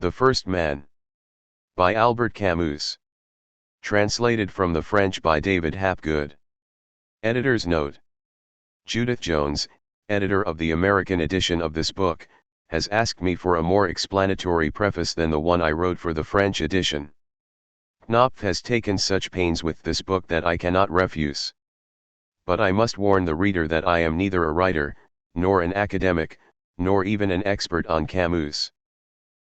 The First Man. By Albert Camus. Translated from the French by David Hapgood. Editor's note. Judith Jones, editor of the American edition of this book, has asked me for a more explanatory preface than the one I wrote for the French edition. Knopf has taken such pains with this book that I cannot refuse. But I must warn the reader that I am neither a writer, nor an academic, nor even an expert on Camus.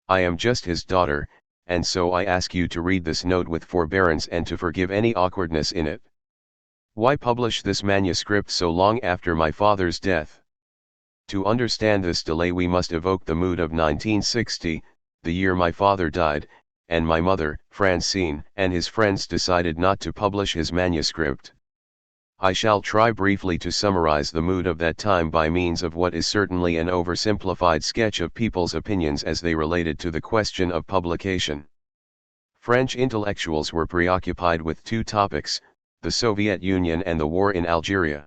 I am just his daughter, and so I ask you to read this note with forbearance and to forgive any awkwardness in it. Why publish this manuscript so long after my father's death? To understand this delay we must evoke the mood of 1960, the year my father died, and my mother, Francine, and his friends decided not to publish his manuscript. I shall try briefly to summarize the mood of that time by means of what is certainly an oversimplified sketch of people's opinions as they related to the question of publication. French intellectuals were preoccupied with two topics, the Soviet Union and the war in Algeria.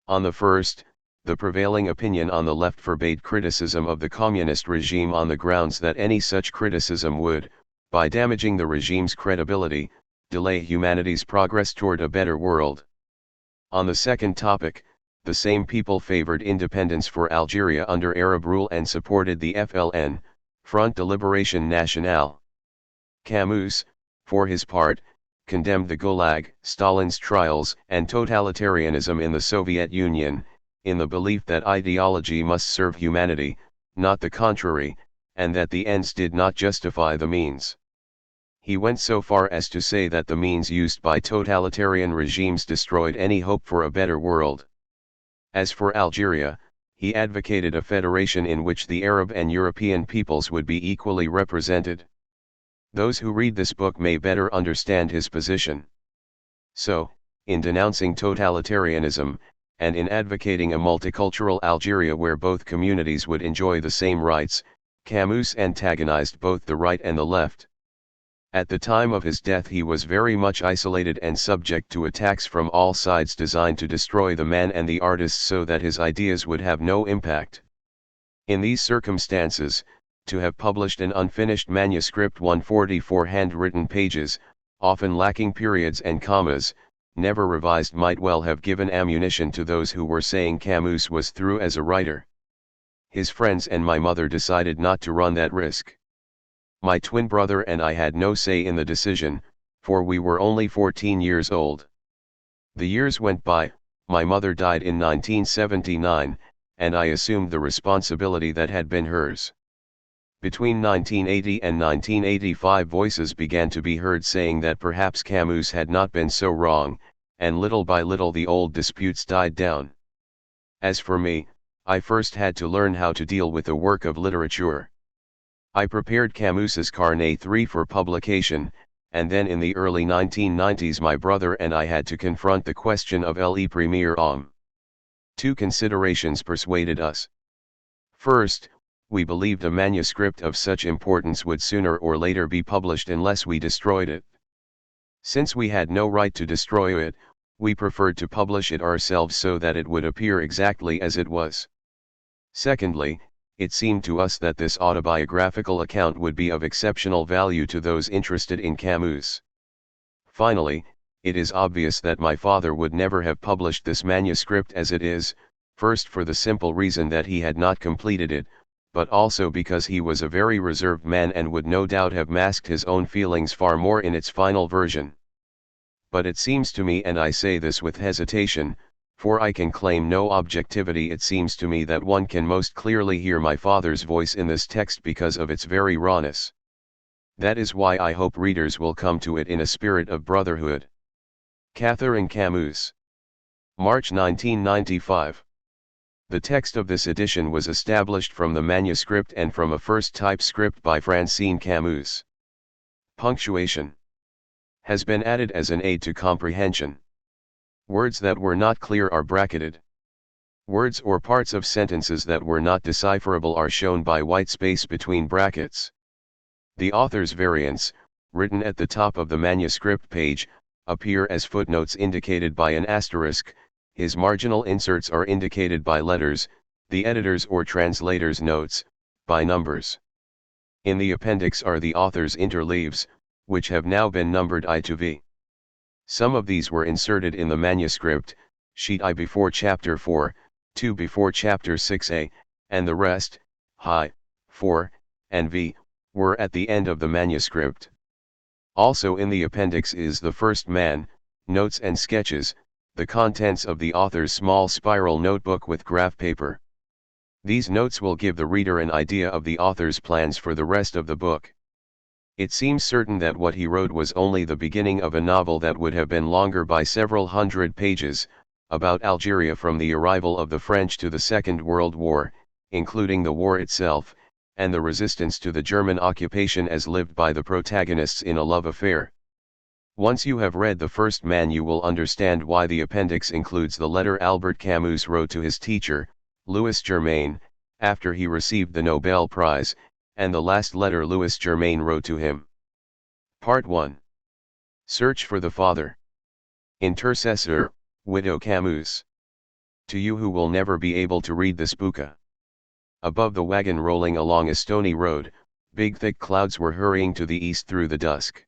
On the first, the prevailing opinion on the left forbade criticism of the communist regime on the grounds that any such criticism would, by damaging the regime's credibility, delay humanity's progress toward a better world. On the second topic, the same people favored independence for Algeria under Arab rule and supported the FLN, Front de Libération Nationale. Camus, for his part, condemned the Gulag, Stalin's trials, and totalitarianism in the Soviet Union, in the belief that ideology must serve humanity, not the contrary, and that the ends did not justify the means. He went so far as to say that the means used by totalitarian regimes destroyed any hope for a better world. As for Algeria, he advocated a federation in which the Arab and European peoples would be equally represented. Those who read this book may better understand his position. So, in denouncing totalitarianism, and in advocating a multicultural Algeria where both communities would enjoy the same rights, Camus antagonized both the right and the left. At the time of his death he was very much isolated and subject to attacks from all sides designed to destroy the man and the artist so that his ideas would have no impact. In these circumstances, to have published an unfinished manuscript 144 handwritten pages, often lacking periods and commas, never revised might well have given ammunition to those who were saying Camus was through as a writer. His friends and my mother decided not to run that risk. My twin brother and I had no say in the decision, for we were only 14 years old. The years went by, my mother died in 1979, and I assumed the responsibility that had been hers. Between 1980 and 1985 voices began to be heard saying that perhaps Camus had not been so wrong, and little by little the old disputes died down. As for me, I first had to learn how to deal with the work of literature. I prepared Camus's Carnet 3 for publication, and then in the early 1990s my brother and I had to confront the question of le premier homme. Two considerations persuaded us. First, we believed a manuscript of such importance would sooner or later be published unless we destroyed it. Since we had no right to destroy it, we preferred to publish it ourselves so that it would appear exactly as it was. Secondly, it seemed to us that this autobiographical account would be of exceptional value to those interested in Camus. Finally, it is obvious that my father would never have published this manuscript as it is, first for the simple reason that he had not completed it, but also because he was a very reserved man and would no doubt have masked his own feelings far more in its final version. But it seems to me, and I say this with hesitation, for I can claim no objectivity, it seems to me that one can most clearly hear my father's voice in this text because of its very rawness. That is why I hope readers will come to it in a spirit of brotherhood. Catherine Camus. March 1995. The text of this edition was established from the manuscript and from a first typescript by Francine Camus. Punctuation has been added as an aid to comprehension. Words that were not clear are bracketed. Words or parts of sentences that were not decipherable are shown by white space between brackets. The author's variants, written at the top of the manuscript page, appear as footnotes indicated by an asterisk. His marginal inserts are indicated by letters, the editor's or translator's notes, by numbers. In the appendix are the author's interleaves, which have now been numbered I to V. Some of these were inserted in the manuscript, sheet I before chapter 4, 2 before chapter 6a, and the rest, I, 4, and V, were at the end of the manuscript. Also in the appendix is the first man, notes and sketches, the contents of the author's small spiral notebook with graph paper. These notes will give the reader an idea of the author's plans for the rest of the book. It seems certain that what he wrote was only the beginning of a novel that would have been longer by several hundred pages, about Algeria from the arrival of the French to the Second World War, including the war itself, and the resistance to the German occupation as lived by the protagonists in a love affair. Once you have read The First Man, you will understand why the appendix includes the letter Albert Camus wrote to his teacher, Louis Germain, after he received the Nobel Prize, and the last letter Louis Germain wrote to him. Part 1. Search for the Father. Intercessor, Widow Camus. To you who will never be able to read this book. Above the wagon rolling along a stony road, big thick clouds were hurrying to the east through the dusk.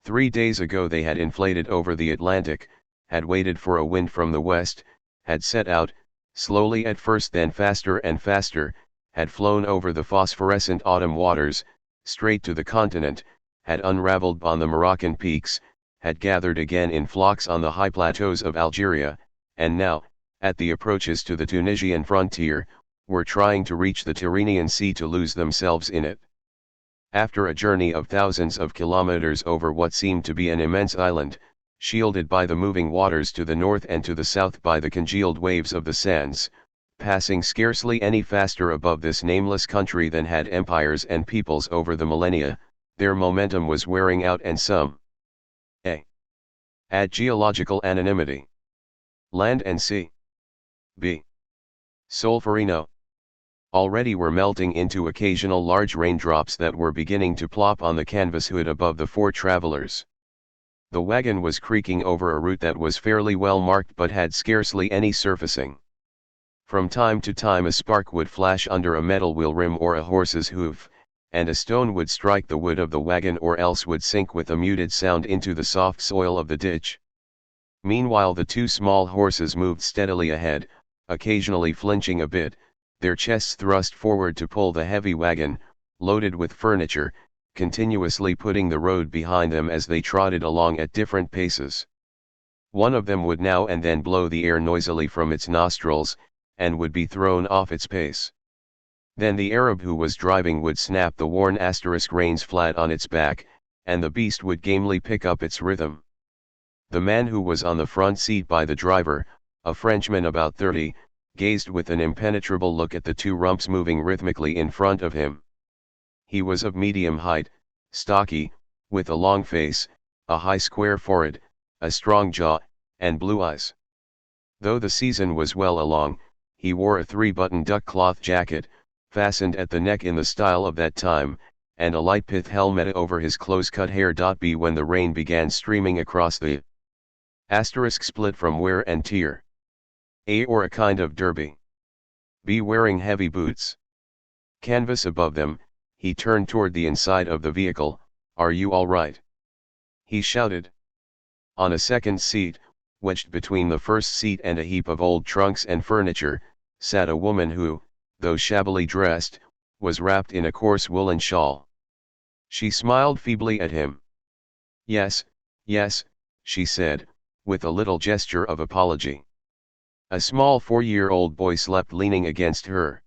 3 days ago they had inflated over the Atlantic, had waited for a wind from the west, had set out, slowly at first then faster and faster, had flown over the phosphorescent autumn waters, straight to the continent, had unraveled on the Moroccan peaks, had gathered again in flocks on the high plateaus of Algeria, and now, at the approaches to the Tunisian frontier, were trying to reach the Tyrrhenian Sea to lose themselves in it. After a journey of thousands of kilometers over what seemed to be an immense island, shielded by the moving waters to the north and to the south by the congealed waves of the sands, passing scarcely any faster above this nameless country than had empires and peoples over the millennia, their momentum was wearing out and some a. Add geological anonymity. Land and sea. b. Solferino. Already were melting into occasional large raindrops that were beginning to plop on the canvas hood above the four travelers. The wagon was creaking over a route that was fairly well marked but had scarcely any surfacing. From time to time a spark would flash under a metal wheel rim or a horse's hoof, and a stone would strike the wood of the wagon or else would sink with a muted sound into the soft soil of the ditch. Meanwhile the two small horses moved steadily ahead, occasionally flinching a bit, their chests thrust forward to pull the heavy wagon, loaded with furniture, continuously putting the road behind them as they trotted along at different paces. One of them would now and then blow the air noisily from its nostrils, and would be thrown off its pace. Then the Arab who was driving would snap the worn reins flat on its back, and the beast would gamely pick up its rhythm. The man who was on the front seat by the driver, a Frenchman about 30, gazed with an impenetrable look at the two rumps moving rhythmically in front of him. He was of medium height, stocky, with a long face, a high square forehead, a strong jaw, and blue eyes. Though the season was well along, he wore a 3-button duck cloth jacket, fastened at the neck in the style of that time, and a light pith helmet over his close-cut hair. B. When the rain began streaming across the split from wear and tear. A. Or a kind of derby. B. Wearing heavy boots. Canvas above them, he turned toward the inside of the vehicle. "Are you all right?" he shouted. On a second seat, wedged between the first seat and a heap of old trunks and furniture, sat a woman who, though shabbily dressed, was wrapped in a coarse woolen shawl. She smiled feebly at him. "Yes, yes," she said, with a little gesture of apology. A small 4-year-old boy slept leaning against her.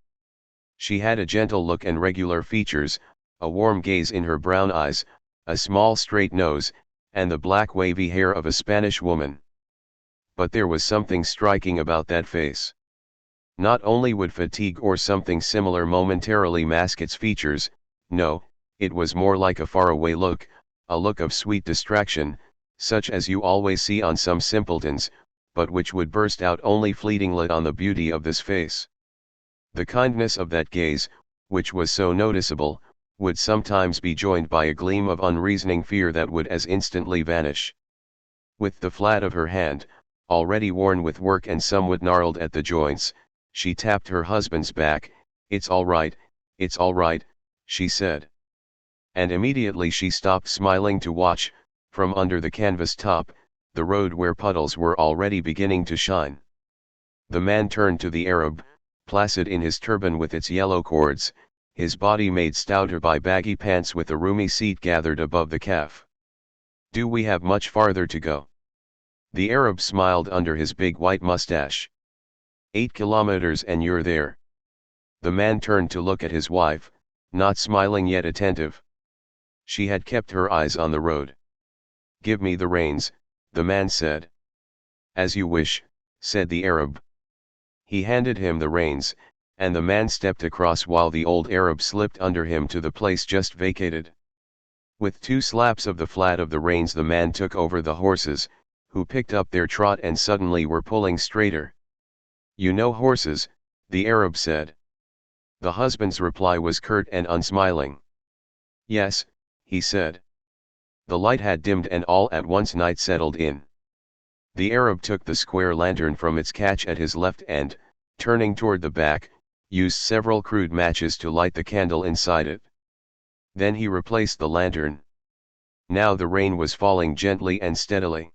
She had a gentle look and regular features, a warm gaze in her brown eyes, a small straight nose, and the black wavy hair of a Spanish woman. But there was something striking about that face. Not only would fatigue or something similar momentarily mask its features, no, it was more like a faraway look, a look of sweet distraction, such as you always see on some simpletons, but which would burst out only fleetingly on the beauty of this face. The kindness of that gaze, which was so noticeable, would sometimes be joined by a gleam of unreasoning fear that would as instantly vanish. With the flat of her hand, already worn with work and somewhat gnarled at the joints, she tapped her husband's back. "It's all right, it's all right," she said. And immediately she stopped smiling to watch, from under the canvas top, the road where puddles were already beginning to shine. The man turned to the Arab, placid in his turban with its yellow cords, his body made stouter by baggy pants with a roomy seat gathered above the calf. "Do we have much farther to go?" The Arab smiled under his big white mustache. 8 kilometers and you're there." The man turned to look at his wife, not smiling yet attentive. She had kept her eyes on the road. "Give me the reins," the man said. "As you wish," said the Arab. He handed him the reins, and the man stepped across while the old Arab slipped under him to the place just vacated. With 2 slaps of the flat of the reins the man took over the horses, who picked up their trot and suddenly were pulling straighter. "You know horses," the Arab said. The husband's reply was curt and unsmiling. "Yes," he said. The light had dimmed and all at once night settled in. The Arab took the square lantern from its catch at his left and, turning toward the back, used several crude matches to light the candle inside it. Then he replaced the lantern. Now the rain was falling gently and steadily.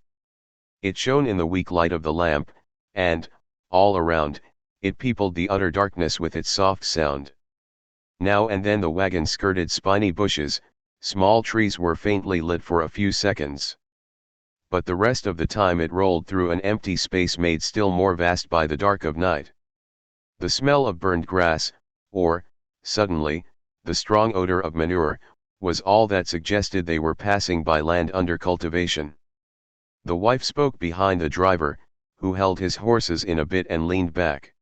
It shone in the weak light of the lamp, and, all around, it peopled the utter darkness with its soft sound. Now and then the wagon skirted spiny bushes, small trees were faintly lit for a few seconds. But the rest of the time it rolled through an empty space made still more vast by the dark of night. The smell of burned grass, or, suddenly, the strong odor of manure, was all that suggested they were passing by land under cultivation. The wife spoke behind the driver, who held his horses in a bit and leaned back.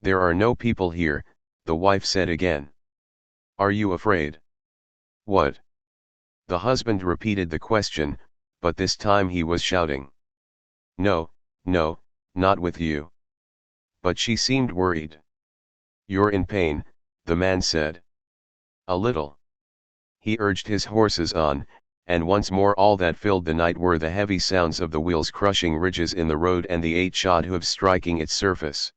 "There are no people here," the wife said again. "Are you afraid?" "What?" The husband repeated the question, but this time he was shouting. "No, no, not with you." But she seemed worried. "You're in pain," the man said. "A little." He urged his horses on, and once more all that filled the night were the heavy sounds of the wheels crushing ridges in the road and the 8-shod hooves striking its surface.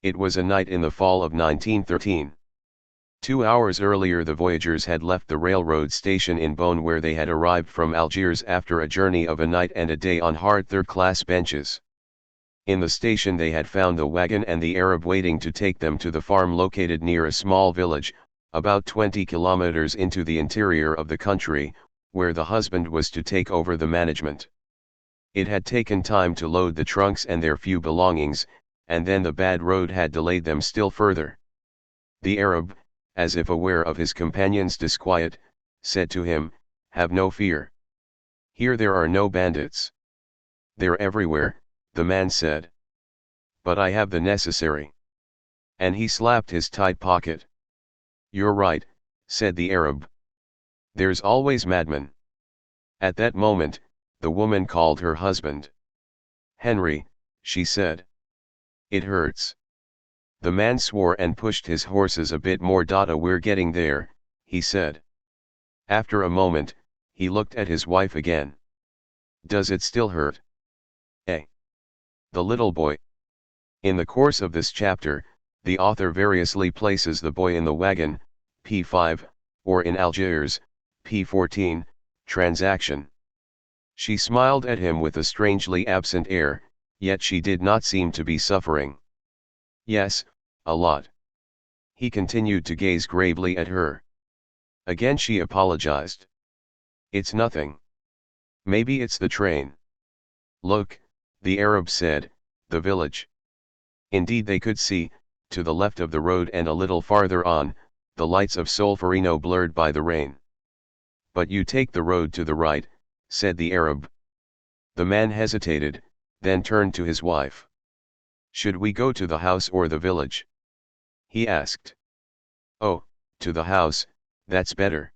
It was a night in the fall of 1913. 2 hours earlier the voyagers had left the railroad station in Beaune where they had arrived from Algiers after a journey of a night and a day on hard third-class benches. In the station they had found the wagon and the Arab waiting to take them to the farm located near a small village, about 20 kilometers into the interior of the country, where the husband was to take over the management. It had taken time to load the trunks and their few belongings, and then the bad road had delayed them still further. The Arab, as if aware of his companion's disquiet, said to him, "Have no fear. Here there are no bandits." "They're everywhere," the man said. "But I have the necessary." And he slapped his tight pocket. "You're right," said the Arab. "There's always madmen." At that moment, the woman called her husband. "Henry," she said. "It hurts." The man swore and pushed his horses a bit more. "We're getting there," he said. After a moment, he looked at his wife again. "Does it still hurt?" "Eh?" "The little boy." In the course of this chapter, the author variously places the boy in the wagon, p5, or in Algiers, p14, transaction. She smiled at him with a strangely absent air, yet she did not seem to be suffering. "Yes, a lot." He continued to gaze gravely at her. Again she apologized. "It's nothing. Maybe it's the train." "Look," the Arab said, "the village." Indeed they could see, to the left of the road and a little farther on, the lights of Solferino blurred by the rain. "But you take the road to the right," said the Arab. The man hesitated, then turned to his wife. "Should we go to the house or the village?" he asked. "Oh, to the house, that's better."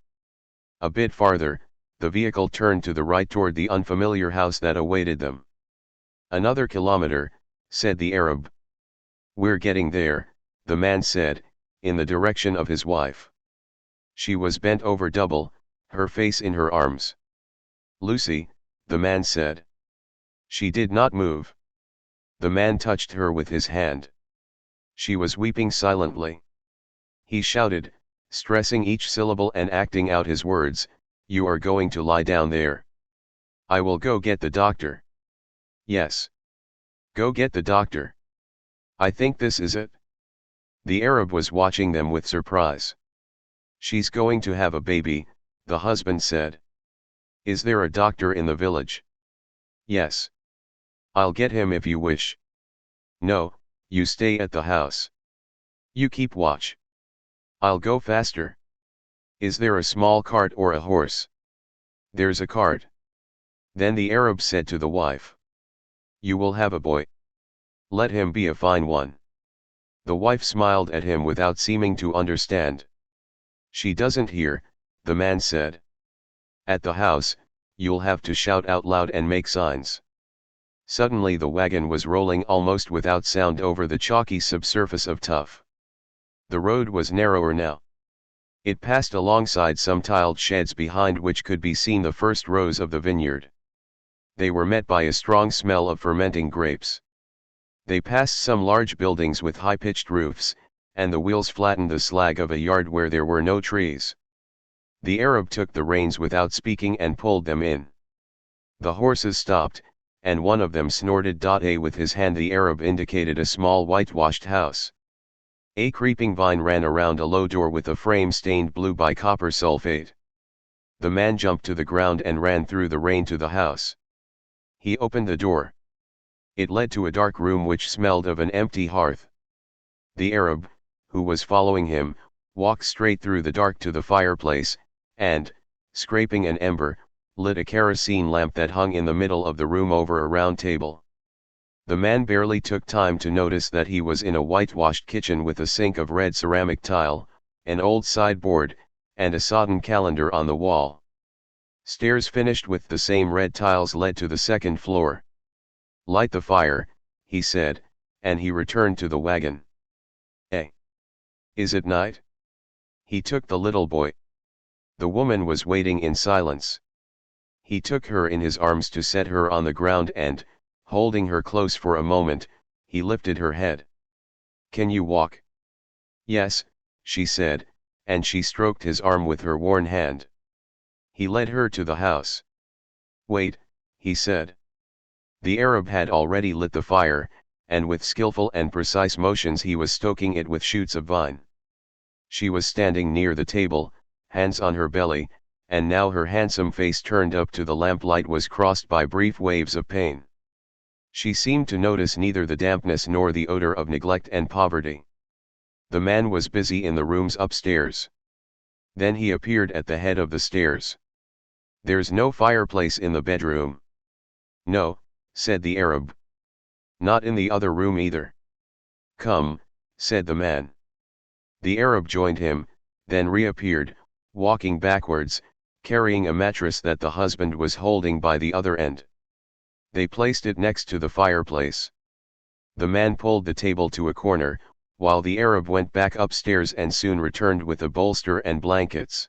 A bit farther, the vehicle turned to the right toward the unfamiliar house that awaited them. "Another kilometer," said the Arab. "We're getting there," the man said, in the direction of his wife. She was bent over double, her face in her arms. "Lucy," the man said. She did not move. The man touched her with his hand. She was weeping silently. He shouted, stressing each syllable and acting out his words, "You are going to lie down there. I will go get the doctor." "Yes. Go get the doctor. I think this is it." The Arab was watching them with surprise. "She's going to have a baby," the husband said. "Is there a doctor in the village?" "Yes. I'll get him if you wish." "No, you stay at the house. You keep watch. I'll go faster." "Is there a small cart or a horse?" "There's a cart." Then the Arab said to the wife, "You will have a boy. Let him be a fine one." The wife smiled at him without seeming to understand. "She doesn't hear," the man said. "At the house, you'll have to shout out loud and make signs." Suddenly the wagon was rolling almost without sound over the chalky subsurface of tuff. The road was narrower now. It passed alongside some tiled sheds behind which could be seen the first rows of the vineyard. They were met by a strong smell of fermenting grapes. They passed some large buildings with high-pitched roofs, and the wheels flattened the slag of a yard where there were no trees. The Arab took the reins without speaking and pulled them in. The horses stopped, and one of them snorted. With his hand the Arab indicated a small whitewashed house. A creeping vine ran around a low door with a frame stained blue by copper sulfate. The man jumped to the ground and ran through the rain to the house. He opened the door. It led to a dark room which smelled of an empty hearth. The Arab, who was following him, walked straight through the dark to the fireplace, and, scraping an ember, lit a kerosene lamp that hung in the middle of the room over a round table. The man barely took time to notice that he was in a whitewashed kitchen with a sink of red ceramic tile, an old sideboard, and a sodden calendar on the wall. Stairs finished with the same red tiles led to the second floor. "Light the fire," he said, and he returned to the wagon. "Eh? Is it night?" He took the little boy. The woman was waiting in silence. He took her in his arms to set her on the ground and, holding her close for a moment, he lifted her head. "Can you walk?" "Yes," she said, and she stroked his arm with her worn hand. He led her to the house. "Wait," he said. The Arab had already lit the fire, and with skillful and precise motions he was stoking it with shoots of vine. She was standing near the table, hands on her belly, and now her handsome face turned up to the lamplight was crossed by brief waves of pain. She seemed to notice neither the dampness nor the odor of neglect and poverty. The man was busy in the rooms upstairs. Then he appeared at the head of the stairs. "There's no fireplace in the bedroom." "No," said the Arab. "Not in the other room either." "Come," said the man. The Arab joined him, then reappeared, walking backwards, carrying a mattress that the husband was holding by the other end. They placed it next to the fireplace. The man pulled the table to a corner, while the Arab went back upstairs and soon returned with a bolster and blankets.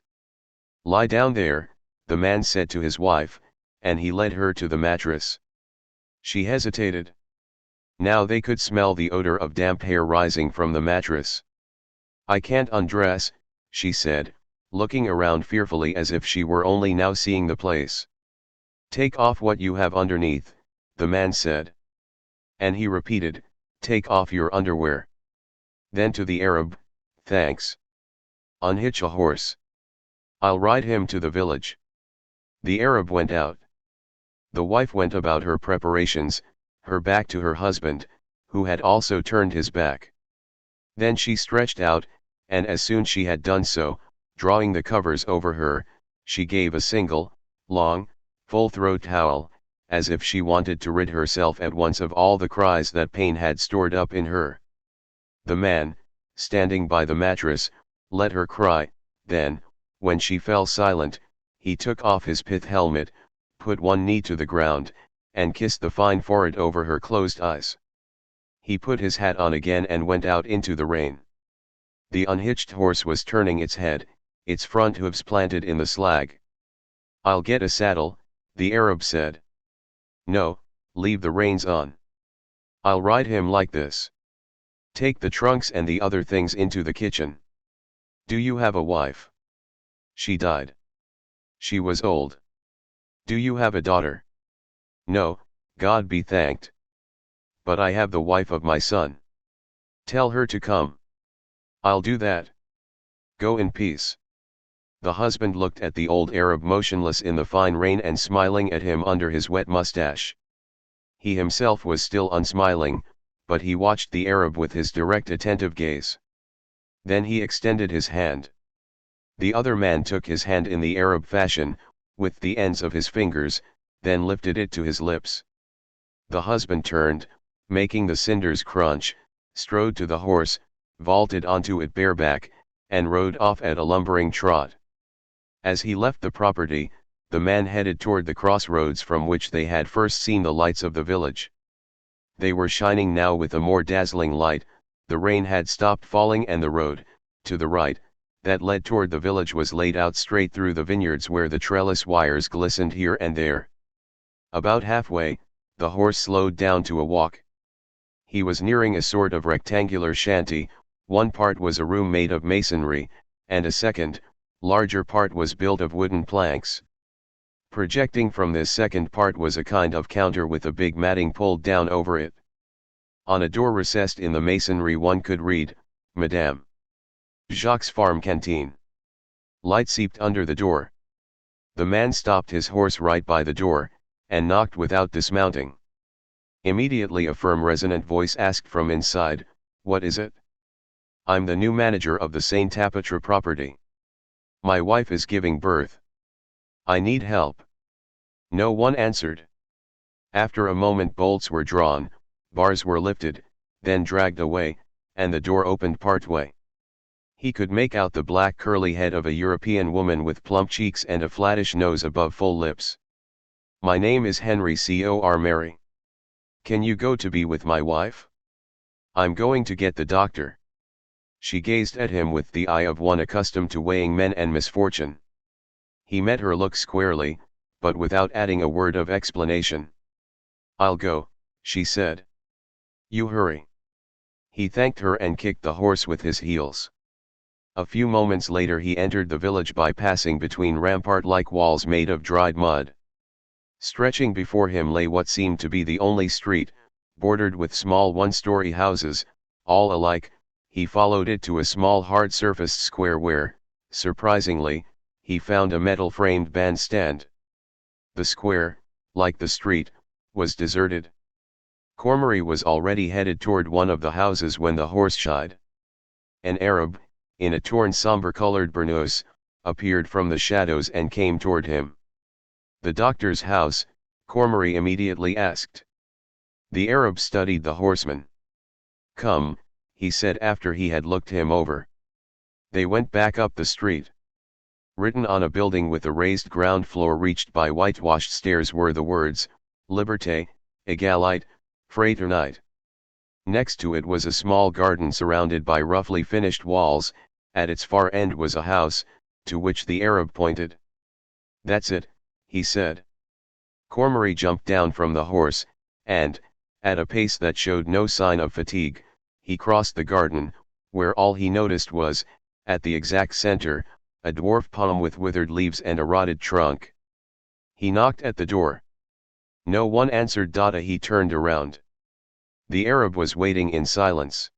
"Lie down there," the man said to his wife, and he led her to the mattress. She hesitated. Now they could smell the odor of damp hair rising from the mattress. "I can't undress," she said, looking around fearfully as if she were only now seeing the place. "Take off what you have underneath," the man said. And he repeated, "Take off your underwear." Then to the Arab, "Thanks. Unhitch a horse. I'll ride him to the village." The Arab went out. The wife went about her preparations, her back to her husband, who had also turned his back. Then she stretched out, and as soon she had done so, drawing the covers over her, she gave a single, long, full-throat howl, as if she wanted to rid herself at once of all the cries that pain had stored up in her. The man, standing by the mattress, let her cry, then, when she fell silent, he took off his pith helmet, put one knee to the ground, and kissed the fine forehead over her closed eyes. He put his hat on again and went out into the rain. The unhitched horse was turning its head, its front hooves planted in the slag. "I'll get a saddle," the Arab said. "No, leave the reins on. I'll ride him like this. Take the trunks and the other things into the kitchen." Do you have a wife? She died. She was old. Do you have a daughter? No, God be thanked. But I have the wife of my son. Tell her to come. I'll do that. Go in peace. The husband looked at the old Arab motionless in the fine rain and smiling at him under his wet mustache. He himself was still unsmiling, but he watched the Arab with his direct attentive gaze. Then he extended his hand. The other man took his hand in the Arab fashion, with the ends of his fingers, then lifted it to his lips. The husband turned, making the cinders crunch, strode to the horse, vaulted onto it bareback, and rode off at a lumbering trot. As he left the property, the man headed toward the crossroads from which they had first seen the lights of the village. They were shining now with a more dazzling light, the rain had stopped falling and the road, to the right, that led toward the village was laid out straight through the vineyards where the trellis wires glistened here and there. About halfway, the horse slowed down to a walk. He was nearing a sort of rectangular shanty, one part was a room made of masonry, and a second, larger part was built of wooden planks. Projecting from this second part was a kind of counter with a big matting pulled down over it. On a door recessed in the masonry one could read, Madame Jacques' Farm Canteen. Light seeped under the door. The man stopped his horse right by the door, and knocked without dismounting. Immediately a firm resonant voice asked from inside, "What is it?" "I'm the new manager of the Saint Tapitra property. My wife is giving birth. I need help." No one answered. After a moment bolts were drawn, bars were lifted, then dragged away, and the door opened partway. He could make out the black curly head of a European woman with plump cheeks and a flattish nose above full lips. "My name is Henry Cor Mary. Can you go to be with my wife? I'm going to get the doctor." She gazed at him with the eye of one accustomed to weighing men and misfortune. He met her look squarely, but without adding a word of explanation. "I'll go," she said. "You hurry." He thanked her and kicked the horse with his heels. A few moments later he entered the village by passing between rampart-like walls made of dried mud. Stretching before him lay what seemed to be the only street, bordered with small one-story houses, all alike. He followed it to a small hard-surfaced square where, surprisingly, he found a metal-framed bandstand. The square, like the street, was deserted. Cormery was already headed toward one of the houses when the horse shied. An Arab, in a torn somber-colored burnous, appeared from the shadows and came toward him. "The doctor's house?" Cormery immediately asked. The Arab studied the horseman. "Come," he said after he had looked him over. They went back up the street. Written on a building with a raised ground floor reached by whitewashed stairs were the words, "Liberté, Égalité, Fraternité." Next to it was a small garden surrounded by roughly finished walls. At its far end was a house, to which the Arab pointed. "That's it," he said. Cormery jumped down from the horse, and, at a pace that showed no sign of fatigue, he crossed the garden, where all he noticed was, at the exact center, a dwarf palm with withered leaves and a rotted trunk. He knocked at the door. No one answered. He turned around. The Arab was waiting in silence.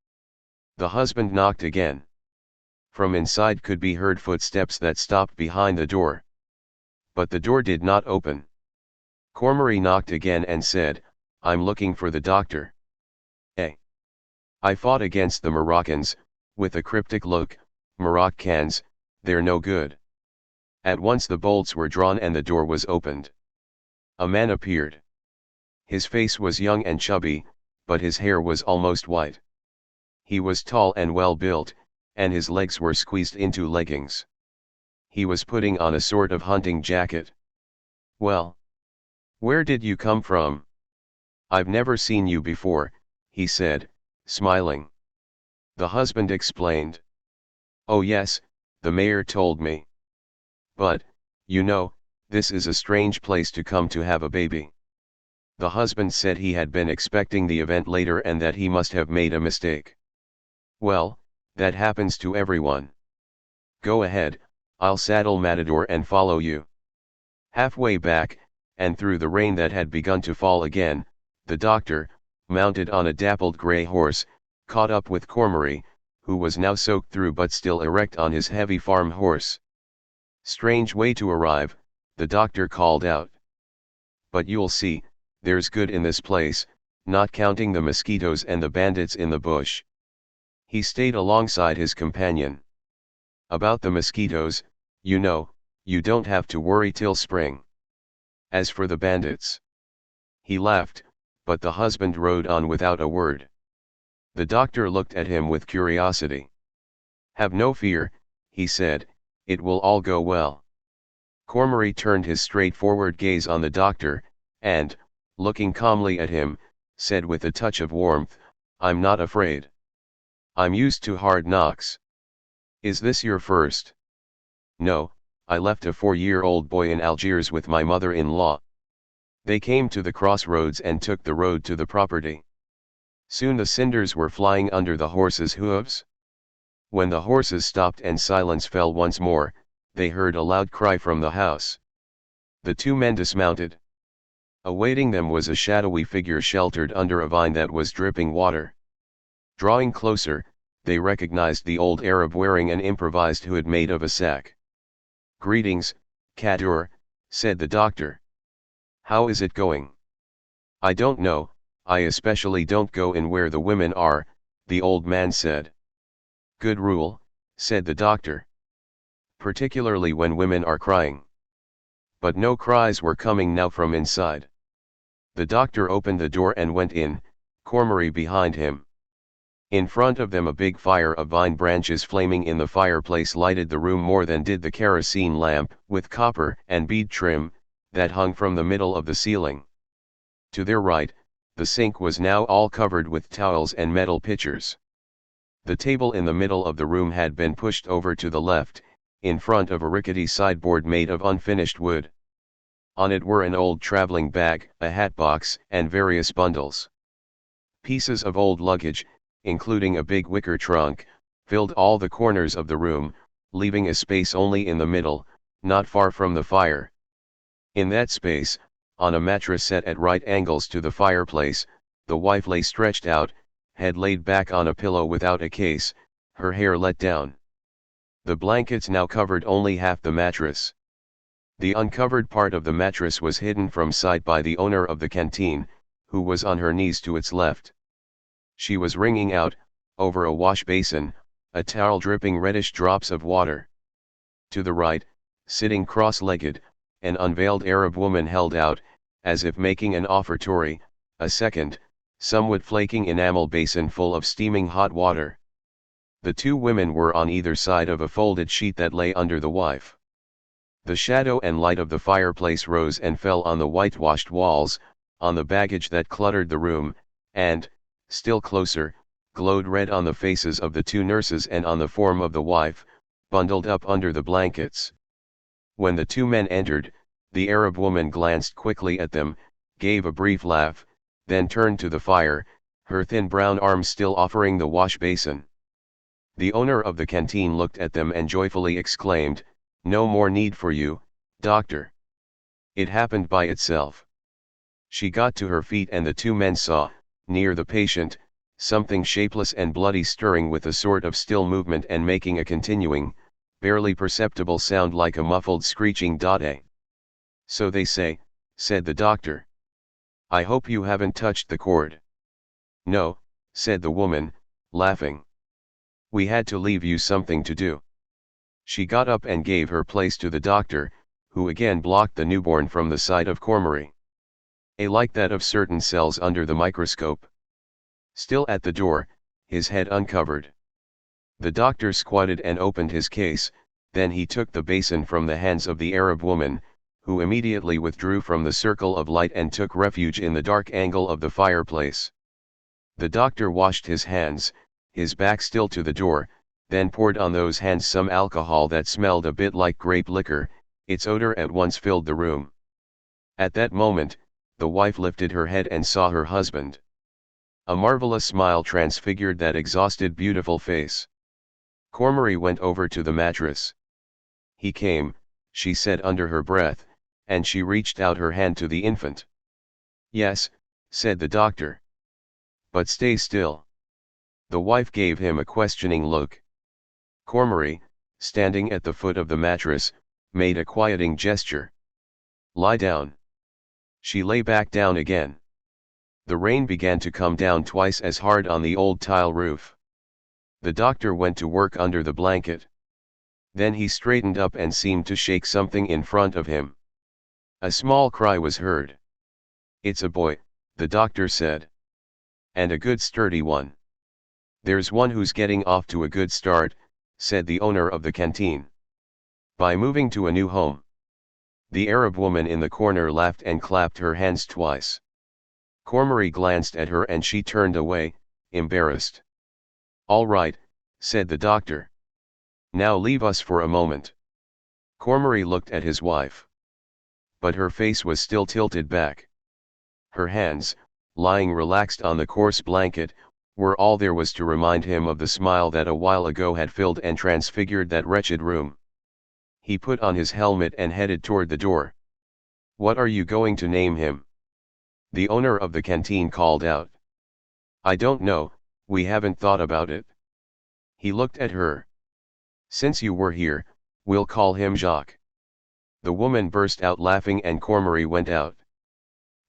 The husband knocked again. From inside could be heard footsteps that stopped behind the door. But the door did not open. Cormery knocked again and said, "I'm looking for the doctor." "Eh? I fought against the Moroccans," with a cryptic look, "Moroccans, they're no good." At once the bolts were drawn and the door was opened. A man appeared. His face was young and chubby, but his hair was almost white. He was tall and well built, and his legs were squeezed into leggings. He was putting on a sort of hunting jacket. "Well, where did you come from? I've never seen you before," he said, smiling. The husband explained. "Oh yes, the mayor told me. But, you know, this is a strange place to come to have a baby." The husband said he had been expecting the event later and that he must have made a mistake. "Well, that happens to everyone. Go ahead, I'll saddle Matador and follow you. Halfway back, and through the rain that had begun to fall again, the doctor, mounted on a dappled grey horse, caught up with Cormory, who was now soaked through but still erect on his heavy farm horse. Strange way to arrive, the doctor called out. But you'll see, there's good in this place, not counting the mosquitoes and the bandits in the bush. He stayed alongside his companion. About the mosquitoes, you know, you don't have to worry till spring. As for the bandits. He laughed, but the husband rode on without a word. The doctor looked at him with curiosity. Have no fear, he said, it will all go well. Cormory turned his straightforward gaze on the doctor, and, looking calmly at him, said with a touch of warmth, I'm not afraid. I'm used to hard knocks. Is this your first? No, I left a 4-year-old boy in Algiers with my mother-in-law. They came to the crossroads and took the road to the property. Soon the cinders were flying under the horses' hooves. When the horses stopped and silence fell once more, they heard a loud cry from the house. The two men dismounted. Awaiting them was a shadowy figure sheltered under a vine that was dripping water. Drawing closer, they recognized the old Arab wearing an improvised hood made of a sack. Greetings, Kadur, said the doctor. How is it going? I don't know, I especially don't go in where the women are, the old man said. Good rule, said the doctor. Particularly when women are crying. But no cries were coming now from inside. The doctor opened the door and went in, Cormory behind him. In front of them a big fire of vine branches flaming in the fireplace lighted the room more than did the kerosene lamp, with copper and bead trim, that hung from the middle of the ceiling. To their right, the sink was now all covered with towels and metal pitchers. The table in the middle of the room had been pushed over to the left, in front of a rickety sideboard made of unfinished wood. On it were an old traveling bag, a hat box, and various bundles. Pieces of old luggage, including a big wicker trunk, filled all the corners of the room, leaving a space only in the middle, not far from the fire. In that space, on a mattress set at right angles to the fireplace, the wife lay stretched out, head laid back on a pillow without a case, her hair let down. The blankets now covered only half the mattress. The uncovered part of the mattress was hidden from sight by the owner of the canteen, who was on her knees to its left. She was wringing out, over a wash basin, a towel dripping reddish drops of water. To the right, sitting cross-legged, an unveiled Arab woman held out, as if making an offertory, a second, somewhat flaking enamel basin full of steaming hot water. The two women were on either side of a folded sheet that lay under the wife. The shadow and light of the fireplace rose and fell on the whitewashed walls, on the baggage that cluttered the room, and, still closer, glowed red on the faces of the two nurses and on the form of the wife, bundled up under the blankets. When the two men entered, the Arab woman glanced quickly at them, gave a brief laugh, then turned to the fire, her thin brown arm still offering the wash basin. The owner of the canteen looked at them and joyfully exclaimed, "No more need for you, doctor. It happened by itself." She got to her feet and the two men saw, near the patient, something shapeless and bloody stirring with a sort of still movement and making a continuing, barely perceptible sound like a muffled screeching dot-a. "So they say," said the doctor. "I hope you haven't touched the cord." "No," said the woman, laughing. "We had to leave you something to do." She got up and gave her place to the doctor, who again blocked the newborn from the sight of Cormory. Like that of certain cells under the microscope. Still at the door, his head uncovered. The doctor squatted and opened his case, then he took the basin from the hands of the Arab woman, who immediately withdrew from the circle of light and took refuge in the dark angle of the fireplace. The doctor washed his hands, his back still to the door, then poured on those hands some alcohol that smelled a bit like grape liquor. Its odor at once filled the room. At that moment, the wife lifted her head and saw her husband. A marvelous smile transfigured that exhausted beautiful face. Cormery went over to the mattress. He came, she said under her breath, and she reached out her hand to the infant. Yes, said the doctor. But stay still. The wife gave him a questioning look. Cormery, standing at the foot of the mattress, made a quieting gesture. Lie down. She lay back down again. The rain began to come down twice as hard on the old tile roof. The doctor went to work under the blanket. Then he straightened up and seemed to shake something in front of him. A small cry was heard. It's a boy, the doctor said. And a good sturdy one. There's one who's getting off to a good start, said the owner of the canteen. By moving to a new home. The Arab woman in the corner laughed and clapped her hands twice. Cormery glanced at her and she turned away, embarrassed. All right, said the doctor. Now leave us for a moment. Cormery looked at his wife. But her face was still tilted back. Her hands, lying relaxed on the coarse blanket, were all there was to remind him of the smile that a while ago had filled and transfigured that wretched room. He put on his helmet and headed toward the door. What are you going to name him? The owner of the canteen called out. I don't know, we haven't thought about it. He looked at her. Since you were here, we'll call him Jacques. The woman burst out laughing and Cormery went out.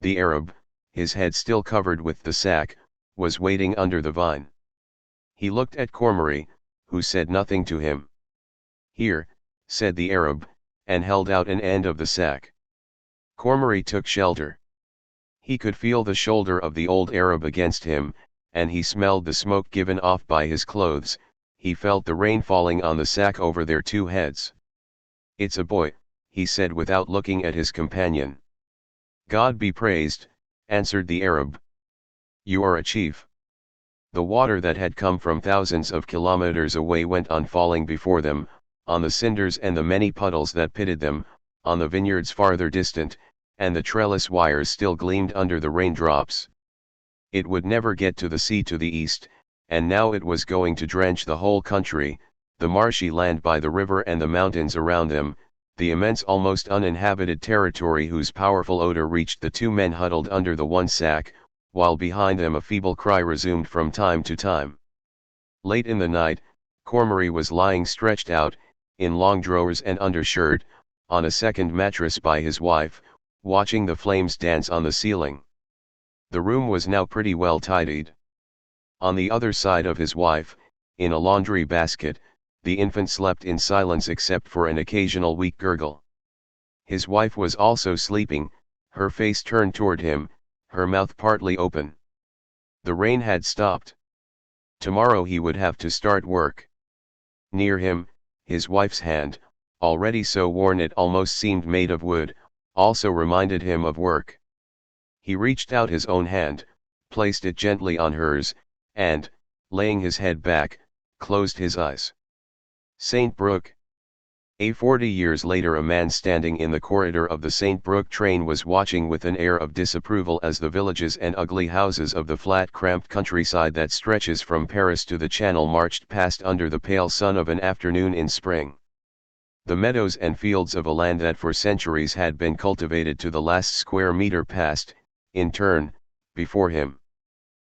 The Arab, his head still covered with the sack, was waiting under the vine. He looked at Cormery, who said nothing to him. Here, said the Arab, and held out an end of the sack. Cormery took shelter. He could feel the shoulder of the old Arab against him, and he smelled the smoke given off by his clothes. He felt the rain falling on the sack over their two heads. It's a boy, he said without looking at his companion. God be praised, answered the Arab. You are a chief. The water that had come from thousands of kilometers away went on falling before them, on the cinders and the many puddles that pitted them, on the vineyards farther distant, and the trellis wires still gleamed under the raindrops. It would never get to the sea to the east, and now it was going to drench the whole country, the marshy land by the river and the mountains around them, the immense almost uninhabited territory whose powerful odor reached the two men huddled under the one sack, while behind them a feeble cry resumed from time to time. Late in the night, Cormery was lying stretched out, in long drawers and undershirt, on a second mattress by his wife, watching the flames dance on the ceiling. The room was now pretty well tidied. On the other side of his wife, in a laundry basket, the infant slept in silence except for an occasional weak gurgle. His wife was also sleeping, her face turned toward him, her mouth partly open. The rain had stopped. Tomorrow he would have to start work. Near him, his wife's hand, already so worn it almost seemed made of wood, also reminded him of work. He reached out his own hand, placed it gently on hers, and, laying his head back, closed his eyes. St. Brook. 40 years later a man standing in the corridor of the St. Brook train was watching with an air of disapproval as the villages and ugly houses of the flat cramped countryside that stretches from Paris to the Channel marched past under the pale sun of an afternoon in spring. The meadows and fields of a land that for centuries had been cultivated to the last square meter passed, in turn, before him.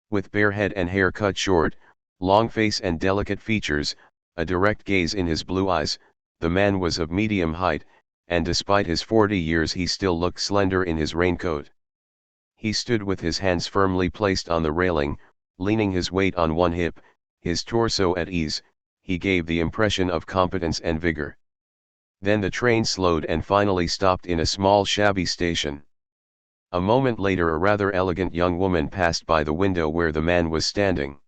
With bare head and hair cut short, long face and delicate features, a direct gaze in his blue eyes, the man was of medium height, and despite his 40 years he still looked slender in his raincoat. He stood with his hands firmly placed on the railing, leaning his weight on one hip, his torso at ease. He gave the impression of competence and vigor. Then the train slowed and finally stopped in a small shabby station. A moment later a rather elegant young woman passed by the window where the man was standing.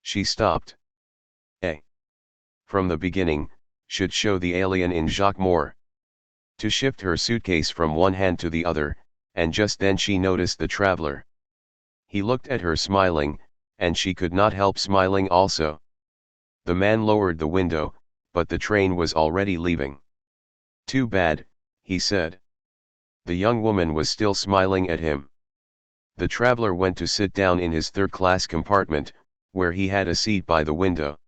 She stopped. From the beginning, should show the alien in Jacques more. To shift her suitcase from one hand to the other, and just then she noticed the traveler. He looked at her smiling, and she could not help smiling also. The man lowered the window, but the train was already leaving. Too bad, he said. The young woman was still smiling at him. The traveler went to sit down in his third-class compartment, where he had a seat by the window.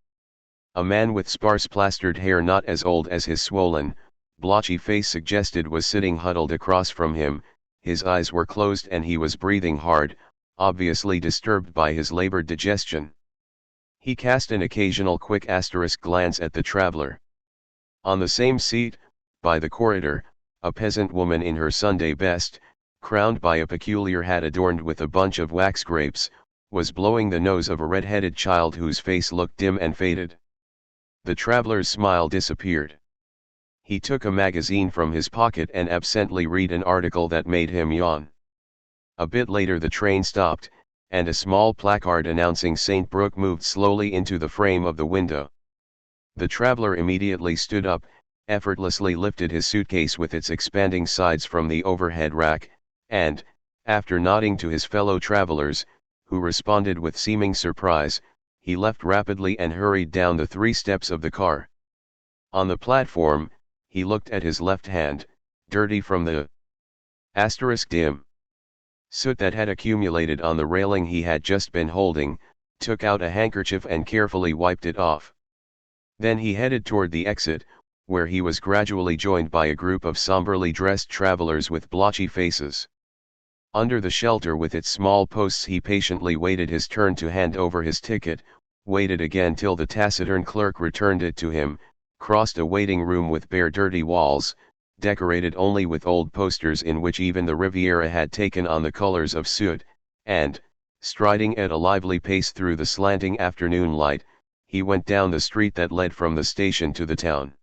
A man with sparse plastered hair not as old as his swollen, blotchy face suggested was sitting huddled across from him. His eyes were closed and he was breathing hard, obviously disturbed by his labored digestion. He cast an occasional quick asterisk glance at the traveler. On the same seat, by the corridor, a peasant woman in her Sunday best, crowned by a peculiar hat adorned with a bunch of wax grapes, was blowing the nose of a red-headed child whose face looked dim and faded. The traveler's smile disappeared. He took a magazine from his pocket and absently read an article that made him yawn. A bit later the train stopped, and a small placard announcing St. Brook moved slowly into the frame of the window. The traveler immediately stood up, effortlessly lifted his suitcase with its expanding sides from the overhead rack, and, after nodding to his fellow travelers, who responded with seeming surprise, he left rapidly and hurried down the 3 steps of the car. On the platform, he looked at his left hand, dirty from the *dim soot that had accumulated on the railing he had just been holding, took out a handkerchief and carefully wiped it off. Then he headed toward the exit, where he was gradually joined by a group of somberly dressed travelers with blotchy faces. Under the shelter with its small posts he patiently waited his turn to hand over his ticket, waited again till the taciturn clerk returned it to him, crossed a waiting room with bare dirty walls, decorated only with old posters in which even the Riviera had taken on the colors of soot, and, striding at a lively pace through the slanting afternoon light, he went down the street that led from the station to the town.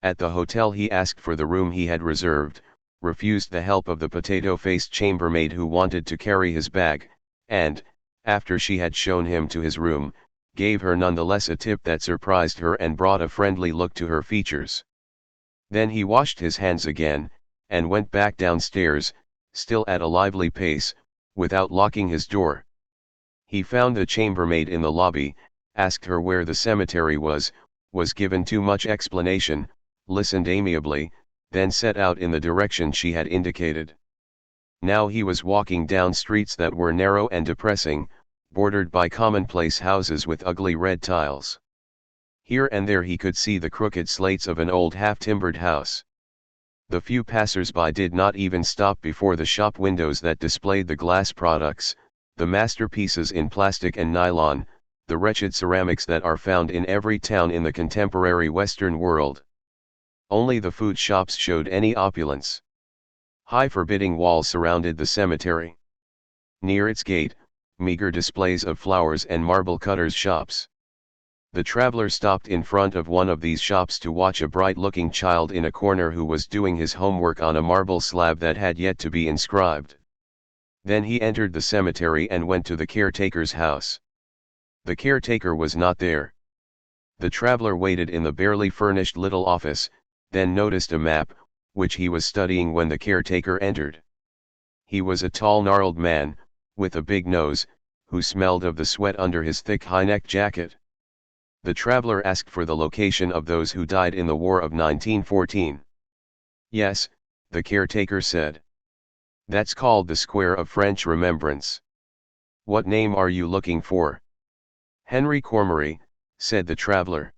At the hotel he asked for the room he had reserved, refused the help of the potato-faced chambermaid who wanted to carry his bag, and, after she had shown him to his room, gave her nonetheless a tip that surprised her and brought a friendly look to her features. Then he washed his hands again, and went back downstairs, still at a lively pace, without locking his door. He found the chambermaid in the lobby, asked her where the cemetery was given too much explanation, listened amiably, then set out in the direction she had indicated. Now he was walking down streets that were narrow and depressing, bordered by commonplace houses with ugly red tiles. Here and there he could see the crooked slates of an old half-timbered house. The few passers-by did not even stop before the shop windows that displayed the glass products, the masterpieces in plastic and nylon, the wretched ceramics that are found in every town in the contemporary Western world. Only the food shops showed any opulence. High forbidding walls surrounded the cemetery. Near its gate, meager displays of flowers and marble cutters' shops. The traveler stopped in front of one of these shops to watch a bright-looking child in a corner who was doing his homework on a marble slab that had yet to be inscribed. Then he entered the cemetery and went to the caretaker's house. The caretaker was not there. The traveler waited in the barely furnished little office, then noticed a map, which he was studying when the caretaker entered. He was a tall gnarled man, with a big nose, who smelled of the sweat under his thick high-necked jacket. The traveler asked for the location of those who died in the War of 1914. Yes, the caretaker said. That's called the Square of French Remembrance. What name are you looking for? Henry Cormery, said the traveler.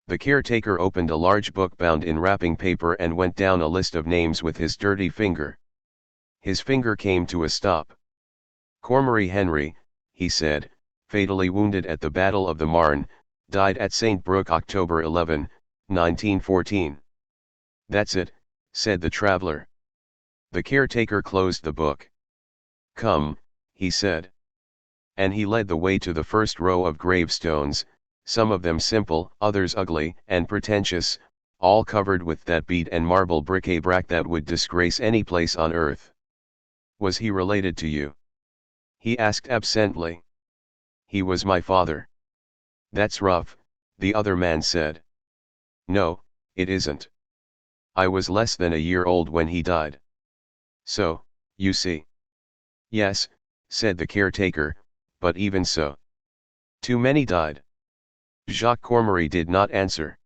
The caretaker opened a large book bound in wrapping paper and went down a list of names with his dirty finger. His finger came to a stop. Cormery Henry, he said, fatally wounded at the Battle of the Marne, died at St. Brook October 11, 1914. That's it, said the traveler. The caretaker closed the book. Come, he said. And he led the way to the first row of gravestones, some of them simple, others ugly and pretentious, all covered with that bead and marble bric-a-brac that would disgrace any place on earth. Was he related to you? He asked absently. He was my father. That's rough, the other man said. No, it isn't. I was less than a year old when he died. So, you see. Yes, said the caretaker, but even so. Too many died. Jacques Cormery did not answer.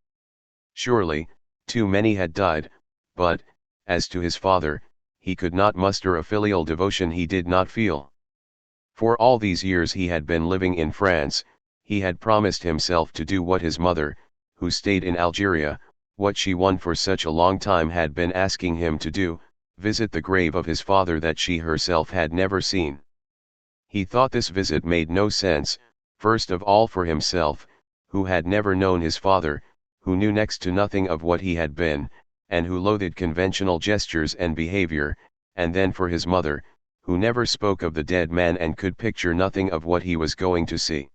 Surely, too many had died, but, as to his father, he could not muster a filial devotion he did not feel. For all these years he had been living in France, He had promised himself to do what his mother, who stayed in Algeria, what she won for such a long time had been asking him to do, visit the grave of his father that she herself had never seen. He thought this visit made no sense, first of all for himself, who had never known his father, who knew next to nothing of what he had been, and who loathed conventional gestures and behavior, and then for his mother, who never spoke of the dead man and could picture nothing of what he was going to see.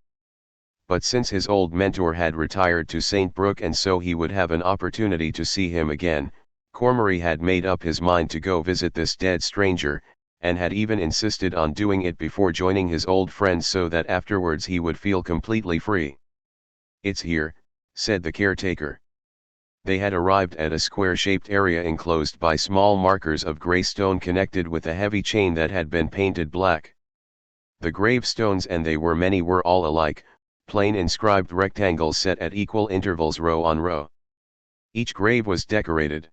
But since his old mentor had retired to St. Brook and so he would have an opportunity to see him again, Cormery had made up his mind to go visit this dead stranger, and had even insisted on doing it before joining his old friends so that afterwards he would feel completely free. "It's here," said the caretaker. They had arrived at a square-shaped area enclosed by small markers of grey stone connected with a heavy chain that had been painted black. The gravestones, and they were many, were all alike, plain inscribed rectangles set at equal intervals row on row. Each grave was decorated.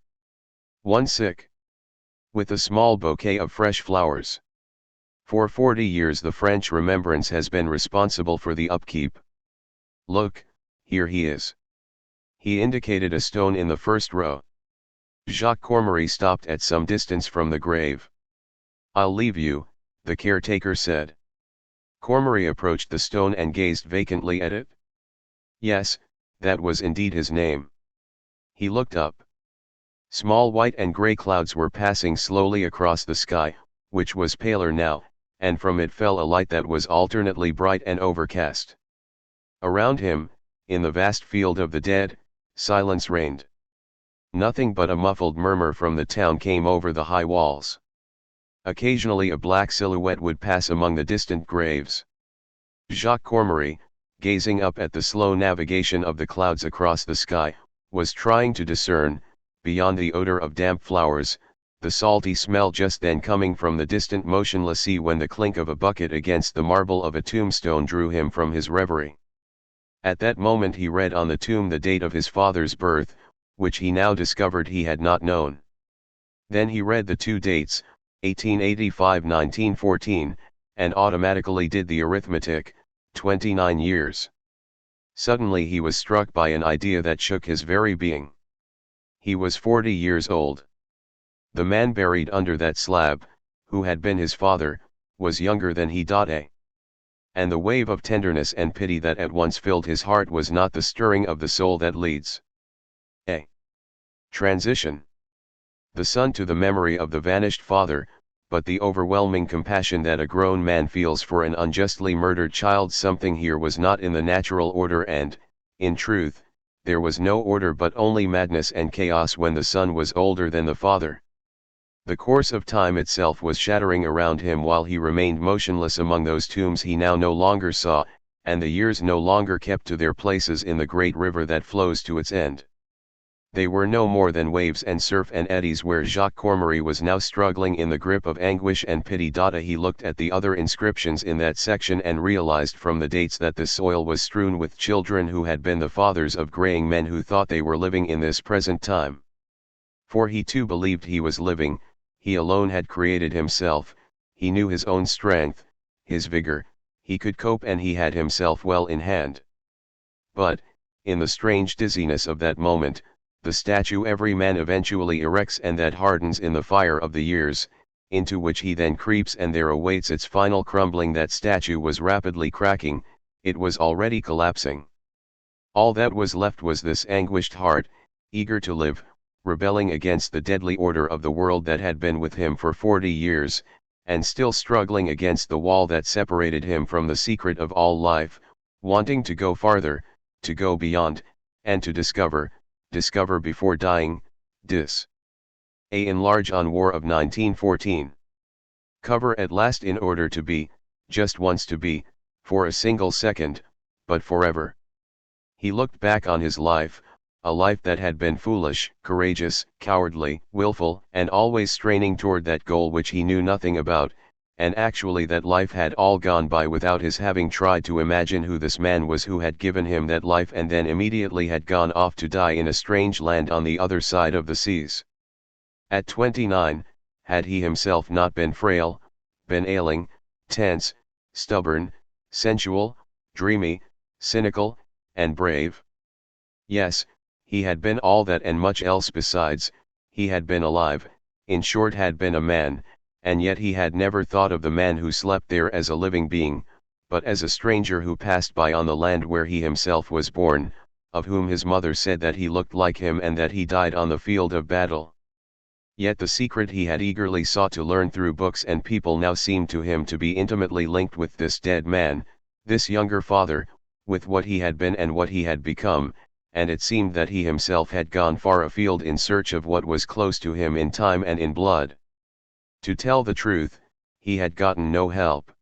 One sick. With a small bouquet of fresh flowers. For 40 years the French Remembrance has been responsible for the upkeep. "Look, here he is." He indicated a stone in the first row. Jacques Cormery stopped at some distance from the grave. "I'll leave you," the caretaker said. Cormery approached the stone and gazed vacantly at it. Yes, that was indeed his name. He looked up. Small white and grey clouds were passing slowly across the sky, which was paler now, and from it fell a light that was alternately bright and overcast. Around him, in the vast field of the dead, silence reigned. Nothing but a muffled murmur from the town came over the high walls. Occasionally a black silhouette would pass among the distant graves. Jacques Cormery, gazing up at the slow navigation of the clouds across the sky, was trying to discern, beyond the odor of damp flowers, the salty smell just then coming from the distant motionless sea when the clink of a bucket against the marble of a tombstone drew him from his reverie. At that moment he read on the tomb the date of his father's birth, which he now discovered he had not known. Then he read the two dates, 1885-1914, and automatically did the arithmetic, 29 years. Suddenly he was struck by an idea that shook his very being. He was 40 years old. The man buried under that slab, who had been his father, was younger than he. And the wave of tenderness and pity that at once filled his heart was not the stirring of the soul that leads a transition. The son to the memory of the vanished father, but the overwhelming compassion that a grown man feels for an unjustly murdered child. Something here was not in the natural order, and, in truth, there was no order but only madness and chaos when the son was older than the father. The course of time itself was shattering around him while he remained motionless among those tombs he now no longer saw, and the years no longer kept to their places in the great river that flows to its end. They were no more than waves and surf and eddies where Jacques Cormery was now struggling in the grip of anguish and pity. He looked at the other inscriptions in that section and realized from the dates that the soil was strewn with children who had been the fathers of graying men who thought they were living in this present time. For he too believed he was living. He alone had created himself, he knew his own strength, his vigor, he could cope, and he had himself well in hand. But, in the strange dizziness of that moment, the statue every man eventually erects and that hardens in the fire of the years, into which he then creeps and there awaits its final crumbling, that statue was rapidly cracking, it was already collapsing. All that was left was this anguished heart, eager to live, rebelling against the deadly order of the world that had been with him for 40 years, and still struggling against the wall that separated him from the secret of all life, wanting to go farther, to go beyond, and to discover before dying. Enlarge on War of 1914. Cover at last in order to be, just once to be, for a single second, but forever. He looked back on his life, a life that had been foolish, courageous, cowardly, willful, and always straining toward that goal which he knew nothing about, and actually that life had all gone by without his having tried to imagine who this man was who had given him that life and then immediately had gone off to die in a strange land on the other side of the seas. At 29, had he himself not been frail, been ailing, tense, stubborn, sensual, dreamy, cynical, and brave. Yes, he had been all that and much else besides. He had been alive, in short had been a man, and yet he had never thought of the man who slept there as a living being, but as a stranger who passed by on the land where he himself was born, of whom his mother said that he looked like him and that he died on the field of battle. Yet the secret he had eagerly sought to learn through books and people now seemed to him to be intimately linked with this dead man, this younger father, with what he had been and what he had become, and it seemed that he himself had gone far afield in search of what was close to him in time and in blood. To tell the truth, he had gotten no help.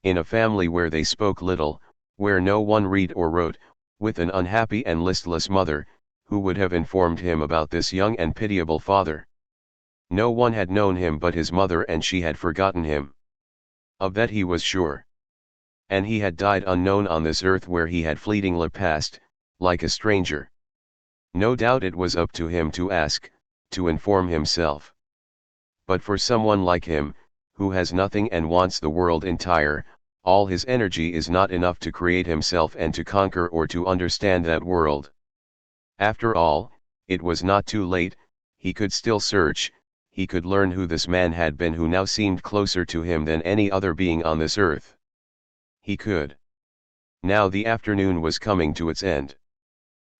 In a family where they spoke little, where no one read or wrote, with an unhappy and listless mother, who would have informed him about this young and pitiable father? No one had known him but his mother, and she had forgotten him. Of that he was sure. And he had died unknown on this earth where he had fleetingly passed, like a stranger. No doubt it was up to him to ask, to inform himself. But for someone like him, who has nothing and wants the world entire, all his energy is not enough to create himself and to conquer or to understand that world. After all, it was not too late, he could still search, he could learn who this man had been who now seemed closer to him than any other being on this earth. He could. Now the afternoon was coming to its end.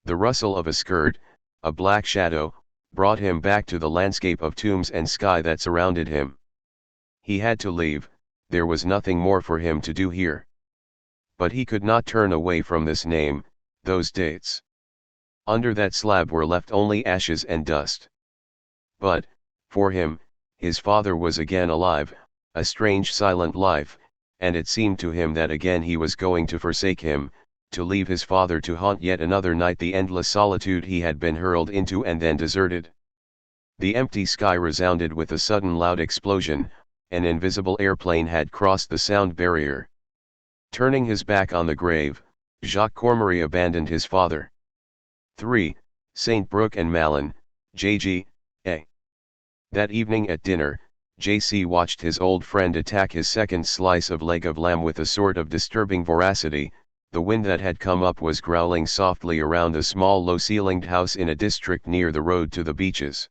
The rustle of a skirt, a black shadow, brought him back to the landscape of tombs and sky that surrounded him. He had to leave, there was nothing more for him to do here. But he could not turn away from this name, those dates. Under that slab were left only ashes and dust. But, for him, his father was again alive, a strange silent life, and it seemed to him that again he was going to forsake him, to leave his father to haunt yet another night the endless solitude he had been hurled into and then deserted. The empty sky resounded with a sudden loud explosion, an invisible airplane had crossed the sound barrier. Turning his back on the grave, Jacques Cormery abandoned his father. 3. St. Brooke and Malin, J.G. A. That evening at dinner, J.C. watched his old friend attack his second slice of leg of lamb with a sort of disturbing voracity. The wind that had come up was growling softly around a small low-ceilinged house in a district near the road to the beaches.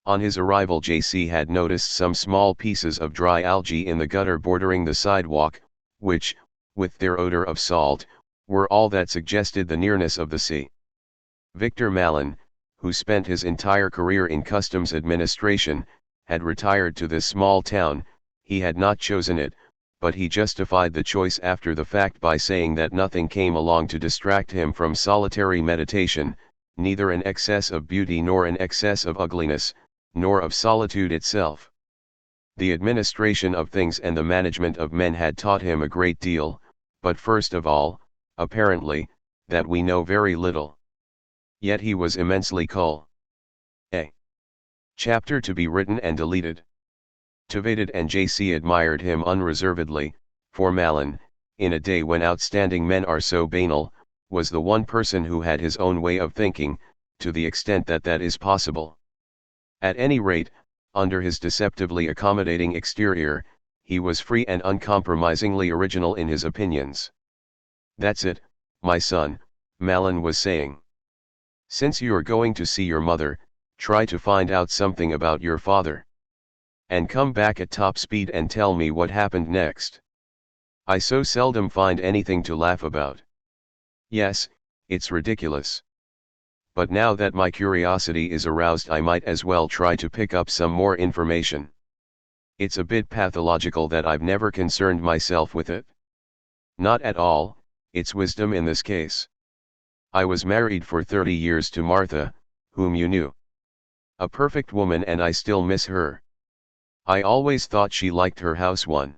On his arrival J.C. had noticed some small pieces of dry algae in the gutter bordering the sidewalk, which, with their odor of salt, were all that suggested the nearness of the sea. Victor Malin, who spent his entire career in customs administration, had retired to this small town. He had not chosen it, but he justified the choice after the fact by saying that nothing came along to distract him from solitary meditation, neither an excess of beauty nor an excess of ugliness, nor of solitude itself. The administration of things and the management of men had taught him a great deal, but first of all, apparently, that we know very little. Yet he was immensely cool. A chapter to be written and deleted. Tavated and J.C. admired him unreservedly, for Malin, in a day when outstanding men are so banal, was the one person who had his own way of thinking, to the extent that that is possible. At any rate, under his deceptively accommodating exterior, he was free and uncompromisingly original in his opinions. "That's it, my son," Malin was saying. "Since you're going to see your mother, try to find out something about your father. And come back at top speed and tell me what happened next. I so seldom find anything to laugh about. Yes, it's ridiculous. But now that my curiosity is aroused I might as well try to pick up some more information. It's a bit pathological that I've never concerned myself with it. Not at all, it's wisdom in this case. I was married for 30 years to Martha, whom you knew. A perfect woman, and I still miss her. I always thought she liked her house one."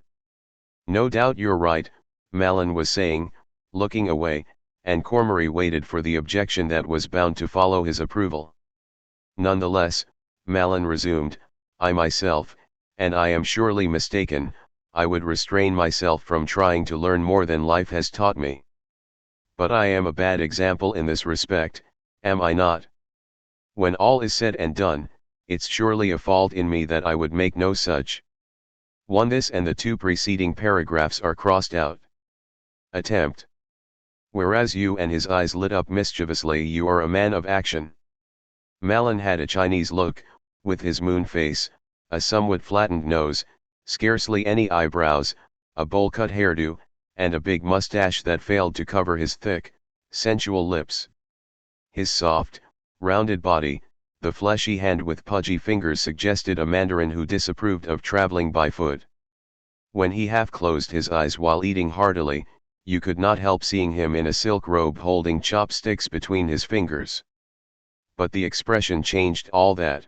"No doubt you're right," Malin was saying, looking away, and Cormery waited for the objection that was bound to follow his approval. "Nonetheless," Malin resumed, "I myself, and I am surely mistaken, I would restrain myself from trying to learn more than life has taught me. But I am a bad example in this respect, am I not? When all is said and done, it's surely a fault in me that I would make no such. 1. This and the 2 preceding paragraphs are crossed out. Attempt. Whereas you, and his eyes lit up mischievously, you are a man of action. Malin had a Chinese look, with his moon face, a somewhat flattened nose, scarcely any eyebrows, a bowl-cut hairdo, and a big mustache that failed to cover his thick, sensual lips. His soft, rounded body, the fleshy hand with pudgy fingers suggested a mandarin who disapproved of traveling by foot. When he half closed his eyes while eating heartily, you could not help seeing him in a silk robe holding chopsticks between his fingers. But the expression changed all that.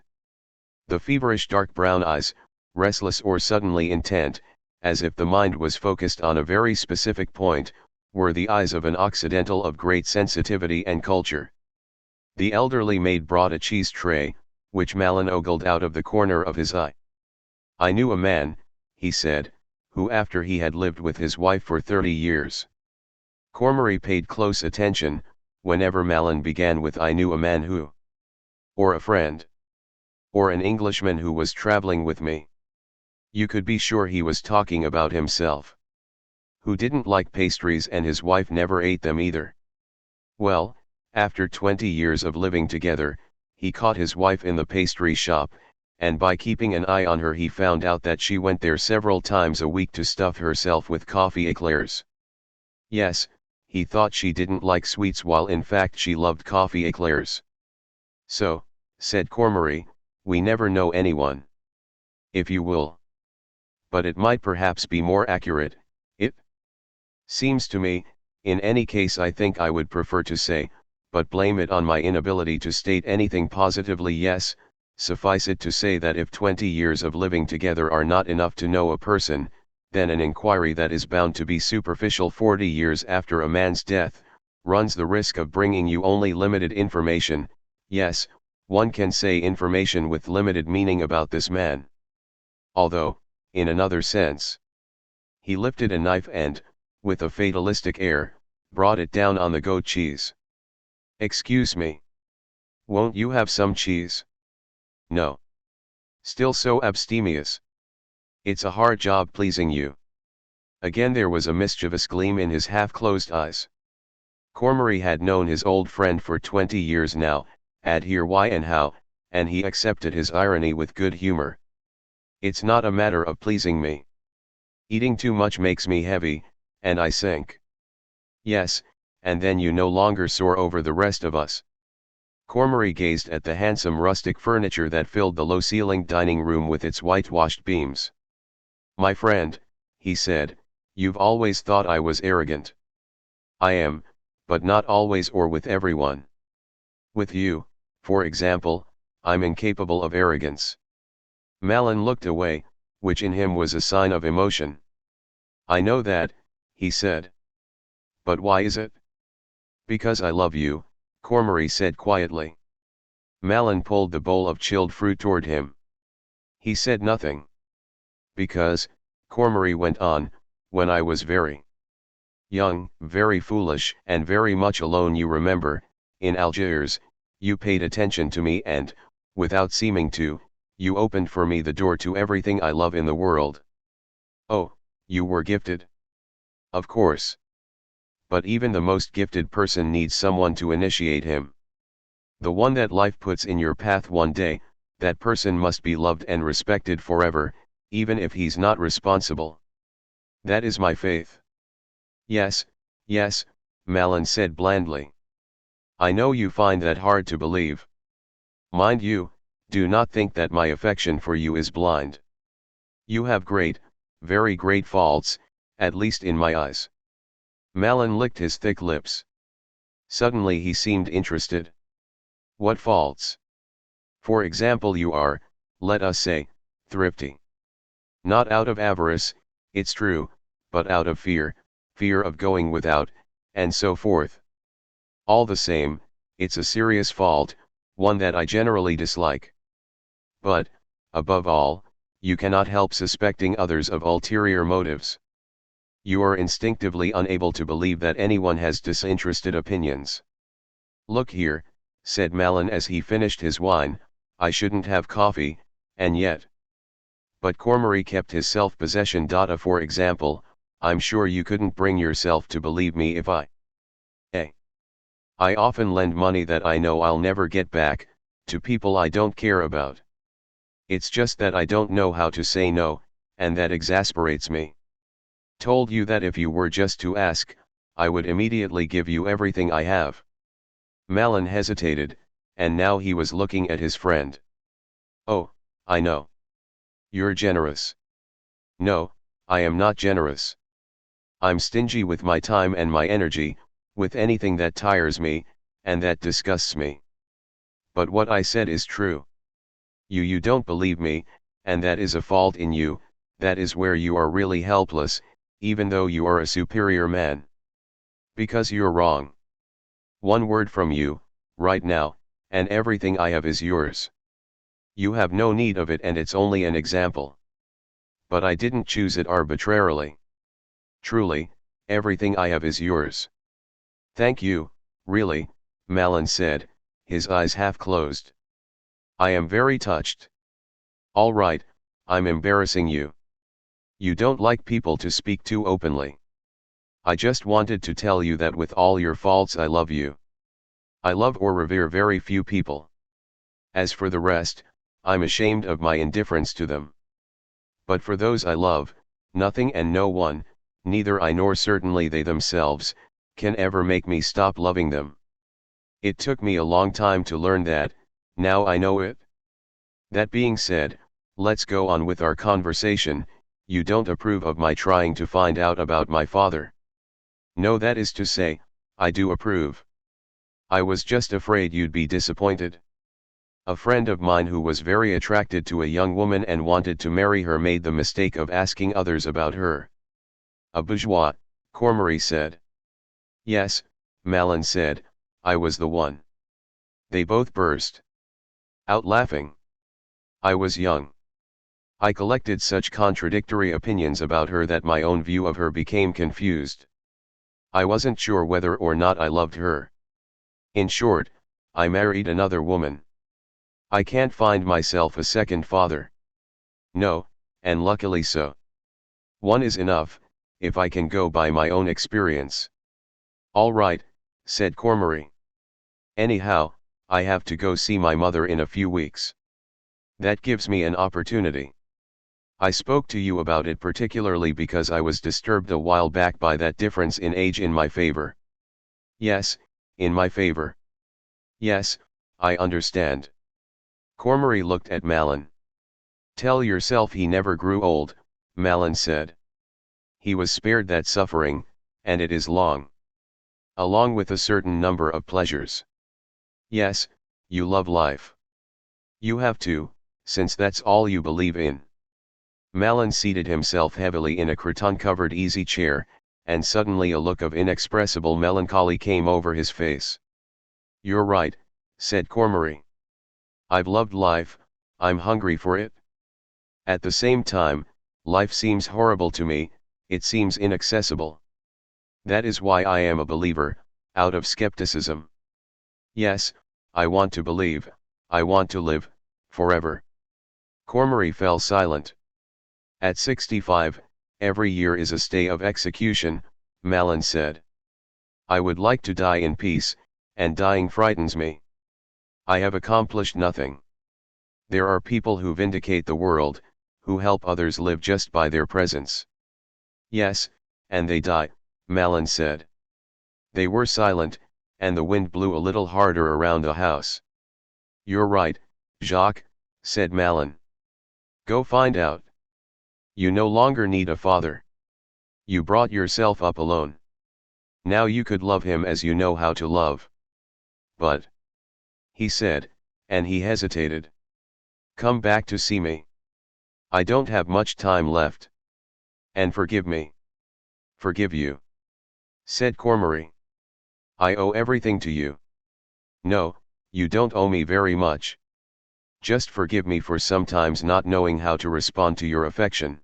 The feverish dark brown eyes, restless or suddenly intent, as if the mind was focused on a very specific point, were the eyes of an Occidental of great sensitivity and culture. The elderly maid brought a cheese tray, which Malin ogled out of the corner of his eye. "I knew a man," he said, "who after he had lived with his wife for 30 years. Cormory paid close attention, whenever Malin began with "I knew a man who," or "a friend," or "an Englishman who was traveling with me." You could be sure he was talking about himself. Who didn't like pastries, and his wife never ate them either. Well, after 20 years of living together, he caught his wife in the pastry shop, and by keeping an eye on her he found out that she went there several times a week to stuff herself with coffee eclairs. Yes, he thought she didn't like sweets, while in fact she loved coffee eclairs. "So," said Cormory, "we never know anyone. If you will. But it might perhaps be more accurate, it seems to me. In any case I think I would prefer to say, but blame it on my inability to state anything positively. Yes, suffice it to say that if 20 years of living together are not enough to know a person, then an inquiry that is bound to be superficial 40 years after a man's death, runs the risk of bringing you only limited information. Yes, one can say information with limited meaning about this man. Although, in another sense." He lifted a knife and, with a fatalistic air, brought it down on the goat cheese. "Excuse me. Won't you have some cheese?" "No. Still so abstemious. It's a hard job pleasing you." Again there was a mischievous gleam in his half-closed eyes. Cormory had known his old friend for 20 years now, add here why and how, and he accepted his irony with good humor. "It's not a matter of pleasing me. Eating too much makes me heavy, and I sink." "Yes, and then you no longer soar over the rest of us." Cormory gazed at the handsome rustic furniture that filled the low-ceilinged dining room with its whitewashed beams. "My friend," he said, "you've always thought I was arrogant. I am, but not always or with everyone. With you, for example, I'm incapable of arrogance." Malin looked away, which in him was a sign of emotion. "I know that," he said. "But why is it?" "Because I love you," Cormory said quietly. Malin pulled the bowl of chilled fruit toward him. He said nothing. "Because," Cormory went on, "when I was very young, very foolish, and very much alone, you remember, in Algiers, you paid attention to me and, without seeming to, you opened for me the door to everything I love in the world." "Oh, you were gifted." "Of course. But even the most gifted person needs someone to initiate him. The one that life puts in your path one day, that person must be loved and respected forever, even if he's not responsible. That is my faith." "Yes, yes," Malin said blandly. "I know you find that hard to believe. Mind you, do not think that my affection for you is blind. You have great, very great faults, at least in my eyes." Malin licked his thick lips. Suddenly he seemed interested. "What faults?" "For example, you are, let us say, thrifty. Not out of avarice, it's true, but out of fear of going without, and so forth. All the same, it's a serious fault, one that I generally dislike. But, above all, you cannot help suspecting others of ulterior motives. You are instinctively unable to believe that anyone has disinterested opinions." "Look here," said Malin as he finished his wine, "I shouldn't have coffee, and yet—" But Cormory kept his self-possession. "For example, I'm sure you couldn't bring yourself to believe me if I I often lend money that I know I'll never get back, to people I don't care about. It's just that I don't know how to say no, and that exasperates me. Told you that if you were just to ask, I would immediately give you everything I have. Malin hesitated, and now he was looking at his friend. Oh, I know. You're generous. No, I am not generous. I'm stingy with my time and my energy, with anything that tires me, and that disgusts me. But what I said is true. You don't believe me, and that is a fault in you, that is where you are really helpless, even though you are a superior man. Because you're wrong. One word from you, right now, and everything I have is yours. You have no need of it and it's only an example. But I didn't choose it arbitrarily. Truly, everything I have is yours. Thank you, really, Malin said, his eyes half closed. I am very touched. All right, I'm embarrassing you. You don't like people to speak too openly. I just wanted to tell you that with all your faults I love you. I love or revere very few people. As for the rest, I'm ashamed of my indifference to them. But for those I love, nothing and no one, neither I nor certainly they themselves, can ever make me stop loving them. It took me a long time to learn that, now I know it. That being said, let's go on with our conversation. You don't approve of my trying to find out about my father. No, that is to say, I do approve. I was just afraid you'd be disappointed. A friend of mine who was very attracted to a young woman and wanted to marry her made the mistake of asking others about her. A bourgeois, Cormery said. Yes, Malin said, I was the one. They both burst out laughing. I was young. I collected such contradictory opinions about her that my own view of her became confused. I wasn't sure whether or not I loved her. In short, I married another woman. I can't find myself a second father. No, and luckily so. One is enough, if I can go by my own experience. All right, said Cormery. Anyhow, I have to go see my mother in a few weeks. That gives me an opportunity. I spoke to you about it particularly because I was disturbed a while back by that difference in age in my favor. Yes, in my favor. Yes, I understand. Cormery looked at Malin. Tell yourself he never grew old, Malin said. He was spared that suffering, and it is long. Along with a certain number of pleasures. Yes, you love life. You have to, since that's all you believe in. Malin seated himself heavily in a cretonne-covered easy chair, and suddenly a look of inexpressible melancholy came over his face. You're right, said Cormery. I've loved life, I'm hungry for it. At the same time, life seems horrible to me, it seems inaccessible. That is why I am a believer, out of skepticism. Yes, I want to believe, I want to live, forever. Cormery fell silent. At 65, every year is a stay of execution, Malin said. I would like to die in peace, and dying frightens me. I have accomplished nothing. There are people who vindicate the world, who help others live just by their presence. Yes, and they die, Malin said. They were silent, and the wind blew a little harder around the house. You're right, Jacques, said Malin. Go find out. You no longer need a father. You brought yourself up alone. Now you could love him as you know how to love. But, he said, and he hesitated. Come back to see me. I don't have much time left. And forgive me. Forgive you. Said Cormery. I owe everything to you. No, you don't owe me very much. Just forgive me for sometimes not knowing how to respond to your affection.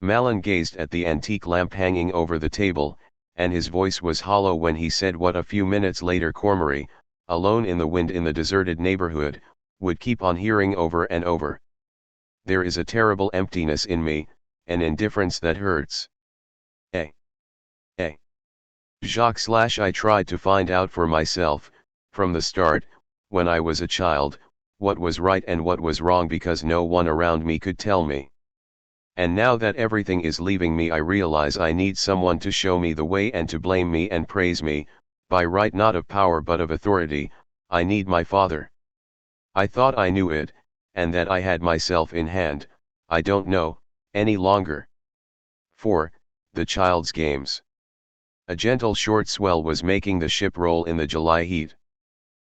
Malin gazed at the antique lamp hanging over the table, and his voice was hollow when he said what a few minutes later Cormery, alone in the wind in the deserted neighborhood, would keep on hearing over and over. There is a terrible emptiness in me, an indifference that hurts. Eh. Eh. I tried to find out for myself, from the start, when I was a child, what was right and what was wrong because no one around me could tell me. And now that everything is leaving me I realize I need someone to show me the way and to blame me and praise me, by right not of power but of authority. I need my father. I thought I knew it, and that I had myself in hand. I don't know, any longer. 4. The Child's Games. A gentle short swell was making the ship roll in the July heat.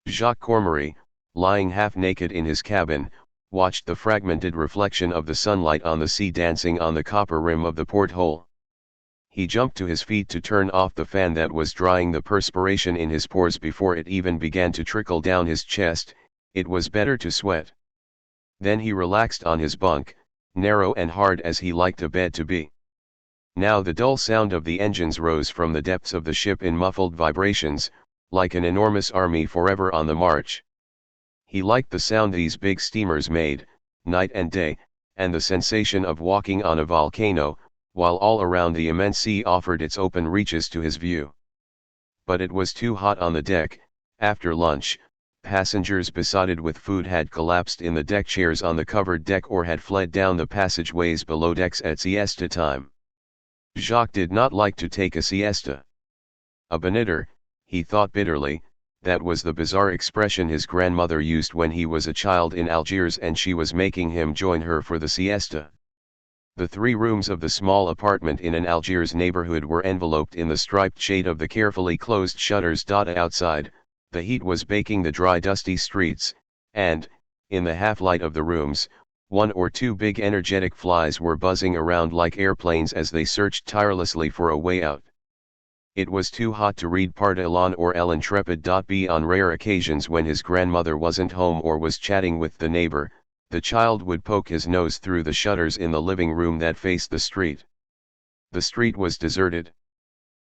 Jacques Cormery, lying half naked in his cabin, watched the fragmented reflection of the sunlight on the sea dancing on the copper rim of the porthole. He jumped to his feet to turn off the fan that was drying the perspiration in his pores before it even began to trickle down his chest. It was better to sweat. Then he relaxed on his bunk, narrow and hard as he liked a bed to be. Now the dull sound of the engines rose from the depths of the ship in muffled vibrations, like an enormous army forever on the march. He liked the sound these big steamers made, night and day, and the sensation of walking on a volcano, while all around the immense sea offered its open reaches to his view. But it was too hot on the deck. After lunch, passengers besotted with food had collapsed in the deck chairs on the covered deck or had fled down the passageways below decks at siesta time. Jacques did not like to take a siesta. A bonheur, he thought bitterly, that was the bizarre expression his grandmother used when he was a child in Algiers and she was making him join her for the siesta. The 3 rooms of the small apartment in an Algiers neighborhood were enveloped in the striped shade of the carefully closed shutters. Outside, the heat was baking the dry dusty streets, and, in the half-light of the rooms, 1 or 2 big energetic flies were buzzing around like airplanes as they searched tirelessly for a way out. It was too hot to read Part Elan or El Intrepid. On rare occasions when his grandmother wasn't home or was chatting with the neighbor, the child would poke his nose through the shutters in the living room that faced the street. The street was deserted.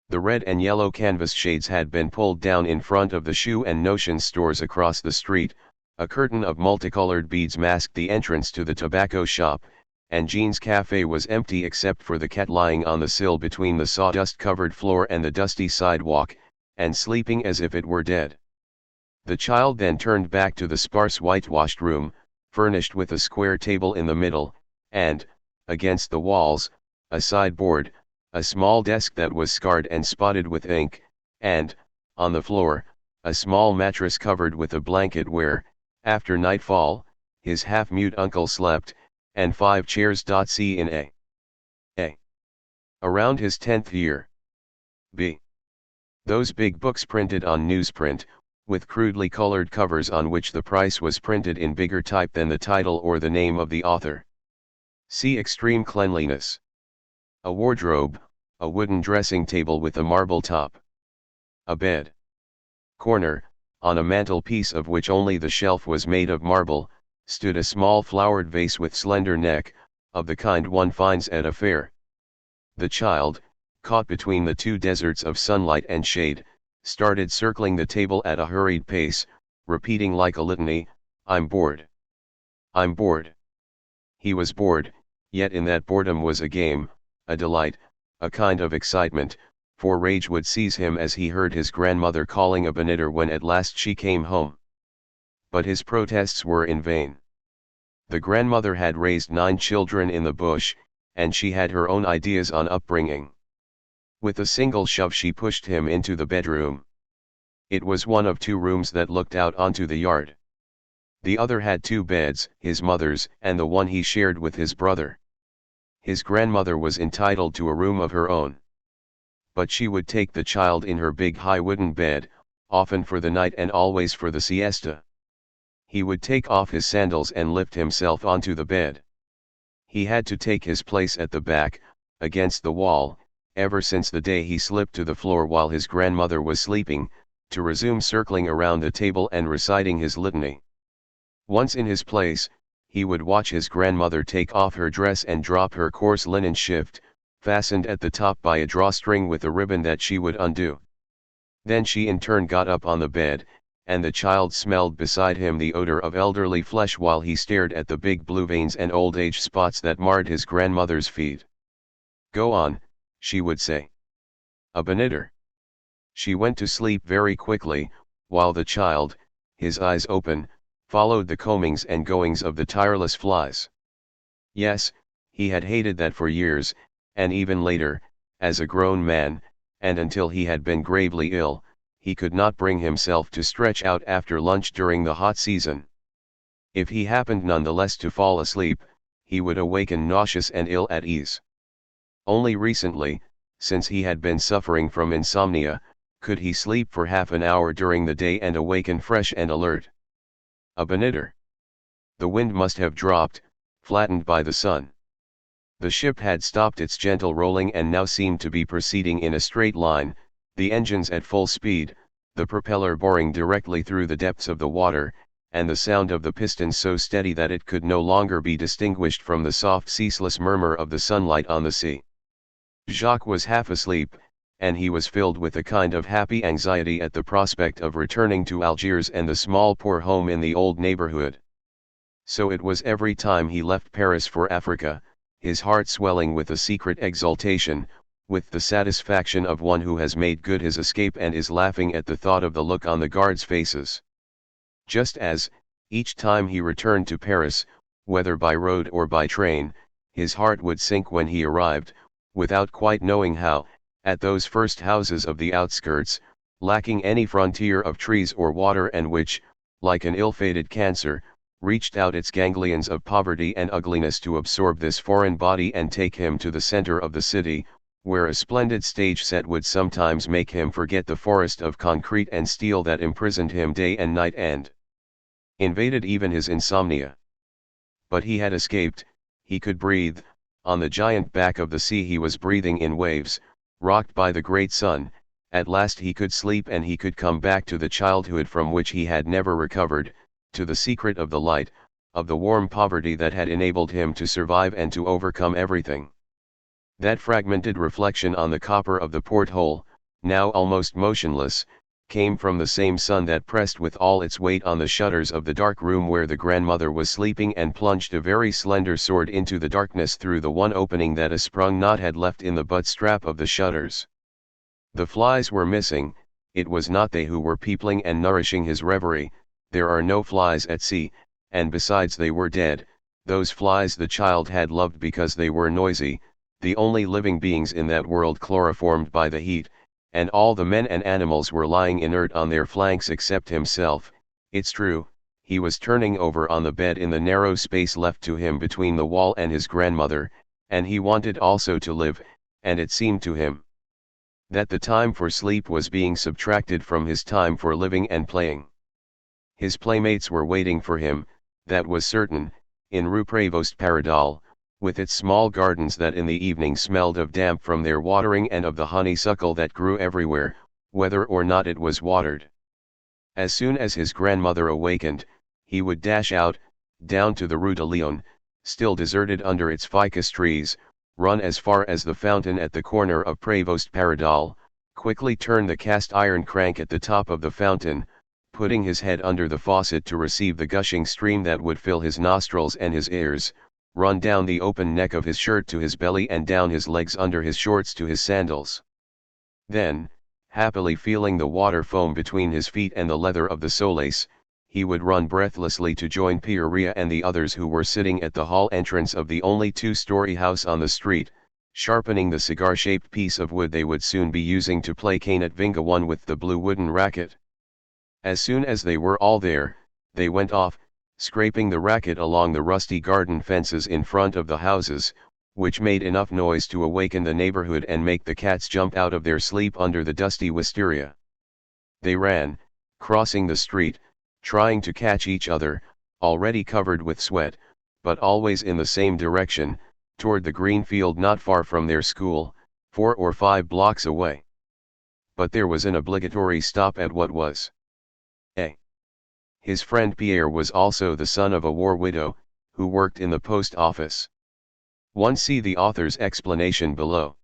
The red and yellow canvas shades had been pulled down in front of the shoe and notion stores across the street. A curtain of multicolored beads masked the entrance to the tobacco shop, and Jean's cafe was empty except for the cat lying on the sill between the sawdust-covered floor and the dusty sidewalk, and sleeping as if it were dead. The child then turned back to the sparse whitewashed room, furnished with a square table in the middle, and, against the walls, a sideboard, a small desk that was scarred and spotted with ink, and, on the floor, a small mattress covered with a blanket where, after nightfall, his half-mute uncle slept, and 5 chairs. C in A. Around his 10th year. B. Those big books printed on newsprint, with crudely colored covers on which the price was printed in bigger type than the title or the name of the author. C. Extreme cleanliness. A wardrobe, a wooden dressing table with a marble top. A bed. Corner, on a mantelpiece of which only the shelf was made of marble, stood a small flowered vase with slender neck, of the kind one finds at a fair. The child, caught between the 2 deserts of sunlight and shade, started circling the table at a hurried pace, repeating like a litany, "I'm bored. I'm bored." He was bored, yet in that boredom was a game, a delight, a kind of excitement, for rage would seize him as he heard his grandmother calling a bonheur when at last she came home. But his protests were in vain. The grandmother had raised 9 children in the bush, and she had her own ideas on upbringing. With a single shove she pushed him into the bedroom. It was one of 2 rooms that looked out onto the yard. The other had 2 beds, his mother's and the one he shared with his brother. His grandmother was entitled to a room of her own. But she would take the child in her big high wooden bed, often for the night and always for the siesta. He would take off his sandals and lift himself onto the bed. He had to take his place at the back, against the wall, ever since the day he slipped to the floor while his grandmother was sleeping, to resume circling around the table and reciting his litany. Once in his place, he would watch his grandmother take off her dress and drop her coarse linen shift, fastened at the top by a drawstring with a ribbon that she would undo. Then she in turn got up on the bed, and the child smelled beside him the odor of elderly flesh while he stared at the big blue veins and old age spots that marred his grandmother's feet. "Go on," she would say. "A bonheur." She went to sleep very quickly, while the child, his eyes open, followed the comings and goings of the tireless flies. Yes, he had hated that for years, and even later, as a grown man, and until he had been gravely ill, he could not bring himself to stretch out after lunch during the hot season. If he happened nonetheless to fall asleep, he would awaken nauseous and ill at ease. Only recently, since he had been suffering from insomnia, could he sleep for half an hour during the day and awaken fresh and alert. A benitter. The wind must have dropped, flattened by the sun. The ship had stopped its gentle rolling and now seemed to be proceeding in a straight line, the engines at full speed, the propeller boring directly through the depths of the water, and the sound of the pistons so steady that it could no longer be distinguished from the soft ceaseless murmur of the sunlight on the sea. Jacques was half asleep, and he was filled with a kind of happy anxiety at the prospect of returning to Algiers and the small poor home in the old neighborhood. So it was every time he left Paris for Africa, his heart swelling with a secret exultation, with the satisfaction of one who has made good his escape and is laughing at the thought of the look on the guards' faces. Just as, each time he returned to Paris, whether by road or by train, his heart would sink when he arrived, without quite knowing how, at those first houses of the outskirts, lacking any frontier of trees or water and which, like an ill-fated cancer, reached out its ganglions of poverty and ugliness to absorb this foreign body and take him to the center of the city, where a splendid stage set would sometimes make him forget the forest of concrete and steel that imprisoned him day and night and invaded even his insomnia. But he had escaped, he could breathe, on the giant back of the sea he was breathing in waves, rocked by the great sun, at last he could sleep and he could come back to the childhood from which he had never recovered, to the secret of the light, of the warm poverty that had enabled him to survive and to overcome everything. That fragmented reflection on the copper of the porthole, now almost motionless, came from the same sun that pressed with all its weight on the shutters of the dark room where the grandmother was sleeping and plunged a very slender sword into the darkness through the one opening that a sprung knot had left in the butt strap of the shutters. The flies were missing, it was not they who were peopling and nourishing his reverie, there are no flies at sea, and besides they were dead, those flies the child had loved because they were noisy, the only living beings in that world chloroformed by the heat, and all the men and animals were lying inert on their flanks except himself. It's true, he was turning over on the bed in the narrow space left to him between the wall and his grandmother, and he wanted also to live, and it seemed to him that the time for sleep was being subtracted from his time for living and playing. His playmates were waiting for him, that was certain, in Rue Prévost Paradol, with its small gardens that in the evening smelled of damp from their watering and of the honeysuckle that grew everywhere, whether or not it was watered. As soon as his grandmother awakened, he would dash out, down to the Rue de Lyon, still deserted under its ficus trees, run as far as the fountain at the corner of Prévost Paradol, quickly turn the cast iron crank at the top of the fountain, putting his head under the faucet to receive the gushing stream that would fill his nostrils and his ears, run down the open neck of his shirt to his belly and down his legs under his shorts to his sandals. Then, happily feeling the water foam between his feet and the leather of the solace, he would run breathlessly to join Pierre and the others who were sitting at the hall entrance of the only two-story house on the street, sharpening the cigar-shaped piece of wood they would soon be using to play cane at Vinga one with the blue wooden racket. As soon as they were all there, they went off, scraping the racket along the rusty garden fences in front of the houses, which made enough noise to awaken the neighborhood and make the cats jump out of their sleep under the dusty wisteria. They ran, crossing the street, trying to catch each other, already covered with sweat, but always in the same direction, toward the green field not far from their school, 4 or 5 blocks away. But there was an obligatory stop at what was a. His friend Pierre was also the son of a war widow, who worked in the post office. See the author's explanation below.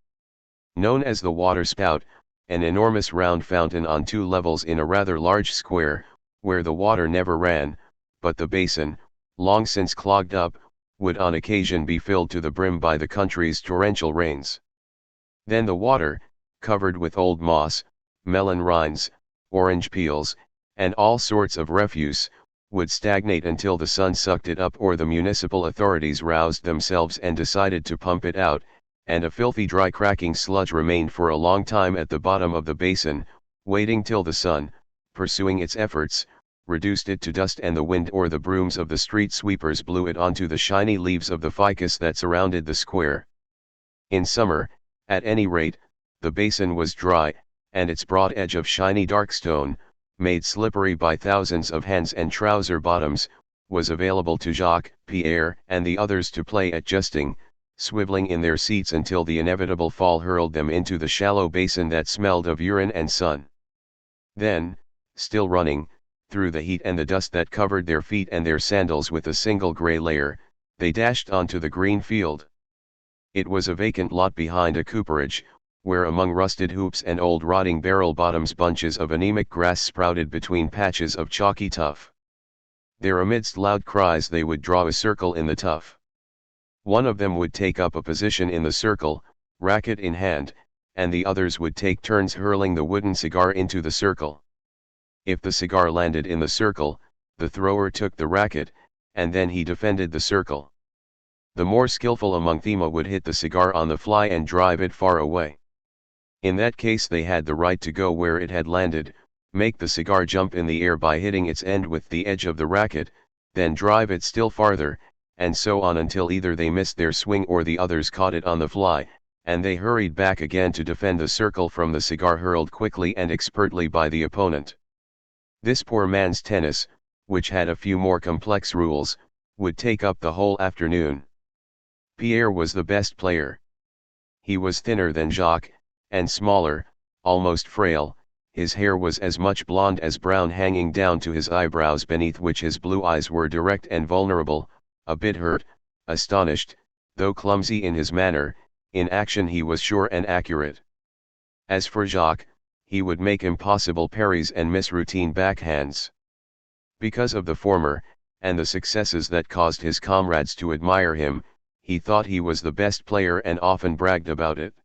Known as the water spout, an enormous round fountain on 2 levels in a rather large square, where the water never ran, but the basin, long since clogged up, would on occasion be filled to the brim by the country's torrential rains. Then the water, covered with old moss, melon rinds, orange peels, and all sorts of refuse, would stagnate until the sun sucked it up or the municipal authorities roused themselves and decided to pump it out, and a filthy dry cracking sludge remained for a long time at the bottom of the basin, waiting till the sun, pursuing its efforts, reduced it to dust and the wind or the brooms of the street sweepers blew it onto the shiny leaves of the ficus that surrounded the square. In summer, at any rate, the basin was dry, and its broad edge of shiny dark stone, made slippery by thousands of hands and trouser bottoms, was available to Jacques, Pierre, and the others to play at jesting, swiveling in their seats until the inevitable fall hurled them into the shallow basin that smelled of urine and sun. Then, still running, through the heat and the dust that covered their feet and their sandals with a single grey layer, they dashed onto the green field. It was a vacant lot behind a cooperage, where among rusted hoops and old rotting barrel bottoms bunches of anemic grass sprouted between patches of chalky tuff. There amidst loud cries they would draw a circle in the tuff. One of them would take up a position in the circle, racket in hand, and the others would take turns hurling the wooden cigar into the circle. If the cigar landed in the circle, the thrower took the racket, and then he defended the circle. The more skillful among them would hit the cigar on the fly and drive it far away. In that case they had the right to go where it had landed, make the cigar jump in the air by hitting its end with the edge of the racket, then drive it still farther, and so on until either they missed their swing or the others caught it on the fly, and they hurried back again to defend the circle from the cigar hurled quickly and expertly by the opponent. This poor man's tennis, which had a few more complex rules, would take up the whole afternoon. Pierre was the best player. He was thinner than Jacques, and smaller, almost frail. His hair was as much blonde as brown, hanging down to his eyebrows, beneath which his blue eyes were direct and vulnerable, a bit hurt, astonished, though clumsy in his manner. In action he was sure and accurate. As for Jacques, he would make impossible parries and miss routine backhands. Because of the former, and the successes that caused his comrades to admire him, he thought he was the best player and often bragged about it.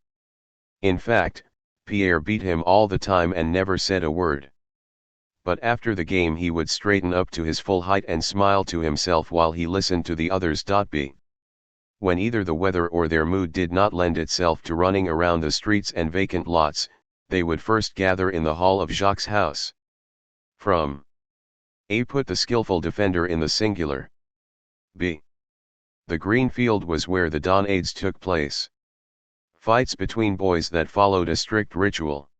In fact, Pierre beat him all the time and never said a word. But after the game he would straighten up to his full height and smile to himself while he listened to the others. B. When either the weather or their mood did not lend itself to running around the streets and vacant lots, they would first gather in the hall of Jacques' house. From A. Put the skillful defender in the singular. B. The green field was where the donades took place. Fights between boys that followed a strict ritual.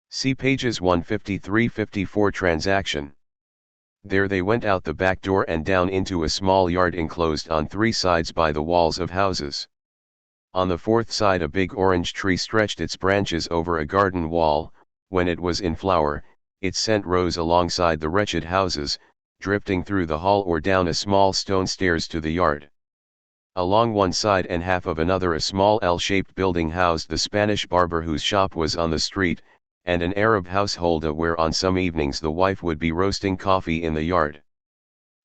See pages 153-54. Transaction. There they went out the back door and down into a small yard enclosed on three sides by the walls of houses. On the fourth side a big orange tree stretched its branches over a garden wall. When it was in flower, its scent rose alongside the wretched houses, drifting through the hall or down a small stone stairs to the yard. Along one side and half of another a small L-shaped building housed the Spanish barber whose shop was on the street, and an Arab household where on some evenings the wife would be roasting coffee in the yard.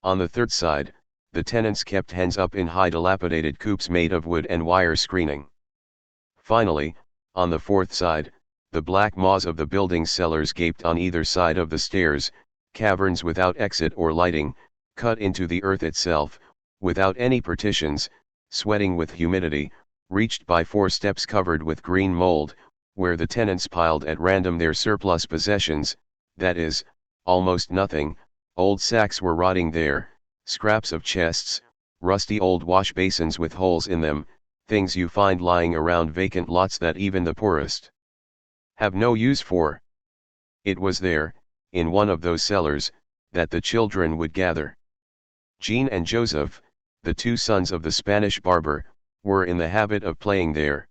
On the third side, the tenants kept hens up in high dilapidated coops made of wood and wire screening. Finally, on the fourth side, the black maws of the building's cellars gaped on either side of the stairs, caverns without exit or lighting, cut into the earth itself, without any partitions, sweating with humidity, reached by 4 steps covered with green mold, where the tenants piled at random their surplus possessions, that is, almost nothing. Old sacks were rotting there, scraps of chests, rusty old wash basins with holes in them, things you find lying around vacant lots that even the poorest have no use for. It was there, in one of those cellars, that the children would gather. Jean and Joseph, the 2 sons of the Spanish barber, were in the habit of playing there.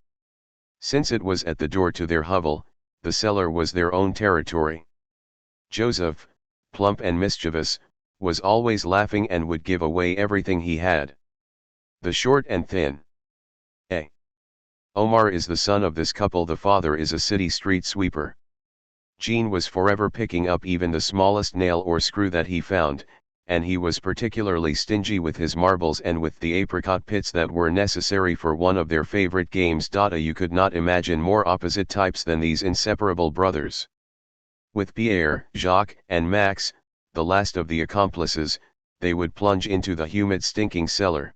Since it was at the door to their hovel, the cellar was their own territory. Joseph, plump and mischievous, was always laughing and would give away everything he had. The short and thin A. Omar is the son of this couple. The father is a city street sweeper. Jean was forever picking up even the smallest nail or screw that he found, and he was particularly stingy with his marbles and with the apricot pits that were necessary for one of their favorite games. You could not imagine more opposite types than these inseparable brothers. With Pierre, Jacques, and Max, the last of the accomplices, they would plunge into the humid stinking cellar.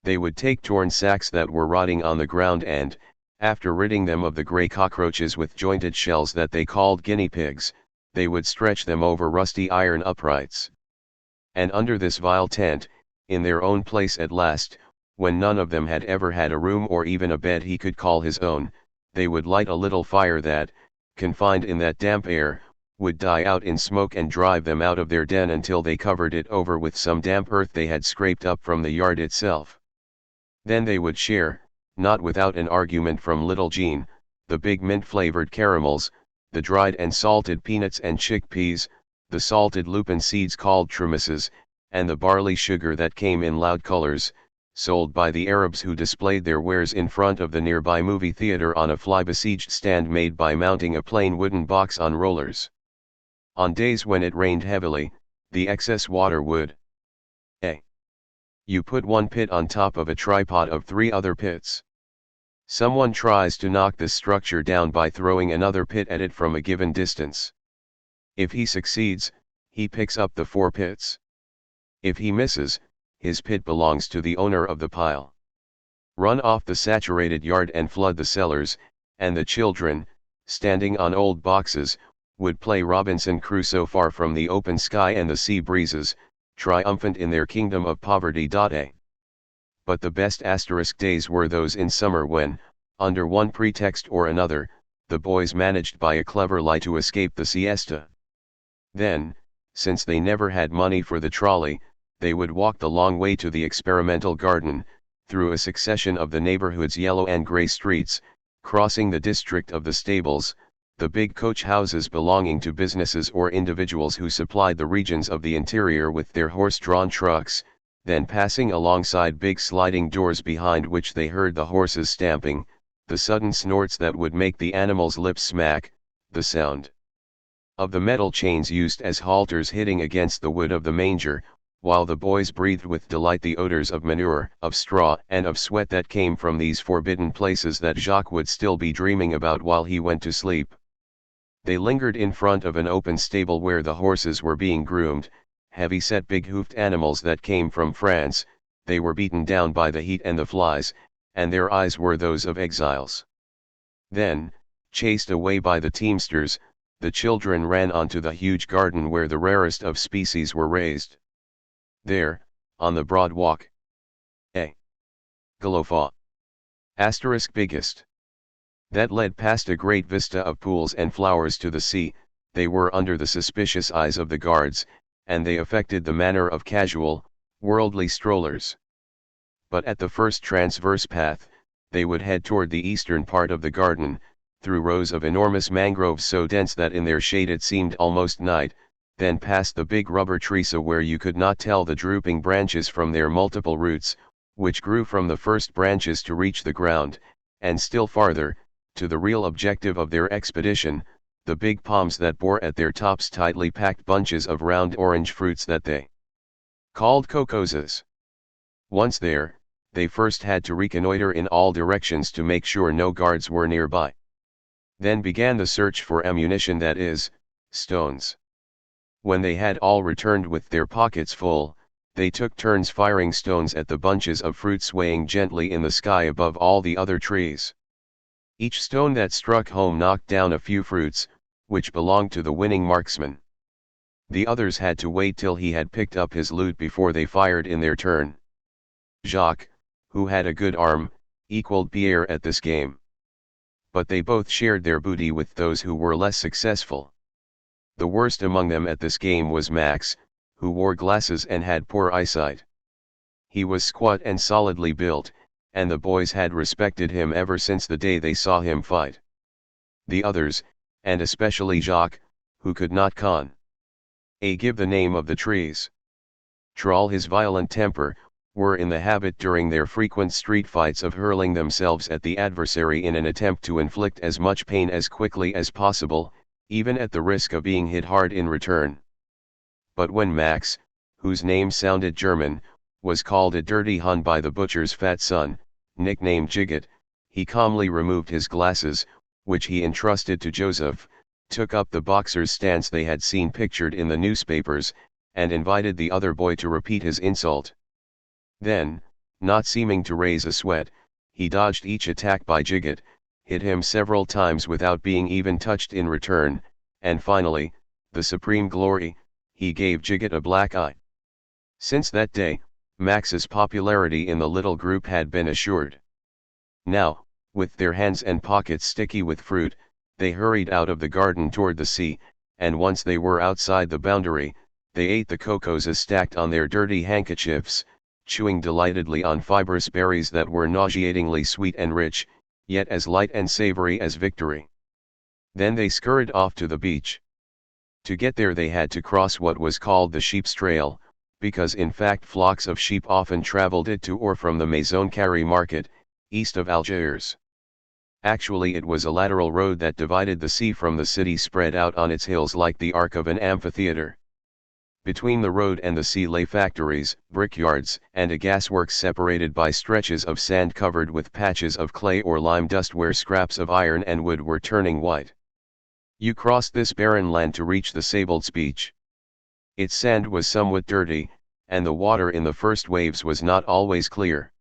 They would take torn sacks that were rotting on the ground and, after ridding them of the grey cockroaches with jointed shells that they called guinea pigs, they would stretch them over rusty iron uprights. And under this vile tent, in their own place at last, when none of them had ever had a room or even a bed he could call his own, they would light a little fire that, confined in that damp air, would die out in smoke and drive them out of their den until they covered it over with some damp earth they had scraped up from the yard itself. Then they would share, not without an argument from little Jean, the big mint-flavored caramels, the dried and salted peanuts and chickpeas, the salted lupin seeds called trumisses, and the barley sugar that came in loud colors, sold by the Arabs who displayed their wares in front of the nearby movie theater on a fly-besieged stand made by mounting a plain wooden box on rollers. On days when it rained heavily, the excess water would You put one pit on top of a tripod of 3 other pits. Someone tries to knock this structure down by throwing another pit at it from a given distance. If he succeeds, he picks up the 4 pits. If he misses, his pit belongs to the owner of the pile. Run off the saturated yard and flood the cellars, and the children, standing on old boxes, would play Robinson Crusoe far from the open sky and the sea breezes, triumphant in their kingdom of poverty. But the best * days were those in summer when, under one pretext or another, the boys managed by a clever lie to escape the siesta. Then, since they never had money for the trolley, they would walk the long way to the experimental garden, through a succession of the neighborhood's yellow and gray streets, crossing the district of the stables, the big coach houses belonging to businesses or individuals who supplied the regions of the interior with their horse-drawn trucks, then passing alongside big sliding doors behind which they heard the horses stamping, the sudden snorts that would make the animals' lips smack, the sound of the metal chains used as halters hitting against the wood of the manger, while the boys breathed with delight the odors of manure, of straw and of sweat that came from these forbidden places that Jacques would still be dreaming about while he went to sleep. They lingered in front of an open stable where the horses were being groomed, heavy-set big-hoofed animals that came from France. They were beaten down by the heat and the flies, and their eyes were those of exiles. Then, chased away by the teamsters, the children ran onto the huge garden where the rarest of species were raised. There, on the broad walk, Galofa * biggest, that led past a great vista of pools and flowers to the sea, they were under the suspicious eyes of the guards, and they affected the manner of casual, worldly strollers. But at the first transverse path, they would head toward the eastern part of the garden, through rows of enormous mangroves so dense that in their shade it seemed almost night, then past the big rubber tresa where you could not tell the drooping branches from their multiple roots, which grew from the first branches to reach the ground, and still farther, to the real objective of their expedition, the big palms that bore at their tops tightly packed bunches of round orange fruits that they called cocosas. Once there, they first had to reconnoiter in all directions to make sure no guards were nearby. Then began the search for ammunition, that is, stones. When they had all returned with their pockets full, they took turns firing stones at the bunches of fruit swaying gently in the sky above all the other trees. Each stone that struck home knocked down a few fruits, which belonged to the winning marksman. The others had to wait till he had picked up his loot before they fired in their turn. Jacques, who had a good arm, equaled Pierre at this game. But they both shared their booty with those who were less successful. The worst among them at this game was Max, who wore glasses and had poor eyesight. He was squat and solidly built, and the boys had respected him ever since the day they saw him fight. The others, and especially Jacques, who could not give the name of the trees, troll his violent temper, were in the habit during their frequent street fights of hurling themselves at the adversary in an attempt to inflict as much pain as quickly as possible, even at the risk of being hit hard in return. But when Max, whose name sounded German, was called a dirty Hun by the butcher's fat son, nicknamed Gigot, he calmly removed his glasses, which he entrusted to Joseph, took up the boxer's stance they had seen pictured in the newspapers, and invited the other boy to repeat his insult. Then, not seeming to raise a sweat, he dodged each attack by Jigget, hit him several times without being even touched in return, and finally, the supreme glory, he gave Jigget a black eye. Since that day, Max's popularity in the little group had been assured. Now, with their hands and pockets sticky with fruit, they hurried out of the garden toward the sea, and once they were outside the boundary, they ate the cocos as stacked on their dirty handkerchiefs, chewing delightedly on fibrous berries that were nauseatingly sweet and rich, yet as light and savory as victory. Then they scurried off to the beach. To get there they had to cross what was called the sheep's trail, because in fact flocks of sheep often traveled it to or from the Maison Carré market, east of Algiers. Actually it was a lateral road that divided the sea from the city, spread out on its hills like the arc of an amphitheater. Between the road and the sea lay factories, brickyards, and a gasworks separated by stretches of sand covered with patches of clay or lime dust where scraps of iron and wood were turning white. You crossed this barren land to reach the Sableds beach. Its sand was somewhat dirty, and the water in the first waves was not always clear.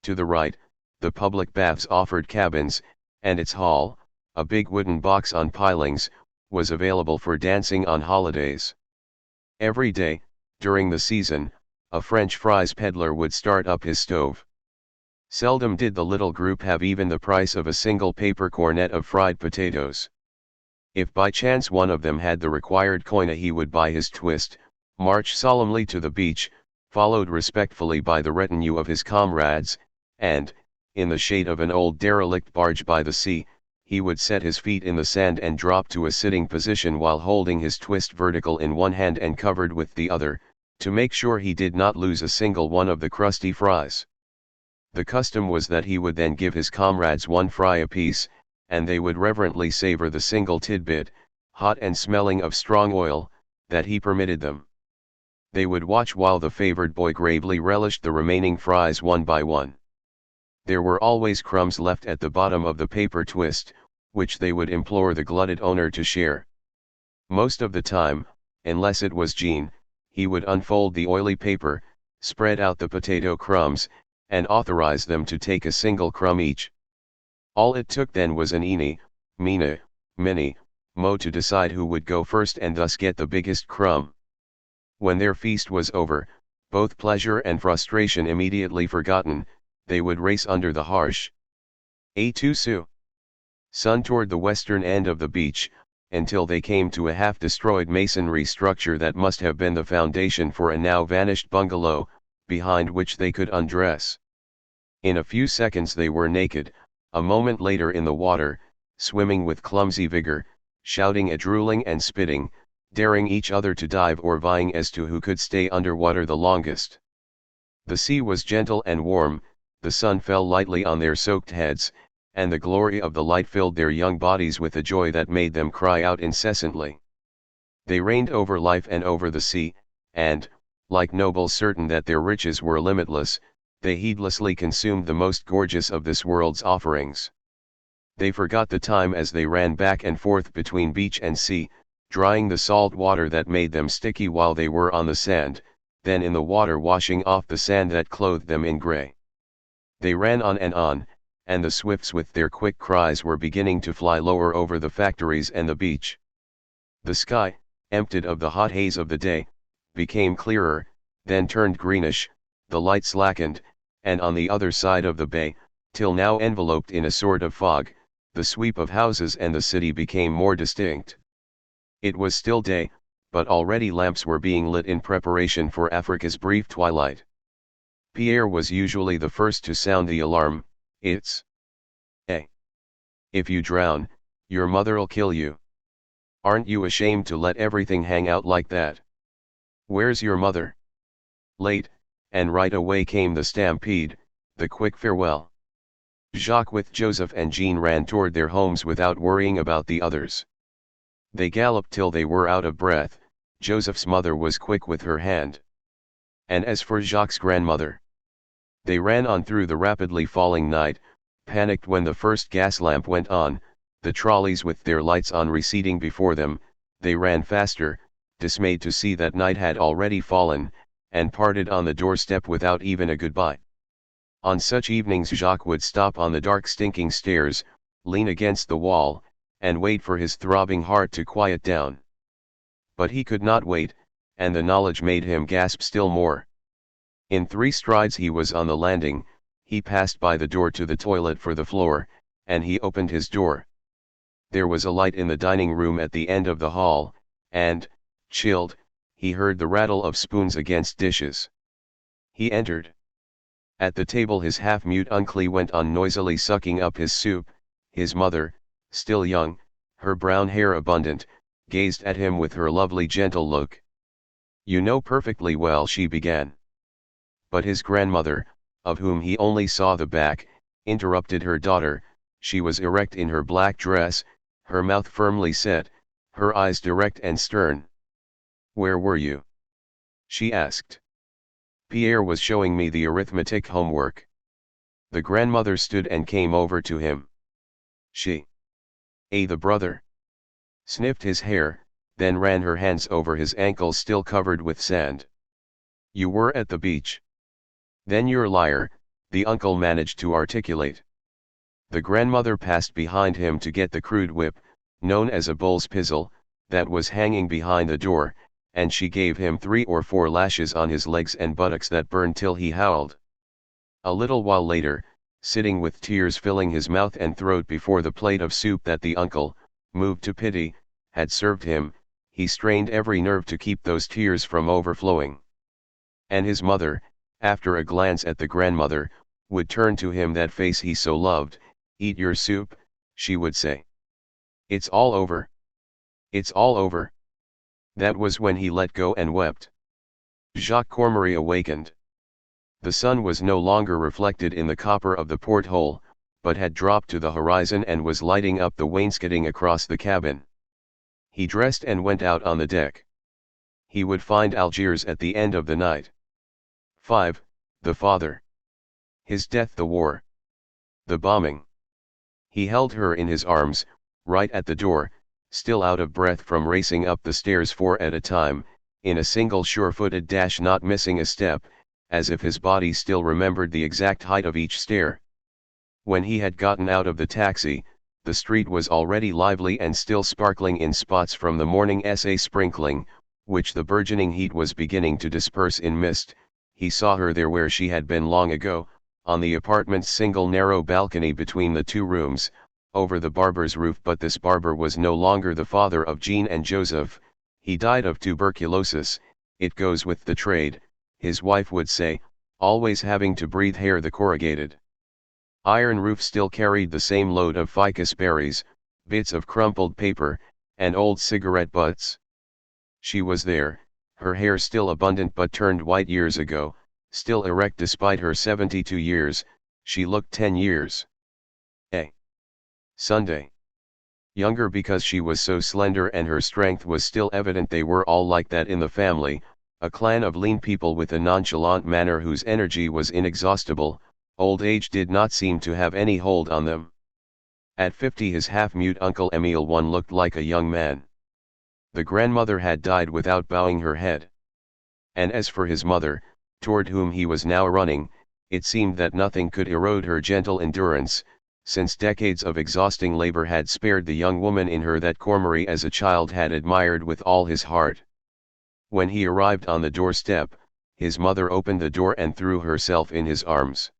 To the right, the public baths offered cabins, and its hall, a big wooden box on pilings, was available for dancing on holidays. Every day, during the season, a French fries peddler would start up his stove. Seldom did the little group have even the price of a single paper cornet of fried potatoes. If by chance one of them had the required coina, he would buy his twist, march solemnly to the beach, followed respectfully by the retinue of his comrades, and, in the shade of an old derelict barge by the sea, he would set his feet in the sand and drop to a sitting position while holding his twist vertical in one hand and covered with the other, to make sure he did not lose a single one of the crusty fries. The custom was that he would then give his comrades one fry apiece, and they would reverently savor the single tidbit, hot and smelling of strong oil, that he permitted them. They would watch while the favored boy gravely relished the remaining fries one by one. There were always crumbs left at the bottom of the paper twist, which they would implore the glutted owner to share. Most of the time, unless it was Jean, he would unfold the oily paper, spread out the potato crumbs, and authorize them to take a single crumb each. All it took then was an eeny, meeny, miny, mo to decide who would go first and thus get the biggest crumb. When their feast was over, both pleasure and frustration immediately forgotten, they would race under the harsh A2 sun toward the western end of the beach, until they came to a half-destroyed masonry structure that must have been the foundation for a now vanished bungalow, behind which they could undress. In a few seconds they were naked, a moment later in the water, swimming with clumsy vigor, shouting, drooling and spitting, daring each other to dive or vying as to who could stay underwater the longest. The sea was gentle and warm, the sun fell lightly on their soaked heads, and the glory of the light filled their young bodies with a joy that made them cry out incessantly. They reigned over life and over the sea, and, like nobles certain that their riches were limitless, they heedlessly consumed the most gorgeous of this world's offerings. They forgot the time as they ran back and forth between beach and sea, drying the salt water that made them sticky while they were on the sand, then in the water washing off the sand that clothed them in gray. They ran on, and the swifts with their quick cries were beginning to fly lower over the factories and the beach. The sky, emptied of the hot haze of the day, became clearer, then turned greenish, the light slackened, and on the other side of the bay, till now enveloped in a sort of fog, the sweep of houses and the city became more distinct. It was still day, but already lamps were being lit in preparation for Africa's brief twilight. Pierre was usually the first to sound the alarm. It's a. If you drown, your mother'll kill you. Aren't you ashamed to let everything hang out like that? Where's your mother? Late, and right away came the stampede, the quick farewell. Jacques with Joseph and Jean ran toward their homes without worrying about the others. They galloped till they were out of breath. Joseph's mother was quick with her hand. And as for Jacques' grandmother, they ran on through the rapidly falling night, panicked when the first gas lamp went on, the trolleys with their lights on receding before them, they ran faster, dismayed to see that night had already fallen, and parted on the doorstep without even a goodbye. On such evenings Jacques would stop on the dark stinking stairs, lean against the wall, and wait for his throbbing heart to quiet down. But he could not wait, and the knowledge made him gasp still more. In 3 strides he was on the landing, he passed by the door to the toilet for the floor, and he opened his door. There was a light in the dining room at the end of the hall, and, chilled, he heard the rattle of spoons against dishes. He entered. At the table his half-mute uncle went on noisily sucking up his soup. His mother, still young, her brown hair abundant, gazed at him with her lovely gentle look. "You know perfectly well," she began. But his grandmother, of whom he only saw the back, interrupted her daughter. She was erect in her black dress, her mouth firmly set, her eyes direct and stern. "Where were you?" she asked. "Pierre was showing me the arithmetic homework." The grandmother stood and came over to him. The brother sniffed his hair, then ran her hands over his ankles still covered with sand. "You were at the beach. Then you're a liar," the uncle managed to articulate. The grandmother passed behind him to get the crude whip, known as a bull's pizzle, that was hanging behind the door, and she gave him 3 or 4 lashes on his legs and buttocks that burned till he howled. A little while later, sitting with tears filling his mouth and throat before the plate of soup that the uncle, moved to pity, had served him, he strained every nerve to keep those tears from overflowing. And his mother, after a glance at the grandmother, would turn to him that face he so loved. "Eat your soup," she would say. "It's all over. It's all over." That was when he let go and wept. Jacques Cormery awakened. The sun was no longer reflected in the copper of the porthole, but had dropped to the horizon and was lighting up the wainscoting across the cabin. He dressed and went out on the deck. He would find Algiers at the end of the night. 5. The father. His death, the war. The bombing. He held her in his arms, right at the door, still out of breath from racing up the stairs 4 at a time, in a single sure-footed dash, not missing a step, as if his body still remembered the exact height of each stair. When he had gotten out of the taxi, the street was already lively and still sparkling in spots from the morning SA sprinkling, which the burgeoning heat was beginning to disperse in mist. He saw her there where she had been long ago, on the apartment's single narrow balcony between the 2 rooms, over the barber's roof. But this barber was no longer the father of Jean and Joseph. He died of tuberculosis. "It goes with the trade," his wife would say, always having to breathe hair. The corrugated iron roof still carried the same load of ficus berries, bits of crumpled paper, and old cigarette butts. She was there, her hair still abundant but turned white years ago, still erect despite her 72 years. She looked 10 years. Sunday. Younger because she was so slender, and her strength was still evident. They were all like that in the family, a clan of lean people with a nonchalant manner whose energy was inexhaustible. Old age did not seem to have any hold on them. At 50 his half-mute uncle Emile I looked like a young man. The grandmother had died without bowing her head. And as for his mother, toward whom he was now running, it seemed that nothing could erode her gentle endurance, since decades of exhausting labor had spared the young woman in her that Cormery as a child had admired with all his heart. When he arrived on the doorstep, his mother opened the door and threw herself in his arms.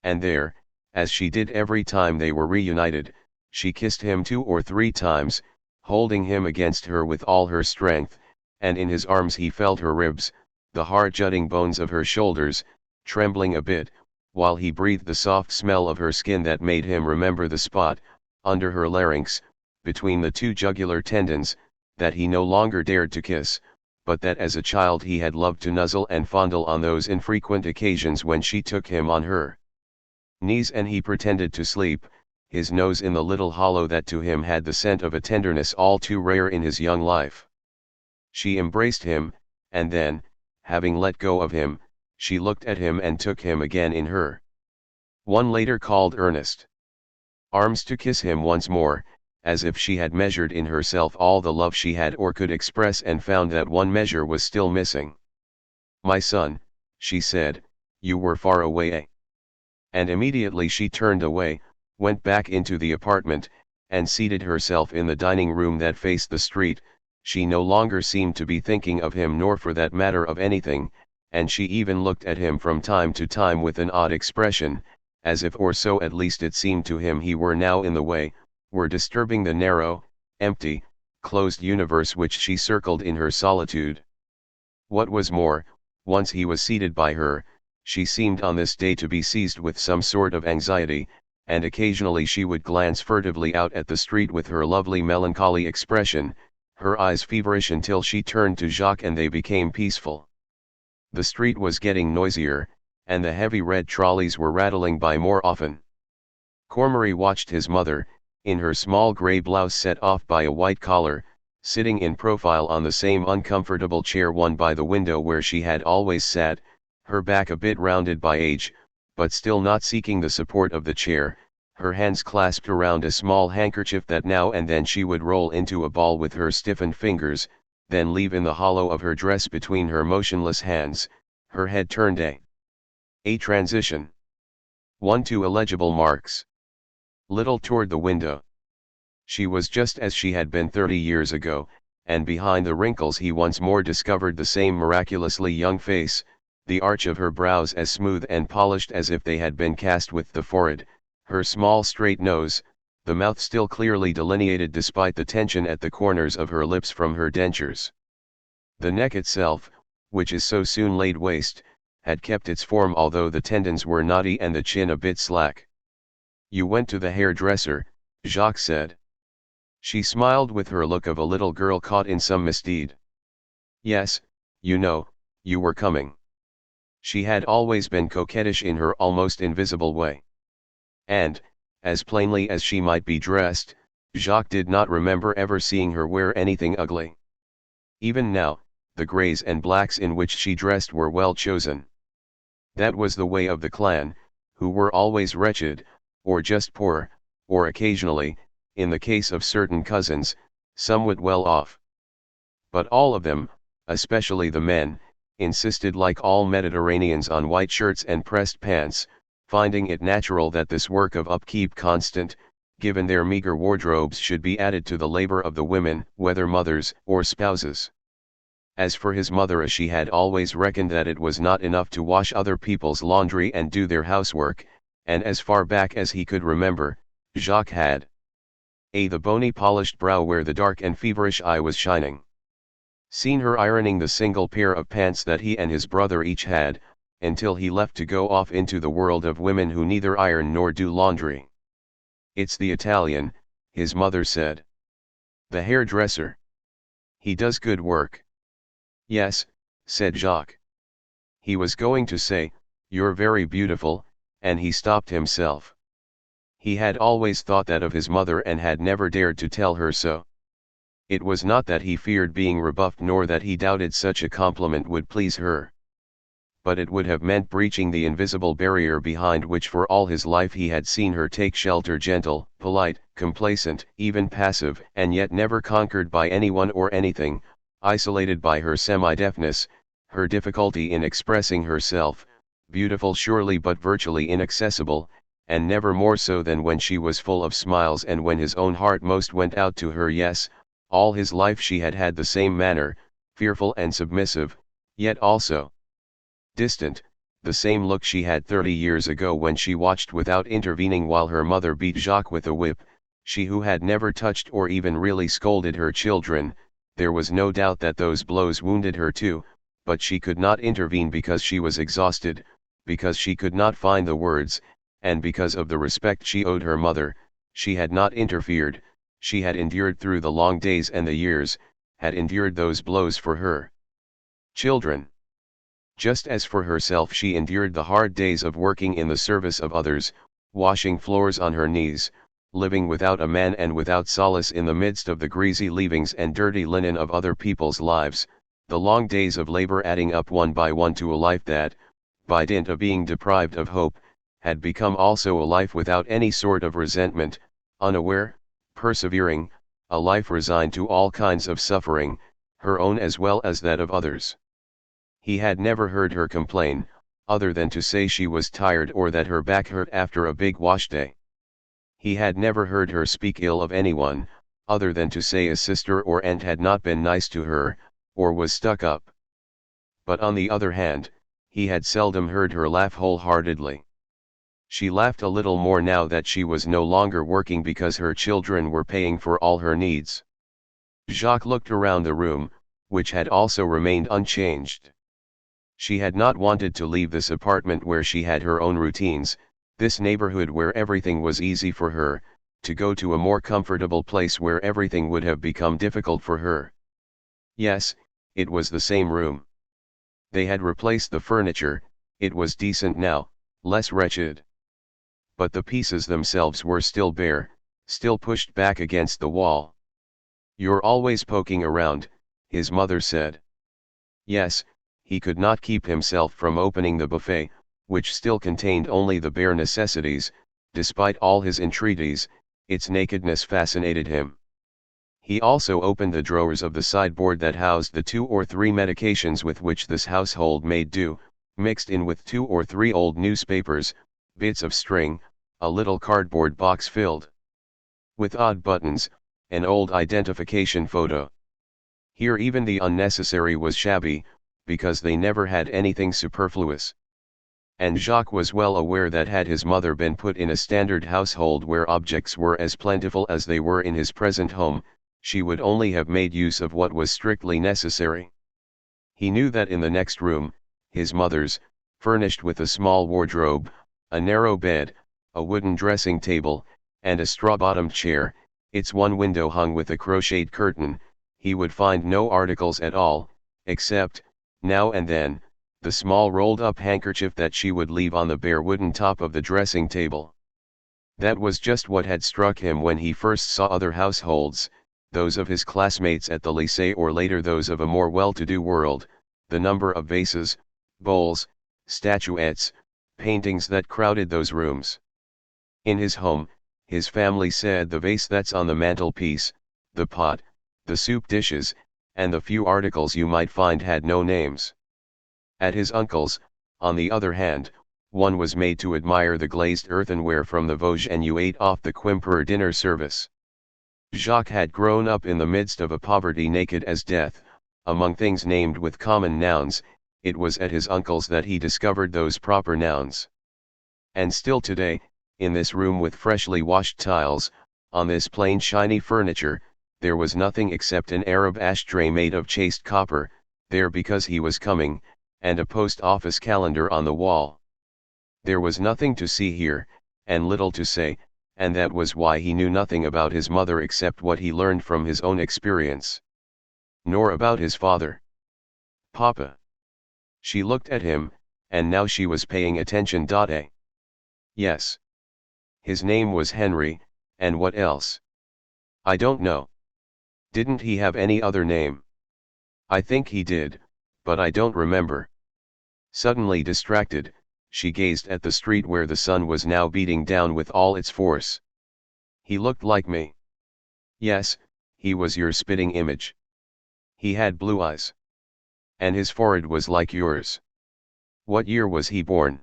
And there, as she did every time they were reunited, she kissed him 2 or 3 times, holding him against her with all her strength, and in his arms he felt her ribs, the hard jutting bones of her shoulders, trembling a bit, while he breathed the soft smell of her skin that made him remember the spot, under her larynx, between the 2 jugular tendons, that he no longer dared to kiss, but that as a child he had loved to nuzzle and fondle on those infrequent occasions when she took him on her knees and he pretended to sleep, his nose in the little hollow that to him had the scent of a tenderness all too rare in his young life. She embraced him, and then, having let go of him, she looked at him and took him again in her one later called earnest arms to kiss him once more, as if she had measured in herself all the love she had or could express and found that one measure was still missing. "My son," she said, "you were far away." And immediately she turned away, went back into the apartment, and seated herself in the dining room that faced the street. She no longer seemed to be thinking of him nor for that matter of anything, and she even looked at him from time to time with an odd expression, as if, or so at least it seemed to him, he were now in the way, were disturbing the narrow, empty, closed universe which she circled in her solitude. What was more, once he was seated by her, she seemed on this day to be seized with some sort of anxiety, and occasionally she would glance furtively out at the street with her lovely melancholy expression, her eyes feverish, until she turned to Jacques and they became peaceful. The street was getting noisier, and the heavy red trolleys were rattling by more often. Cormery watched his mother, in her small grey blouse set off by a white collar, sitting in profile on the same uncomfortable chair one by the window where she had always sat, her back a bit rounded by age, but still not seeking the support of the chair, her hands clasped around a small handkerchief that now and then she would roll into a ball with her stiffened fingers, then leave in the hollow of her dress between her motionless hands, her head turned a transition. 1 to illegible marks. Little toward the window. She was just as she had been 30 years ago, and behind the wrinkles he once more discovered the same miraculously young face, the arch of her brows as smooth and polished as if they had been cast with the forehead, her small straight nose, the mouth still clearly delineated despite the tension at the corners of her lips from her dentures. The neck itself, which is so soon laid waste, had kept its form although the tendons were knotty and the chin a bit slack. "You went to the hairdresser," Jacques said. She smiled with her look of a little girl caught in some misdeed. "Yes, you know, you were coming." She had always been coquettish in her almost invisible way. And, as plainly as she might be dressed, Jacques did not remember ever seeing her wear anything ugly. Even now, the greys and blacks in which she dressed were well chosen. That was the way of the clan, who were always wretched, or just poor, or occasionally, in the case of certain cousins, somewhat well off. But all of them, especially the men, insisted like all Mediterraneans on white shirts and pressed pants, finding it natural that this work of upkeep constant, given their meager wardrobes, should be added to the labor of the women, whether mothers or spouses. As for his mother, she had always reckoned that it was not enough to wash other people's laundry and do their housework, and as far back as he could remember, Jacques had the bony polished brow where the dark and feverish eye was shining. Seen her ironing the single pair of pants that he and his brother each had, until he left to go off into the world of women who neither iron nor do laundry. "It's the Italian," his mother said. "The hairdresser. He does good work." "Yes," said Jacques. He was going to say, "You're very beautiful," and he stopped himself. He had always thought that of his mother and had never dared to tell her so. It was not that he feared being rebuffed nor that he doubted such a compliment would please her. But it would have meant breaching the invisible barrier behind which for all his life he had seen her take shelter, gentle, polite, complacent, even passive, and yet never conquered by anyone or anything, isolated by her semi-deafness, her difficulty in expressing herself, beautiful surely but virtually inaccessible, and never more so than when she was full of smiles and when his own heart most went out to her. Yes, all his life she had had the same manner, fearful and submissive, yet also distant, the same look she had 30 years ago when she watched without intervening while her mother beat Jacques with a whip, she who had never touched or even really scolded her children. There was no doubt that those blows wounded her too, but she could not intervene because she was exhausted, because she could not find the words, and because of the respect she owed her mother. She had not interfered. She had endured through the long days and the years, had endured those blows for her children. Just as for herself she endured the hard days of working in the service of others, washing floors on her knees, living without a man and without solace in the midst of the greasy leavings and dirty linen of other people's lives, the long days of labor adding up one by one to a life that, by dint of being deprived of hope, had become also a life without any sort of resentment, unaware, persevering, a life resigned to all kinds of suffering, her own as well as that of others. He had never heard her complain, other than to say she was tired or that her back hurt after a big wash day. He had never heard her speak ill of anyone, other than to say a sister or aunt had not been nice to her, or was stuck up. But on the other hand, he had seldom heard her laugh wholeheartedly. She laughed a little more now that she was no longer working because her children were paying for all her needs. Jacques looked around the room, which had also remained unchanged. She had not wanted to leave this apartment where she had her own routines, this neighborhood where everything was easy for her, to go to a more comfortable place where everything would have become difficult for her. Yes, it was the same room. They had replaced the furniture, it was decent now, less wretched. But the pieces themselves were still bare, still pushed back against the wall. "You're always poking around," his mother said. Yes, he could not keep himself from opening the buffet, which still contained only the bare necessities. Despite all his entreaties, its nakedness fascinated him. He also opened the drawers of the sideboard that housed the 2 or 3 medications with which this household made do, mixed in with 2 or 3 old newspapers, bits of string, a little cardboard box filled with odd buttons, an old identification photo. Here even the unnecessary was shabby, because they never had anything superfluous. And Jacques was well aware that had his mother been put in a standard household where objects were as plentiful as they were in his present home, she would only have made use of what was strictly necessary. He knew that in the next room, his mother's, furnished with a small wardrobe, a narrow bed, a wooden dressing table, and a straw-bottomed chair, its one window hung with a crocheted curtain, he would find no articles at all, except, now and then, the small rolled-up handkerchief that she would leave on the bare wooden top of the dressing table. That was just what had struck him when he first saw other households, those of his classmates at the lycée or later those of a more well-to-do world, the number of vases, bowls, statuettes, paintings that crowded those rooms. In his home, his family said the vase that's on the mantelpiece, the pot, the soup dishes, and the few articles you might find had no names. At his uncle's, on the other hand, one was made to admire the glazed earthenware from the Vosges and you ate off the Quimper dinner service. Jacques had grown up in the midst of a poverty naked as death, among things named with common nouns. It was at his uncle's that he discovered those proper nouns. And still today, in this room with freshly washed tiles, on this plain shiny furniture, there was nothing except an Arab ashtray made of chased copper, there because he was coming, and a post office calendar on the wall. There was nothing to see here, and little to say, and that was why he knew nothing about his mother except what he learned from his own experience. Nor about his father. "Papa." She looked at him, and now she was paying attention. Yes. His name was Henry, and what else? I don't know. Didn't he have any other name? I think he did, but I don't remember. Suddenly distracted, she gazed at the street where the sun was now beating down with all its force. He looked like me. Yes, he was your spitting image. He had blue eyes. And his forehead was like yours. What year was he born?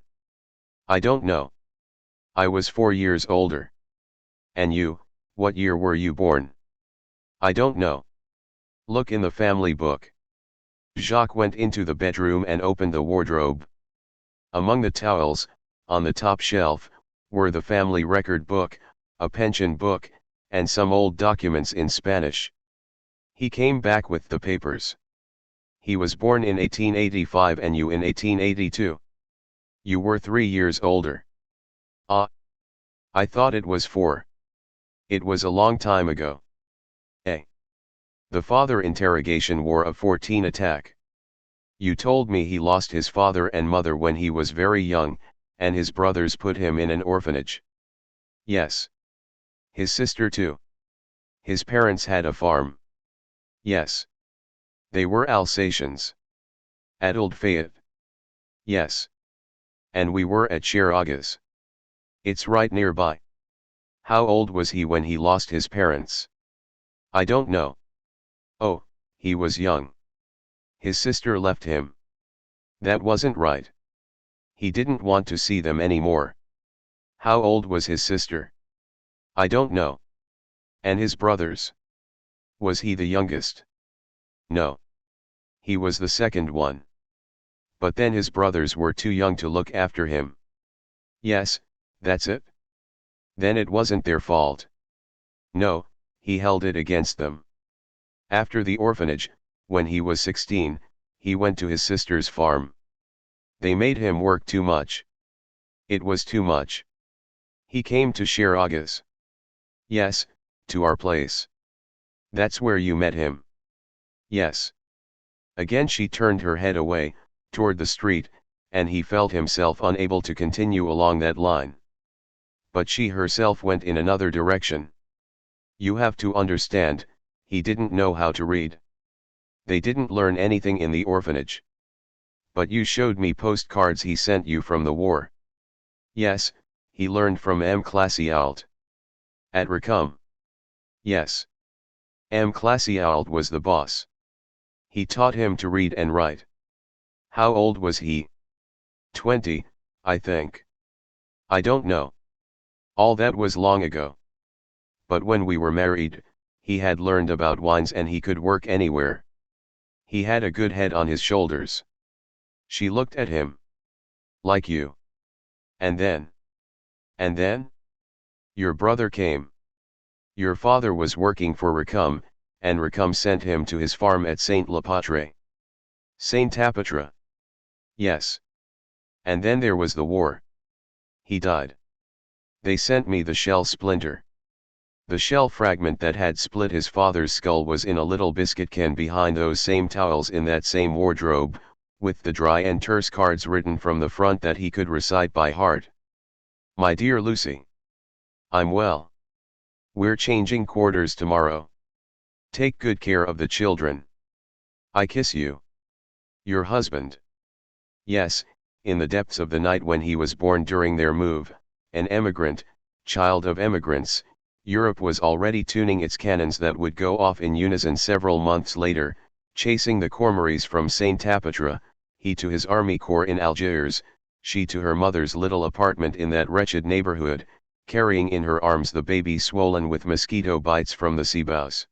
I don't know. I was 4 years older. And you, what year were you born? I don't know. Look in the family book. Jacques went into the bedroom and opened the wardrobe. Among the towels, on the top shelf, were the family record book, a pension book, and some old documents in Spanish. He came back with the papers. He was born in 1885 and you in 1882. You were 3 years older. Ah. I thought it was 4. It was a long time ago. Eh? The father interrogation war of 14 attack. You told me he lost his father and mother when he was very young, and his brothers put him in an orphanage. Yes. His sister too. His parents had a farm. Yes. They were Alsatians. At Old Fayette. Yes. And we were at Chiragas. It's right nearby. How old was he when he lost his parents? I don't know. Oh, he was young. His sister left him. That wasn't right. He didn't want to see them anymore. How old was his sister? I don't know. And his brothers? Was he the youngest? No. He was the second one. But then his brothers were too young to look after him. Yes, that's it. Then it wasn't their fault. No, he held it against them. After the orphanage, when he was 16, he went to his sister's farm. They made him work too much. It was too much. He came to Shiragas. Yes, to our place. That's where you met him. Yes. Again she turned her head away, toward the street, and he felt himself unable to continue along that line. But she herself went in another direction. You have to understand, he didn't know how to read. They didn't learn anything in the orphanage. But you showed me postcards he sent you from the war. Yes, he learned from M. Alt. At Racum. Yes. M. Alt was the boss. He taught him to read and write. How old was he? 20, I think. I don't know. All that was long ago. But when we were married, he had learned about wines and he could work anywhere. He had a good head on his shoulders. She looked at him. Like you. And then? And then? Your brother came. Your father was working for Racum, and Racum sent him to his farm at Saint Lapatre. Saint Tapatra. Yes. And then there was the war. He died. They sent me the shell splinter. The shell fragment that had split his father's skull was in a little biscuit can behind those same towels in that same wardrobe, with the dry and terse cards written from the front that he could recite by heart. My dear Lucy. I'm well. We're changing quarters tomorrow. Take good care of the children. I kiss you. Your husband. Yes, in the depths of the night when he was born during their move, an emigrant, child of emigrants, Europe was already tuning its cannons that would go off in unison several months later, chasing the Cormeries from Saint Tapatra, he to his army corps in Algiers, she to her mother's little apartment in that wretched neighborhood, carrying in her arms the baby swollen with mosquito bites from the seabows.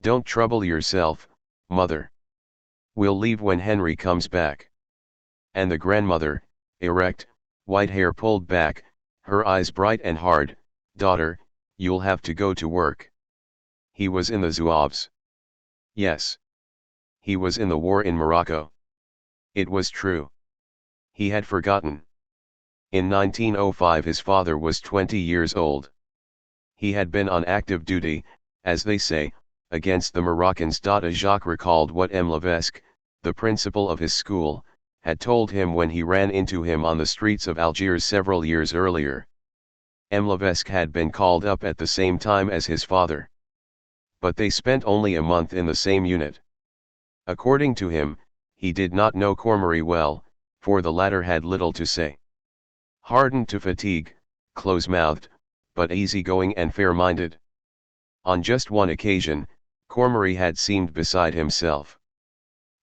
Don't trouble yourself, mother. We'll leave when Henry comes back. And the grandmother, erect, white hair pulled back, her eyes bright and hard, daughter, you'll have to go to work. He was in the Zouaves. Yes. He was in the war in Morocco. It was true. He had forgotten. In 1905 his father was 20 years old. He had been on active duty, as they say, against the Moroccans. Jacques recalled what M. Levesque, the principal of his school, had told him when he ran into him on the streets of Algiers several years earlier. M. Levesque had been called up at the same time as his father. But they spent only a month in the same unit. According to him, he did not know Cormery well, for the latter had little to say. Hardened to fatigue, close-mouthed, but easy-going and fair-minded. On just one occasion, Cormery had seemed beside himself.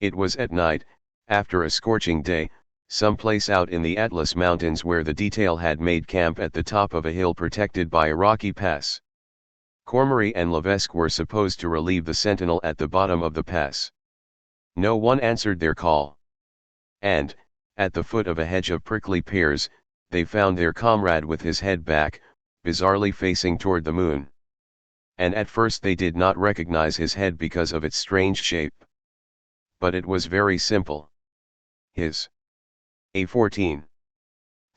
It was at night, after a scorching day, someplace out in the Atlas Mountains where the detail had made camp at the top of a hill protected by a rocky pass. Cormery and Levesque were supposed to relieve the sentinel at the bottom of the pass. No one answered their call. And, at the foot of a hedge of prickly pears, they found their comrade with his head back, bizarrely facing toward the moon. And at first they did not recognize his head because of its strange shape. But it was very simple. His A14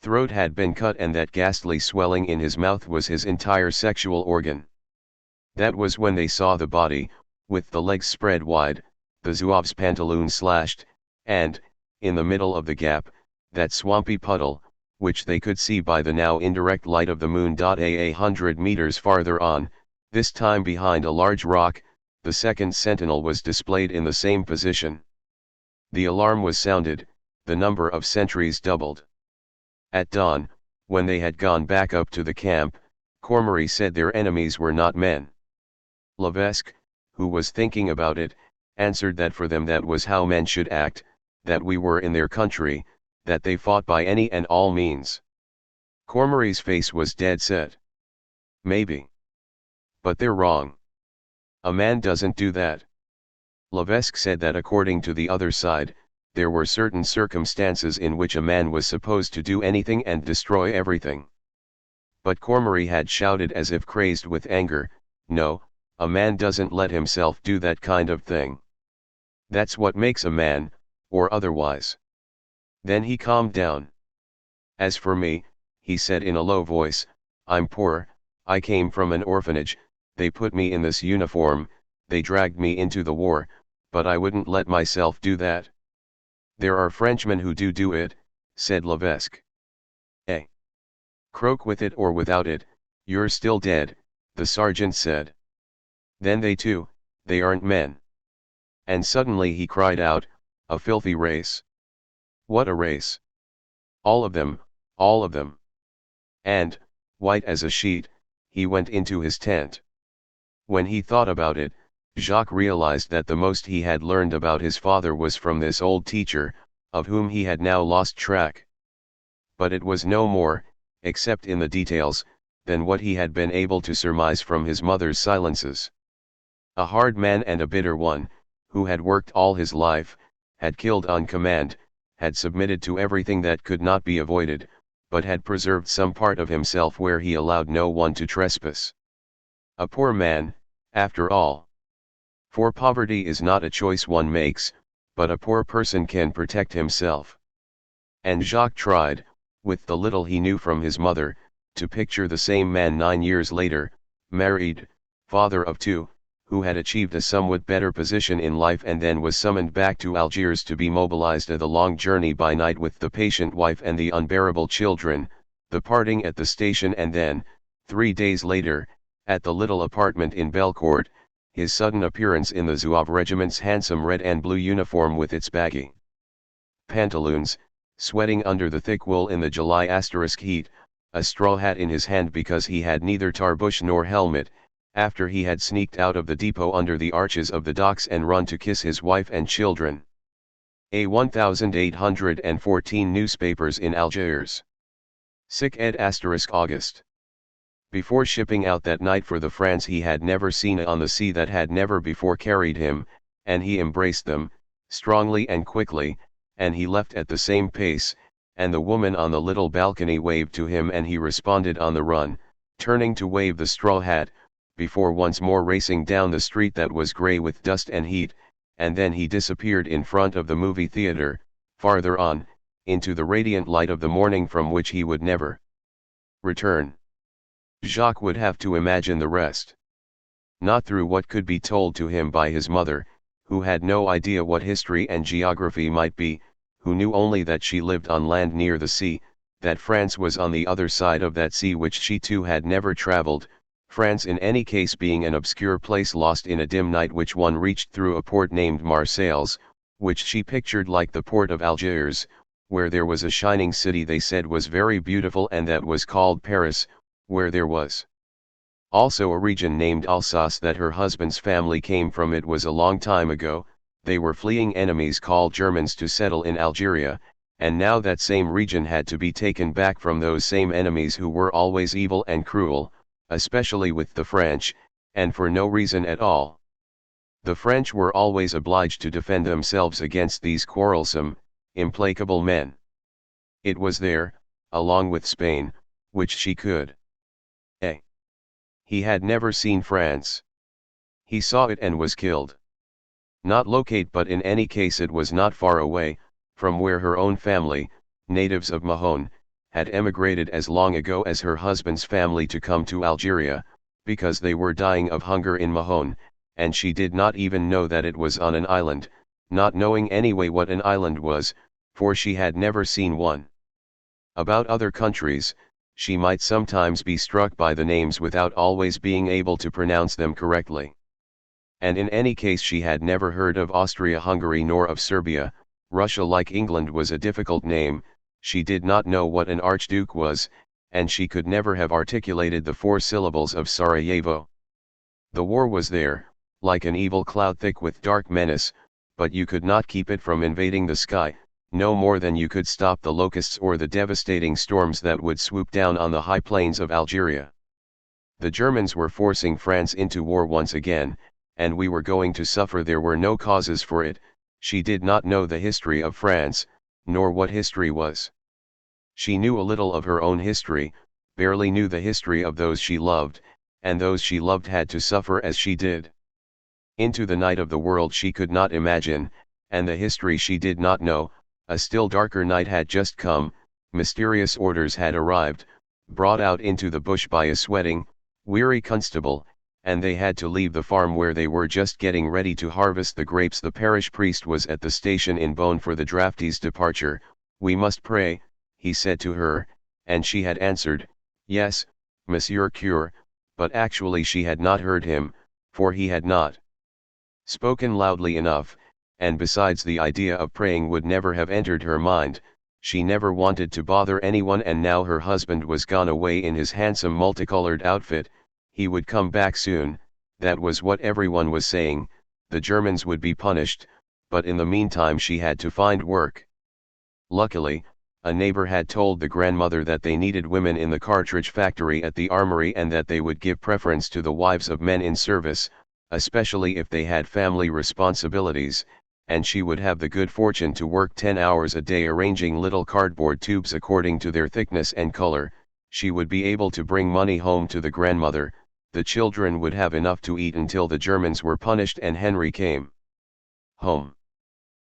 throat had been cut, and that ghastly swelling in his mouth was his entire sexual organ. That was when they saw the body, with the legs spread wide, the Zouave's pantaloon slashed, and, in the middle of the gap, that swampy puddle, which they could see by the now indirect light of the moon. 100 meters farther on, this time behind a large rock, the second sentinel was displayed in the same position. The alarm was sounded, the number of sentries doubled. At dawn, when they had gone back up to the camp, Cormery said their enemies were not men. Levesque, who was thinking about it, answered that for them that was how men should act, that we were in their country, that they fought by any and all means. Cormery's face was dead set. Maybe. But they're wrong. A man doesn't do that. Levesque said that according to the other side, there were certain circumstances in which a man was supposed to do anything and destroy everything. But Cormery had shouted as if crazed with anger, "No, a man doesn't let himself do that kind of thing. That's what makes a man, or otherwise." Then he calmed down. "As for me," he said in a low voice, "I'm poor, I came from an orphanage, they put me in this uniform, they dragged me into the war, but I wouldn't let myself do that." "There are Frenchmen who do it," said Levesque. "Eh? Croak with it or without it, you're still dead," the sergeant said. "Then they aren't men." And suddenly he cried out, "A filthy race." "What a race! All of them, all of them." And, white as a sheet, he went into his tent. When he thought about it, Jacques realized that the most he had learned about his father was from this old teacher, of whom he had now lost track. But it was no more, except in the details, than what he had been able to surmise from his mother's silences. A hard man and a bitter one, who had worked all his life, had killed on command, had submitted to everything that could not be avoided, but had preserved some part of himself where he allowed no one to trespass. A poor man, after all. For poverty is not a choice one makes, but a poor person can protect himself. And Jacques tried, with the little he knew from his mother, to picture the same man 9 years later, married, father of 2, who had achieved a somewhat better position in life and then was summoned back to Algiers to be mobilized at the long journey by night with the patient wife and the unbearable children, the parting at the station and then, 3 days later, at the little apartment in Bellecourt, his sudden appearance in the Zouave regiment's handsome red and blue uniform with its baggy pantaloons, sweating under the thick wool in the July heat, a straw hat in his hand because he had neither tarbouche nor helmet, after he had sneaked out of the depot under the arches of the docks and run to kiss his wife and children. A 1814 newspapers in Algiers. Sic ed August. Before shipping out that night for the France he had never seen on the sea that had never before carried him, and he embraced them, strongly and quickly, and he left at the same pace, and the woman on the little balcony waved to him and he responded on the run, turning to wave the straw hat, before once more racing down the street that was grey with dust and heat, and then he disappeared in front of the movie theater, farther on, into the radiant light of the morning from which he would never return. Jacques would have to imagine the rest. Not through what could be told to him by his mother, who had no idea what history and geography might be, who knew only that she lived on land near the sea, that France was on the other side of that sea which she too had never traveled, France in any case being an obscure place lost in a dim night which one reached through a port named Marseilles, which she pictured like the port of Algiers, where there was a shining city they said was very beautiful and that was called Paris, where there was also a region named Alsace that her husband's family came from. It was a long time ago, they were fleeing enemies called Germans to settle in Algeria, and now that same region had to be taken back from those same enemies who were always evil and cruel, especially with the French, and for no reason at all. The French were always obliged to defend themselves against these quarrelsome, implacable men. It was there, along with Spain, which she could. He had never seen France. He saw it and was killed. Not locate, but in any case it was not far away, from where her own family, natives of Mahon, had emigrated as long ago as her husband's family to come to Algeria, because they were dying of hunger in Mahon, and she did not even know that it was on an island, not knowing anyway what an island was, for she had never seen one. About other countries, she might sometimes be struck by the names without always being able to pronounce them correctly. And in any case she had never heard of Austria-Hungary nor of Serbia. Russia like England was a difficult name, she did not know what an archduke was, and she could never have articulated the 4 syllables of Sarajevo. The war was there, like an evil cloud thick with dark menace, but you could not keep it from invading the sky, no more than you could stop the locusts or the devastating storms that would swoop down on the high plains of Algeria. The Germans were forcing France into war once again, and we were going to suffer. There were no causes for it. She did not know the history of France, nor what history was. She knew a little of her own history, barely knew the history of those she loved, and those she loved had to suffer as she did. Into the night of the world she could not imagine, and the history she did not know. A still darker night had just come, mysterious orders had arrived, brought out into the bush by a sweating, weary constable, and they had to leave the farm where they were just getting ready to harvest the grapes. The parish priest was at the station in Beaune for the draftie's departure. "We must pray," he said to her, and she had answered, "Yes, Monsieur Cure," but actually she had not heard him, for he had not spoken loudly enough, and besides the idea of praying would never have entered her mind. She never wanted to bother anyone, and now her husband was gone away in his handsome multicolored outfit. He would come back soon, that was what everyone was saying. The Germans would be punished, but in the meantime she had to find work. Luckily, a neighbor had told the grandmother that they needed women in the cartridge factory at the armory, and that they would give preference to the wives of men in service, especially if they had family responsibilities, and she would have the good fortune to work 10 hours a day arranging little cardboard tubes according to their thickness and color. She would be able to bring money home to the grandmother. The children would have enough to eat until the Germans were punished and Henry came home.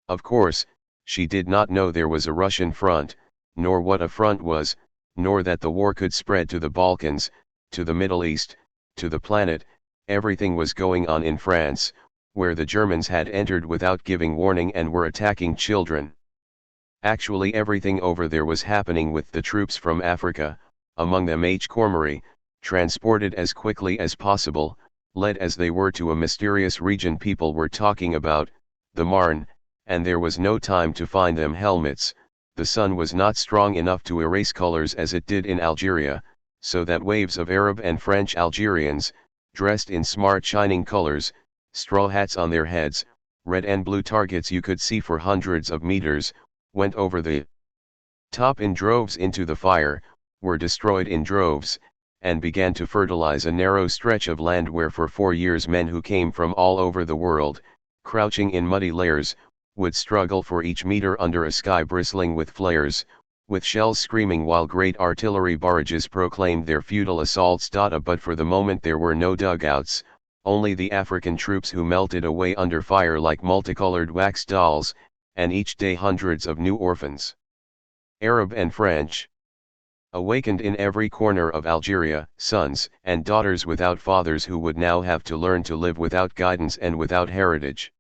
Of course, she did not know there was a Russian front, nor what a front was, nor that the war could spread to the Balkans, to the Middle East, to the planet. Everything was going on in France, where the Germans had entered without giving warning and were attacking children. Actually everything over there was happening with the troops from Africa, among them H. Cormery, transported as quickly as possible, led as they were to a mysterious region people were talking about, the Marne, and there was no time to find them helmets. The sun was not strong enough to erase colors as it did in Algeria, so that waves of Arab and French Algerians, dressed in smart shining colors, straw hats on their heads, red and blue targets you could see for hundreds of meters, went over the top in droves into the fire, were destroyed in droves, and began to fertilize a narrow stretch of land where for 4 years men who came from all over the world, crouching in muddy layers, would struggle for each meter under a sky bristling with flares, with shells screaming while great artillery barrages proclaimed their futile assaults. But for the moment there were no dugouts, only the African troops who melted away under fire like multicolored wax dolls, and each day hundreds of new orphans, Arab and French, awakened in every corner of Algeria, sons and daughters without fathers who would now have to learn to live without guidance and without heritage.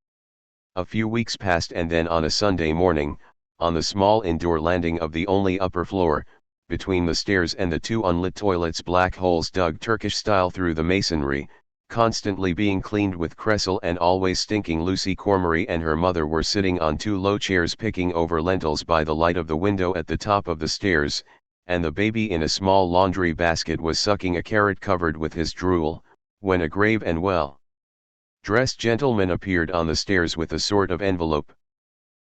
A few weeks passed, and then on a Sunday morning, on the small indoor landing of the only upper floor, between the stairs and the 2 unlit toilets, black holes dug Turkish style through the masonry, constantly being cleaned with cresol and always stinking. Lucy Cormery and her mother were sitting on 2 low chairs picking over lentils by the light of the window at the top of the stairs, and the baby in a small laundry basket was sucking a carrot covered with his drool, when a grave and well-dressed gentleman appeared on the stairs with a sort of envelope.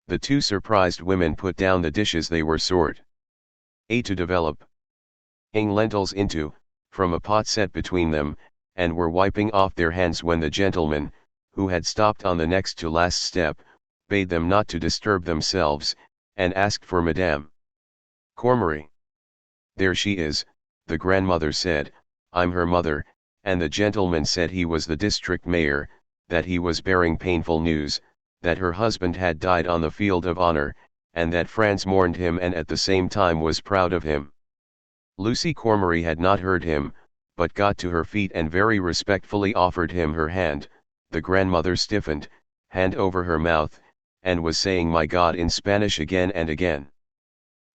The 2 surprised women put down the dishes they were sort to develop ing lentils into, from a pot set between them, and were wiping off their hands when the gentleman, who had stopped on the next to last step, bade them not to disturb themselves, and asked for Madame Cormery. "There she is," the grandmother said. "I'm her mother," and the gentleman said he was the district mayor, that he was bearing painful news, that her husband had died on the field of honor, and that France mourned him and at the same time was proud of him. Lucy Cormery had not heard him, but got to her feet and very respectfully offered him her hand. The grandmother stiffened, hand over her mouth, and was saying "My God" in Spanish again and again.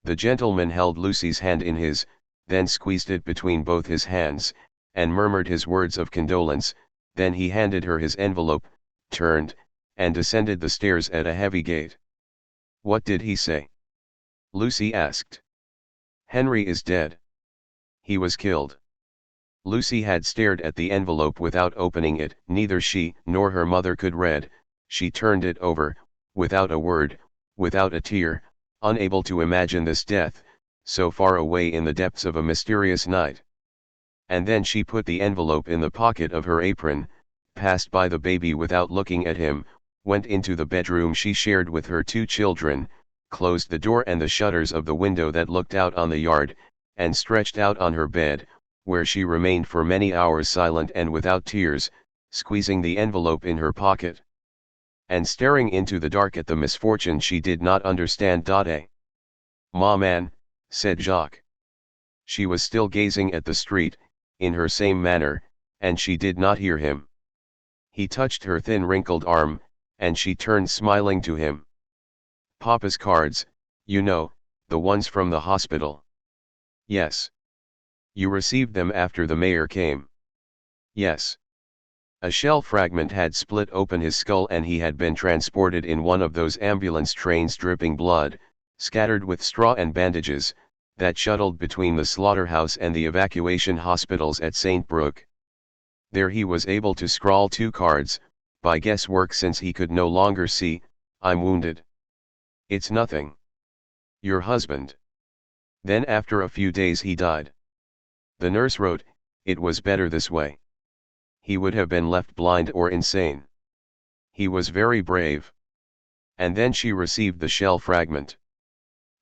The gentleman held Lucy's hand in his, then squeezed it between both his hands, and murmured his words of condolence. Then he handed her his envelope, turned, and descended the stairs at a heavy gait. "What did he say?" Lucy asked. "Henry is dead." He was killed. Lucy had stared at the envelope without opening it. Neither she nor her mother could read. She turned it over, without a word, without a tear, unable to imagine this death, so far away in the depths of a mysterious night. And then she put the envelope in the pocket of her apron, passed by the baby without looking at him, went into the bedroom she shared with her 2 children, closed the door and the shutters of the window that looked out on the yard, and stretched out on her bed, where she remained for many hours silent and without tears, squeezing the envelope in her pocket, and staring into the dark at the misfortune she did not understand. "Ma man," said Jacques. She was still gazing at the street, in her same manner, and she did not hear him. He touched her thin wrinkled arm, and she turned smiling to him. "Papa's cards, you know, the ones from the hospital." "Yes." "You received them after the mayor came." "Yes." A shell fragment had split open his skull and he had been transported in one of those ambulance trains dripping blood, scattered with straw and bandages, that shuttled between the slaughterhouse and the evacuation hospitals at St. Brook. There he was able to scrawl 2 cards, by guesswork since he could no longer see. "I'm wounded." "It's nothing." "Your husband." Then after a few days he died. The nurse wrote, "It was better this way. He would have been left blind or insane. He was very brave." And then she received the shell fragment.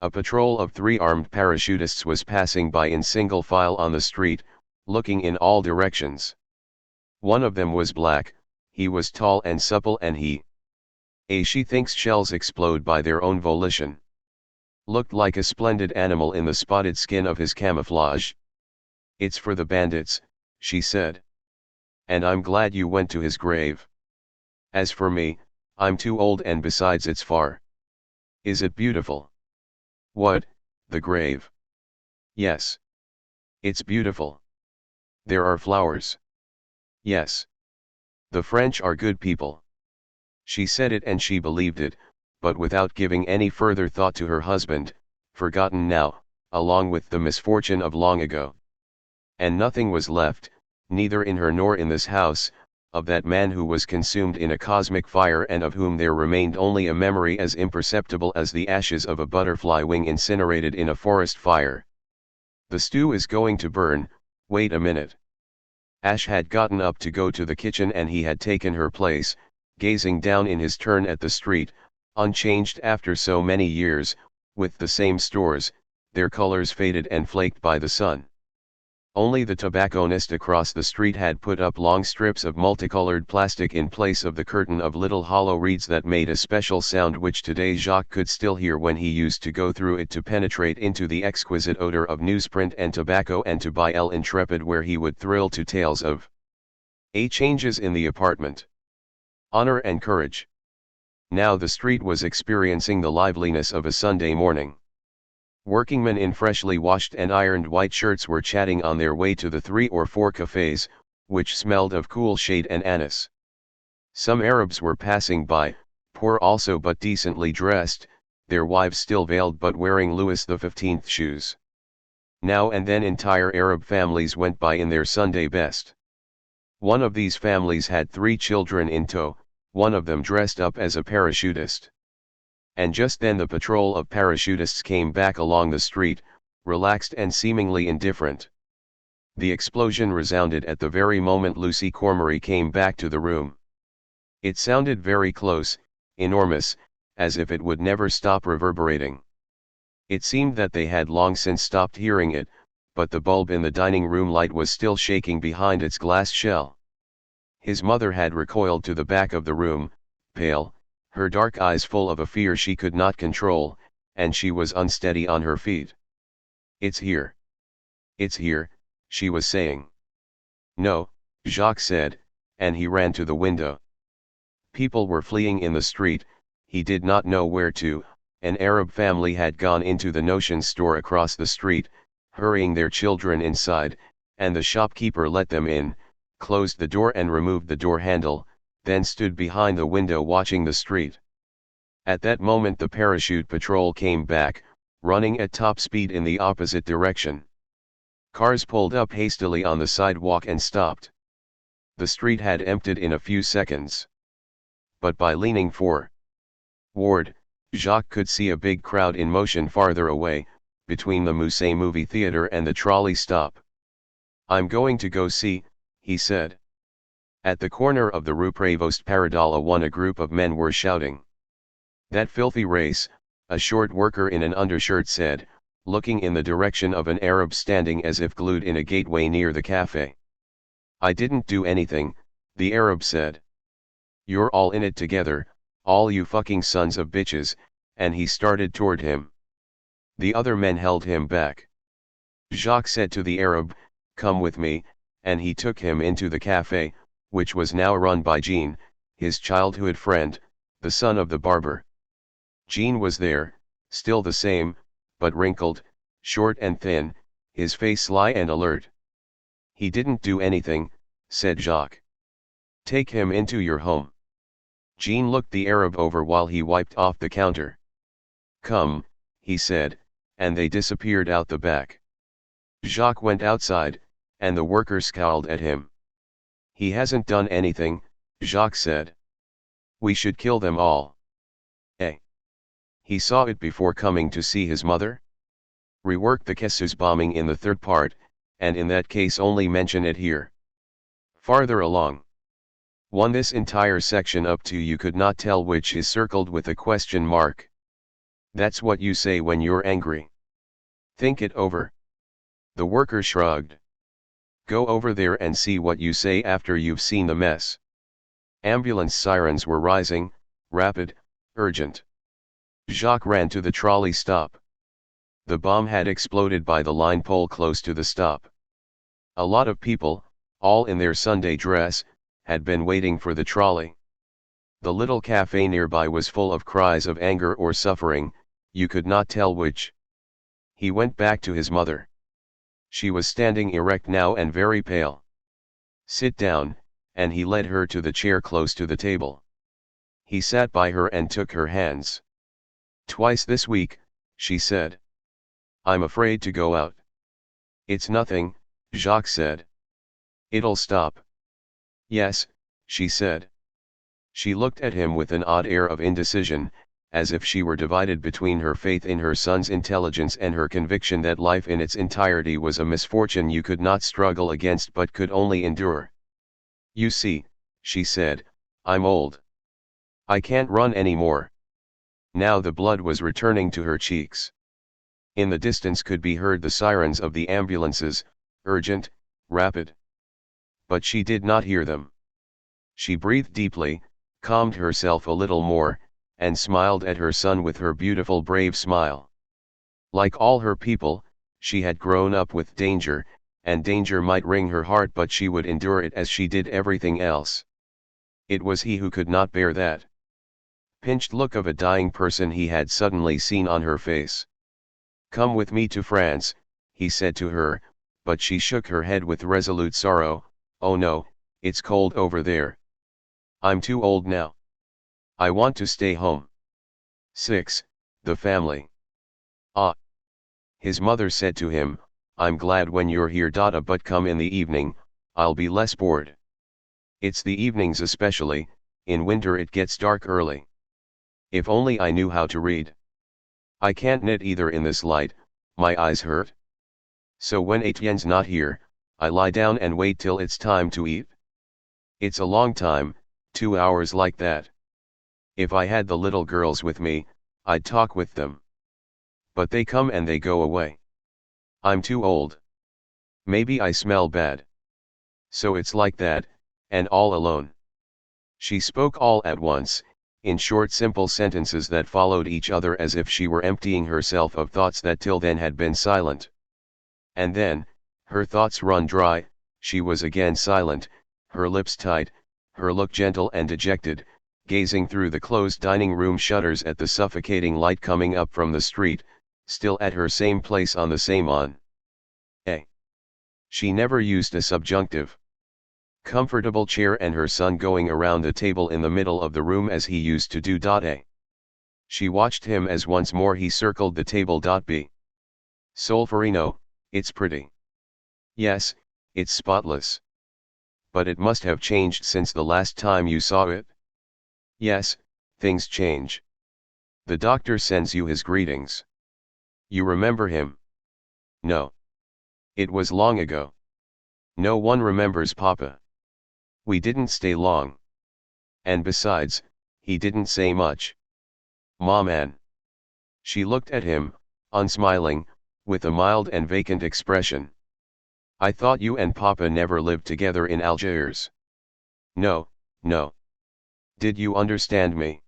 A patrol of 3 armed parachutists was passing by in single file on the street, looking in all directions. One of them was black. He was tall and supple and she thinks shells explode by their own volition. Looked like a splendid animal in the spotted skin of his camouflage. "It's for the bandits," she said. "And I'm glad you went to his grave. As for me, I'm too old and besides it's far." "Is it beautiful?" "What, the grave?" "Yes. It's beautiful. There are flowers." "Yes. The French are good people." She said it and she believed it, but without giving any further thought to her husband, forgotten now, along with the misfortune of long ago. And nothing was left, neither in her nor in this house, of that man who was consumed in a cosmic fire and of whom there remained only a memory as imperceptible as the ashes of a butterfly wing incinerated in a forest fire. "The stew is going to burn, wait a minute." Ash had gotten up to go to the kitchen and he had taken her place, gazing down in his turn at the street, unchanged after so many years, with the same stores, their colors faded and flaked by the sun. Only the tobacconist across the street had put up long strips of multicolored plastic in place of the curtain of little hollow reeds that made a special sound which today Jacques could still hear when he used to go through it to penetrate into the exquisite odor of newsprint and tobacco and to buy El Intrepid, where he would thrill to tales of changes in the apartment. Honor and courage. Now the street was experiencing the liveliness of a Sunday morning. Workingmen in freshly washed and ironed white shirts were chatting on their way to the 3 or 4 cafes, which smelled of cool shade and anise. Some Arabs were passing by, poor also but decently dressed, their wives still veiled but wearing Louis XV shoes. Now and then entire Arab families went by in their Sunday best. One of these families had 3 children in tow, one of them dressed up as a parachutist. And just then the patrol of parachutists came back along the street, relaxed and seemingly indifferent. The explosion resounded at the very moment Lucy Cormery came back to the room. It sounded very close, enormous, as if it would never stop reverberating. It seemed that they had long since stopped hearing it, but the bulb in the dining room light was still shaking behind its glass shell. His mother had recoiled to the back of the room, pale, her dark eyes full of a fear she could not control, and she was unsteady on her feet. "It's here. It's here," she was saying. "No," Jacques said, and he ran to the window. People were fleeing in the street, he did not know where to. An Arab family had gone into the notions store across the street, hurrying their children inside, and the shopkeeper let them in, closed the door and removed the door handle, then stood behind the window watching the street. At that moment the parachute patrol came back, running at top speed in the opposite direction. Cars pulled up hastily on the sidewalk and stopped. The street had emptied in a few seconds. But by leaning forward, Jacques could see a big crowd in motion farther away, between the Musée movie theater and the trolley stop. "I'm going to go see," he said. At the corner of the Rue Prévost Paradala one, a group of men were shouting. "That filthy race," a short worker in an undershirt said, looking in the direction of an Arab standing as if glued in a gateway near the cafe. "I didn't do anything," the Arab said. "You're all in it together, all you fucking sons of bitches," and he started toward him. The other men held him back. Jacques said to the Arab, "Come with me," and he took him into the cafe, which was now run by Jean, his childhood friend, the son of the barber. Jean was there, still the same, but wrinkled, short and thin, his face sly and alert. "He didn't do anything," said Jacques. "Take him into your home." Jean looked the Arab over while he wiped off the counter. "Come," he said, and they disappeared out the back. Jacques went outside, and the worker scowled at him. "He hasn't done anything," Jacques said. "We should kill them all." Eh? He saw it before coming to see his mother? Rework the Casus bombing in the third part, and in that case only mention it here. Farther along. 1. This entire section up to you could not tell which is circled with a question mark. That's what you say when you're angry. Think it over. The worker shrugged. Go over there and see what you say after you've seen the mess. Ambulance sirens were rising, rapid, urgent. Jacques ran to the trolley stop. The bomb had exploded by the line pole close to the stop. A lot of people, all in their Sunday dress, had been waiting for the trolley. The little cafe nearby was full of cries of anger or suffering, you could not tell which. He went back to his mother. She was standing erect now and very pale. "Sit down," and he led her to the chair close to the table. He sat by her and took her hands. "Twice this week," she said. "I'm afraid to go out." "It's nothing," Jacques said. "It'll stop." "Yes," she said. She looked at him with an odd air of indecision, as if she were divided between her faith in her son's intelligence and her conviction that life in its entirety was a misfortune you could not struggle against but could only endure. "You see," she said, "I'm old. I can't run anymore." Now the blood was returning to her cheeks. In the distance could be heard the sirens of the ambulances, urgent, rapid. But she did not hear them. She breathed deeply, calmed herself a little more, and smiled at her son with her beautiful brave smile. Like all her people, she had grown up with danger, and danger might wring her heart but she would endure it as she did everything else. It was he who could not bear that pinched look of a dying person he had suddenly seen on her face. "Come with me to France," he said to her, but she shook her head with resolute sorrow. "Oh no, it's cold over there. I'm too old now. I want to stay home." 6. The family. "Ah," his mother said to him, "I'm glad when you're here, Dada, but come in the evening, I'll be less bored. It's the evenings especially, in winter it gets dark early. If only I knew how to read. I can't knit either in this light, my eyes hurt. So when Etienne's not here, I lie down and wait till it's time to eat. It's a long time, 2 hours like that. If I had the little girls with me, I'd talk with them. But they come and they go away. I'm too old. Maybe I smell bad. So it's like that, and all alone." She spoke all at once, in short simple sentences that followed each other as if she were emptying herself of thoughts that till then had been silent. And then, her thoughts run dry, she was again silent, her lips tight, her look gentle and dejected, gazing through the closed dining room shutters at the suffocating light coming up from the street, still at her same place on the same on. She never used a subjunctive. Comfortable chair and her son going around the table in the middle of the room as he used to do. She watched him as once more he circled the table. B. Solferino, it's pretty. Yes, it's spotless. But it must have changed since the last time you saw it? Yes, things change. The doctor sends you his greetings. You remember him? No. It was long ago. No one remembers Papa. We didn't stay long. And besides, he didn't say much. Mom Ann. She looked at him, unsmiling, with a mild and vacant expression. I thought you and Papa never lived together in Algiers. No, no. Did you understand me?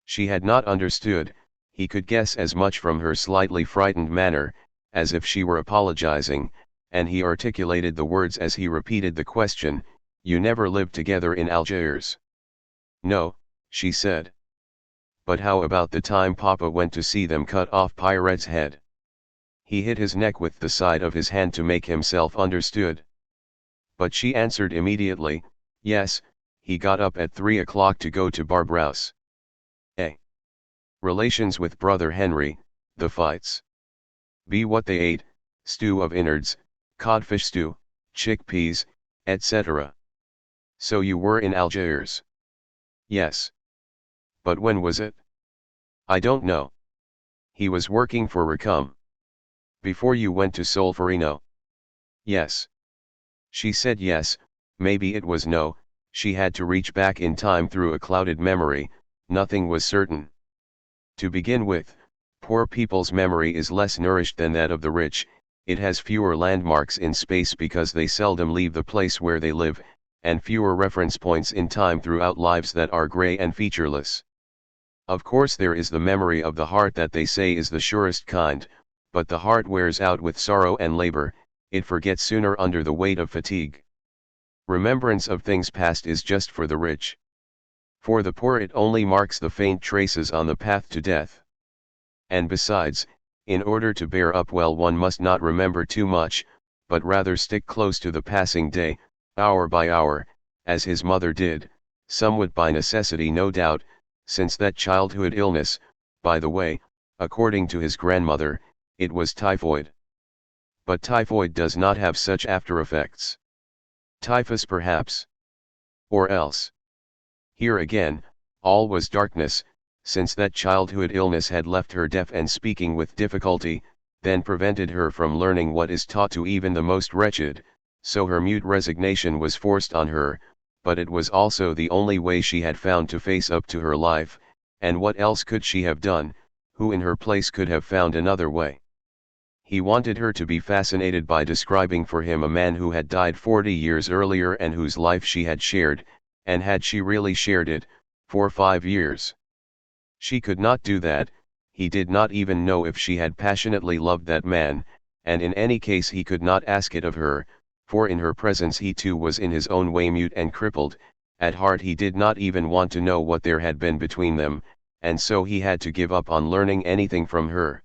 She had not understood. He could guess as much from her slightly frightened manner, as if she were apologizing, and he articulated the words as he repeated the question, you never lived together in Algiers? No, she said. But how about the time Papa went to see them cut off Pyrette's head? He hit his neck with the side of his hand to make himself understood. But she answered immediately, yes, he got up at 3 o'clock to go to Barbrous. Relations with Brother Henry, the fights. B. What they ate, stew of innards, codfish stew, chickpeas, etc. So you were in Algiers? Yes. But when was it? I don't know. He was working for Racum. Before you went to Solferino? Yes. She said yes, maybe it was no, she had to reach back in time through a clouded memory, nothing was certain. To begin with, poor people's memory is less nourished than that of the rich, it has fewer landmarks in space because they seldom leave the place where they live, and fewer reference points in time throughout lives that are grey and featureless. Of course there is the memory of the heart that they say is the surest kind, but the heart wears out with sorrow and labor, it forgets sooner under the weight of fatigue. Remembrance of things past is just for the rich. For the poor it only marks the faint traces on the path to death. And besides, in order to bear up well one must not remember too much, but rather stick close to the passing day, hour by hour, as his mother did, somewhat by necessity no doubt, since that childhood illness, by the way, according to his grandmother, it was typhoid. But typhoid does not have such after effects. Typhus perhaps. Or else. Here again, all was darkness, since that childhood illness had left her deaf and speaking with difficulty, then prevented her from learning what is taught to even the most wretched, so her mute resignation was forced on her, but it was also the only way she had found to face up to her life, and what else could she have done, who in her place could have found another way? He wanted her to be fascinated by describing for him a man who had died 40 years earlier and whose life she had shared, and had she really shared it, for 5 years? She could not do that, he did not even know if she had passionately loved that man, and in any case he could not ask it of her, for in her presence he too was in his own way mute and crippled, at heart he did not even want to know what there had been between them, and so he had to give up on learning anything from her.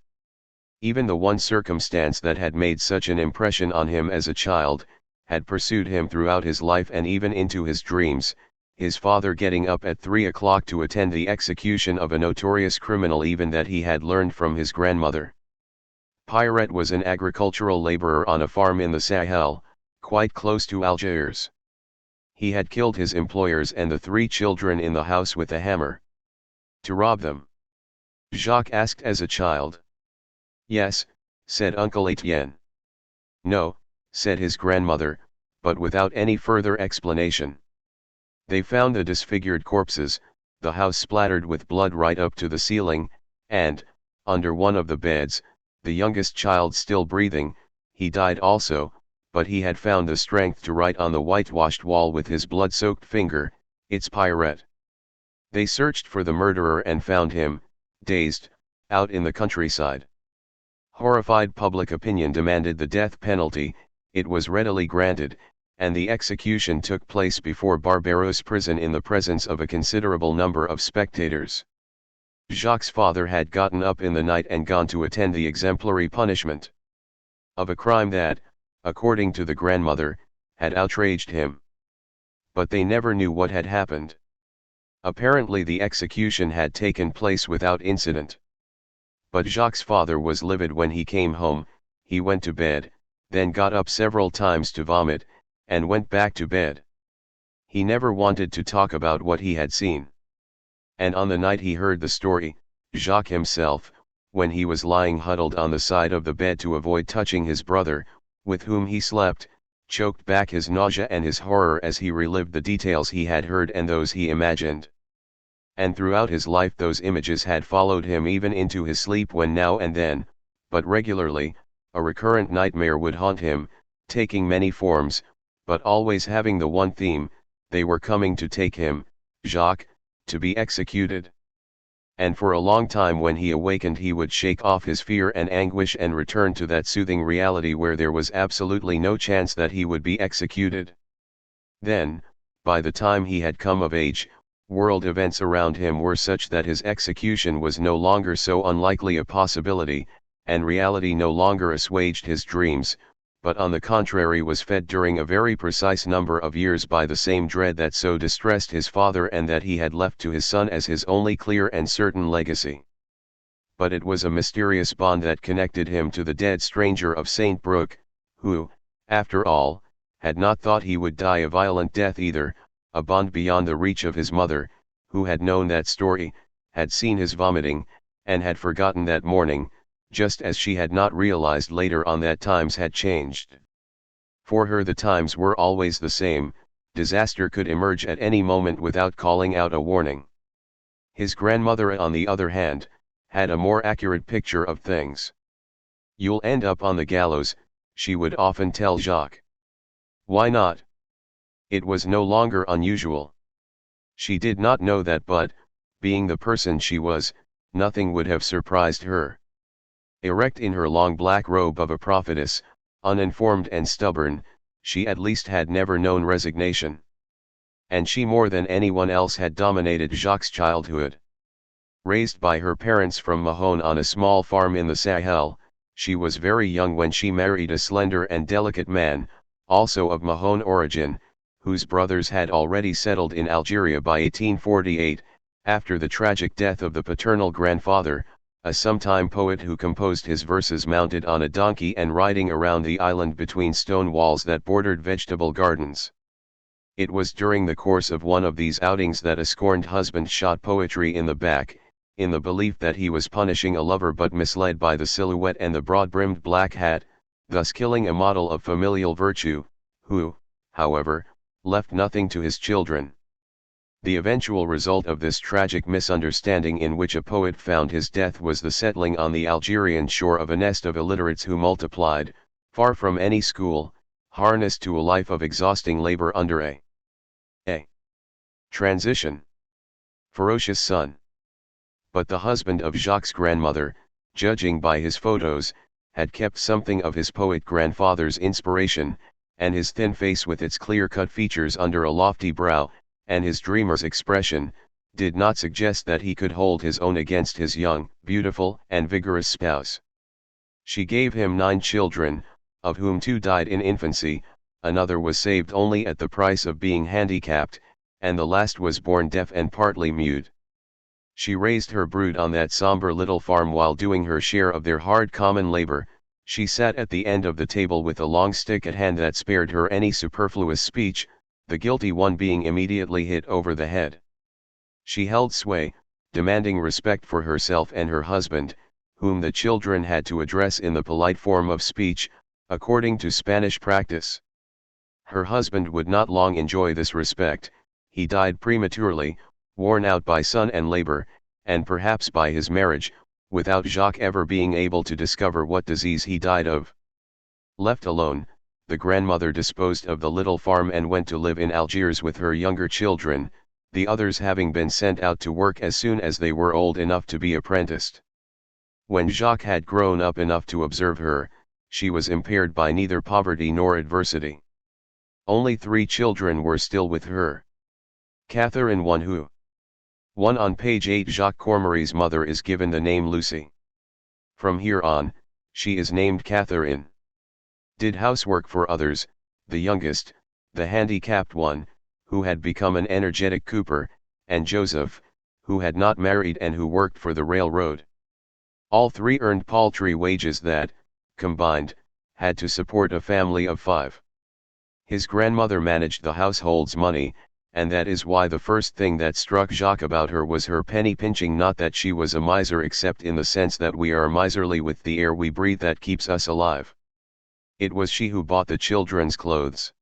Even the one circumstance that had made such an impression on him as a child, had pursued him throughout his life and even into his dreams, his father getting up at 3 o'clock to attend the execution of a notorious criminal, even that he had learned from his grandmother. Pirate was an agricultural laborer on a farm in the Sahel, quite close to Algiers. He had killed his employers and the 3 children in the house with a hammer. To rob them? Jacques asked as a child. Yes, said Uncle Etienne. No, said his grandmother, but without any further explanation. They found the disfigured corpses, the house splattered with blood right up to the ceiling, and, under one of the beds, the youngest child still breathing. He died also, but he had found the strength to write on the whitewashed wall with his blood-soaked finger, "It's Pirate." They searched for the murderer and found him, dazed, out in the countryside. Horrified public opinion demanded the death penalty, it was readily granted, and the execution took place before Barbaros prison in the presence of a considerable number of spectators. Jacques' father had gotten up in the night and gone to attend the exemplary punishment of a crime that, according to the grandmother, had outraged him. But they never knew what had happened. Apparently the execution had taken place without incident. But Jacques' father was livid when he came home. He went to bed, then got up several times to vomit, and went back to bed. He never wanted to talk about what he had seen. And on the night he heard the story, Jacques himself, when he was lying huddled on the side of the bed to avoid touching his brother, with whom he slept, choked back his nausea and his horror as he relived the details he had heard and those he imagined. And throughout his life those images had followed him even into his sleep, when now and then, but regularly, a recurrent nightmare would haunt him, taking many forms, but always having the one theme: they were coming to take him, Jacques, to be executed. And for a long time when he awakened he would shake off his fear and anguish and return to that soothing reality where there was absolutely no chance that he would be executed. Then, by the time he had come of age, world events around him were such that his execution was no longer so unlikely a possibility, and reality no longer assuaged his dreams, but on the contrary was fed during a very precise number of years by the same dread that so distressed his father and that he had left to his son as his only clear and certain legacy. But it was a mysterious bond that connected him to the dead stranger of St. Brook, who, after all, had not thought he would die a violent death either, a bond beyond the reach of his mother, who had known that story, had seen his vomiting, and had forgotten that morning, just as she had not realized later on that times had changed. For her the times were always the same: disaster could emerge at any moment without calling out a warning. His grandmother, on the other hand, had a more accurate picture of things. "You'll end up on the gallows," she would often tell Jacques. Why not? It was no longer unusual. She did not know that, but, being the person she was, nothing would have surprised her. Erect in her long black robe of a prophetess, uninformed and stubborn, she at least had never known resignation. And she more than anyone else had dominated Jacques' childhood. Raised by her parents from Mahon on a small farm in the Sahel, she was very young when she married a slender and delicate man, also of Mahon origin, whose brothers had already settled in Algeria by 1848, after the tragic death of the paternal grandfather, a sometime poet who composed his verses mounted on a donkey and riding around the island between stone walls that bordered vegetable gardens. It was during the course of one of these outings that a scorned husband shot poetry in the back, in the belief that he was punishing a lover, but misled by the silhouette and the broad-brimmed black hat, thus killing a model of familial virtue, who, however, left nothing to his children. The eventual result of this tragic misunderstanding, in which a poet found his death, was the settling on the Algerian shore of a nest of illiterates who multiplied, far from any school, harnessed to a life of exhausting labor under a transition ferocious sun. But the husband of Jacques' grandmother, judging by his photos, had kept something of his poet grandfather's inspiration, and his thin face with its clear-cut features under a lofty brow, and his dreamer's expression, did not suggest that he could hold his own against his young, beautiful, and vigorous spouse. She gave him 9 children, of whom 2 died in infancy, another was saved only at the price of being handicapped, and the last was born deaf and partly mute. She raised her brood on that somber little farm while doing her share of their hard common labor. She sat at the end of the table with a long stick at hand that spared her any superfluous speech, the guilty one being immediately hit over the head. She held sway, demanding respect for herself and her husband, whom the children had to address in the polite form of speech, according to Spanish practice. Her husband would not long enjoy this respect. He died prematurely, worn out by son and labor, and perhaps by his marriage, without Jacques ever being able to discover what disease he died of. Left alone, the grandmother disposed of the little farm and went to live in Algiers with her younger children, the others having been sent out to work as soon as they were old enough to be apprenticed. When Jacques had grown up enough to observe her, she was impaired by neither poverty nor adversity. Only 3 children were still with her. Catherine, one on page 8. Jacques Cormery's mother is given the name Lucy. From here on, she is named Catherine. Did housework for others, the youngest, the handicapped one, who had become an energetic cooper, and Joseph, who had not married and who worked for the railroad. All 3 earned paltry wages that, combined, had to support a family of 5. His grandmother managed the household's money, and that is why the first thing that struck Jacques about her was her penny pinching. Not that she was a miser, except in the sense that we are miserly with the air we breathe that keeps us alive. It was she who bought the children's clothes.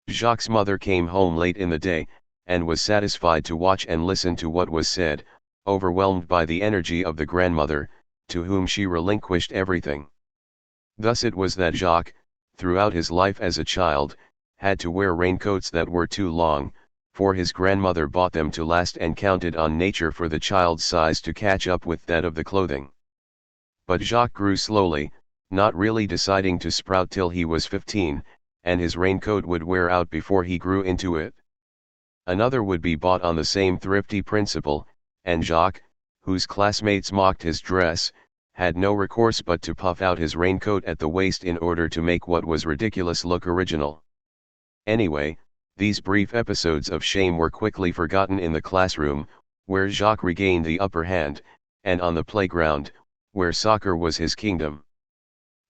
Jacques' mother came home late in the day, and was satisfied to watch and listen to what was said, overwhelmed by the energy of the grandmother, to whom she relinquished everything. Thus it was that Jacques, throughout his life as a child, had to wear raincoats that were too long, for his grandmother bought them to last and counted on nature for the child's size to catch up with that of the clothing. But Jacques grew slowly, not really deciding to sprout till he was 15, and his raincoat would wear out before he grew into it. Another would be bought on the same thrifty principle, and Jacques, whose classmates mocked his dress, had no recourse but to puff out his raincoat at the waist in order to make what was ridiculous look original. Anyway, these brief episodes of shame were quickly forgotten in the classroom, where Jacques regained the upper hand, and on the playground, where soccer was his kingdom.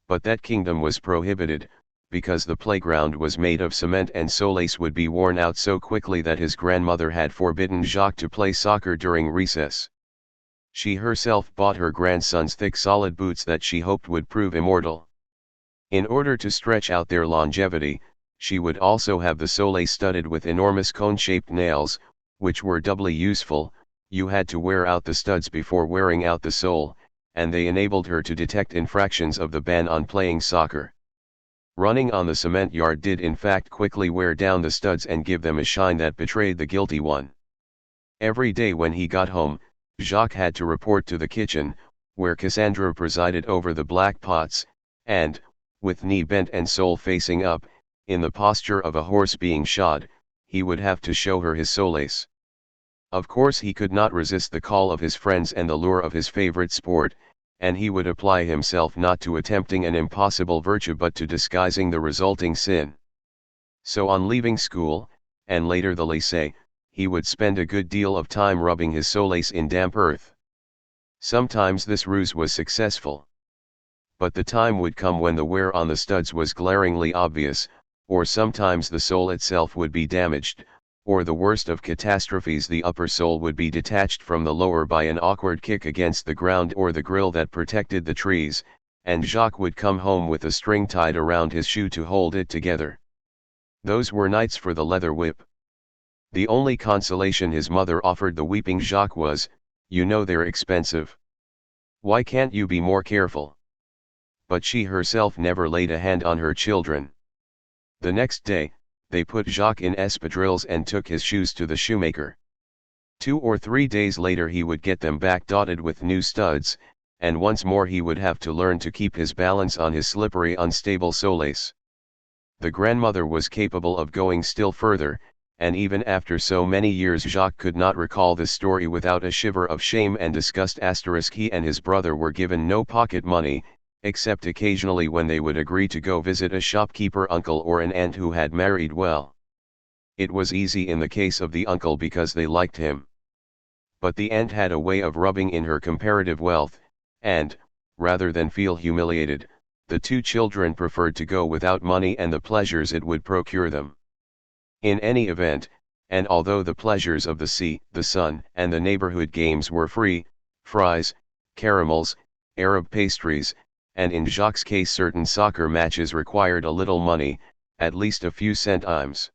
But that kingdom was prohibited, because the playground was made of cement and solace would be worn out so quickly that his grandmother had forbidden Jacques to play soccer during recess. She herself bought her grandsons thick solid boots that she hoped would prove immortal. In order to stretch out their longevity, she would also have the soles studded with enormous cone-shaped nails, which were doubly useful. You had to wear out the studs before wearing out the sole, and they enabled her to detect infractions of the ban on playing soccer. Running on the cement yard did in fact quickly wear down the studs and give them a shine that betrayed the guilty one. Every day when he got home, Jacques had to report to the kitchen, where Cassandra presided over the black pots, and, with knee bent and sole facing up, in the posture of a horse being shod, he would have to show her his soles. Of course he could not resist the call of his friends and the lure of his favorite sport, and he would apply himself not to attempting an impossible virtue but to disguising the resulting sin. So on leaving school, and later the lycée, he would spend a good deal of time rubbing his soles in damp earth. Sometimes this ruse was successful. But the time would come when the wear on the studs was glaringly obvious, or sometimes the sole itself would be damaged, or the worst of catastrophes, the upper sole would be detached from the lower by an awkward kick against the ground or the grill that protected the trees, and Jacques would come home with a string tied around his shoe to hold it together. Those were nights for the leather whip. The only consolation his mother offered the weeping Jacques was, "You know they're expensive. Why can't you be more careful?" But she herself never laid a hand on her children. The next day, they put Jacques in espadrilles and took his shoes to the shoemaker. 2 or 3 days later he would get them back dotted with new studs, and once more he would have to learn to keep his balance on his slippery unstable soles. The grandmother was capable of going still further, and even after so many years Jacques could not recall the story without a shiver of shame and disgust. He and his brother were given no pocket money, except occasionally when they would agree to go visit a shopkeeper uncle or an aunt who had married well. It was easy in the case of the uncle because they liked him. But the aunt had a way of rubbing in her comparative wealth, and, rather than feel humiliated, the 2 children preferred to go without money and the pleasures it would procure them. In any event, and although the pleasures of the sea, the sun, and the neighborhood games were free, fries, caramels, Arab pastries, and in Jacques' case certain soccer matches required a little money, at least a few centimes.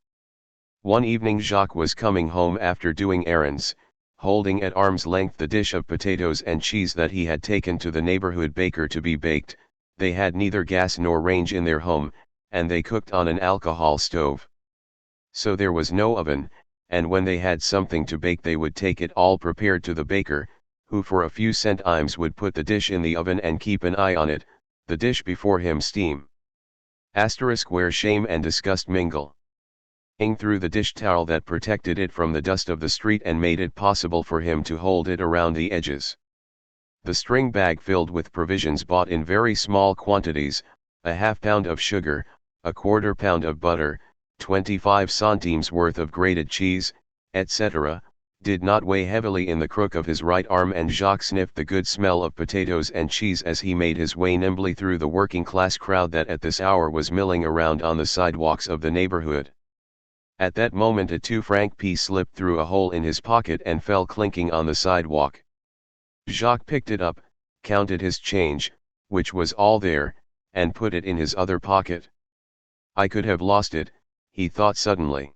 One evening Jacques was coming home after doing errands, holding at arm's length the dish of potatoes and cheese that he had taken to the neighborhood baker to be baked. They had neither gas nor range in their home, and they cooked on an alcohol stove. So there was no oven, and when they had something to bake they would take it all prepared to the baker, who for a few centimes would put the dish in the oven and keep an eye on it, the dish before him steam. Where shame and disgust mingle. Ing through the dish towel that protected it from the dust of the street and made it possible for him to hold it around the edges. The string bag filled with provisions bought in very small quantities, a half pound of sugar, a quarter pound of butter, 25 centimes worth of grated cheese, etc., did not weigh heavily in the crook of his right arm, and Jacques sniffed the good smell of potatoes and cheese as he made his way nimbly through the working-class crowd that at this hour was milling around on the sidewalks of the neighborhood. At that moment a 2-franc piece slipped through a hole in his pocket and fell clinking on the sidewalk. Jacques picked it up, counted his change, which was all there, and put it in his other pocket. I could have lost it, he thought suddenly.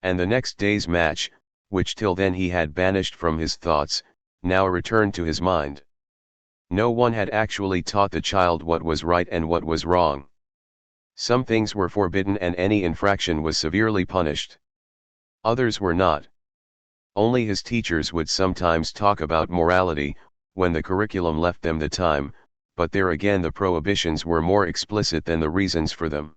And the next day's match, which till then he had banished from his thoughts, now returned to his mind. No one had actually taught the child what was right and what was wrong. Some things were forbidden and any infraction was severely punished. Others were not. Only his teachers would sometimes talk about morality, when the curriculum left them the time, but there again the prohibitions were more explicit than the reasons for them.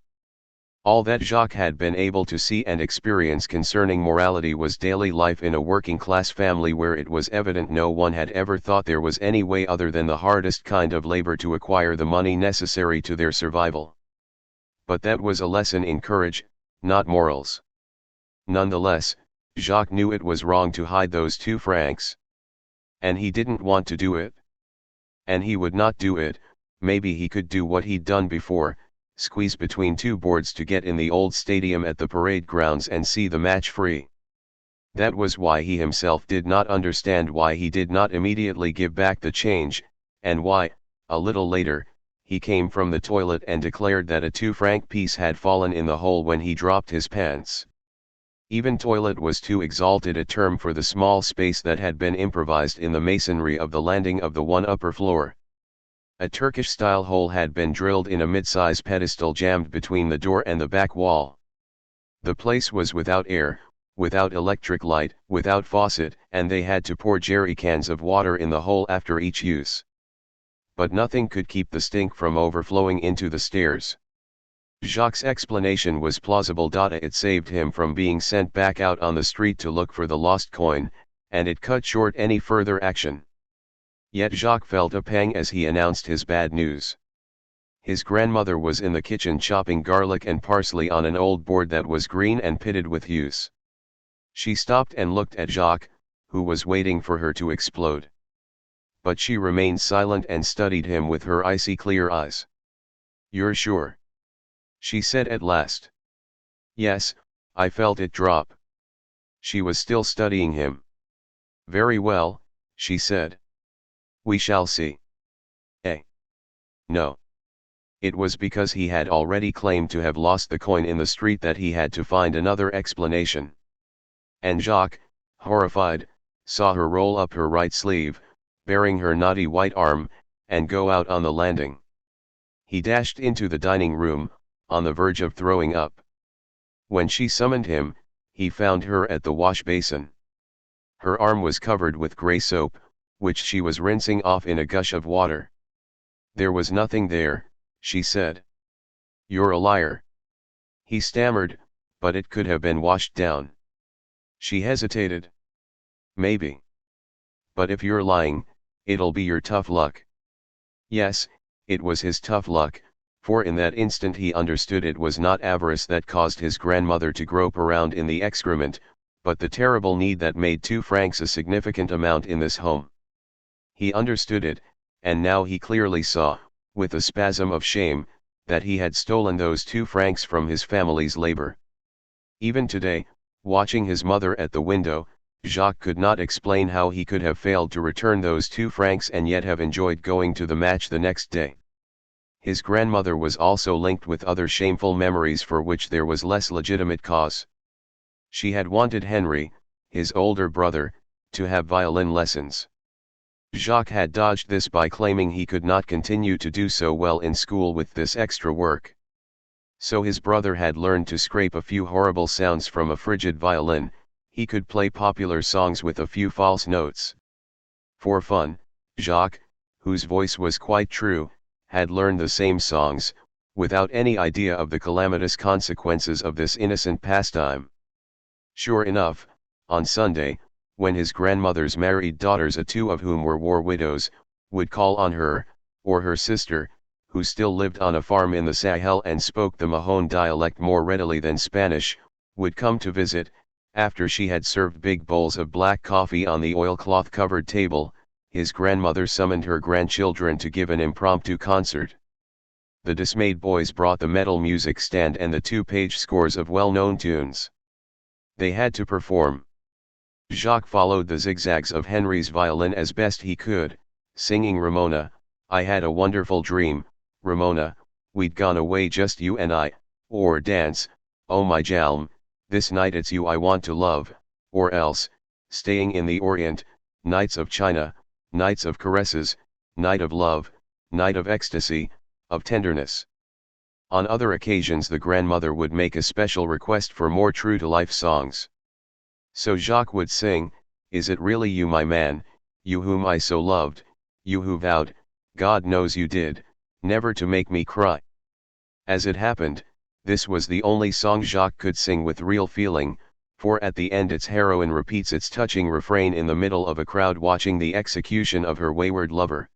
All that Jacques had been able to see and experience concerning morality was daily life in a working-class family where it was evident no one had ever thought there was any way other than the hardest kind of labor to acquire the money necessary to their survival. But that was a lesson in courage, not morals. Nonetheless, Jacques knew it was wrong to hide those 2 francs. And he didn't want to do it. And he would not do it. Maybe he could do what he'd done before, squeeze between 2 boards to get in the old stadium at the parade grounds and see the match free. That was why he himself did not understand why he did not immediately give back the change, and why, a little later, he came from the toilet and declared that a 2-franc piece had fallen in the hole when he dropped his pants. Even toilet was too exalted a term for the small space that had been improvised in the masonry of the landing of the one upper floor. A Turkish-style hole had been drilled in a mid-size pedestal jammed between the door and the back wall. The place was without air, without electric light, without faucet, and they had to pour jerry cans of water in the hole after each use. But nothing could keep the stink from overflowing into the stairs. Jacques' explanation was plausible. It saved him from being sent back out on the street to look for the lost coin, and it cut short any further action. Yet Jacques felt a pang as he announced his bad news. His grandmother was in the kitchen chopping garlic and parsley on an old board that was green and pitted with use. She stopped and looked at Jacques, who was waiting for her to explode. But she remained silent and studied him with her icy clear eyes. "You're sure?" she said at last. "Yes, I felt it drop." She was still studying him. "Very well," she said. "We shall see." Eh? No. It was because he had already claimed to have lost the coin in the street that he had to find another explanation. And Jacques, horrified, saw her roll up her right sleeve, baring her knotty white arm, and go out on the landing. He dashed into the dining room, on the verge of throwing up. When she summoned him, he found her at the wash basin. Her arm was covered with grey soap, which she was rinsing off in a gush of water. "There was nothing there," she said. "You're a liar." He stammered, "But it could have been washed down." She hesitated. "Maybe. But if you're lying, it'll be your tough luck." Yes, it was his tough luck, for in that instant he understood it was not avarice that caused his grandmother to grope around in the excrement, but the terrible need that made 2 francs a significant amount in this home. He understood it, and now he clearly saw, with a spasm of shame, that he had stolen those 2 francs from his family's labor. Even today, watching his mother at the window, Jacques could not explain how he could have failed to return those 2 francs and yet have enjoyed going to the match the next day. His grandmother was also linked with other shameful memories for which there was less legitimate cause. She had wanted Henry, his older brother, to have violin lessons. Jacques had dodged this by claiming he could not continue to do so well in school with this extra work. So his brother had learned to scrape a few horrible sounds from a frigid violin. He could play popular songs with a few false notes. For fun, Jacques, whose voice was quite true, had learned the same songs, without any idea of the calamitous consequences of this innocent pastime. Sure enough, on Sunday, when his grandmother's married daughters, 2 of whom were war widows, would call on her, or her sister, who still lived on a farm in the Sahel and spoke the Mahon dialect more readily than Spanish, would come to visit, After she had served big bowls of black coffee on the oilcloth-covered table, his grandmother summoned her grandchildren to give an impromptu concert. The dismayed boys brought the metal music stand and the 2-page scores of well-known tunes. They had to perform. Jacques followed the zigzags of Henry's violin as best he could, singing Ramona, I had a wonderful dream, Ramona, we'd gone away just you and I, or dance, oh my Jalm, this night it's you I want to love, or else, staying in the Orient, nights of China, nights of caresses, night of love, night of ecstasy, of tenderness. On other occasions the grandmother would make a special request for more true-to-life songs. So Jacques would sing, Is it really you my man, you whom I so loved, you who vowed, God knows you did, never to make me cry. As it happened, this was the only song Jacques could sing with real feeling, for at the end its heroine repeats its touching refrain in the middle of a crowd watching the execution of her wayward lover.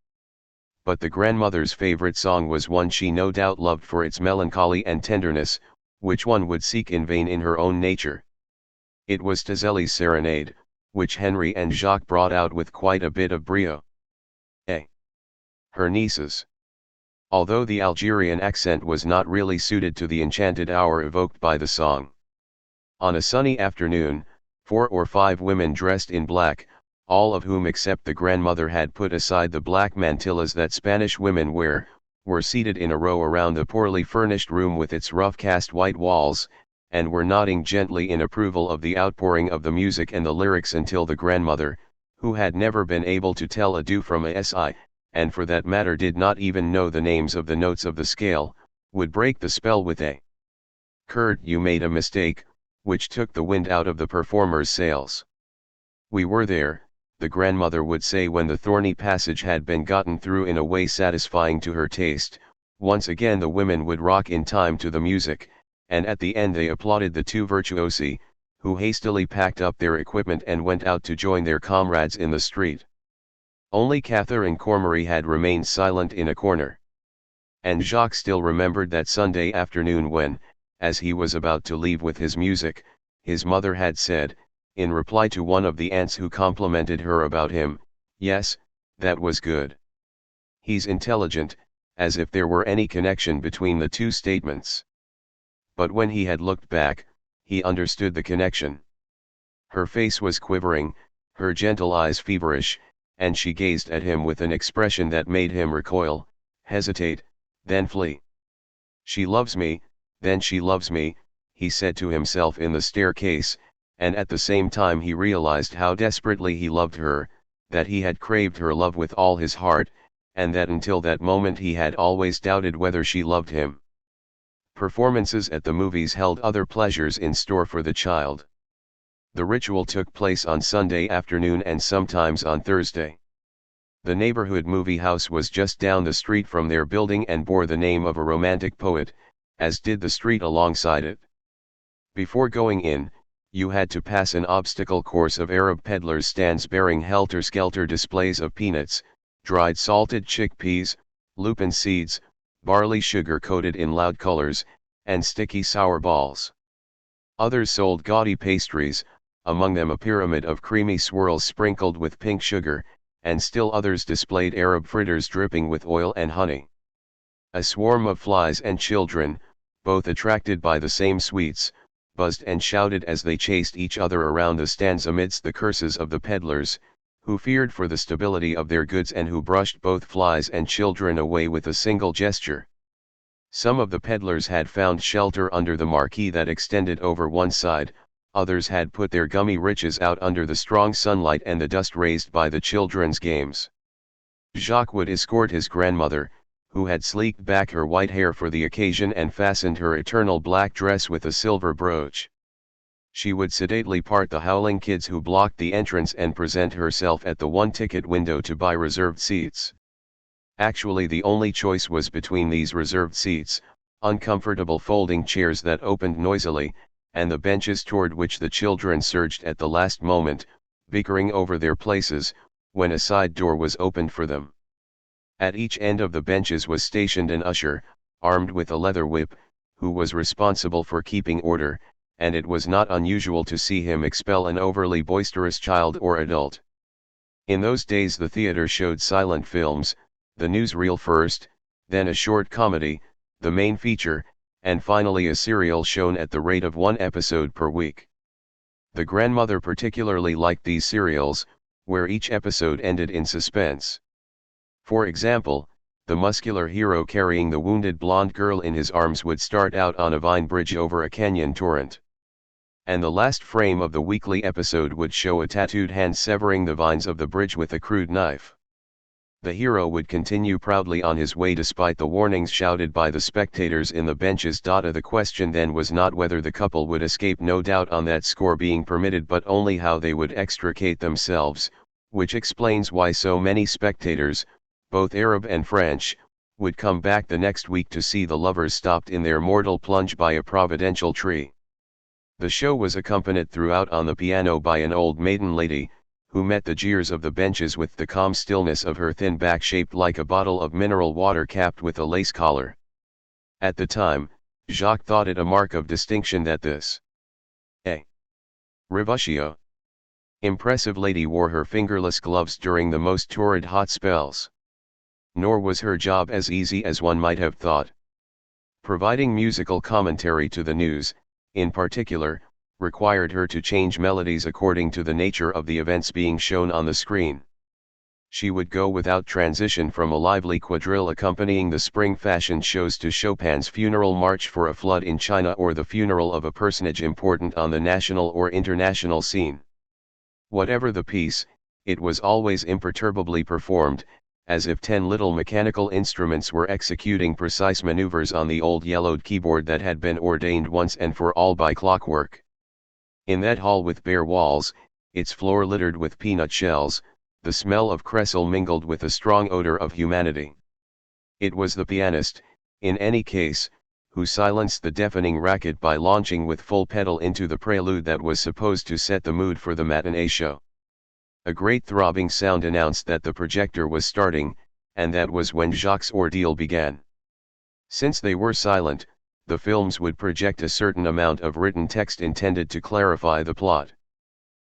But the grandmother's favorite song was one she no doubt loved for its melancholy and tenderness, which one would seek in vain in her own nature. It was Tazelli's Serenade, which Henry and Jacques brought out with quite a bit of brio. Her nieces. Although the Algerian accent was not really suited to the enchanted hour evoked by the song. On a sunny afternoon, 4 or 5 women dressed in black, all of whom except the grandmother had put aside the black mantillas that Spanish women wear, were seated in a row around the poorly furnished room with its rough-cast white walls, and were nodding gently in approval of the outpouring of the music and the lyrics until the grandmother, who had never been able to tell a do from a si, and for that matter did not even know the names of the notes of the scale, would break the spell with a "Kurt, you made a mistake," which took the wind out of the performers' sails. We were there, the grandmother would say when the thorny passage had been gotten through in a way satisfying to her taste. Once again the women would rock in time to the music, and at the end they applauded the 2 virtuosi, who hastily packed up their equipment and went out to join their comrades in the street. Only Catherine Cormery had remained silent in a corner. And Jacques still remembered that Sunday afternoon when, as he was about to leave with his music, his mother had said, in reply to one of the aunts who complimented her about him, yes, that was good. He's intelligent, as if there were any connection between the 2 statements. But when he had looked back, he understood the connection. Her face was quivering, her gentle eyes feverish, and she gazed at him with an expression that made him recoil, hesitate, then flee. She loves me, then she loves me, he said to himself in the staircase, and at the same time he realized how desperately he loved her, that he had craved her love with all his heart, and that until that moment he had always doubted whether she loved him. Performances at the movies held other pleasures in store for the child. The ritual took place on Sunday afternoon and sometimes on Thursday. The neighborhood movie house was just down the street from their building and bore the name of a romantic poet, as did the street alongside it. Before going in, you had to pass an obstacle course of Arab peddlers' stands bearing helter-skelter displays of peanuts, dried salted chickpeas, lupin seeds, barley sugar coated in loud colors, and sticky sour balls. Others sold gaudy pastries, among them a pyramid of creamy swirls sprinkled with pink sugar, and still others displayed Arab fritters dripping with oil and honey. A swarm of flies and children, both attracted by the same sweets, buzzed and shouted as they chased each other around the stands amidst the curses of the peddlers, who feared for the stability of their goods and who brushed both flies and children away with a single gesture. Some of the peddlers had found shelter under the marquee that extended over one side, others had put their gummy riches out under the strong sunlight and the dust raised by the children's games. Jacques would escort his grandmother, who had sleeked back her white hair for the occasion and fastened her eternal black dress with a silver brooch. She would sedately part the howling kids who blocked the entrance and present herself at the one-ticket window to buy reserved seats. Actually, the only choice was between these reserved seats, uncomfortable folding chairs that opened noisily, and the benches toward which the children surged at the last moment, bickering over their places, when a side door was opened for them. At each end of the benches was stationed an usher, armed with a leather whip, who was responsible for keeping order, and it was not unusual to see him expel an overly boisterous child or adult. In those days the theater showed silent films, the newsreel first, then a short comedy, the main feature, and finally a serial shown at the rate of one episode per week. The grandmother particularly liked these serials, where each episode ended in suspense. For example, the muscular hero carrying the wounded blonde girl in his arms would start out on a vine bridge over a canyon torrent. And the last frame of the weekly episode would show a tattooed hand severing the vines of the bridge with a crude knife. The hero would continue proudly on his way despite the warnings shouted by the spectators in the benches. The question then was not whether the couple would escape, no doubt on that score being permitted, but only how they would extricate themselves, which explains why so many spectators, both Arab and French, would come back the next week to see the lovers stopped in their mortal plunge by a providential tree. The show was accompanied throughout on the piano by an old maiden lady, who met the jeers of the benches with the calm stillness of her thin back shaped like a bottle of mineral water capped with a lace collar. At the time, Jacques thought it a mark of distinction that this ravuscio impressive lady wore her fingerless gloves during the most torrid hot spells. Nor was her job as easy as one might have thought. Providing musical commentary to the news, in particular, required her to change melodies according to the nature of the events being shown on the screen. She would go without transition from a lively quadrille accompanying the spring fashion shows to Chopin's funeral march for a flood in China or the funeral of a personage important on the national or international scene. Whatever the piece, it was always imperturbably performed, as if 10 little mechanical instruments were executing precise maneuvers on the old yellowed keyboard that had been ordained once and for all by clockwork. In that hall with bare walls, its floor littered with peanut shells, the smell of cresol mingled with a strong odor of humanity. It was the pianist, in any case, who silenced the deafening racket by launching with full pedal into the prelude that was supposed to set the mood for the matinee show. A great throbbing sound announced that the projector was starting, and that was when Jacques' ordeal began. Since they were silent, the films would project a certain amount of written text intended to clarify the plot.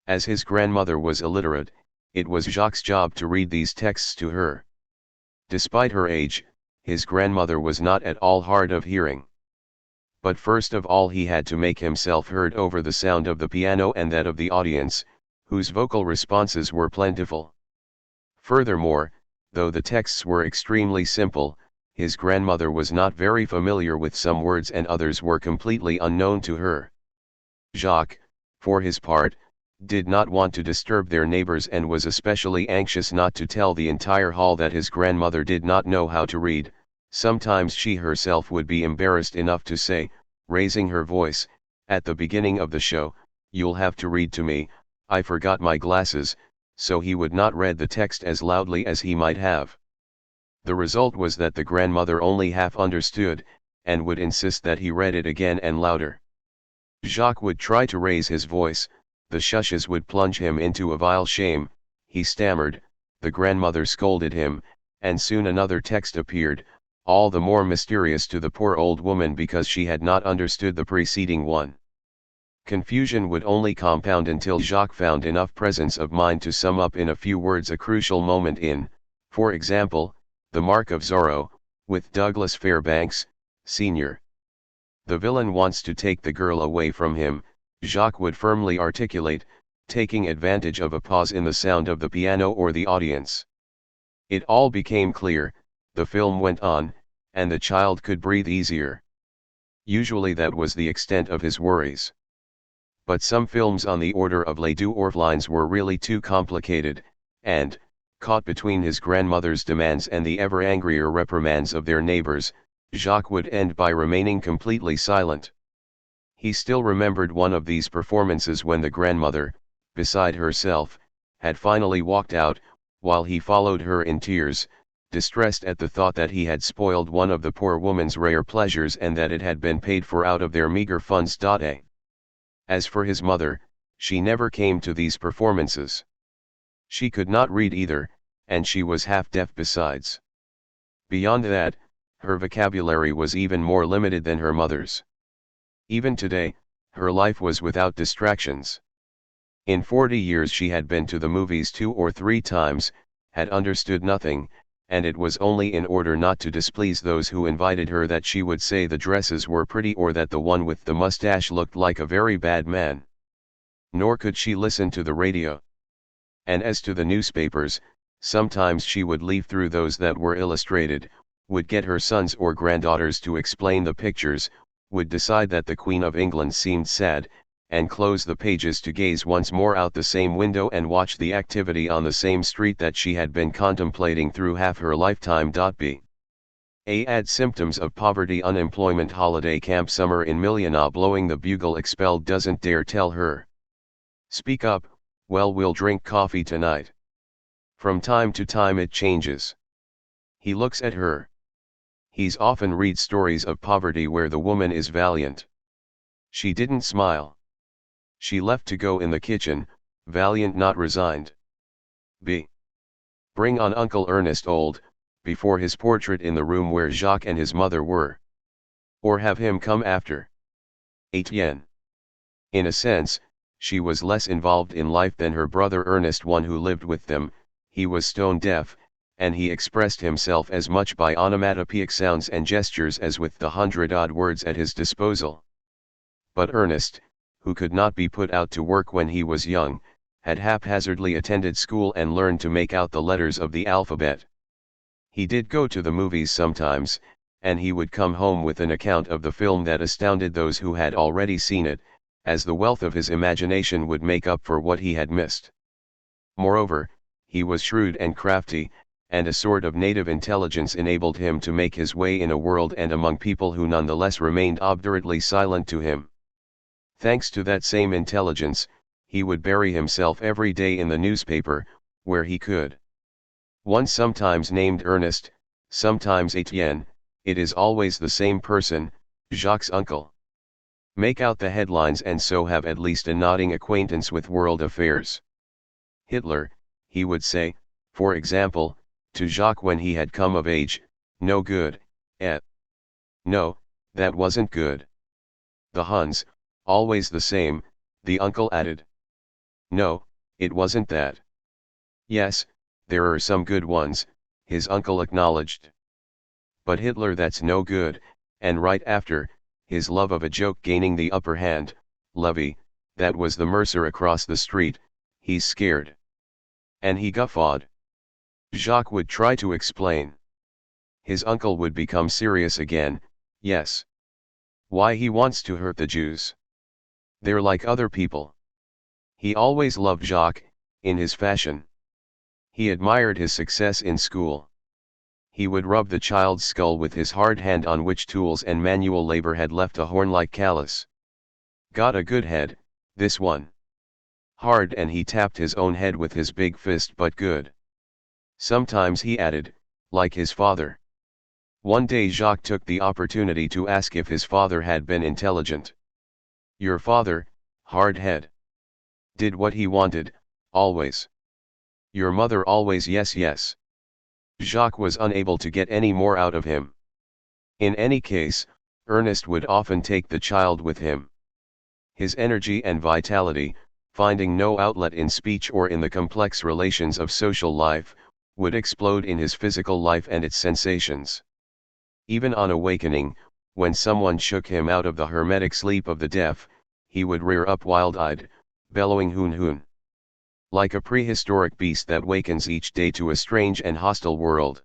As his grandmother was illiterate, it was Jacques' job to read these texts to her. Despite her age, his grandmother was not at all hard of hearing. But first of all he had to make himself heard over the sound of the piano and that of the audience, whose vocal responses were plentiful. Furthermore, though the texts were extremely simple, his grandmother was not very familiar with some words and others were completely unknown to her. Jacques, for his part, did not want to disturb their neighbors and was especially anxious not to tell the entire hall that his grandmother did not know how to read. Sometimes she herself would be embarrassed enough to say, raising her voice, at the beginning of the show, "You'll have to read to me, I forgot my glasses," so he would not read the text as loudly as he might have. The result was that the grandmother only half understood, and would insist that he read it again and louder. Jacques would try to raise his voice, the shushes would plunge him into a vile shame, he stammered, the grandmother scolded him, and soon another text appeared, all the more mysterious to the poor old woman because she had not understood the preceding one. Confusion would only compound until Jacques found enough presence of mind to sum up in a few words a crucial moment in, for example, The Mark of Zorro, with Douglas Fairbanks, Sr. The villain wants to take the girl away from him, Jacques would firmly articulate, taking advantage of a pause in the sound of the piano or the audience. It all became clear, the film went on, and the child could breathe easier. Usually that was the extent of his worries. But some films on the order of Les Deux Orphelins were really too complicated, and, caught between his grandmother's demands and the ever angrier reprimands of their neighbors, Jacques would end by remaining completely silent. He still remembered one of these performances when the grandmother, beside herself, had finally walked out, while he followed her in tears, distressed at the thought that he had spoiled one of the poor woman's rare pleasures and that it had been paid for out of their meager funds. As for his mother, she never came to these performances. She could not read either, and she was half deaf besides. Beyond that, her vocabulary was even more limited than her mother's. Even today, Her life was without distractions. In 40 years she had been to the movies 2 or 3 times, had understood nothing, and it was only in order not to displease those who invited her that she would say the dresses were pretty or that the one with the mustache looked like a very bad man. Nor could she listen to the radio. And as to the newspapers, sometimes she would leaf through those that were illustrated, would get her sons or granddaughters to explain the pictures, would decide that the Queen of England seemed sad, and close the pages to gaze once more out the same window and watch the activity on the same street that she had been contemplating through half her lifetime. B. Add symptoms of poverty, unemployment, holiday camp, summer in Millionaire, blowing the bugle, expelled, doesn't dare tell her. Speak up, well, we'll drink coffee tonight. From time to time it changes. He looks at her. He's often read stories of poverty where the woman is valiant. She didn't smile. She left to go in the kitchen, valiant, not resigned. B. Bring on Uncle Ernest old, before his portrait in the room where Jacques and his mother were. Or have him come after. Etienne. In a sense, she was less involved in life than her brother Ernest, one who lived with them. He was stone deaf, and he expressed himself as much by onomatopoeic sounds and gestures as with the 100-odd words at his disposal. But Ernest, who could not be put out to work when he was young, had haphazardly attended school and learned to make out the letters of the alphabet. He did go to the movies sometimes, and he would come home with an account of the film that astounded those who had already seen it, as the wealth of his imagination would make up for what he had missed. Moreover, he was shrewd and crafty, and a sort of native intelligence enabled him to make his way in a world and among people who nonetheless remained obdurately silent to him. Thanks to that same intelligence, he would bury himself every day in the newspaper, where he could. One sometimes named Ernest, sometimes Etienne, it is always the same person, Jacques' uncle. Make out the headlines and so have at least a nodding acquaintance with world affairs. Hitler, he would say, for example, to Jacques when he had come of age, no good, eh? No, that wasn't good. The Huns, always the same, the uncle added. No, it wasn't that. Yes, there are some good ones, his uncle acknowledged. But Hitler, that's no good, and right after, his love of a joke gaining the upper hand, Levy, that was the mercer across the street, he's scared. And he guffawed. Jacques would try to explain. His uncle would become serious again. Yes. Why, he wants to hurt the Jews. They're like other people. He always loved Jacques, in his fashion. He admired his success in school. He would rub the child's skull with his hard hand on which tools and manual labor had left a horn-like callus. Got a good head, this one. Hard, and he tapped his own head with his big fist, but good. Sometimes he added, like his father. One day Jacques took the opportunity to ask if his father had been intelligent. Your father, hard head. Did what he wanted, always. Your mother always, yes, yes. Jacques was unable to get any more out of him. In any case, Ernest would often take the child with him. His energy and vitality, finding no outlet in speech or in the complex relations of social life, would explode in his physical life and its sensations. Even on awakening, when someone shook him out of the hermetic sleep of the deaf, he would rear up wild-eyed, bellowing hoon hoon. Like a prehistoric beast that wakens each day to a strange and hostile world.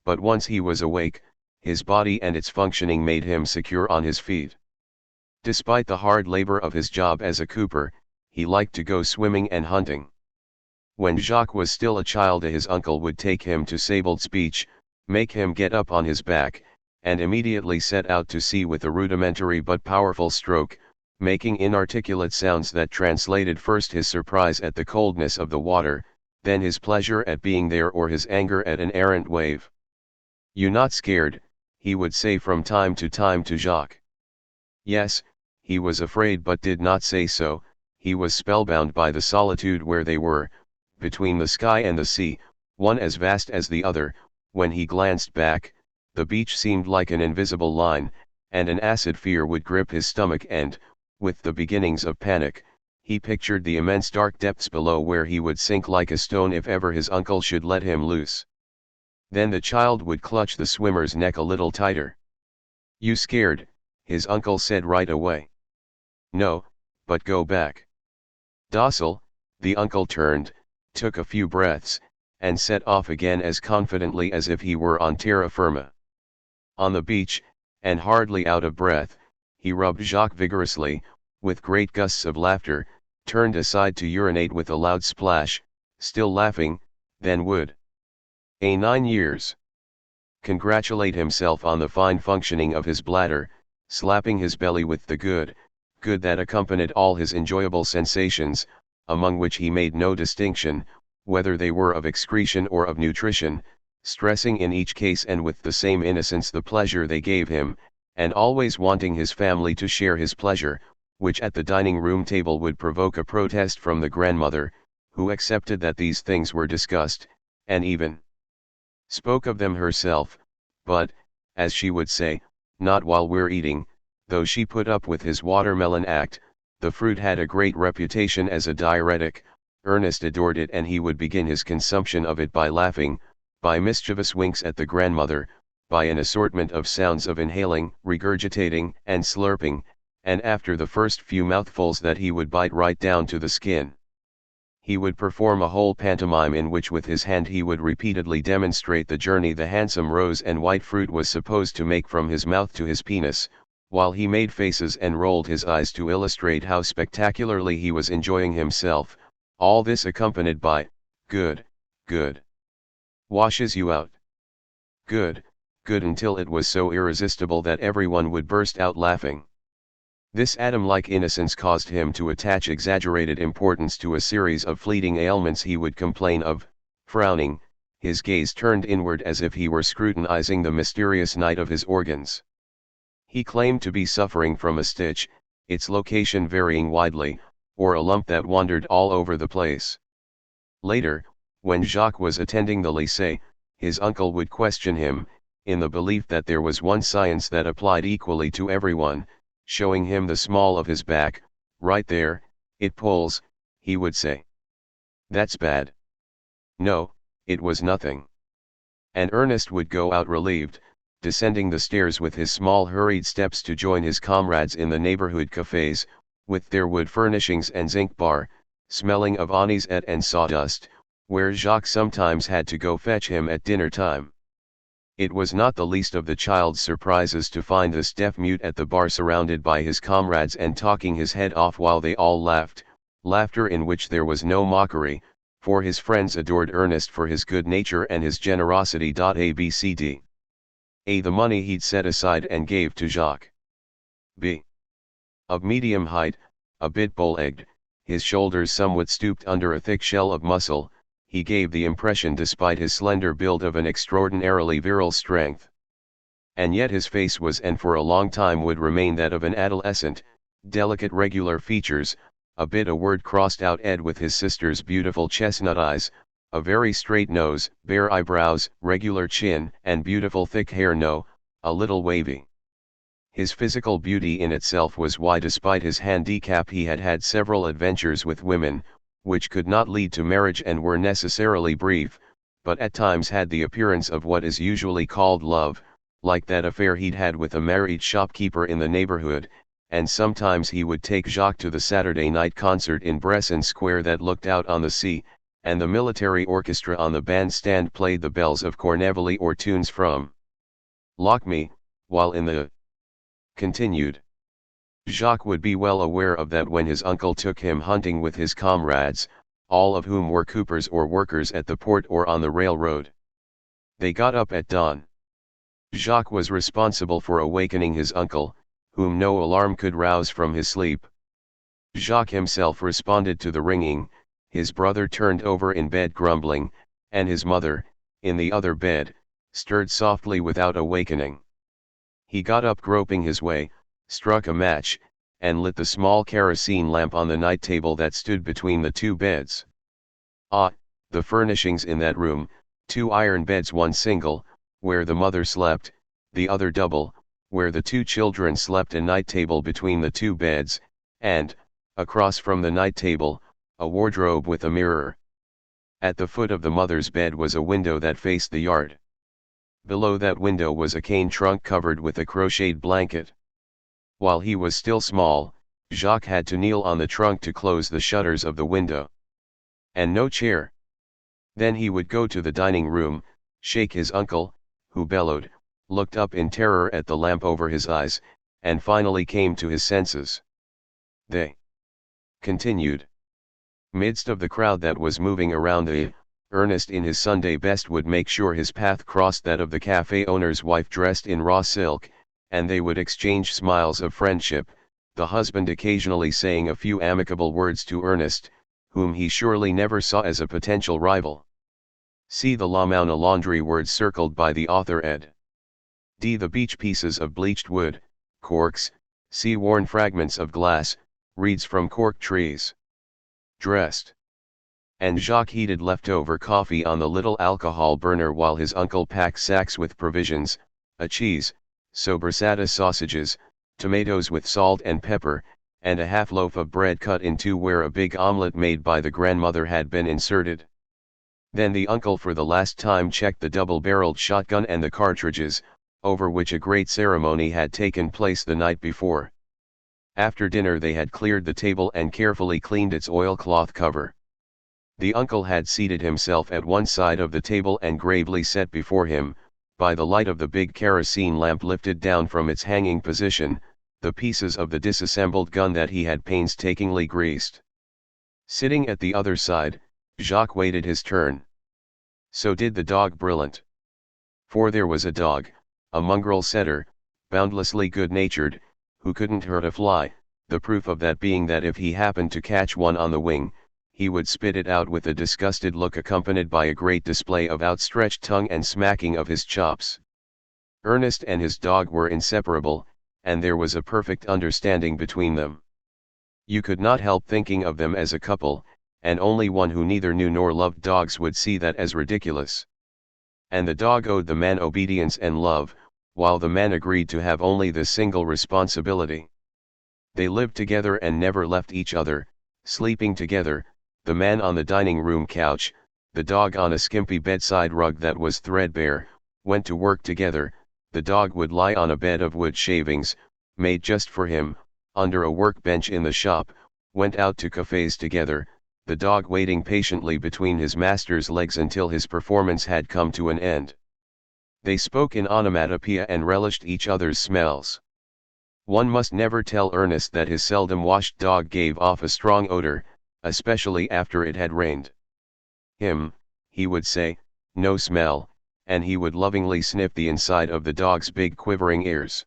But once he was awake, his body and its functioning made him secure on his feet. Despite the hard labor of his job as a cooper, he liked to go swimming and hunting. When Jacques was still a child, his uncle would take him to sabled speech, make him get up on his back, and immediately set out to sea with a rudimentary but powerful stroke, making inarticulate sounds that translated first his surprise at the coldness of the water, then his pleasure at being there or his anger at an errant wave. You not scared, he would say from time to Jacques. Yes, he was afraid but did not say so. He was spellbound by the solitude where they were, between the sky and the sea, one as vast as the other. When he glanced back, the beach seemed like an invisible line, and an acid fear would grip his stomach and, with the beginnings of panic, he pictured the immense dark depths below where he would sink like a stone if ever his uncle should let him loose. Then the child would clutch the swimmer's neck a little tighter. "You scared?" his uncle said right away. "No, but go back." Docile, the uncle turned, took a few breaths, and set off again as confidently as if he were on terra firma. On the beach, and hardly out of breath, he rubbed Jacques vigorously, with great gusts of laughter, turned aside to urinate with a loud splash, still laughing, then would 9 years. Congratulate himself on the fine functioning of his bladder, slapping his belly with the good that accompanied all his enjoyable sensations, among which he made no distinction, whether they were of excretion or of nutrition, stressing in each case and with the same innocence the pleasure they gave him, and always wanting his family to share his pleasure, which at the dining-room table would provoke a protest from the grandmother, who accepted that these things were discussed, and even spoke of them herself, but, as she would say, not while we're eating. Though she put up with his watermelon act, the fruit had a great reputation as a diuretic. Ernest adored it, and he would begin his consumption of it by laughing, by mischievous winks at the grandmother, by an assortment of sounds of inhaling, regurgitating, and slurping, and after the first few mouthfuls that he would bite right down to the skin. He would perform a whole pantomime in which with his hand he would repeatedly demonstrate the journey the handsome rose and white fruit was supposed to make from his mouth to his penis, while he made faces and rolled his eyes to illustrate how spectacularly he was enjoying himself, all this accompanied by, "Good, good. Washes you out. Good, good," until it was so irresistible that everyone would burst out laughing. This Adam-like innocence caused him to attach exaggerated importance to a series of fleeting ailments he would complain of, frowning, his gaze turned inward as if he were scrutinizing the mysterious night of his organs. He claimed to be suffering from a stitch, its location varying widely, or a lump that wandered all over the place. Later, when Jacques was attending the lycée, his uncle would question him, in the belief that there was one science that applied equally to everyone, showing him the small of his back. "Right there, it pulls," he would say. "That's bad." No, it was nothing. And Ernest would go out relieved, descending the stairs with his small hurried steps to join his comrades in the neighborhood cafes, with their wood furnishings and zinc bar, smelling of anisette and sawdust, where Jacques sometimes had to go fetch him at dinner time. It was not the least of the child's surprises to find this deaf-mute at the bar surrounded by his comrades and talking his head off while they all laughed, laughter in which there was no mockery, for his friends adored Ernest for his good nature and his generosity. ABCD. A. The money he'd set aside and gave to Jacques. B. Of medium height, a bit bow-legged, his shoulders somewhat stooped under a thick shell of muscle, he gave the impression despite his slender build of an extraordinarily virile strength. And yet his face was and for a long time would remain that of an adolescent, delicate regular features, a bit a word crossed out ed with his sister's beautiful chestnut eyes, a very straight nose, bare eyebrows, regular chin, and beautiful thick hair, no, a little wavy. His physical beauty in itself was why despite his handicap he had had several adventures with women, which could not lead to marriage and were necessarily brief, but at times had the appearance of what is usually called love, like that affair he'd had with a married shopkeeper in the neighborhood, and sometimes he would take Jacques to the Saturday night concert in Bresson Square that looked out on the sea, and the military orchestra on the bandstand played the bells of Corneille or tunes from Lock Me, while in the continued. Jacques would be well aware of that when his uncle took him hunting with his comrades, all of whom were coopers or workers at the port or on the railroad. They got up at dawn. Jacques was responsible for awakening his uncle, whom no alarm could rouse from his sleep. Jacques himself responded to the ringing, his brother turned over in bed grumbling, and his mother, in the other bed, stirred softly without awakening. He got up groping his way, struck a match, and lit the small kerosene lamp on the night table that stood between the two beds. Ah, the furnishings in that room, 2 iron beds, one single, where the mother slept, the other double, where the 2 children slept, a night table between the 2 beds, and, across from the night table, a wardrobe with a mirror. At the foot of the mother's bed was a window that faced the yard. Below that window was a cane trunk covered with a crocheted blanket. While he was still small, Jacques had to kneel on the trunk to close the shutters of the window. And no chair. Then he would go to the dining room, shake his uncle, who bellowed, looked up in terror at the lamp over his eyes, and finally came to his senses. They continued. Midst of the crowd that was moving around Ernest in his Sunday best would make sure his path crossed that of the cafe owner's wife dressed in raw silk, and they would exchange smiles of friendship, the husband occasionally saying a few amicable words to Ernest, whom he surely never saw as a potential rival. See the La Mauna laundry words circled by the author ed. D. The beach pieces of bleached wood, corks, sea-worn fragments of glass, reeds from cork trees. Dressed. And Jacques heated leftover coffee on the little alcohol burner while his uncle packed sacks with provisions, a cheese, sobrasada sausages, tomatoes with salt and pepper, and a half loaf of bread cut in two where a big omelette made by the grandmother had been inserted. Then the uncle for the last time checked the double-barreled shotgun and the cartridges, over which a great ceremony had taken place the night before. After dinner they had cleared the table and carefully cleaned its oilcloth cover. The uncle had seated himself at one side of the table and gravely set before him, by the light of the big kerosene lamp lifted down from its hanging position, the pieces of the disassembled gun that he had painstakingly greased. Sitting at the other side, Jacques waited his turn. So did the dog Brilliant. For there was a dog, a mongrel setter, boundlessly good-natured, who couldn't hurt a fly, the proof of that being that if he happened to catch one on the wing, he would spit it out with a disgusted look accompanied by a great display of outstretched tongue and smacking of his chops. Ernest and his dog were inseparable, and there was a perfect understanding between them. You could not help thinking of them as a couple, and only one who neither knew nor loved dogs would see that as ridiculous. And the dog owed the man obedience and love, while the man agreed to have only this single responsibility. They lived together and never left each other, sleeping together, the man on the dining room couch, the dog on a skimpy bedside rug that was threadbare, went to work together, the dog would lie on a bed of wood shavings, made just for him, under a workbench in the shop, went out to cafes together, the dog waiting patiently between his master's legs until his performance had come to an end. They spoke in onomatopoeia and relished each other's smells. One must never tell Ernest that his seldom washed dog gave off a strong odor, especially after it had rained. He would say, no smell, and he would lovingly sniff the inside of the dog's big quivering ears.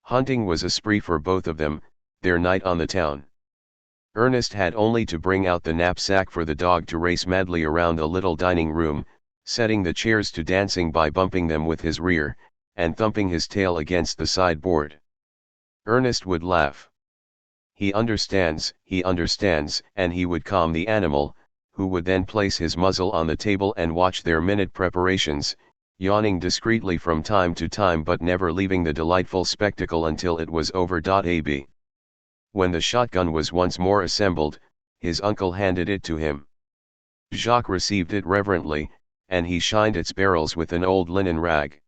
Hunting was a spree for both of them, their night on the town. Ernest had only to bring out the knapsack for the dog to race madly around the little dining room, setting the chairs to dancing by bumping them with his rear, and thumping his tail against the sideboard. Ernest would laugh. He understands, and he would calm the animal, who would then place his muzzle on the table and watch their minute preparations, yawning discreetly from time to time but never leaving the delightful spectacle until it was over. Ab. When the shotgun was once more assembled, his uncle handed it to him. Jacques received it reverently, and he shined its barrels with an old linen rag.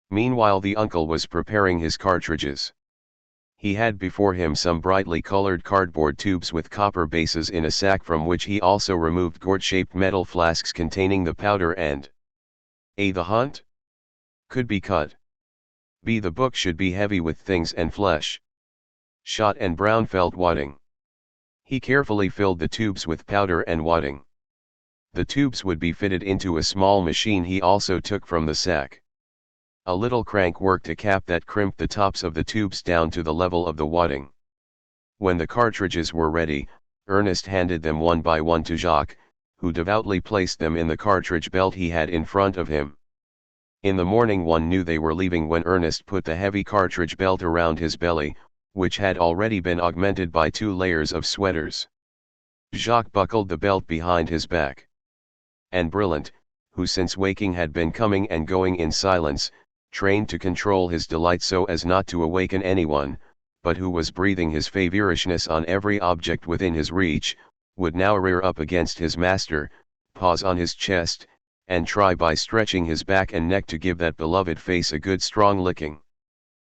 Meanwhile the uncle was preparing his cartridges. He had before him some brightly colored cardboard tubes with copper bases in a sack from which he also removed gourd-shaped metal flasks containing the powder and A. The hunt could be cut. B. The book should be heavy with things and flesh. Shot and brown felt wadding. He carefully filled the tubes with powder and wadding. The tubes would be fitted into a small machine he also took from the sack. A little crank worked a cap that crimped the tops of the tubes down to the level of the wadding. When the cartridges were ready, Ernest handed them one by one to Jacques, who devoutly placed them in the cartridge belt he had in front of him. In the morning one knew they were leaving when Ernest put the heavy cartridge belt around his belly, which had already been augmented by 2 layers of sweaters. Jacques buckled the belt behind his back. And Brilliant, who since waking had been coming and going in silence, trained to control his delight so as not to awaken anyone, but who was breathing his favorishness on every object within his reach, would now rear up against his master, paws on his chest, and try by stretching his back and neck to give that beloved face a good strong licking.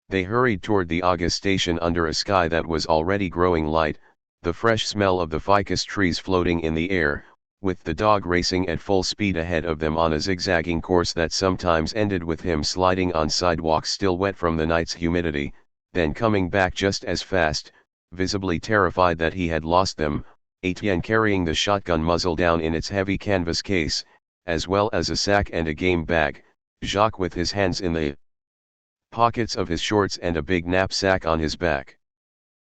They hurried toward the Aga station under a sky that was already growing light, the fresh smell of the ficus trees floating in the air, with the dog racing at full speed ahead of them on a zigzagging course that sometimes ended with him sliding on sidewalks still wet from the night's humidity, then coming back just as fast, visibly terrified that he had lost them, Etienne carrying the shotgun muzzle down in its heavy canvas case, as well as a sack and a game bag, Jacques with his hands in the pockets of his shorts and a big knapsack on his back.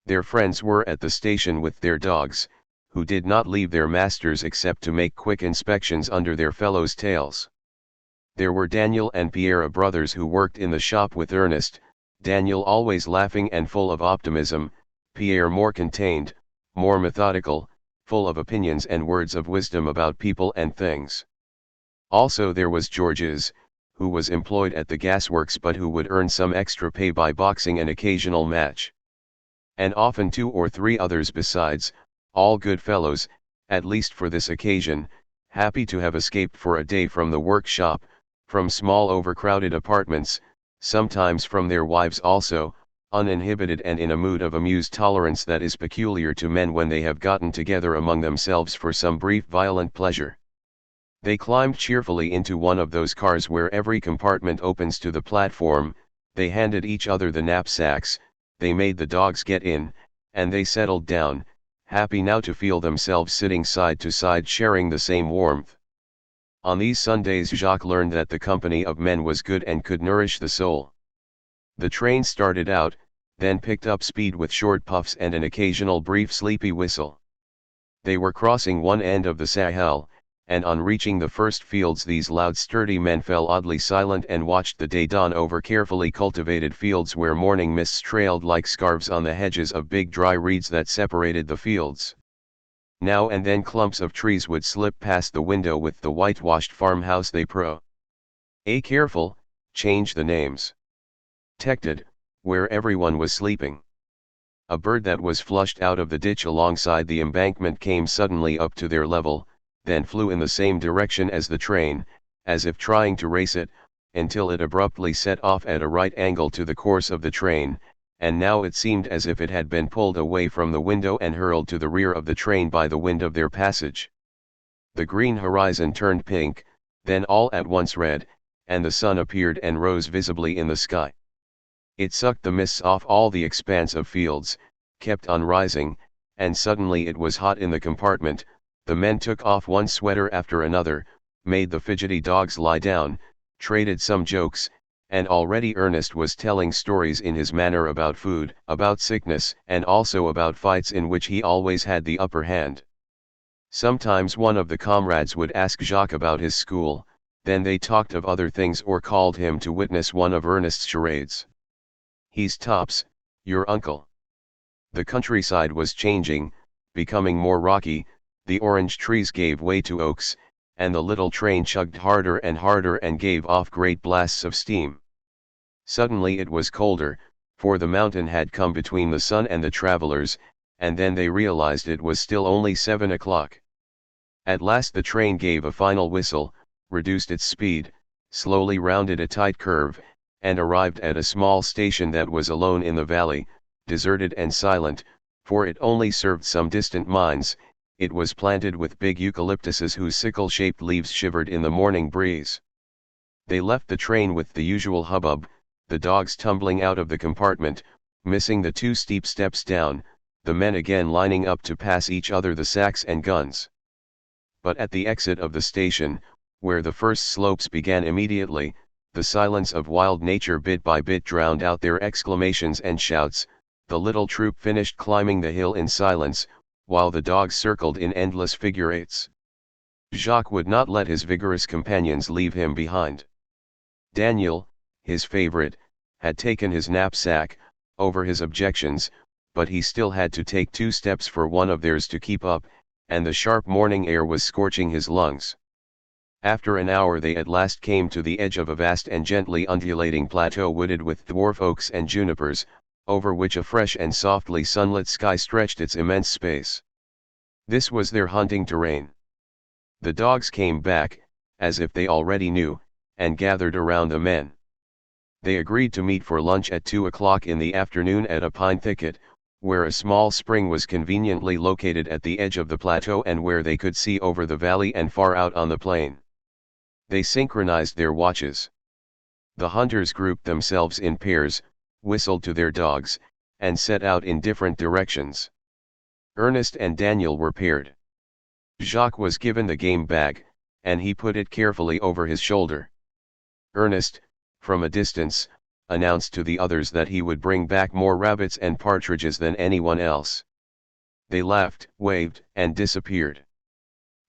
Their friends were at the station with their dogs, who did not leave their masters except to make quick inspections under their fellows' tails. There were Daniel and Pierre brothers who worked in the shop with Ernest, Daniel always laughing and full of optimism, Pierre more contained, more methodical, full of opinions and words of wisdom about people and things. Also there was Georges, who was employed at the gasworks but who would earn some extra pay by boxing an occasional match. And often 2 or 3 others besides, all good fellows, at least for this occasion, happy to have escaped for a day from the workshop, from small overcrowded apartments, sometimes from their wives also, uninhibited and in a mood of amused tolerance that is peculiar to men when they have gotten together among themselves for some brief violent pleasure. They climbed cheerfully into one of those cars where every compartment opens to the platform, they handed each other the knapsacks, they made the dogs get in, and they settled down, happy now to feel themselves sitting side to side sharing the same warmth. On these Sundays Jacques learned that the company of men was good and could nourish the soul. The train started out, then picked up speed with short puffs and an occasional brief sleepy whistle. They were crossing one end of the Sahel, and on reaching the first fields these loud sturdy men fell oddly silent and watched the day dawn over carefully cultivated fields where morning mists trailed like scarves on the hedges of big dry reeds that separated the fields. Now and then clumps of trees would slip past the window with the whitewashed farmhouse they careful, change the names. Tected, where everyone was sleeping. A bird that was flushed out of the ditch alongside the embankment came suddenly up to their level, then flew in the same direction as the train, as if trying to race it, until it abruptly set off at a right angle to the course of the train, and now it seemed as if it had been pulled away from the window and hurled to the rear of the train by the wind of their passage. The green horizon turned pink, then all at once red, and the sun appeared and rose visibly in the sky. It sucked the mists off all the expanse of fields, kept on rising, and suddenly it was hot in the compartment. The men took off one sweater after another, made the fidgety dogs lie down, traded some jokes, and already Ernest was telling stories in his manner about food, about sickness, and also about fights in which he always had the upper hand. Sometimes one of the comrades would ask Jacques about his school, then they talked of other things or called him to witness one of Ernest's charades. "He's tops, your uncle." The countryside was changing, becoming more rocky, the orange trees gave way to oaks, and the little train chugged harder and gave off great blasts of steam. Suddenly it was colder, for the mountain had come between the sun and the travelers, and then they realized it was still only 7 o'clock. At last the train gave a final whistle, reduced its speed, slowly rounded a tight curve, and arrived at a small station that was alone in the valley, deserted and silent, for it only served some distant mines. It was planted with big eucalyptuses whose sickle-shaped leaves shivered in the morning breeze. They left the train with the usual hubbub, the dogs tumbling out of the compartment, missing the 2 steep steps down, the men again lining up to pass each other the sacks and guns. But at the exit of the station, where the first slopes began immediately, the silence of wild nature bit by bit drowned out their exclamations and shouts. The little troop finished climbing the hill in silence, while the dogs circled in endless figure eights. Jacques would not let his vigorous companions leave him behind. Daniel, his favorite, had taken his knapsack, over his objections, but he still had to take 2 steps for one of theirs to keep up, and the sharp morning air was scorching his lungs. After an hour they at last came to the edge of a vast and gently undulating plateau wooded with dwarf oaks and junipers, over which a fresh and softly sunlit sky stretched its immense space. This was their hunting terrain. The dogs came back, as if they already knew, and gathered around the men. They agreed to meet for lunch at 2 o'clock in the afternoon at a pine thicket, where a small spring was conveniently located at the edge of the plateau and where they could see over the valley and far out on the plain. They synchronized their watches. The hunters grouped themselves in pairs, whistled to their dogs, and set out in different directions. Ernest and Daniel were paired. Jacques was given the game bag, and he put it carefully over his shoulder. Ernest, from a distance, announced to the others that he would bring back more rabbits and partridges than anyone else. They laughed, waved, and disappeared.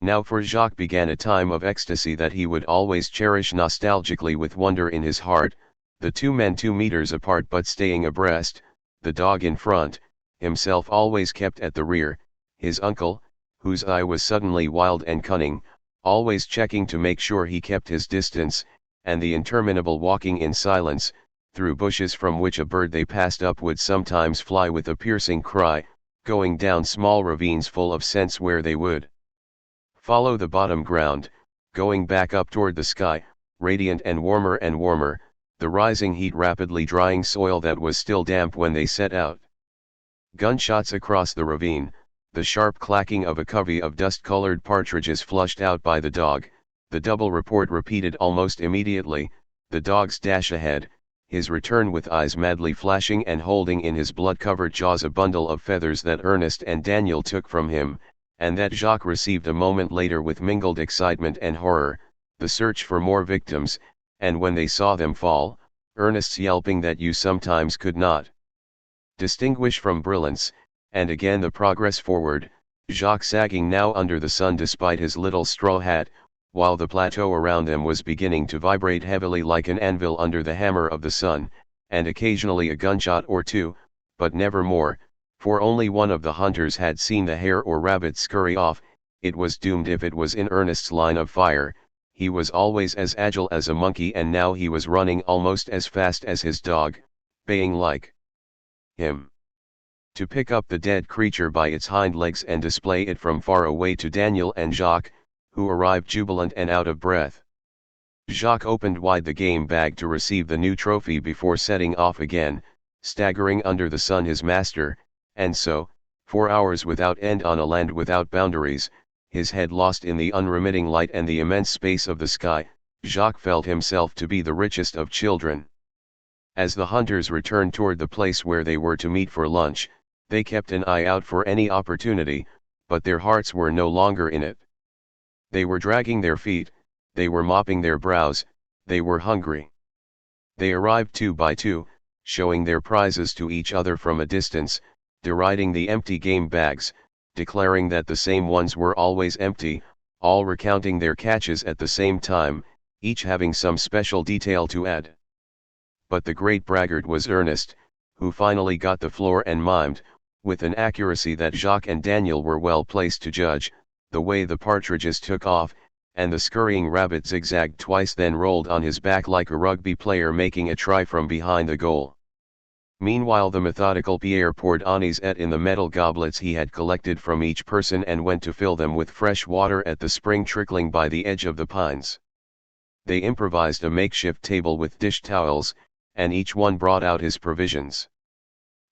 Now for Jacques began a time of ecstasy that he would always cherish nostalgically with wonder in his heart, the two men 2 meters apart but staying abreast, the dog in front, himself always kept at the rear, his uncle, whose eye was suddenly wild and cunning, always checking to make sure he kept his distance, and the interminable walking in silence, through bushes from which a bird they passed up would sometimes fly with a piercing cry, going down small ravines full of scents where they would follow the bottom ground, going back up toward the sky, radiant and warmer, the rising heat rapidly drying soil that was still damp when they set out. Gunshots across the ravine, the sharp clacking of a covey of dust-colored partridges flushed out by the dog, the double report repeated almost immediately, the dog's dash ahead, his return with eyes madly flashing and holding in his blood-covered jaws a bundle of feathers that Ernest and Daniel took from him, and that Jacques received a moment later with mingled excitement and horror, the search for more victims, and when they saw them fall, Ernest's yelping that you sometimes could not distinguish from Brillant's, and again the progress forward, Jacques sagging now under the sun despite his little straw hat, while the plateau around them was beginning to vibrate heavily like an anvil under the hammer of the sun, and occasionally a gunshot or two, but never more, for only one of the hunters had seen the hare or rabbit scurry off. It was doomed if it was in Ernest's line of fire. He was always as agile as a monkey, and now he was running almost as fast as his dog, baying like him. To pick up the dead creature by its hind legs and display it from far away to Daniel and Jacques, who arrived jubilant and out of breath. Jacques opened wide the game bag to receive the new trophy before setting off again, staggering under the sun his master, and so, 4 hours without end on a land without boundaries, his head lost in the unremitting light and the immense space of the sky, Jacques felt himself to be the richest of children. As the hunters returned toward the place where they were to meet for lunch, they kept an eye out for any opportunity, but their hearts were no longer in it. They were dragging their feet, they were mopping their brows, they were hungry. They arrived 2 by 2, showing their prizes to each other from a distance, deriding the empty game bags, declaring that the same ones were always empty, all recounting their catches at the same time, each having some special detail to add. But the great braggart was Ernest, who finally got the floor and mimed, with an accuracy that Jacques and Daniel were well placed to judge, the way the partridges took off, and the scurrying rabbit zigzagged twice then rolled on his back like a rugby player making a try from behind the goal. Meanwhile the methodical Pierre poured anisette in the metal goblets he had collected from each person and went to fill them with fresh water at the spring trickling by the edge of the pines. They improvised a makeshift table with dish towels, and each one brought out his provisions.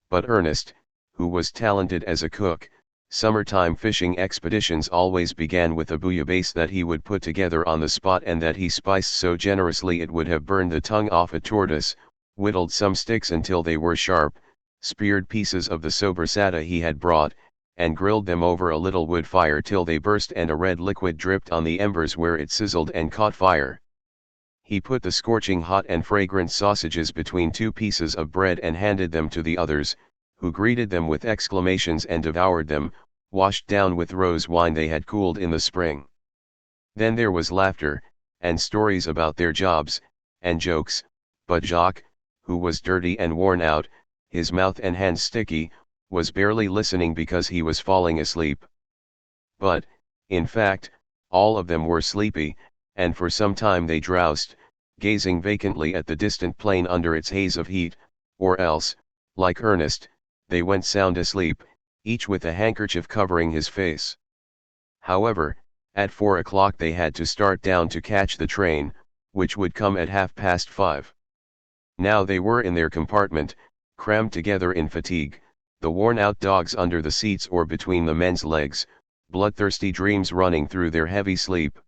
But Ernest, who was talented as a cook, summertime fishing expeditions always began with a bouillabaisse that he would put together on the spot and that he spiced so generously it would have burned the tongue off a tortoise, whittled some sticks until they were sharp, speared pieces of the sobrasada he had brought, and grilled them over a little wood fire till they burst and a red liquid dripped on the embers where it sizzled and caught fire. He put the scorching hot and fragrant sausages between 2 pieces of bread and handed them to the others, who greeted them with exclamations and devoured them, washed down with rose wine they had cooled in the spring. Then there was laughter, and stories about their jobs, and jokes, but Jacques, who was dirty and worn out, his mouth and hands sticky, was barely listening because he was falling asleep. But, in fact, all of them were sleepy, and for some time they drowsed, gazing vacantly at the distant plain under its haze of heat, or else, Like Ernest, they went sound asleep, each with a handkerchief covering his face. However, at 4 o'clock they had to start down to catch the train, which would come at 5:30. Now they were in their compartment, crammed together in fatigue, the worn-out dogs under the seats or between the men's legs, bloodthirsty dreams running through their heavy sleep.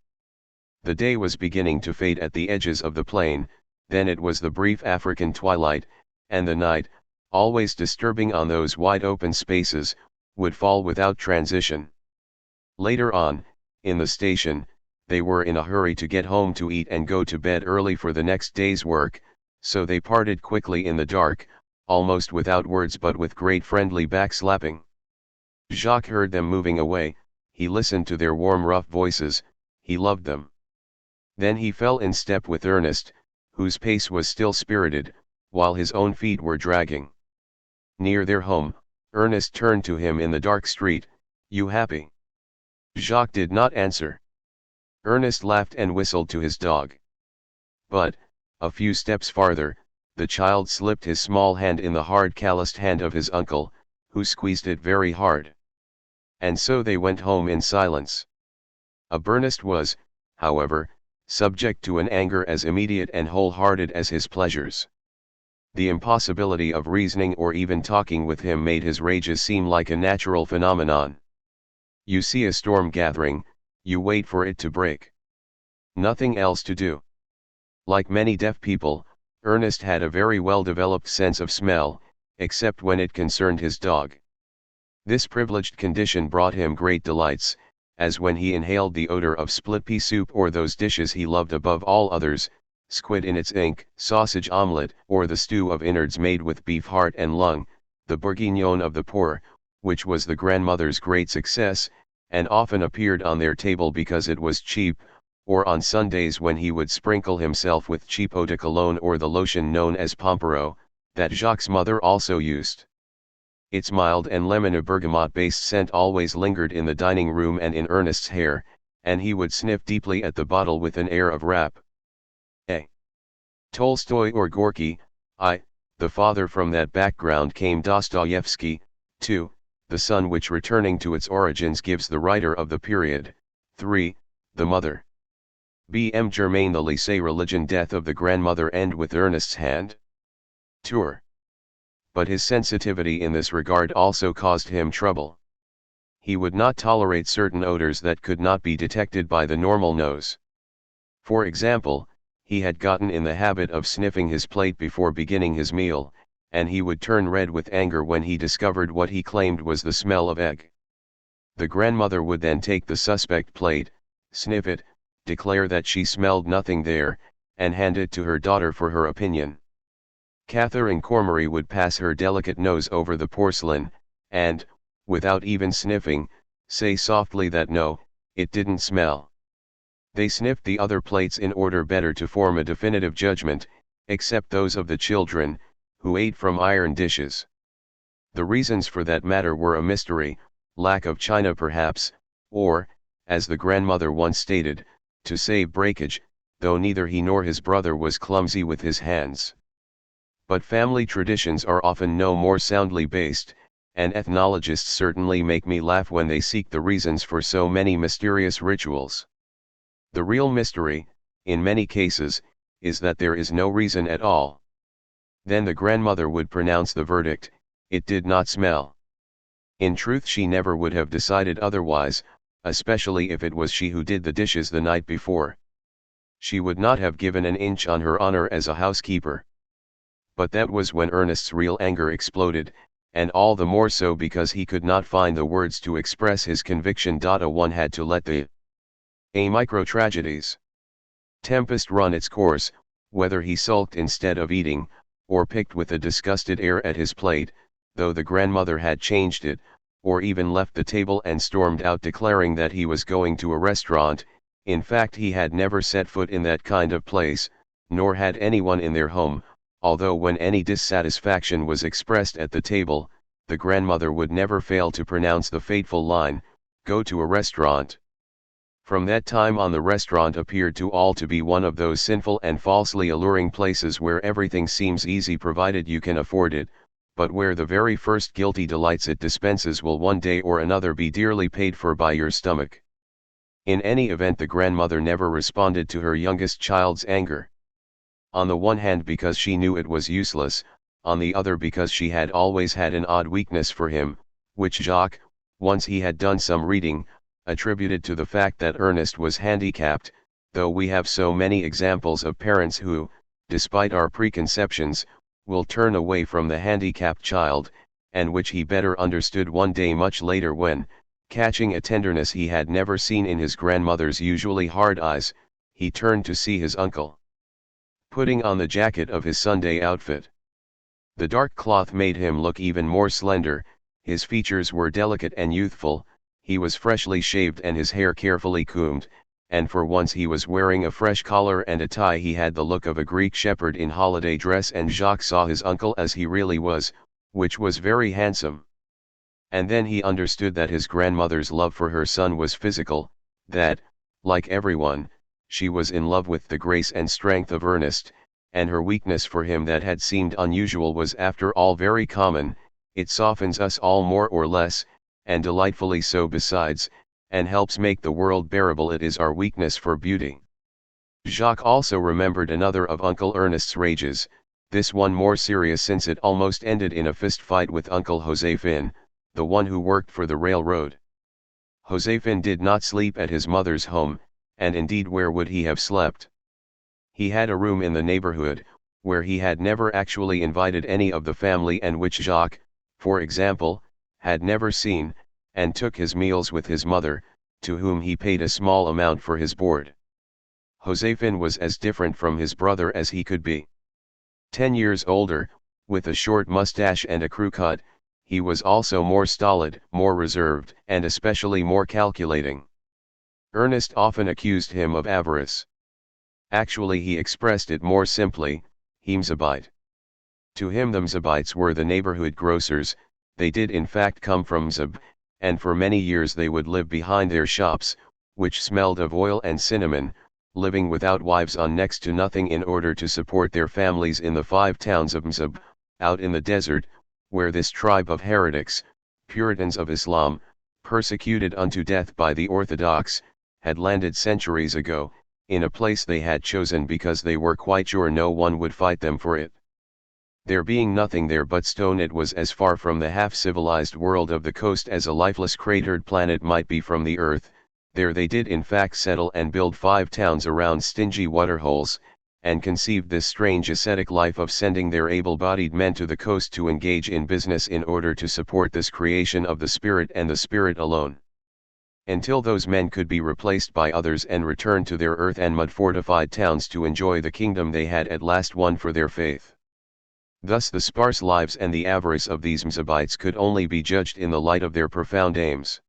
The day was beginning to fade at the edges of the plain, then it was the brief African twilight, and the night, always disturbing on those wide open spaces, would fall without transition. Later on, in the station, they were in a hurry to get home to eat and go to bed early for the next day's work, so they parted quickly in the dark, almost without words but with great friendly backslapping. Jacques heard them moving away, he listened to their warm rough voices, he loved them. Then he fell in step with Ernest, whose pace was still spirited, while his own feet were dragging. Near their home, Ernest turned to him in the dark street, "You happy?" Jacques did not answer. Ernest laughed and whistled to his dog. But, a few steps farther, the child slipped his small hand in the hard calloused hand of his uncle, who squeezed it very hard. And so they went home in silence. Ernest was, however, subject to an anger as immediate and wholehearted as his pleasures. The impossibility of reasoning or even talking with him made his rages seem like a natural phenomenon. You see a storm gathering, you wait for it to break. Nothing else to do. Like many deaf people, Ernest had a very well-developed sense of smell, except when it concerned his dog. This privileged condition brought him great delights, as when he inhaled the odor of split pea soup or those dishes he loved above all others, squid in its ink, sausage omelette, or the stew of innards made with beef heart and lung, the bourguignon of the poor, which was the grandmother's great success, and often appeared on their table because it was cheap, or on Sundays when he would sprinkle himself with cheap eau de cologne or the lotion known as Pompero, that Jacques' mother also used. Its mild and lemon bergamot-based scent always lingered in the dining room and in Ernest's hair, and he would sniff deeply at the bottle with an air of rap. Tolstoy or Gorky, the father. From that background came Dostoevsky, too, the son which returning to its origins gives the writer of the period. 3. The mother. B. M. Germain. The Lycée Religion. Death of the grandmother end with Ernest's hand. Tour. But his sensitivity in this regard also caused him trouble. He would not tolerate certain odors that could not be detected by the normal nose. For example, he had gotten in the habit of sniffing his plate before beginning his meal, and he would turn red with anger when he discovered what he claimed was the smell of egg. The grandmother would then take the suspect plate, sniff it, declare that she smelled nothing there, and hand it to her daughter for her opinion. Catherine Cormery would pass her delicate nose over the porcelain, and, without even sniffing, say softly that no, it didn't smell. They sniffed the other plates in order better to form a definitive judgment, except those of the children, who ate from iron dishes. The reasons for that matter were a mystery, lack of china perhaps, or, as the grandmother once stated, to save breakage, though neither he nor his brother was clumsy with his hands. But family traditions are often no more soundly based, and ethnologists certainly make me laugh when they seek the reasons for so many mysterious rituals. The real mystery, in many cases, is that there is no reason at all. Then the grandmother would pronounce the verdict, "It did not smell." In truth, she never would have decided otherwise, especially if it was she who did the dishes the night before. She would not have given an inch on her honor as a housekeeper. But that was when Ernest's real anger exploded, and all the more so because he could not find the words to express his conviction. One had to let the micro-tragedies tempest run its course, whether he sulked instead of eating, or picked with a disgusted air at his plate, though the grandmother had changed it, or even left the table and stormed out declaring that he was going to a restaurant. In fact, he had never set foot in that kind of place, nor had anyone in their home, although when any dissatisfaction was expressed at the table, the grandmother would never fail to pronounce the fateful line, "Go to a restaurant." From that time on, the restaurant appeared to all to be one of those sinful and falsely alluring places where everything seems easy provided you can afford it, but where the very first guilty delights it dispenses will one day or another be dearly paid for by your stomach. In any event, the grandmother never responded to her youngest child's anger. On the one hand because she knew it was useless, on the other because she had always had an odd weakness for him, which Jacques, once he had done some reading, attributed to the fact that Ernest was handicapped, though we have so many examples of parents who, despite our preconceptions, will turn away from the handicapped child, and which he better understood one day much later when, catching a tenderness he had never seen in his grandmother's usually hard eyes, he turned to see his uncle putting on the jacket of his Sunday outfit. The dark cloth made him look even more slender, his features were delicate and youthful, he was freshly shaved and his hair carefully combed, and for once he was wearing a fresh collar and a tie. He had the look of a Greek shepherd in holiday dress, and Jacques saw his uncle as he really was, which was very handsome. And then he understood that his grandmother's love for her son was physical, that, like everyone, she was in love with the grace and strength of Ernest, and her weakness for him that had seemed unusual was after all very common. It softens us all more or less, and delightfully so besides, and helps make the world bearable. It is our weakness for beauty. Jacques also remembered another of Uncle Ernest's rages, this one more serious since it almost ended in a fist fight with Uncle Joséphine, the one who worked for the railroad. Joséphine did not sleep at his mother's home, and indeed where would he have slept? He had a room in the neighborhood, where he had never actually invited any of the family, and which Jacques, for example, had never seen, and took his meals with his mother, to whom he paid a small amount for his board. Joséphine was as different from his brother as he could be. 10 years older, with a short mustache and a crew cut, he was also more stolid, more reserved, and especially more calculating. Ernest often accused him of avarice. Actually he expressed it more simply, he Mzabite. To him the Mzabites were the neighborhood grocers, they did in fact come from Mzab, and for many years they would live behind their shops, which smelled of oil and cinnamon, living without wives on next to nothing in order to support their families in the 5 towns of Mzab, out in the desert, where this tribe of heretics, Puritans of Islam, persecuted unto death by the Orthodox, had landed centuries ago, in a place they had chosen because they were quite sure no one would fight them for it. There being nothing there but stone, it was as far from the half-civilized world of the coast as a lifeless cratered planet might be from the earth. There they did in fact settle and build 5 towns around stingy waterholes, and conceived this strange ascetic life of sending their able-bodied men to the coast to engage in business in order to support this creation of the Spirit and the Spirit alone. Until those men could be replaced by others and return to their earth and mud-fortified towns to enjoy the kingdom they had at last won for their faith. Thus the sparse lives and the avarice of these Mzabites could only be judged in the light of their profound aims.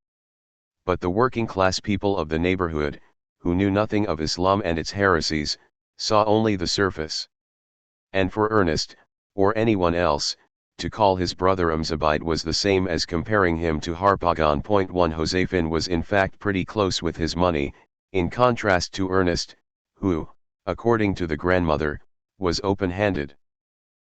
But the working-class people of the neighborhood, who knew nothing of Islam and its heresies, saw only the surface. And for Ernest, or anyone else, to call his brother a Mzabite was the same as comparing him to Harpagon. 1 Joséphine was in fact pretty close with his money, in contrast to Ernest, who, according to the grandmother, was open-handed.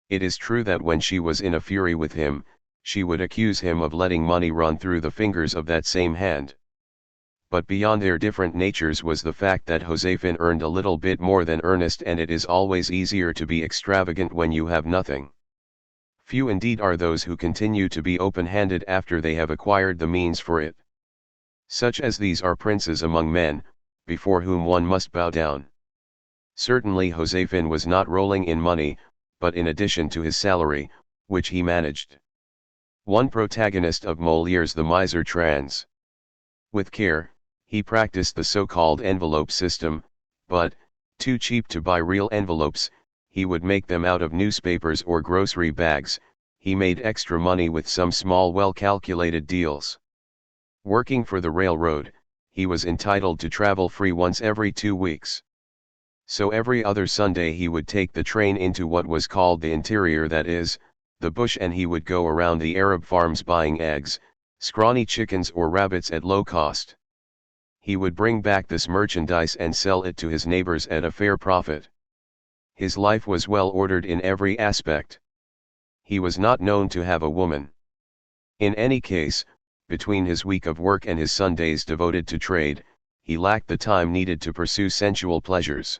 It is true that when she was in a fury with him, she would accuse him of letting money run through the fingers of that same hand. But beyond their different natures was the fact that Joséphine earned a little bit more than Ernest, and it is always easier to be extravagant when you have nothing. Few indeed are those who continue to be open-handed after they have acquired the means for it. Such as these are princes among men, before whom one must bow down. Certainly Joséphine was not rolling in money, but in addition to his salary, which he managed. One protagonist of Molière's The Miser trans. With care, he practiced the so-called envelope system, but, too cheap to buy real envelopes, he would make them out of newspapers or grocery bags. He made extra money with some small well-calculated deals. Working for the railroad, he was entitled to travel free once every 2 weeks. So every other Sunday he would take the train into what was called the interior, that is, the bush, and he would go around the Arab farms buying eggs, scrawny chickens or rabbits at low cost. He would bring back this merchandise and sell it to his neighbors at a fair profit. His life was well ordered in every aspect. he was not known to have a woman. In any case, between his week of work and his Sundays devoted to trade, he lacked the time needed to pursue sensual pleasures.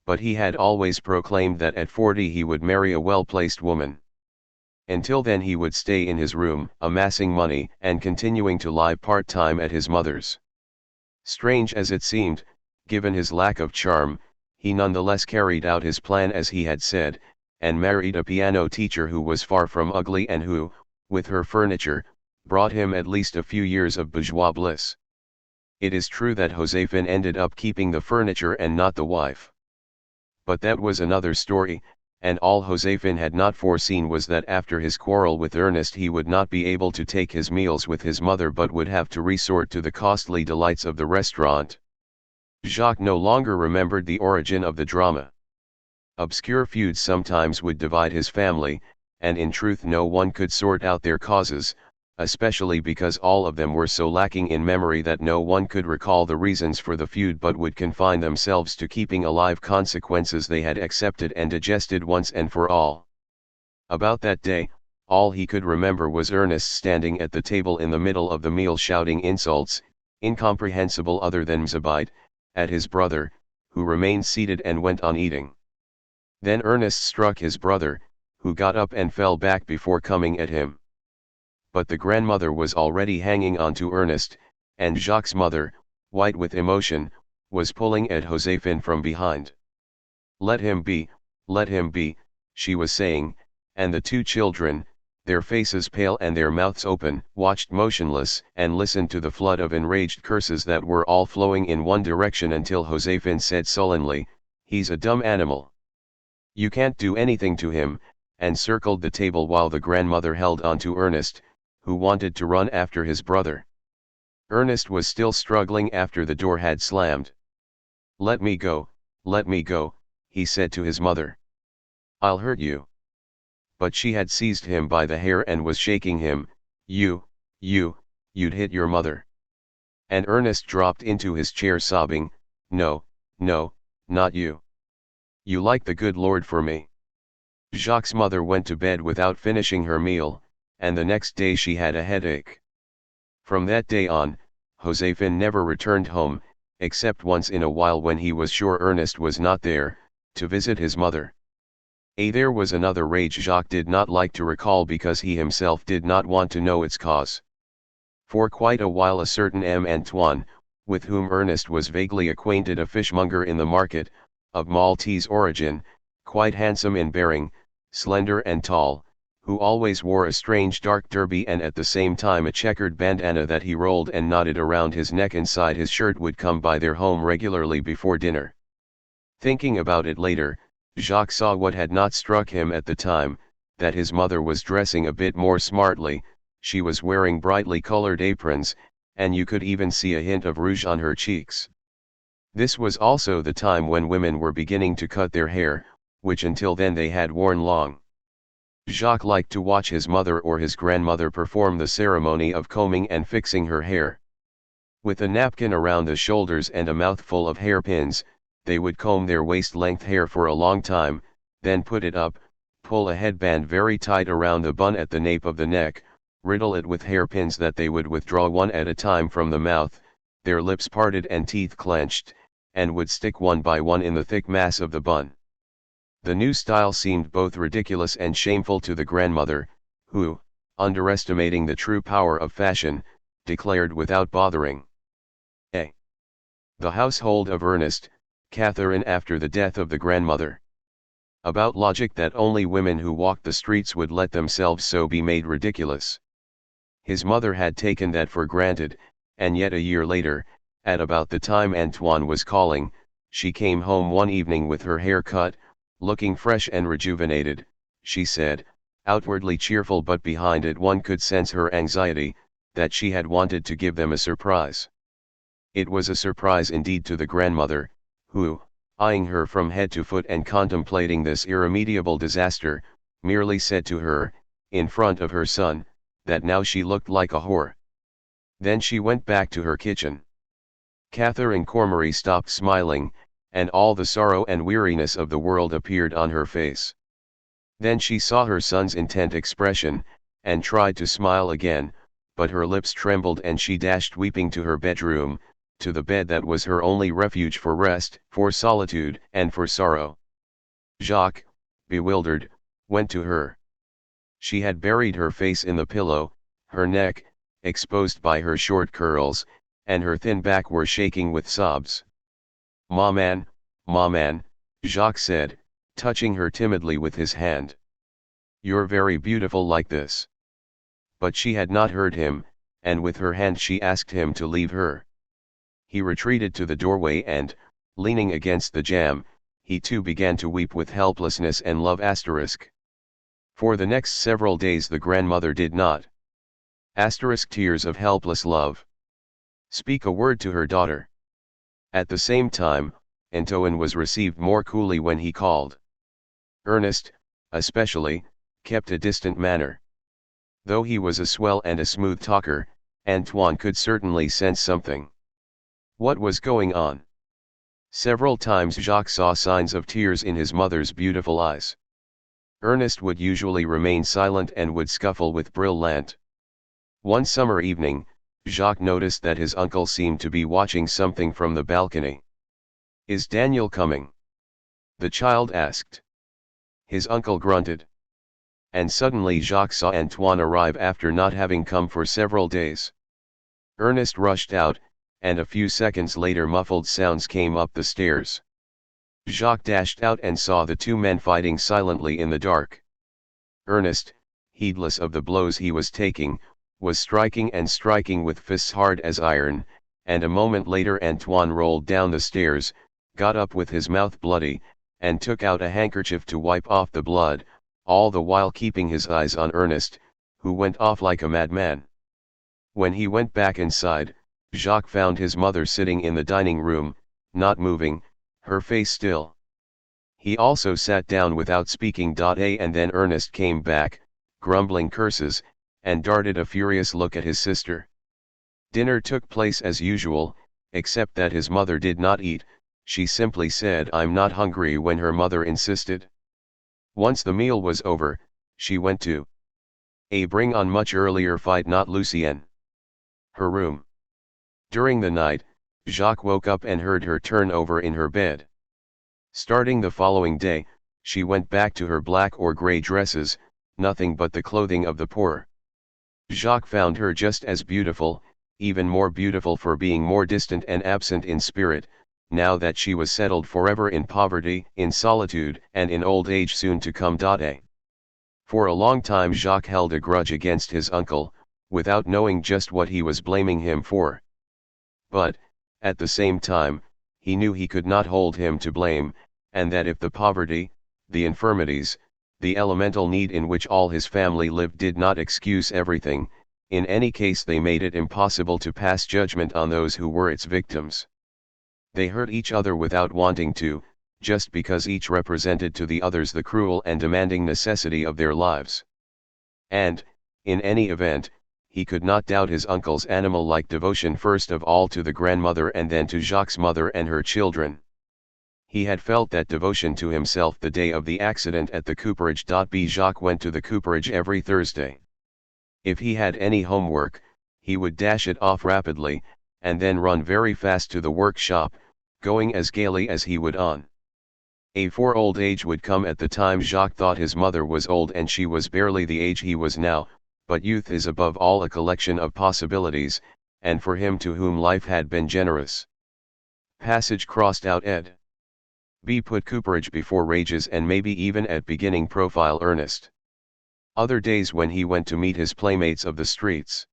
But he had always proclaimed that at 40 he would marry a well-placed woman. Until then he would stay in his room, amassing money and continuing to lie part-time at his mother's. Strange as it seemed, given his lack of charm, he nonetheless carried out his plan as he had said, and married a piano teacher who was far from ugly and who, with her furniture, brought him at least a few years of bourgeois bliss. It is true that Joséphine ended up keeping the furniture and not the wife. But that was another story, and all Joséphine had not foreseen was that after his quarrel with Ernest he would not be able to take his meals with his mother but would have to resort to the costly delights of the restaurant. Jacques no longer remembered the origin of the drama. Obscure feuds sometimes would divide his family, and in truth no one could sort out their causes, especially because all of them were so lacking in memory that no one could recall the reasons for the feud but would confine themselves to keeping alive consequences they had accepted and digested once and for all. About that day, all he could remember was Ernest standing at the table in the middle of the meal shouting insults, incomprehensible other than Mzabite, at his brother, who remained seated and went on eating. Then Ernest struck his brother, who got up and fell back before coming at him. But the grandmother was already hanging on to Ernest, and Jacques' mother, white with emotion, was pulling at Joséphine from behind. Let him be," she was saying, and the two children, their faces pale and their mouths open, watched motionless and listened to the flood of enraged curses that were all flowing in one direction until Joséphine said sullenly, "He's a dumb animal. You can't do anything to him," and circled the table while the grandmother held on to Ernest, who wanted to run after his brother. Ernest was still struggling after the door had slammed. Let me go," he said to his mother. "I'll hurt you." But she had seized him by the hair and was shaking him. You'd hit your mother." And Ernest dropped into his chair sobbing, No, not you. You like the good Lord for me." Jacques' mother went to bed without finishing her meal, and the next day she had a headache. From that day on, Joséphine never returned home, except once in a while when he was sure Ernest was not there, to visit his mother. There was another rage Jacques did not like to recall because he himself did not want to know its cause. For quite a while a certain M. Antoine, with whom Ernest was vaguely acquainted, a fishmonger in the market, of Maltese origin, quite handsome in bearing, slender and tall, who always wore a strange dark derby and at the same time a checkered bandana that he rolled and knotted around his neck inside his shirt, would come by their home regularly before dinner. Thinking about it later, Jacques saw what had not struck him at the time, that his mother was dressing a bit more smartly. She was wearing brightly colored aprons, and you could even see a hint of rouge on her cheeks. This was also the time when women were beginning to cut their hair, which until then they had worn long. Jacques liked to watch his mother or his grandmother perform the ceremony of combing and fixing her hair. With a napkin around the shoulders and a mouthful of hairpins, they would comb their waist-length hair for a long time, then put it up, pull a headband very tight around the bun at the nape of the neck, riddle it with hairpins that they would withdraw one at a time from the mouth, their lips parted and teeth clenched, and would stick one by one in the thick mass of the bun. The new style seemed both ridiculous and shameful to the grandmother, who, underestimating the true power of fashion, declared without bothering. The household of Ernest, Catherine after the death of the grandmother. About logic that only women who walked the streets would let themselves so be made ridiculous. His mother had taken that for granted, and yet a year later, at about the time Antoine was calling, she came home one evening with her hair cut, looking fresh and rejuvenated, she said, outwardly cheerful but behind it one could sense her anxiety, that she had wanted to give them a surprise. It was a surprise indeed to the grandmother, who, eyeing her from head to foot and contemplating this irremediable disaster, merely said to her, in front of her son, that now she looked like a whore. Then she went back to her kitchen. Catherine Cormery stopped smiling, and all the sorrow and weariness of the world appeared on her face. Then she saw her son's intent expression, and tried to smile again, but her lips trembled and she dashed weeping to her bedroom, to the bed that was her only refuge for rest, for solitude, and for sorrow. Jacques, bewildered, went to her. She had buried her face in the pillow, her neck, exposed by her short curls, and her thin back were shaking with sobs. "Maman, maman," Jacques said, touching her timidly with his hand. "You're very beautiful like this." But she had not heard him, and with her hand she asked him to leave her. He retreated to the doorway and, leaning against the jamb, he too began to weep with helplessness and love. For the next several days the grandmother did not tears of helpless love speak a word to her daughter. At the same time, Antoine was received more coolly when he called. Ernest, especially, kept a distant manner. Though he was a swell and a smooth talker, Antoine could certainly sense something. What was going on? Several times Jacques saw signs of tears in his mother's beautiful eyes. Ernest would usually remain silent and would scuffle with Brillant. One summer evening, Jacques noticed that his uncle seemed to be watching something from the balcony. "Is Daniel coming?" the child asked. His uncle grunted. And suddenly Jacques saw Antoine arrive after not having come for several days. Ernest rushed out, and a few seconds later muffled sounds came up the stairs. Jacques dashed out and saw the two men fighting silently in the dark. Ernest, heedless of the blows he was taking, was striking and striking with fists hard as iron, and a moment later Antoine rolled down the stairs, got up with his mouth bloody, and took out a handkerchief to wipe off the blood, all the while keeping his eyes on Ernest, who went off like a madman. When he went back inside, Jacques found his mother sitting in the dining room, not moving, her face still. He also sat down without speaking. And then Ernest came back, grumbling curses, and darted a furious look at his sister. Dinner took place as usual, except that his mother did not eat. She simply said "I'm not hungry" when her mother insisted. Once the meal was over, she went to bring on much earlier fight not Lucien. Her room. During the night, Jacques woke up and heard her turn over in her bed. Starting the following day, she went back to her black or grey dresses, nothing but the clothing of the poor. Jacques found her just as beautiful, even more beautiful for being more distant and absent in spirit, now that she was settled forever in poverty, in solitude, and in old age soon to come. For a long time Jacques held a grudge against his uncle, without knowing just what he was blaming him for. But, at the same time, he knew he could not hold him to blame, and that if the poverty, the infirmities, the elemental need in which all his family lived did not excuse everything, in any case they made it impossible to pass judgment on those who were its victims. They hurt each other without wanting to, just because each represented to the others the cruel and demanding necessity of their lives. And, in any event, he could not doubt his uncle's animal-like devotion first of all to the grandmother and then to Jacques' mother and her children. He had felt that devotion to himself the day of the accident at the cooperage. Jacques went to the cooperage every Thursday. If he had any homework, he would dash it off rapidly, and then run very fast to the workshop, going as gaily as he would on. For old age would come at the time Jacques thought his mother was old and she was barely the age he was now, but youth is above all a collection of possibilities, and for him to whom life had been generous. Passage crossed out ed. B put cooperage before rages and maybe even at beginning profile Ernest. Other days when he went to meet his playmates of the streets.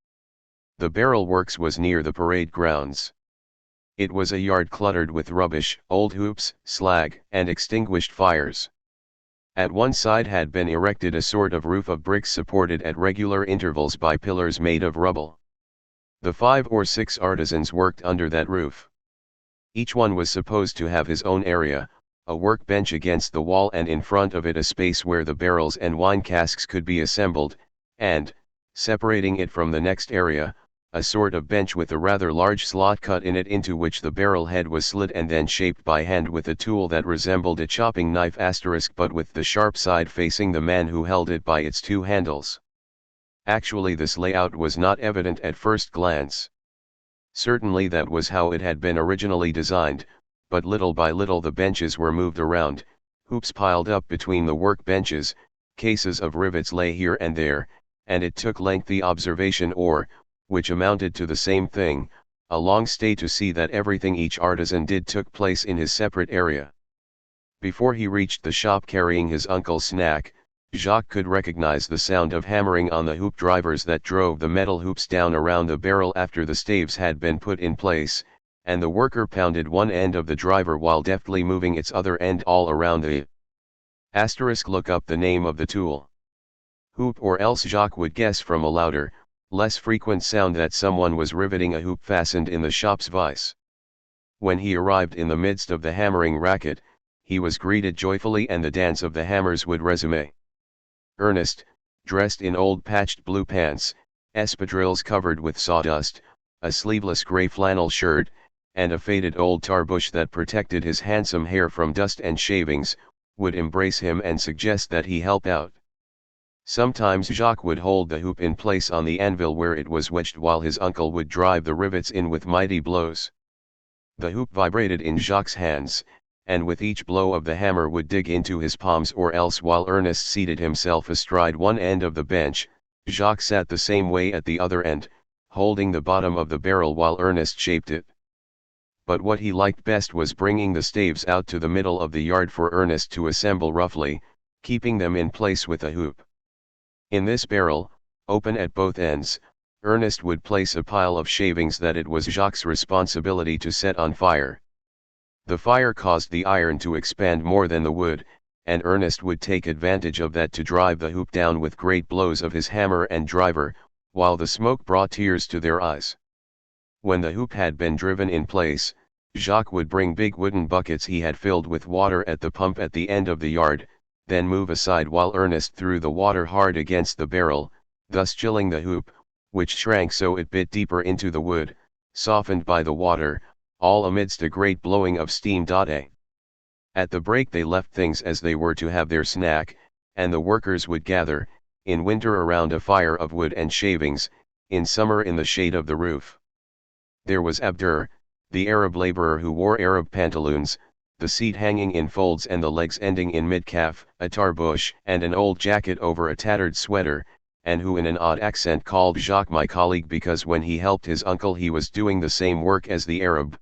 The barrel works was near the parade grounds. It was a yard cluttered with rubbish, old hoops, slag, and extinguished fires. At one side had been erected a sort of roof of bricks supported at regular intervals by pillars made of rubble. The 5 or 6 artisans worked under that roof. Each one was supposed to have his own area, a workbench against the wall and in front of it a space where the barrels and wine casks could be assembled, and, separating it from the next area, a sort of bench with a rather large slot cut in it into which the barrel head was slit and then shaped by hand with a tool that resembled a chopping knife * but with the sharp side facing the man who held it by its two handles. Actually, this layout was not evident at first glance. Certainly that was how it had been originally designed, but little by little the benches were moved around, hoops piled up between the work benches, cases of rivets lay here and there, and it took lengthy observation or, which amounted to the same thing, a long stay to see that everything each artisan did took place in his separate area. Before he reached the shop carrying his uncle's snack, Jacques could recognize the sound of hammering on the hoop drivers that drove the metal hoops down around the barrel after the staves had been put in place, and the worker pounded one end of the driver while deftly moving its other end all around the * look up the name of the tool. Hoop, or else Jacques would guess from a louder, less frequent sound that someone was riveting a hoop fastened in the shop's vise. When he arrived in the midst of the hammering racket, he was greeted joyfully and the dance of the hammers would resume. Ernest, dressed in old patched blue pants, espadrilles covered with sawdust, a sleeveless grey flannel shirt, and a faded old tarbush that protected his handsome hair from dust and shavings, would embrace him and suggest that he help out. Sometimes Jacques would hold the hoop in place on the anvil where it was wedged while his uncle would drive the rivets in with mighty blows. The hoop vibrated in Jacques' hands, and with each blow of the hammer would dig into his palms, or else while Ernest seated himself astride one end of the bench, Jacques sat the same way at the other end, holding the bottom of the barrel while Ernest shaped it. But what he liked best was bringing the staves out to the middle of the yard for Ernest to assemble roughly, keeping them in place with a hoop. In this barrel, open at both ends, Ernest would place a pile of shavings that it was Jacques' responsibility to set on fire. The fire caused the iron to expand more than the wood, and Ernest would take advantage of that to drive the hoop down with great blows of his hammer and driver, while the smoke brought tears to their eyes. When the hoop had been driven in place, Jacques would bring big wooden buckets he had filled with water at the pump at the end of the yard, then move aside while Ernest threw the water hard against the barrel, thus chilling the hoop, which shrank so it bit deeper into the wood, softened by the water, all amidst a great blowing of steam. At the break they left things as they were to have their snack, and the workers would gather, in winter around a fire of wood and shavings, in summer in the shade of the roof. There was Abdur, the Arab laborer who wore Arab pantaloons, the seat hanging in folds and the legs ending in mid-calf, a tarbush and an old jacket over a tattered sweater, and who in an odd accent called Jacques my colleague because when he helped his uncle he was doing the same work as the Arab.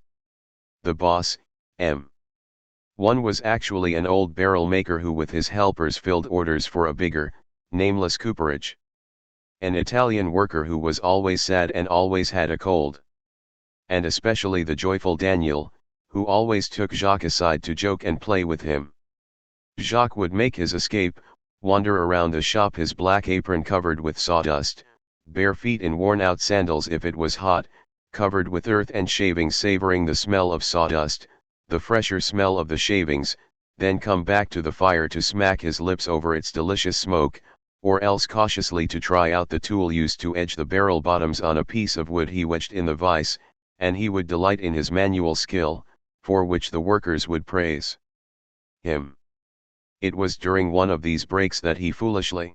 The boss, M. One was actually an old barrel maker who with his helpers filled orders for a bigger, nameless cooperage. An Italian worker who was always sad and always had a cold. And especially the joyful Daniel, who always took Jacques aside to joke and play with him. Jacques would make his escape, wander around the shop, his black apron covered with sawdust, bare feet in worn-out sandals if it was hot, covered with earth and shavings savoring the smell of sawdust, the fresher smell of the shavings, then come back to the fire to smack his lips over its delicious smoke, or else cautiously to try out the tool used to edge the barrel bottoms on a piece of wood he wedged in the vise, and he would delight in his manual skill, for which the workers would praise him. It was during one of these breaks that he foolishly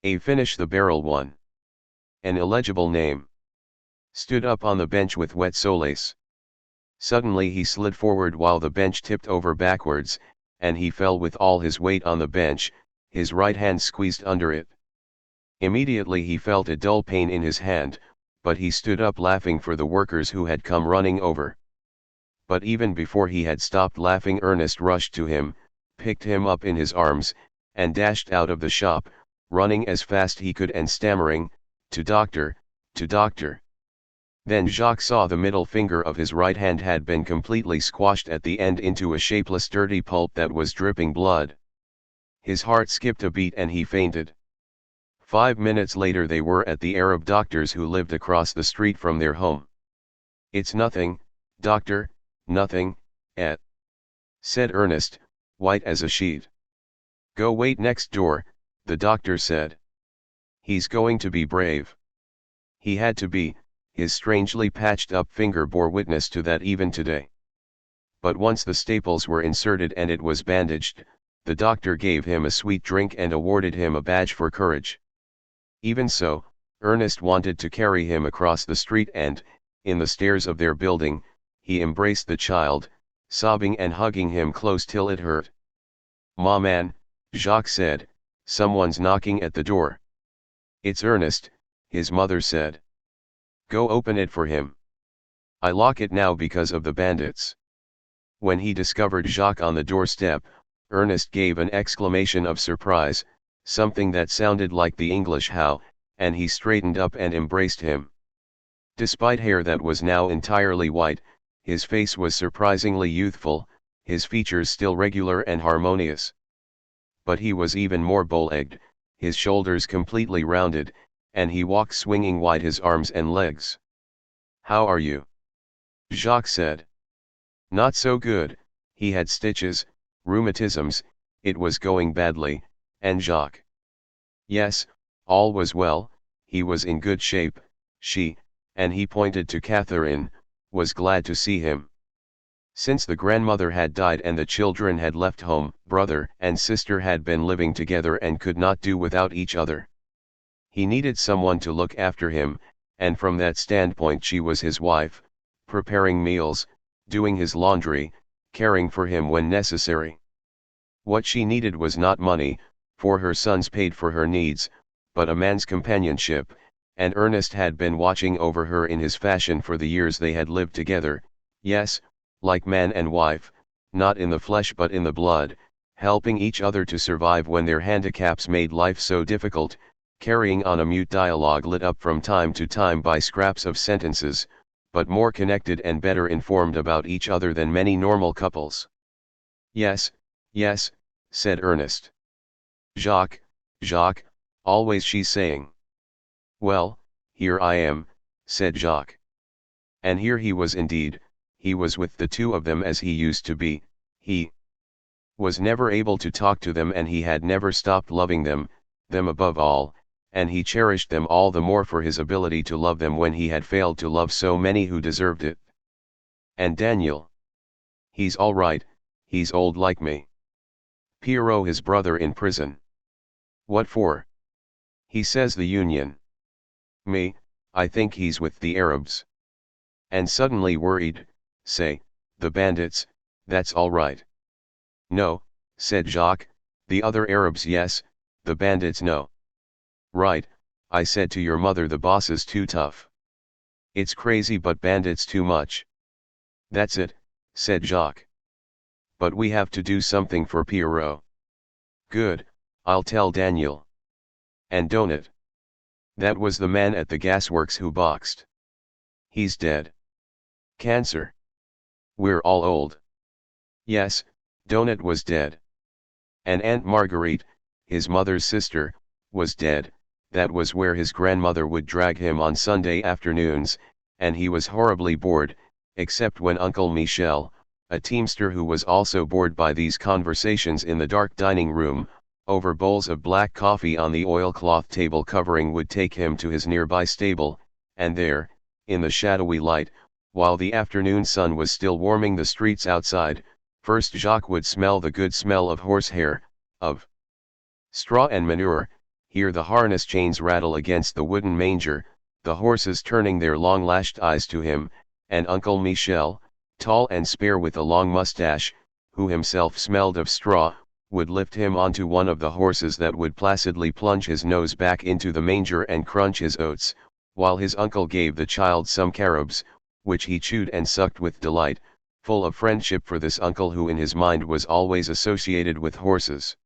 finished the barrel one. An illegible name. Stood up on the bench with wet solace. Suddenly he slid forward while the bench tipped over backwards, and he fell with all his weight on the bench, his right hand squeezed under it. Immediately he felt a dull pain in his hand, but he stood up laughing for the workers who had come running over. But even before he had stopped laughing, Ernest rushed to him, picked him up in his arms, and dashed out of the shop, running as fast he could and stammering, "To doctor, to doctor." Then Jacques saw the middle finger of his right hand had been completely squashed at the end into a shapeless dirty pulp that was dripping blood. His heart skipped a beat and he fainted. 5 minutes later they were at the Arab doctors who lived across the street from their home. "It's nothing, doctor, nothing, said Ernest, white as a sheet. "Go wait next door," the doctor said. "He's going to be brave." He had to be, his strangely patched up finger bore witness to that even today. But once the staples were inserted and it was bandaged, the doctor gave him a sweet drink and awarded him a badge for courage. Even so, Ernest wanted to carry him across the street and, in the stairs of their building, he embraced the child, sobbing and hugging him close till it hurt. "Ma man," Jacques said, "someone's knocking at the door." "It's Ernest," his mother said. "Go open it for him. I lock it now because of the bandits." When he discovered Jacques on the doorstep, Ernest gave an exclamation of surprise, something that sounded like the English "how," and he straightened up and embraced him. Despite hair that was now entirely white, his face was surprisingly youthful, his features still regular and harmonious. But he was even more bow-legged, his shoulders completely rounded, and he walked swinging wide his arms and legs. "How are you?" Jacques said. "Not so good, he had stitches, rheumatisms, it was going badly," and Jacques. Yes, all was well, he was in good shape, she, and he pointed to Catherine, was glad to see him. Since the grandmother had died and the children had left home, brother and sister had been living together and could not do without each other. He needed someone to look after him, and from that standpoint she was his wife, preparing meals, doing his laundry, caring for him when necessary. What she needed was not money, for her sons paid for her needs, but a man's companionship, and Ernest had been watching over her in his fashion for the years they had lived together, yes, like man and wife, not in the flesh but in the blood, helping each other to survive when their handicaps made life so difficult, carrying on a mute dialogue lit up from time to time by scraps of sentences, but more connected and better informed about each other than many normal couples. "Yes, yes," said Ernest. "Jacques, Jacques, always she's saying." "Well, here I am," said Jacques. And here he was indeed, he was with the two of them as he used to be, he was never able to talk to them and he had never stopped loving them, them above all, and he cherished them all the more for his ability to love them when he had failed to love so many who deserved it. "And Daniel? He's all right, he's old like me." "Pierrot his brother in prison." "What for?" "He says the Union." "Me, I think he's with the Arabs." And suddenly worried, "Say, the bandits, that's all right." "No," said Jacques, "the other Arabs yes, the bandits no." "Right, I said to your mother the boss is too tough. It's crazy but bandits too much." "That's it," said Jacques. "But we have to do something for Pierrot." "Good, I'll tell Daniel." "And don't it?" "That was the man at the gasworks who boxed." "He's dead." "Cancer." "We're all old." "Yes, Donut was dead. And Aunt Marguerite, his mother's sister, was dead. That was where his grandmother would drag him on Sunday afternoons, and he was horribly bored, except when Uncle Michel, a teamster who was also bored by these conversations in the dark dining room, over bowls of black coffee on the oilcloth table covering, would take him to his nearby stable, and there, in the shadowy light, while the afternoon sun was still warming the streets outside, first Jacques would smell the good smell of horsehair, of straw and manure, hear the harness chains rattle against the wooden manger, the horses turning their long-lashed eyes to him, and Uncle Michel, tall and spare with a long mustache, who himself smelled of straw, would lift him onto one of the horses that would placidly plunge his nose back into the manger and crunch his oats, while his uncle gave the child some carobs, which he chewed and sucked with delight, full of friendship for this uncle who in his mind was always associated with horses.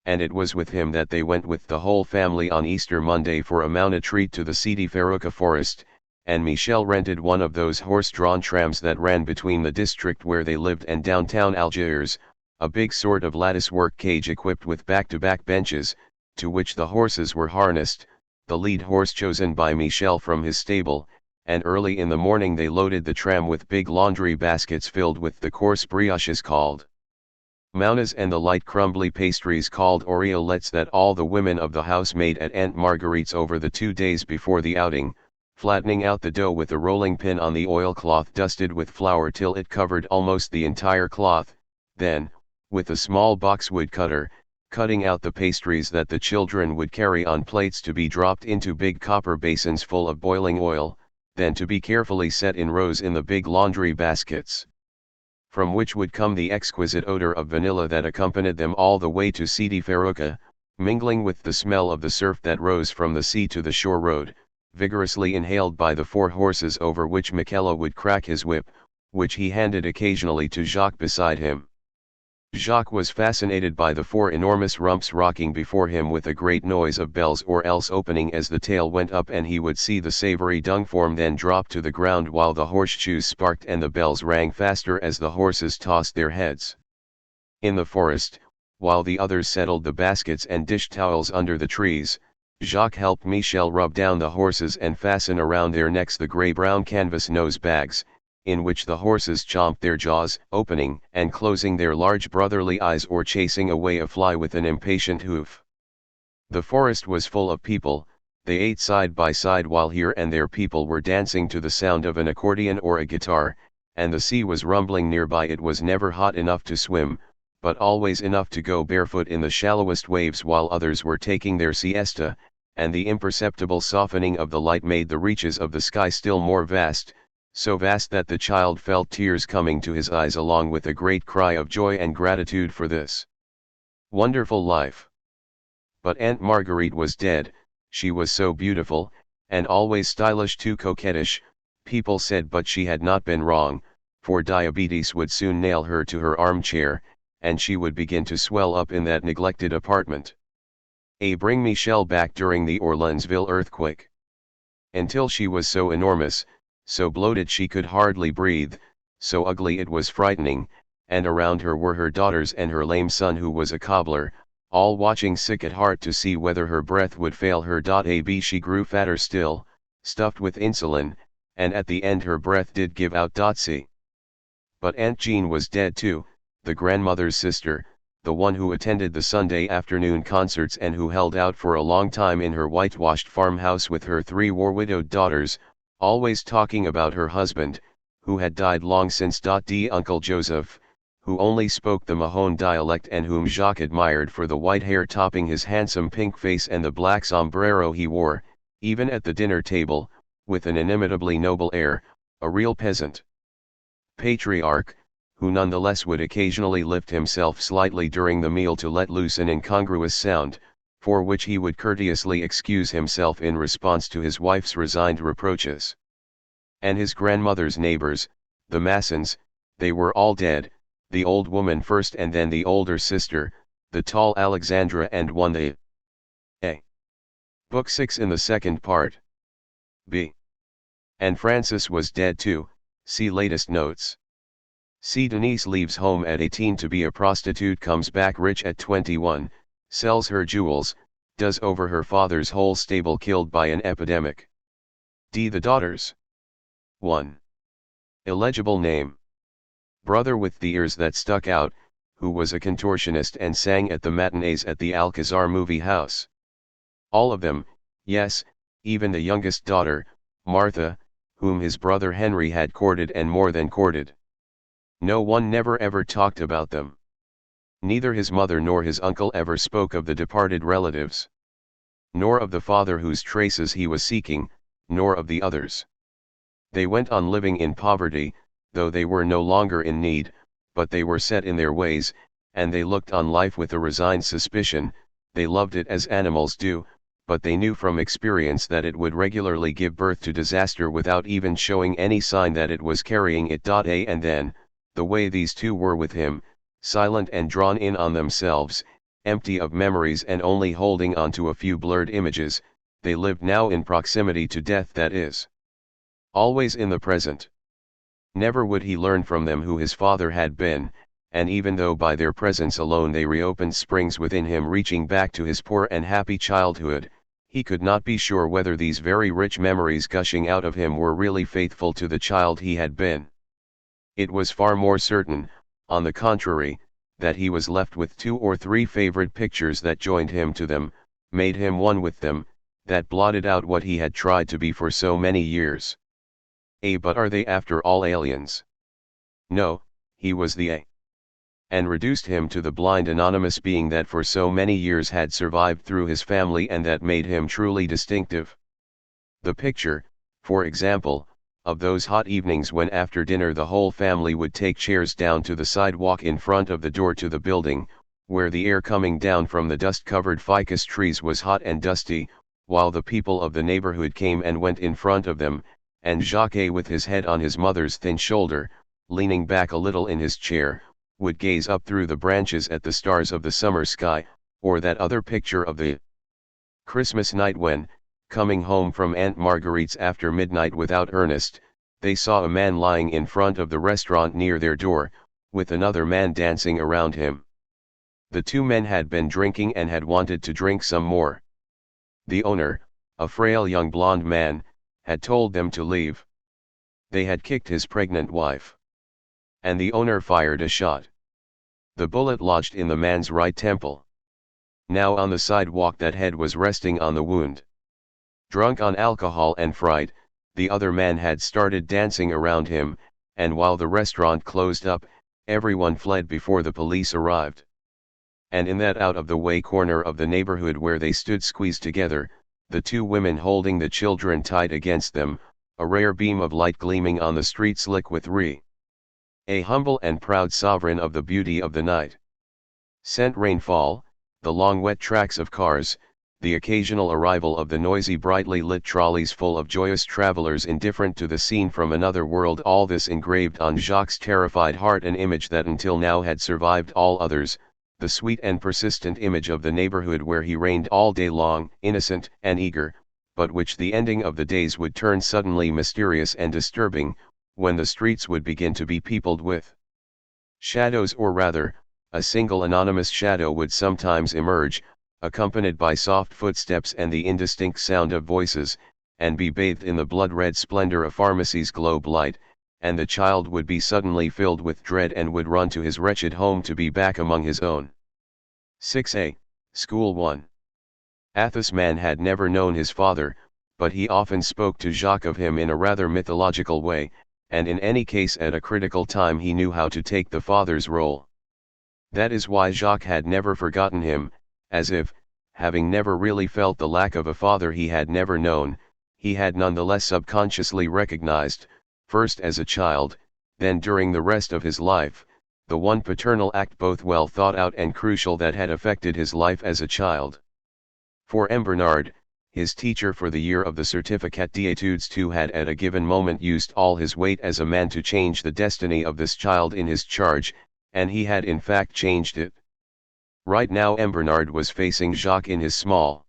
And it was with him that they went with the whole family on Easter Monday for a mounted treat to the Sidi Farouka forest, and Michel rented one of those horse-drawn trams that ran between the district where they lived and downtown Algiers, a big sort of lattice-work cage equipped with back-to-back benches, to which the horses were harnessed, the lead horse chosen by Michel from his stable, and early in the morning they loaded the tram with big laundry baskets filled with the coarse brioches called mounas and the light crumbly pastries called oriolettes that all the women of the house made at Aunt Marguerite's over the 2 days before the outing, flattening out the dough with a rolling pin on the oilcloth dusted with flour till it covered almost the entire cloth, then, with a small boxwood cutter, cutting out the pastries that the children would carry on plates to be dropped into big copper basins full of boiling oil, then to be carefully set in rows in the big laundry baskets, from which would come the exquisite odor of vanilla that accompanied them all the way to Sidi Farouka, mingling with the smell of the surf that rose from the sea to the shore road, vigorously inhaled by the 4 horses over which Michela would crack his whip, which he handed occasionally to Jacques beside him. Jacques was fascinated by the 4 enormous rumps rocking before him with a great noise of bells or else opening as the tail went up, and he would see the savory dung form then drop to the ground while the horseshoes sparked and the bells rang faster as the horses tossed their heads. In the forest, while the others settled the baskets and dish towels under the trees, Jacques helped Michel rub down the horses and fasten around their necks the grey-brown canvas nose bags, in which the horses chomped their jaws, opening and closing their large brotherly eyes or chasing away a fly with an impatient hoof. The forest was full of people. They ate side by side while here and there people were dancing to the sound of an accordion or a guitar, and the sea was rumbling nearby. It was never hot enough to swim, but always enough to go barefoot in the shallowest waves while others were taking their siesta, and the imperceptible softening of the light made the reaches of the sky still more vast, so vast that the child felt tears coming to his eyes along with a great cry of joy and gratitude for this wonderful life. But Aunt Marguerite was dead. She was so beautiful, and always stylish, too coquettish, people said, but she had not been wrong, for diabetes would soon nail her to her armchair, and she would begin to swell up in that neglected apartment. Bring Michel back during the Orleansville earthquake. Until she was so enormous, so bloated she could hardly breathe, so ugly it was frightening, and around her were her daughters and her lame son who was a cobbler, all watching sick at heart to see whether her breath would fail her. She grew fatter still, stuffed with insulin, and at the end her breath did give out. C. But Aunt Jean was dead too, the grandmother's sister, the one who attended the Sunday afternoon concerts and who held out for a long time in her whitewashed farmhouse with her 3 war-widowed daughters, always talking about her husband, who had died long since. Uncle Joseph, who only spoke the Mahone dialect and whom Jacques admired for the white hair topping his handsome pink face and the black sombrero he wore, even at the dinner table, with an inimitably noble air, a real peasant. Patriarch, who nonetheless would occasionally lift himself slightly during the meal to let loose an incongruous sound, for which he would courteously excuse himself in response to his wife's resigned reproaches. And his grandmother's neighbors, the Massons, they were all dead, the old woman first and then the older sister, the tall Alexandra and one A. Book 6 in the second part. B. And Francis was dead too, see latest notes. C. Denise leaves home at 18 to be a prostitute, comes back rich at 21, sells her jewels, does over her father's whole stable killed by an epidemic. D. The daughters. 1. Illegible name. Brother with the ears that stuck out, who was a contortionist and sang at the matinees at the Alcazar movie house. All of them, yes, even the youngest daughter, Martha, whom his brother Henry had courted and more than courted. No one never ever talked about them. Neither his mother nor his uncle ever spoke of the departed relatives. Nor of the father whose traces he was seeking, nor of the others. They went on living in poverty, though they were no longer in need, but they were set in their ways, and they looked on life with a resigned suspicion. They loved it as animals do, but they knew from experience that it would regularly give birth to disaster without even showing any sign that it was carrying it. And then, the way these two were with him, silent and drawn in on themselves, empty of memories and only holding on to a few blurred images, they lived now in proximity to death, that is, always in the present. Never would he learn from them who his father had been, and even though by their presence alone they reopened springs within him reaching back to his poor and happy childhood, he could not be sure whether these very rich memories gushing out of him were really faithful to the child he had been. It was far more certain, on the contrary, that he was left with 2 or 3 favorite pictures that joined him to them, made him one with them, that blotted out what he had tried to be for so many years. But are they after all aliens? No, he was the A. And reduced him to the blind anonymous being that for so many years had survived through his family and that made him truly distinctive. The picture, for example, of those hot evenings when after dinner the whole family would take chairs down to the sidewalk in front of the door to the building, where the air coming down from the dust-covered ficus trees was hot and dusty, while the people of the neighborhood came and went in front of them, and Jacques with his head on his mother's thin shoulder, leaning back a little in his chair, would gaze up through the branches at the stars of the summer sky, or that other picture of the Christmas night when, coming home from Aunt Marguerite's after midnight without Ernest, they saw a man lying in front of the restaurant near their door, with another man dancing around him. The two men had been drinking and had wanted to drink some more. The owner, a frail young blond man, had told them to leave. They had kicked his pregnant wife. And the owner fired a shot. The bullet lodged in the man's right temple. Now on the sidewalk that head was resting on the wound. Drunk on alcohol and fright, the other man had started dancing around him, and while the restaurant closed up, everyone fled before the police arrived. And in that out-of-the-way corner of the neighborhood where they stood squeezed together, the two women holding the children tight against them, a rare beam of light gleaming on the street slick with a humble and proud sovereign of the beauty of the night. Scent rainfall, the long wet tracks of cars, the occasional arrival of the noisy brightly lit trolleys full of joyous travelers indifferent to the scene from another world, all this engraved on Jacques' terrified heart an image that until now had survived all others, the sweet and persistent image of the neighborhood where he reigned all day long, innocent and eager, but which the ending of the days would turn suddenly mysterious and disturbing, when the streets would begin to be peopled with shadows, or rather, a single anonymous shadow would sometimes emerge, accompanied by soft footsteps and the indistinct sound of voices, and be bathed in the blood-red splendor of pharmacy's globe light, and the child would be suddenly filled with dread and would run to his wretched home to be back among his own. 6a, School 1. Athos man had never known his father, but he often spoke to Jacques of him in a rather mythological way, and in any case at a critical time he knew how to take the father's role. That is why Jacques had never forgotten him, as if, having never really felt the lack of a father he had never known, he had nonetheless subconsciously recognized, first as a child, then during the rest of his life, the one paternal act both well thought out and crucial that had affected his life as a child. For M. Bernard, his teacher for the year of the Certificat d'études too had at a given moment used all his weight as a man to change the destiny of this child in his charge, and he had in fact changed it. Right now M. Bernard was facing Jacques in his small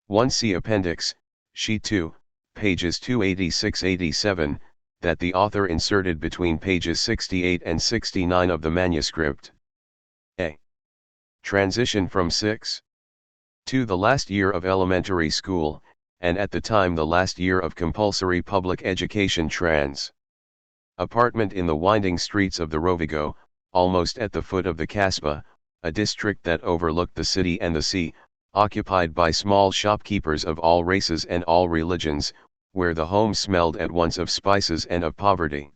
1c appendix, sheet 2, pages 286-87, that the author inserted between pages 68 and 69 of the manuscript. A. Transition from 6. To the last year of elementary school, and at the time the last year of compulsory public education. Apartment in the winding streets of the Rovigo, almost at the foot of the Casbah, a district that overlooked the city and the sea, occupied by small shopkeepers of all races and all religions, where the home smelled at once of spices and of poverty.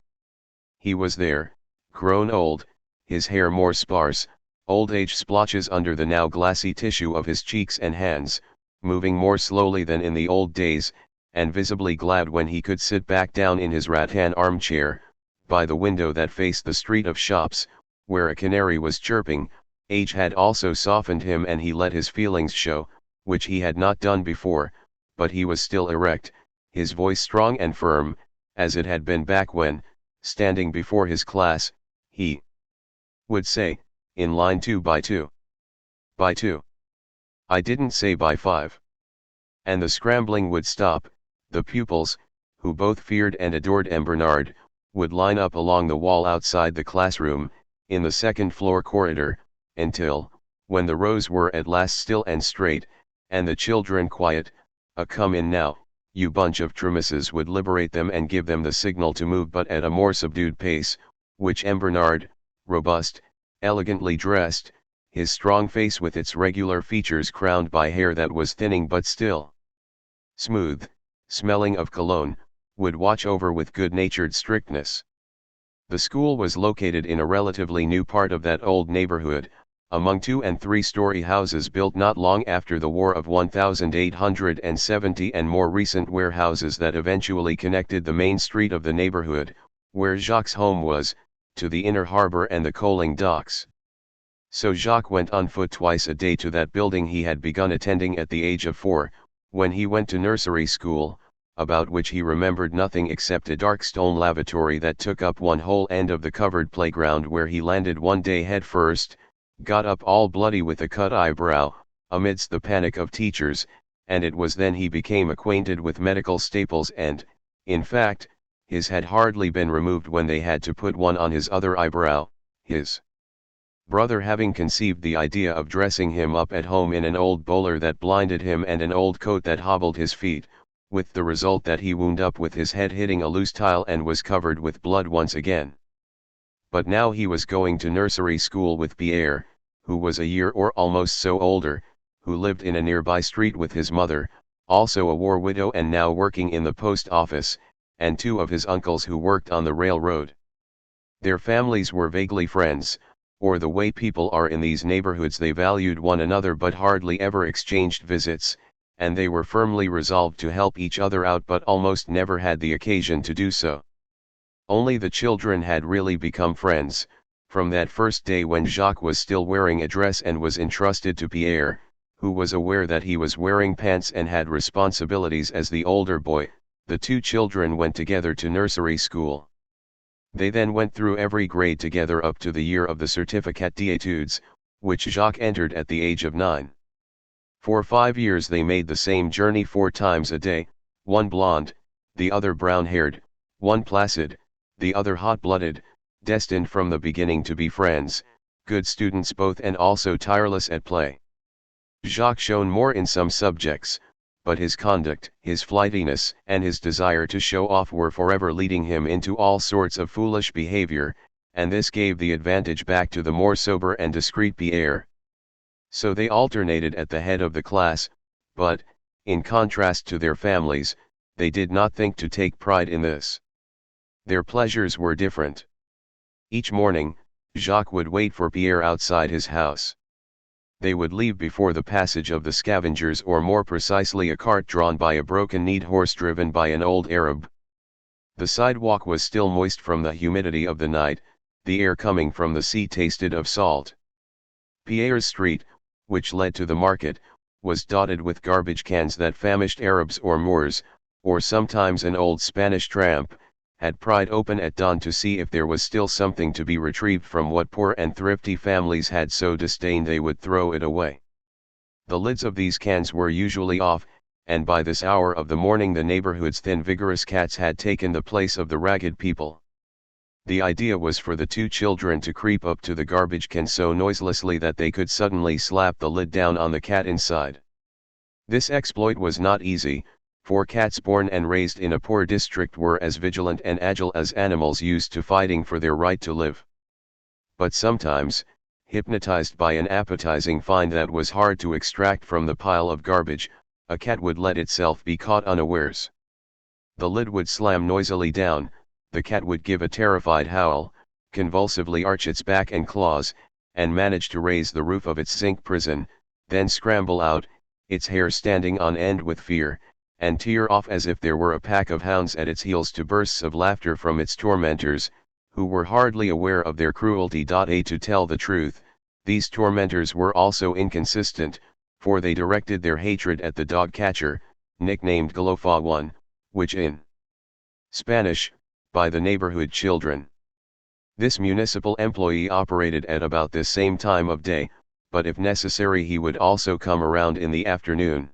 He was there, grown old, his hair more sparse, old age splotches under the now glassy tissue of his cheeks and hands, moving more slowly than in the old days, and visibly glad when he could sit back down in his rattan armchair, by the window that faced the street of shops, where a canary was chirping. Age had also softened him and he let his feelings show, which he had not done before, but he was still erect, his voice strong and firm, as it had been back when, standing before his class, he would say, in line 2 by 2. By 2. I didn't say by 5. And the scrambling would stop, the pupils, who both feared and adored M. Bernard, would line up along the wall outside the classroom, in the second-floor corridor, until, when the rows were at last still and straight, and the children quiet, a "Come in now, you bunch of tremisses" would liberate them and give them the signal to move, but at a more subdued pace, which M. Bernard, robust, elegantly dressed, his strong face with its regular features crowned by hair that was thinning but still smooth, smelling of cologne, would watch over with good-natured strictness. The school was located in a relatively new part of that old neighborhood, among 2- and 3-story houses built not long after the War of 1870 and more recent warehouses that eventually connected the main street of the neighborhood, where Jacques' home was, to the inner harbor and the coaling docks. So Jacques went on foot twice a day to that building he had begun attending at the age of 4, when he went to nursery school, about which he remembered nothing except a dark stone lavatory that took up one whole end of the covered playground, where he landed one day head first, got up all bloody with a cut eyebrow, amidst the panic of teachers, and it was then he became acquainted with medical staples and, in fact, his had hardly been removed when they had to put one on his other eyebrow, his brother having conceived the idea of dressing him up at home in an old bowler that blinded him and an old coat that hobbled his feet, with the result that he wound up with his head hitting a loose tile and was covered with blood once again. But now he was going to nursery school with Pierre, who was a year or almost so older, who lived in a nearby street with his mother, also a war widow and now working in the post office, and 2 of his uncles who worked on the railroad. Their families were vaguely friends, or the way people are in these neighborhoods, they valued one another but hardly ever exchanged visits, and they were firmly resolved to help each other out but almost never had the occasion to do so. Only the children had really become friends, from that first day when Jacques was still wearing a dress and was entrusted to Pierre, who was aware that he was wearing pants and had responsibilities as the older boy. The 2 children went together to nursery school. They then went through every grade together up to the year of the Certificat d'études, which Jacques entered at the age of 9. For 5 years they made the same journey 4 times a day, one blonde, the other brown-haired, one placid, the other hot-blooded, destined from the beginning to be friends, good students both and also tireless at play. Jacques shone more in some subjects, but his conduct, his flightiness, and his desire to show off were forever leading him into all sorts of foolish behavior, and this gave the advantage back to the more sober and discreet Pierre. So they alternated at the head of the class, but, in contrast to their families, they did not think to take pride in this. Their pleasures were different. Each morning, Jacques would wait for Pierre outside his house. They would leave before the passage of the scavengers, or more precisely a cart drawn by a broken-kneed horse driven by an old Arab. The sidewalk was still moist from the humidity of the night, the air coming from the sea tasted of salt. Pierre's street, which led to the market, was dotted with garbage cans that famished Arabs or Moors, or sometimes an old Spanish tramp, had pried open at dawn to see if there was still something to be retrieved from what poor and thrifty families had so disdained they would throw it away. The lids of these cans were usually off, and by this hour of the morning the neighborhood's thin vigorous cats had taken the place of the ragged people. The idea was for the 2 children to creep up to the garbage can so noiselessly that they could suddenly slap the lid down on the cat inside. This exploit was not easy, for cats born and raised in a poor district were as vigilant and agile as animals used to fighting for their right to live. But sometimes, hypnotized by an appetizing find that was hard to extract from the pile of garbage, a cat would let itself be caught unawares. The lid would slam noisily down, the cat would give a terrified howl, convulsively arch its back and claws, and manage to raise the roof of its zinc prison, then scramble out, its hair standing on end with fear, and tear off as if there were a pack of hounds at its heels to bursts of laughter from its tormentors, who were hardly aware of their cruelty. To tell the truth, these tormentors were also inconsistent, for they directed their hatred at the dog catcher, nicknamed Galofa One, which in Spanish, by the neighborhood children. This municipal employee operated at about this same time of day, but if necessary he would also come around in the afternoon.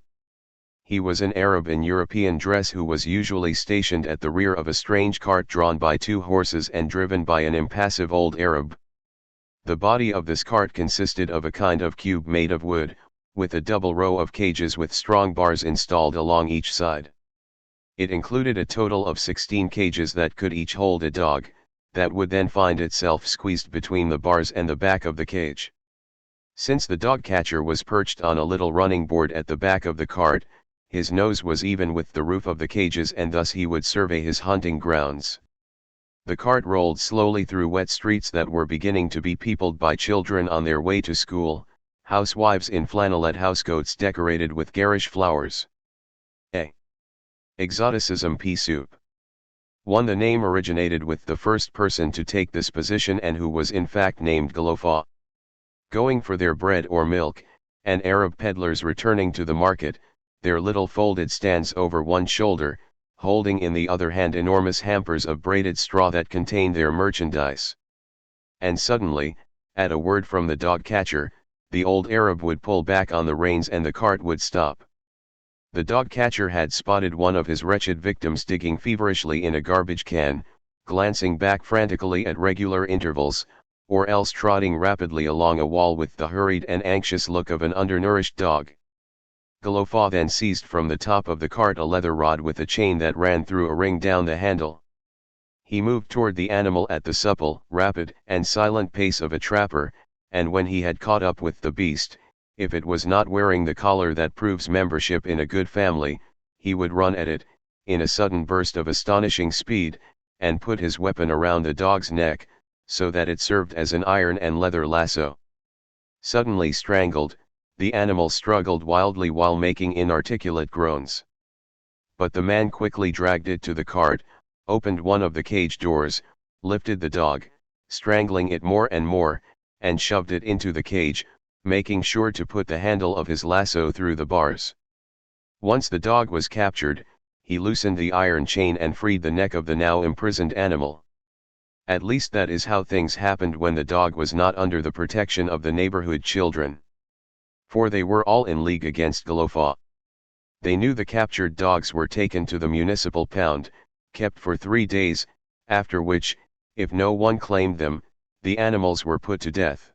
He was an Arab in European dress who was usually stationed at the rear of a strange cart drawn by 2 horses and driven by an impassive old Arab. The body of this cart consisted of a kind of cube made of wood, with a double row of cages with strong bars installed along each side. It included a total of 16 cages that could each hold a dog, that would then find itself squeezed between the bars and the back of the cage. Since the dog catcher was perched on a little running board at the back of the cart, his nose was even with the roof of the cages, and thus he would survey his hunting grounds. The cart rolled slowly through wet streets that were beginning to be peopled by children on their way to school, housewives in flannelette housecoats decorated with garish flowers. A. Exoticism pea soup. 1. The name originated with the first person to take this position, and who was in fact named Galofa. Going for their bread or milk, and Arab peddlers returning to the market, their little folded stands over one shoulder, holding in the other hand enormous hampers of braided straw that contained their merchandise. And suddenly, at a word from the dog catcher, the old Arab would pull back on the reins and the cart would stop. The dog catcher had spotted one of his wretched victims digging feverishly in a garbage can, glancing back frantically at regular intervals, or else trotting rapidly along a wall with the hurried and anxious look of an undernourished dog. Galofa then seized from the top of the cart a leather rod with a chain that ran through a ring down the handle. He moved toward the animal at the supple, rapid, and silent pace of a trapper, and when he had caught up with the beast, if it was not wearing the collar that proves membership in a good family, he would run at it, in a sudden burst of astonishing speed, and put his weapon around the dog's neck, so that it served as an iron and leather lasso. Suddenly strangled, the animal struggled wildly while making inarticulate groans. But the man quickly dragged it to the cart, opened one of the cage doors, lifted the dog, strangling it more and more, and shoved it into the cage, making sure to put the handle of his lasso through the bars. Once the dog was captured, he loosened the iron chain and freed the neck of the now imprisoned animal. At least that is how things happened when the dog was not under the protection of the neighborhood children. For they were all in league against Galofa. They knew the captured dogs were taken to the municipal pound, kept for 3 days, after which, if no one claimed them, the animals were put to death.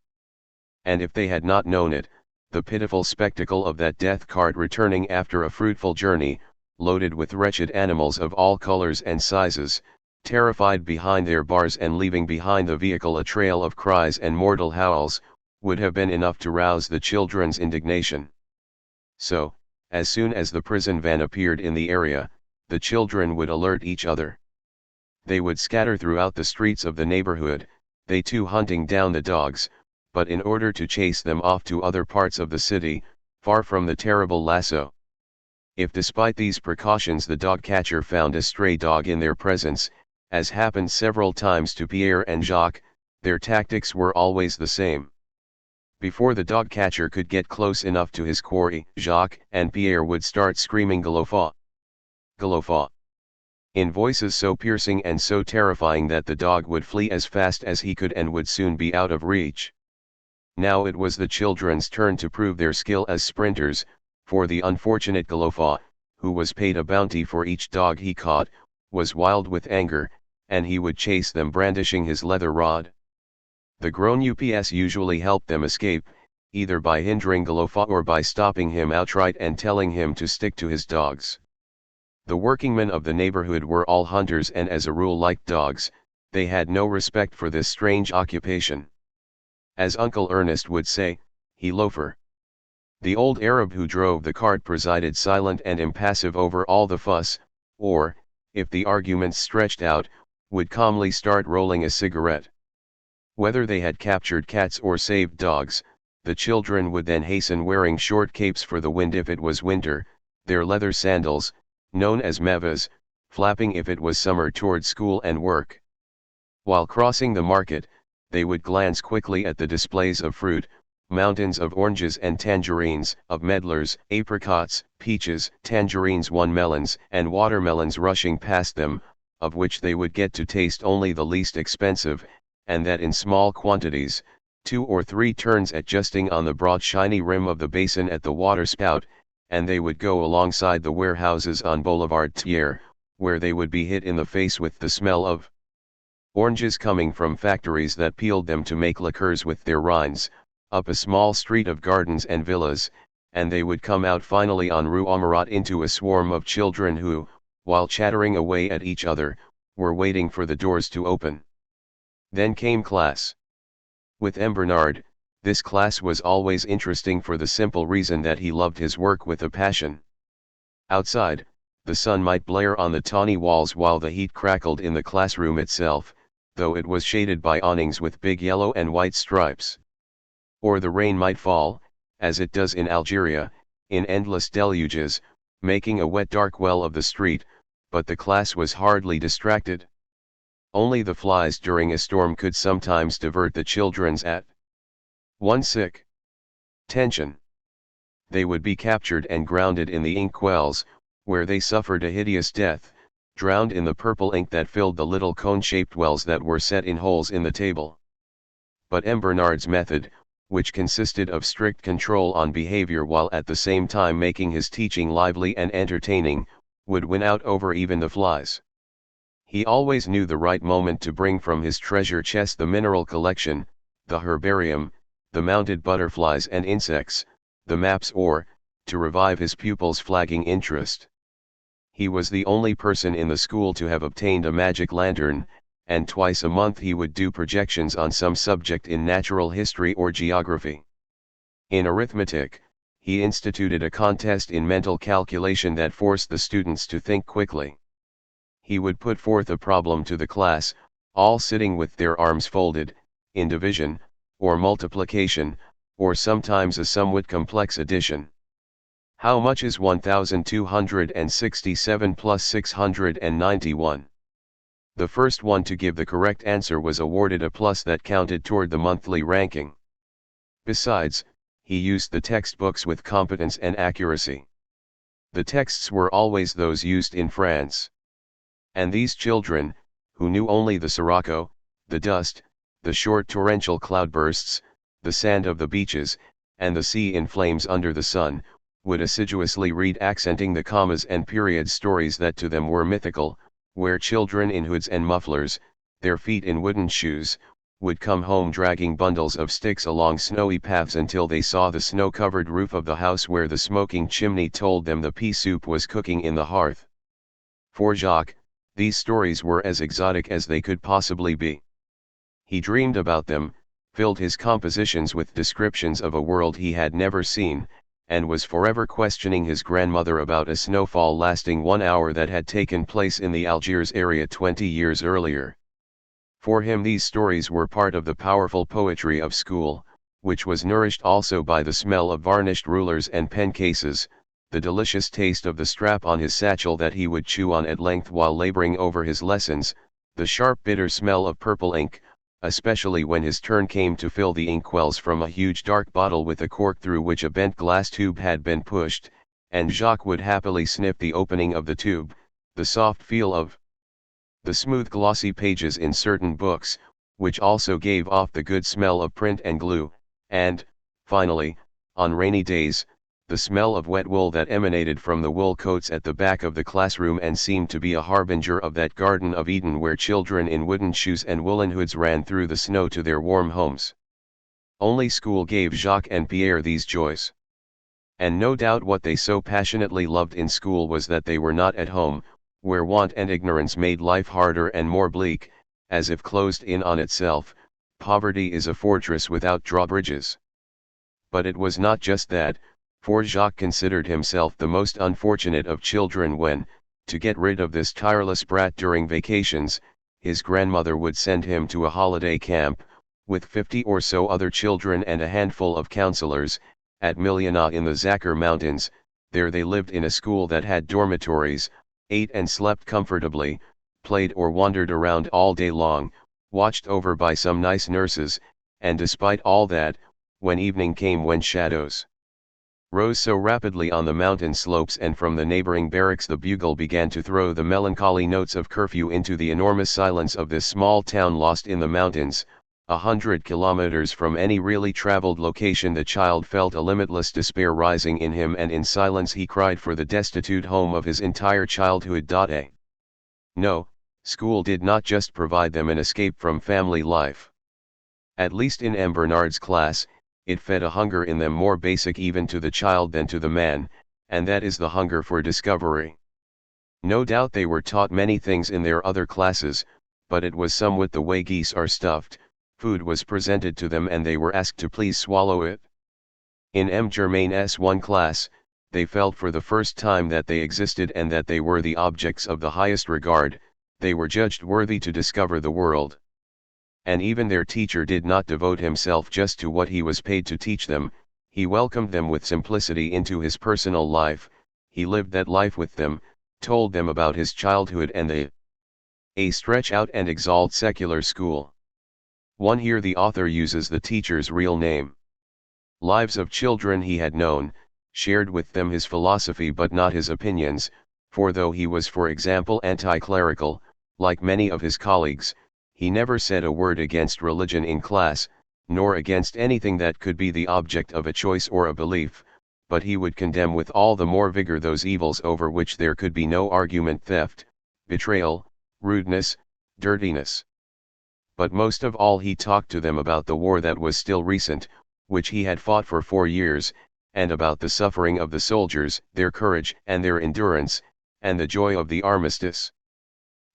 And if they had not known it, the pitiful spectacle of that death cart returning after a fruitful journey, loaded with wretched animals of all colors and sizes, terrified behind their bars and leaving behind the vehicle a trail of cries and mortal howls, would have been enough to rouse the children's indignation. So, as soon as the prison van appeared in the area, the children would alert each other. They would scatter throughout the streets of the neighborhood, they too hunting down the dogs, but in order to chase them off to other parts of the city, far from the terrible lasso. If despite these precautions the dog catcher found a stray dog in their presence, as happened several times to Pierre and Jacques, their tactics were always the same. Before the dog catcher could get close enough to his quarry, Jacques and Pierre would start screaming Galofa! Galofa! In voices so piercing and so terrifying that the dog would flee as fast as he could and would soon be out of reach. Now it was the children's turn to prove their skill as sprinters, for the unfortunate Galofa, who was paid a bounty for each dog he caught, was wild with anger, and he would chase them brandishing his leather rod. The grown UPS usually helped them escape, either by hindering Galofa or by stopping him outright and telling him to stick to his dogs. The workingmen of the neighborhood were all hunters and as a rule liked dogs, they had no respect for this strange occupation. As Uncle Ernest would say, "He loafer." The old Arab who drove the cart presided silent and impassive over all the fuss, or, if the arguments stretched out, would calmly start rolling a cigarette. Whether they had captured cats or saved dogs, the children would then hasten wearing short capes for the wind if it was winter, their leather sandals, known as mevas, flapping if it was summer toward school and work. While crossing the market, they would glance quickly at the displays of fruit, mountains of oranges and tangerines, of medlars, apricots, peaches, tangerines, melons, and watermelons rushing past them, of which they would get to taste only the least expensive, and that in small quantities, 2 or 3 turns adjusting on the broad shiny rim of the basin at the water spout, and they would go alongside the warehouses on Boulevard Thiers, where they would be hit in the face with the smell of oranges coming from factories that peeled them to make liqueurs with their rinds, up a small street of gardens and villas, and they would come out finally on Rue Amarat into a swarm of children who, while chattering away at each other, were waiting for the doors to open. Then came class. With M. Bernard, this class was always interesting for the simple reason that he loved his work with a passion. Outside, the sun might blare on the tawny walls while the heat crackled in the classroom itself, though it was shaded by awnings with big yellow and white stripes. Or the rain might fall, as it does in Algeria, in endless deluges, making a wet dark well of the street, but the class was hardly distracted. Only the flies during a storm could sometimes divert the children's sick tension. They would be captured and grounded in the inkwells, where they suffered a hideous death, drowned in the purple ink that filled the little cone-shaped wells that were set in holes in the table. But M. Bernard's method, which consisted of strict control on behavior while at the same time making his teaching lively and entertaining, would win out over even the flies. He always knew the right moment to bring from his treasure chest the mineral collection, the herbarium, the mounted butterflies and insects, the maps, or, to revive his pupils' flagging interest. He was the only person in the school to have obtained a magic lantern, and twice a month he would do projections on some subject in natural history or geography. In arithmetic, he instituted a contest in mental calculation that forced the students to think quickly. He would put forth a problem to the class, all sitting with their arms folded, in division, or multiplication, or sometimes a somewhat complex addition. How much is 1267 plus 691? The first one to give the correct answer was awarded a plus that counted toward the monthly ranking. Besides, he used the textbooks with competence and accuracy. The texts were always those used in France. And these children, who knew only the sirocco, the dust, the short torrential cloudbursts, the sand of the beaches, and the sea in flames under the sun, would assiduously read accenting the commas and period stories that to them were mythical, where children in hoods and mufflers, their feet in wooden shoes, would come home dragging bundles of sticks along snowy paths until they saw the snow-covered roof of the house where the smoking chimney told them the pea soup was cooking in the hearth. For Jacques, these stories were as exotic as they could possibly be. He dreamed about them, filled his compositions with descriptions of a world he had never seen, and was forever questioning his grandmother about a snowfall lasting 1 hour that had taken place in the Algiers area 20 years earlier. For him these stories were part of the powerful poetry of school, which was nourished also by the smell of varnished rulers and pen cases, the delicious taste of the strap on his satchel that he would chew on at length while laboring over his lessons, the sharp bitter smell of purple ink, especially when his turn came to fill the inkwells from a huge dark bottle with a cork through which a bent glass tube had been pushed, and Jacques would happily sniff the opening of the tube, the soft feel of the smooth glossy pages in certain books, which also gave off the good smell of print and glue, and, finally, on rainy days, the smell of wet wool that emanated from the wool coats at the back of the classroom and seemed to be a harbinger of that Garden of Eden where children in wooden shoes and woolen hoods ran through the snow to their warm homes. Only school gave Jacques and Pierre these joys. And no doubt what they so passionately loved in school was that they were not at home, where want and ignorance made life harder and more bleak, as if closed in on itself. Poverty is a fortress without drawbridges. But it was not just that, for Jacques considered himself the most unfortunate of children when, to get rid of this tireless brat during vacations, his grandmother would send him to a holiday camp, with 50 or so other children and a handful of counselors, at Miliana in the Zakir Mountains. There they lived in a school that had dormitories, ate and slept comfortably, played or wandered around all day long, watched over by some nice nurses, and despite all that, when evening came, when shadows rose so rapidly on the mountain slopes and from the neighboring barracks the bugle began to throw the melancholy notes of curfew into the enormous silence of this small town lost in the mountains, 100 kilometers from any really traveled location, the child felt a limitless despair rising in him, and in silence he cried for the destitute home of his entire childhood. No, school did not just provide them an escape from family life. At least in M. Bernard's class, it fed a hunger in them more basic even to the child than to the man, and that is the hunger for discovery. No doubt they were taught many things in their other classes, but it was somewhat the way geese are stuffed. Food was presented to them and they were asked to please swallow it. In M. Germain's one class, they felt for the first time that they existed and that they were the objects of the highest regard, they were judged worthy to discover the world. And even their teacher did not devote himself just to what he was paid to teach them, he welcomed them with simplicity into his personal life, he lived that life with them, told them about his childhood and they stretch out and exalt secular school. 1. Here the author uses the teacher's real name. Lives of children he had known, shared with them his philosophy but not his opinions, for though he was for example anti-clerical, like many of his colleagues, he never said a word against religion in class, nor against anything that could be the object of a choice or a belief, but he would condemn with all the more vigor those evils over which there could be no argument: theft, betrayal, rudeness, dirtiness. But most of all he talked to them about the war that was still recent, which he had fought for 4 years, and about the suffering of the soldiers, their courage and their endurance, and the joy of the armistice.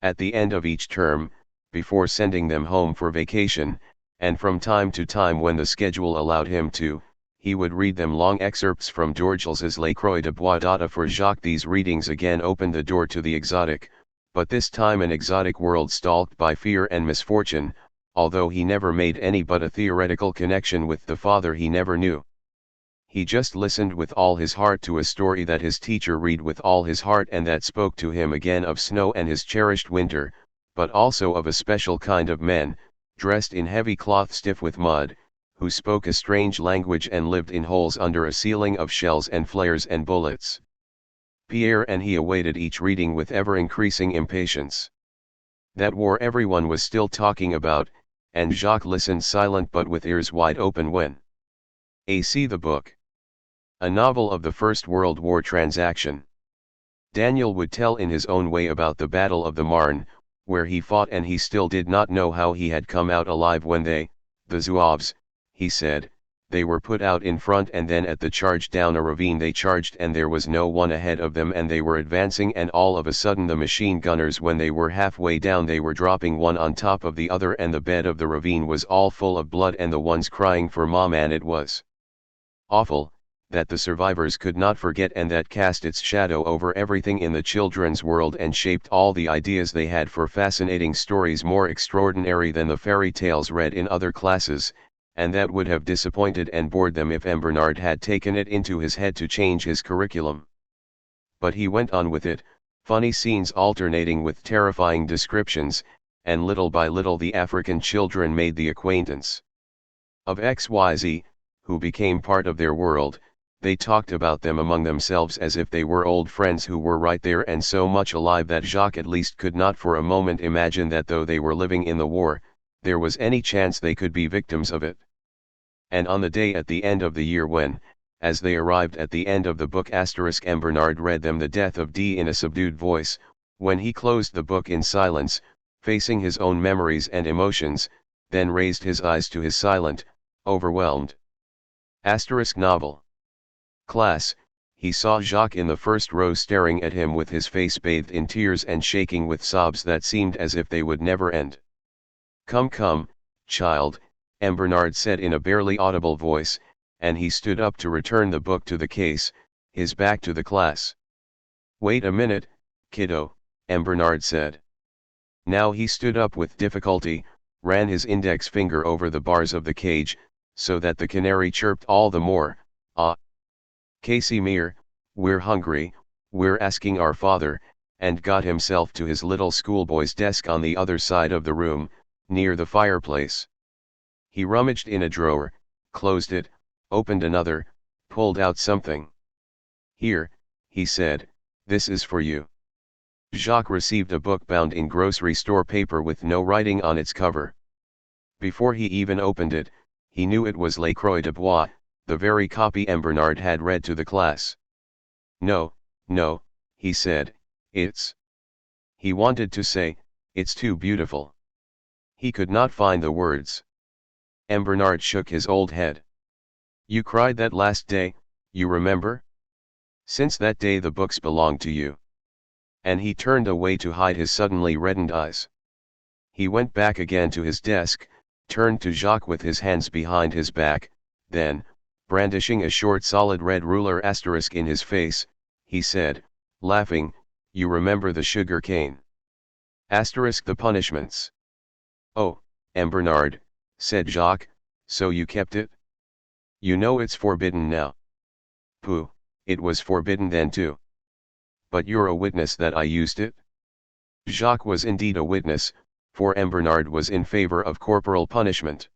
At the end of each term, before sending them home for vacation, and from time to time when the schedule allowed him to, he would read them long excerpts from Georges's La Croix de Bois. For Jacques these readings again opened the door to the exotic, but this time an exotic world stalked by fear and misfortune, although he never made any but a theoretical connection with the father he never knew. He just listened with all his heart to a story that his teacher read with all his heart and that spoke to him again of snow and his cherished winter, but also of a special kind of men, dressed in heavy cloth stiff with mud, who spoke a strange language and lived in holes under a ceiling of shells and flares and bullets. Pierre and he awaited each reading with ever-increasing impatience. That war everyone was still talking about, and Jacques listened silent but with ears wide open when see the book. A novel of the First World War transaction. Daniel would tell in his own way about the Battle of the Marne, where he fought, and he still did not know how he had come out alive when they, the Zouaves, he said, they were put out in front, and then at the charge down a ravine they charged and there was no one ahead of them and they were advancing, and all of a sudden the machine gunners, when they were halfway down, they were dropping one on top of the other and the bed of the ravine was all full of blood and the ones crying for Mom, and it was awful, that the survivors could not forget, and that cast its shadow over everything in the children's world and shaped all the ideas they had for fascinating stories more extraordinary than the fairy tales read in other classes, and that would have disappointed and bored them if M. Bernard had taken it into his head to change his curriculum. But he went on with it, funny scenes alternating with terrifying descriptions, and little by little the African children made the acquaintance of XYZ, who became part of their world. They talked about them among themselves as if they were old friends who were right there and so much alive that Jacques at least could not for a moment imagine that though they were living in the war, there was any chance they could be victims of it. And on the day at the end of the year when, as they arrived at the end of the book, M. Bernard read them the death of D in a subdued voice, when he closed the book in silence, facing his own memories and emotions, then raised his eyes to his silent, overwhelmed novel class, he saw Jacques in the first row staring at him with his face bathed in tears and shaking with sobs that seemed as if they would never end. "Come, come, child," M. Bernard said in a barely audible voice, and he stood up to return the book to the case, his back to the class. "Wait a minute, kiddo," M. Bernard said. Now he stood up with difficulty, ran his index finger over the bars of the cage, so that the canary chirped all the more. "Ah, Casimir, we're hungry, we're asking our father," and got himself to his little schoolboy's desk on the other side of the room, near the fireplace. He rummaged in a drawer, closed it, opened another, pulled out something. "Here," he said, "this is for you." Jacques received a book bound in grocery store paper with no writing on its cover. Before he even opened it, he knew it was La Croix de Bois, the very copy M. Bernard had read to the class. "No, no," he said, "it's..." He wanted to say, "It's too beautiful." He could not find the words. M. Bernard shook his old head. "You cried that last day, you remember? Since that day the books belong to you." And he turned away to hide his suddenly reddened eyes. He went back again to his desk, turned to Jacques with his hands behind his back, then, Brandishing a short solid red ruler asterisk in his face, he said, laughing, "You remember the sugar cane. Asterisk the punishments." "Oh, Bernard," said Jacques, "so you kept it? You know it's forbidden now." "Pooh, it was forbidden then too. But you're a witness that I used it?" Jacques was indeed a witness, for Bernard was in favor of corporal punishment.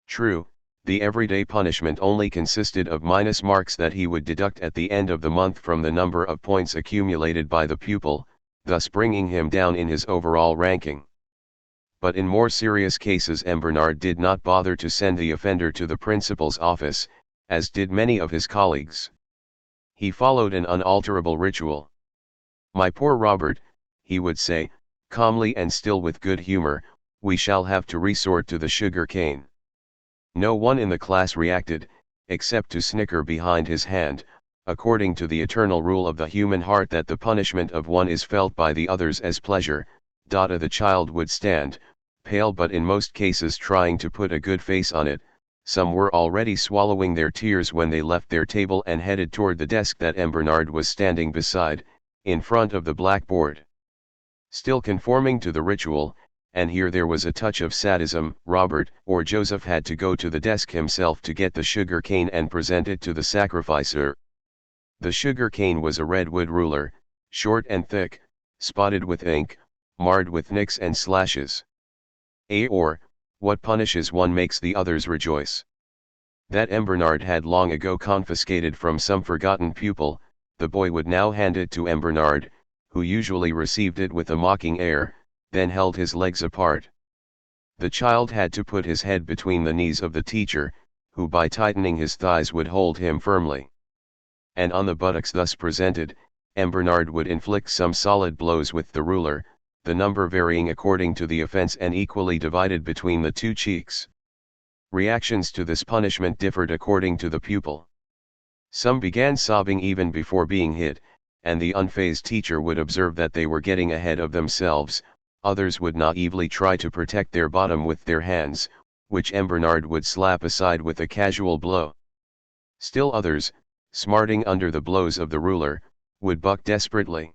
True, the everyday punishment only consisted of minus marks that he would deduct at the end of the month from the number of points accumulated by the pupil, thus bringing him down in his overall ranking. But in more serious cases Bernard did not bother to send the offender to the principal's office, as did many of his colleagues. He followed an unalterable ritual. "My poor Robert," he would say, calmly and still with good humor, "we shall have to resort to the sugar cane." No one in the class reacted, except to snicker behind his hand, according to the eternal rule of the human heart that the punishment of one is felt by the others as pleasure. The child would stand, pale but in most cases trying to put a good face on it. Some were already swallowing their tears when they left their table and headed toward the desk that Bernard was standing beside, in front of the blackboard. Still conforming to the ritual, and here there was a touch of sadism, Robert or Joseph had to go to the desk himself to get the sugar cane and present it to the sacrificer. The sugar cane was a redwood ruler, short and thick, spotted with ink, marred with nicks and slashes. What punishes one makes the others rejoice. That Bernard had long ago confiscated from some forgotten pupil, the boy would now hand it to Bernard, who usually received it with a mocking air, then held his legs apart. The child had to put his head between the knees of the teacher, who by tightening his thighs would hold him firmly. And on the buttocks thus presented, Bernard would inflict some solid blows with the ruler, the number varying according to the offense and equally divided between the two cheeks. Reactions to this punishment differed according to the pupil. Some began sobbing even before being hit, and the unfazed teacher would observe that they were getting ahead of themselves. Others would naively try to protect their bottom with their hands, which Bernard would slap aside with a casual blow. Still others, smarting under the blows of the ruler, would buck desperately.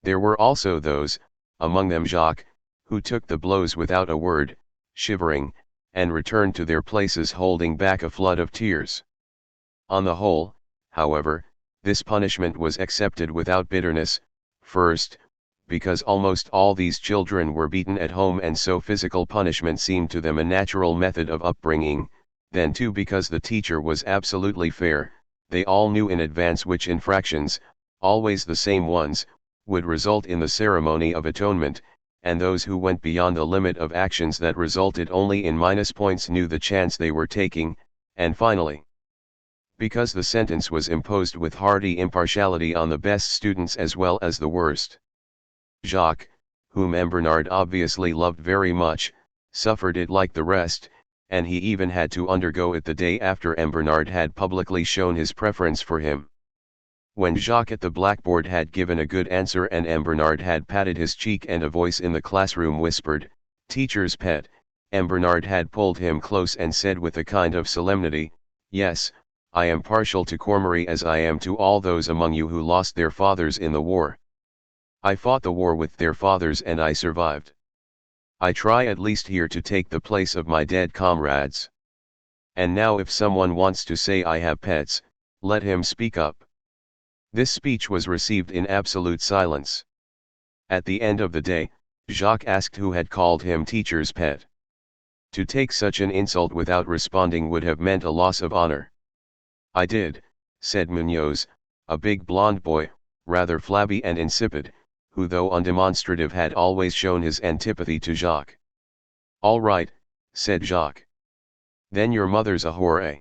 There were also those, among them Jacques, who took the blows without a word, shivering, and returned to their places holding back a flood of tears. On the whole, however, this punishment was accepted without bitterness, first, because almost all these children were beaten at home and so physical punishment seemed to them a natural method of upbringing, then too because the teacher was absolutely fair. They all knew in advance which infractions, always the same ones, would result in the ceremony of atonement, and those who went beyond the limit of actions that resulted only in minus points knew the chance they were taking. And finally, because the sentence was imposed with hearty impartiality on the best students as well as the worst. Jacques, whom Bernard obviously loved very much, suffered it like the rest, and he even had to undergo it the day after Bernard had publicly shown his preference for him. When Jacques at the blackboard had given a good answer and Bernard had patted his cheek and a voice in the classroom whispered, "Teacher's pet," Bernard had pulled him close and said with a kind of solemnity, "Yes, I am partial to Cormery as I am to all those among you who lost their fathers in the war. I fought the war with their fathers and I survived. I try at least here to take the place of my dead comrades. And now if someone wants to say I have pets, let him speak up." This speech was received in absolute silence. At the end of the day, Jacques asked who had called him teacher's pet. To take such an insult without responding would have meant a loss of honor. "I did," said Munoz, a big blond boy, rather flabby and insipid, who though undemonstrative had always shown his antipathy to Jacques. "All right," said Jacques. "Then your mother's a whore, eh?"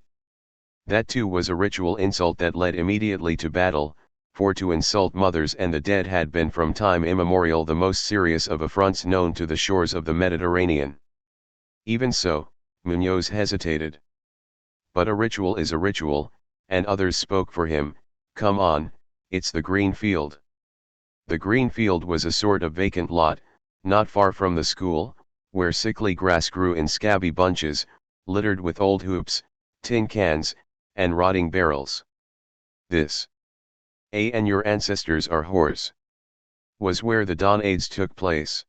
That too was a ritual insult that led immediately to battle, for to insult mothers and the dead had been from time immemorial the most serious of affronts known to the shores of the Mediterranean. Even so, Munoz hesitated. But a ritual is a ritual, and others spoke for him. "Come on, it's the green field." The green field was a sort of vacant lot, not far from the school, where sickly grass grew in scabby bunches, littered with old hoops, tin cans, and rotting barrels. This, and your ancestors are whores, was where the Donades took place.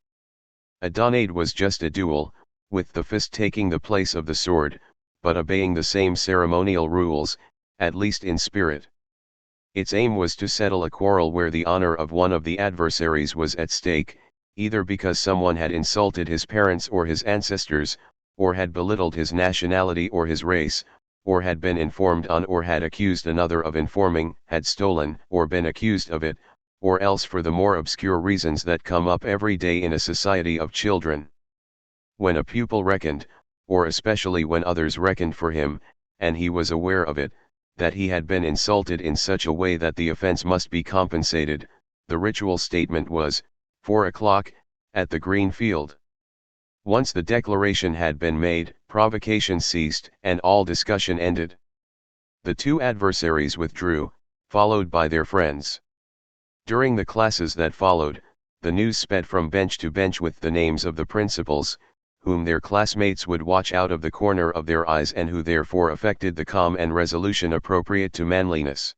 A Donade was just a duel, with the fist taking the place of the sword, but obeying the same ceremonial rules, at least in spirit. Its aim was to settle a quarrel where the honor of one of the adversaries was at stake, either because someone had insulted his parents or his ancestors, or had belittled his nationality or his race, or had been informed on or had accused another of informing, had stolen or been accused of it, or else for the more obscure reasons that come up every day in a society of children. When a pupil reckoned, or especially when others reckoned for him, and he was aware of it, that he had been insulted in such a way that the offense must be compensated, the ritual statement was, 4 o'clock, at the green field. Once the declaration had been made, provocation ceased and all discussion ended. The two adversaries withdrew, followed by their friends. During the classes that followed, the news sped from bench to bench with the names of the principals, whom their classmates would watch out of the corner of their eyes and who therefore affected the calm and resolution appropriate to manliness.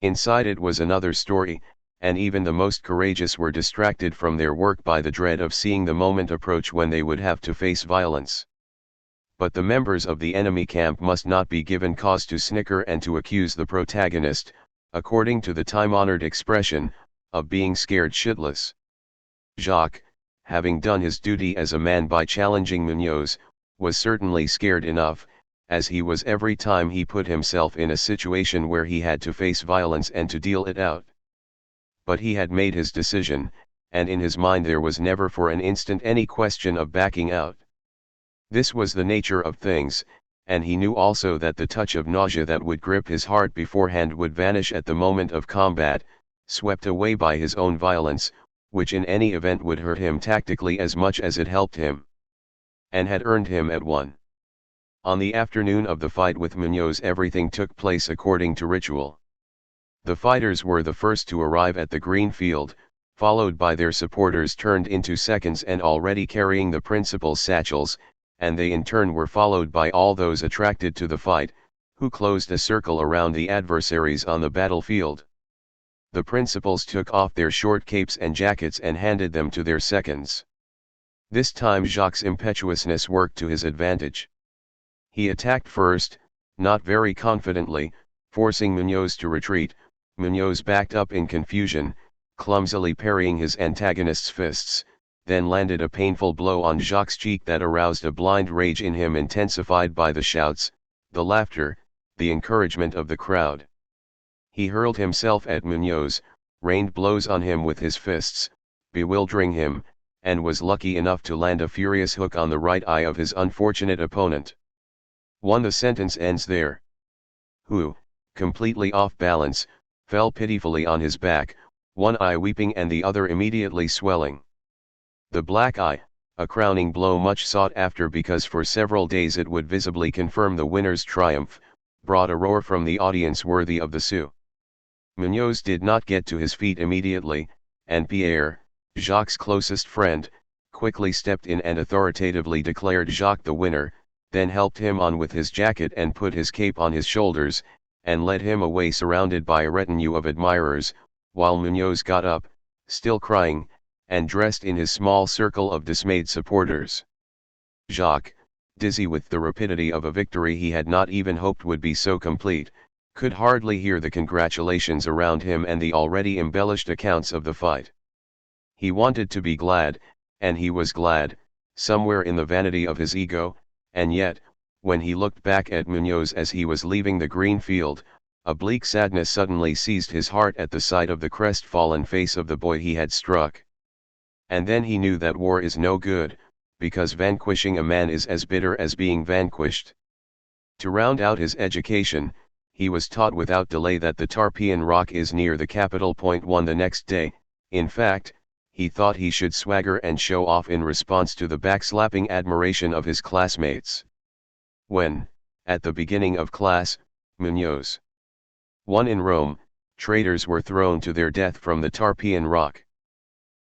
Inside it was another story, and even the most courageous were distracted from their work by the dread of seeing the moment approach when they would have to face violence. But the members of the enemy camp must not be given cause to snicker and to accuse the protagonist, according to the time-honored expression, of being scared shitless. Jacques, having done his duty as a man by challenging Munoz, was certainly scared enough, as he was every time he put himself in a situation where he had to face violence and to deal it out. But he had made his decision, and in his mind there was never for an instant any question of backing out. This was the nature of things, and he knew also that the touch of nausea that would grip his heart beforehand would vanish at the moment of combat, swept away by his own violence, which in any event would hurt him tactically as much as it helped him. And had earned him at one. On the afternoon of the fight with Munoz everything took place according to ritual. The fighters were the first to arrive at the green field, followed by their supporters turned into seconds and already carrying the principal's satchels, and they in turn were followed by all those attracted to the fight, who closed a circle around the adversaries on the battlefield. The principals took off their short capes and jackets and handed them to their seconds. This time Jacques' impetuousness worked to his advantage. He attacked first, not very confidently, forcing Munoz to retreat. Munoz backed up in confusion, clumsily parrying his antagonist's fists, then landed a painful blow on Jacques' cheek that aroused a blind rage in him intensified by the shouts, the laughter, the encouragement of the crowd. He hurled himself at Munoz, rained blows on him with his fists, bewildering him, and was lucky enough to land a furious hook on the right eye of his unfortunate opponent. The sentence ends there. Who, completely off balance, fell pitifully on his back, one eye weeping and the other immediately swelling. The black eye, a crowning blow much sought after because for several days it would visibly confirm the winner's triumph, brought a roar from the audience worthy of the Sioux. Munoz did not get to his feet immediately, and Pierre, Jacques' closest friend, quickly stepped in and authoritatively declared Jacques the winner, then helped him on with his jacket and put his cape on his shoulders, and led him away surrounded by a retinue of admirers, while Munoz got up, still crying, and dressed in his small circle of dismayed supporters. Jacques, dizzy with the rapidity of a victory he had not even hoped would be so complete, could hardly hear the congratulations around him and the already embellished accounts of the fight. He wanted to be glad, and he was glad, somewhere in the vanity of his ego, and yet, when he looked back at Munoz as he was leaving the green field, a bleak sadness suddenly seized his heart at the sight of the crestfallen face of the boy he had struck. And then he knew that war is no good, because vanquishing a man is as bitter as being vanquished. To round out his education, he was taught without delay that the Tarpeian Rock is near the capital. The next day, in fact, he thought he should swagger and show off in response to the backslapping admiration of his classmates. When, at the beginning of class, Munoz won in Rome, traitors were thrown to their death from the Tarpeian Rock.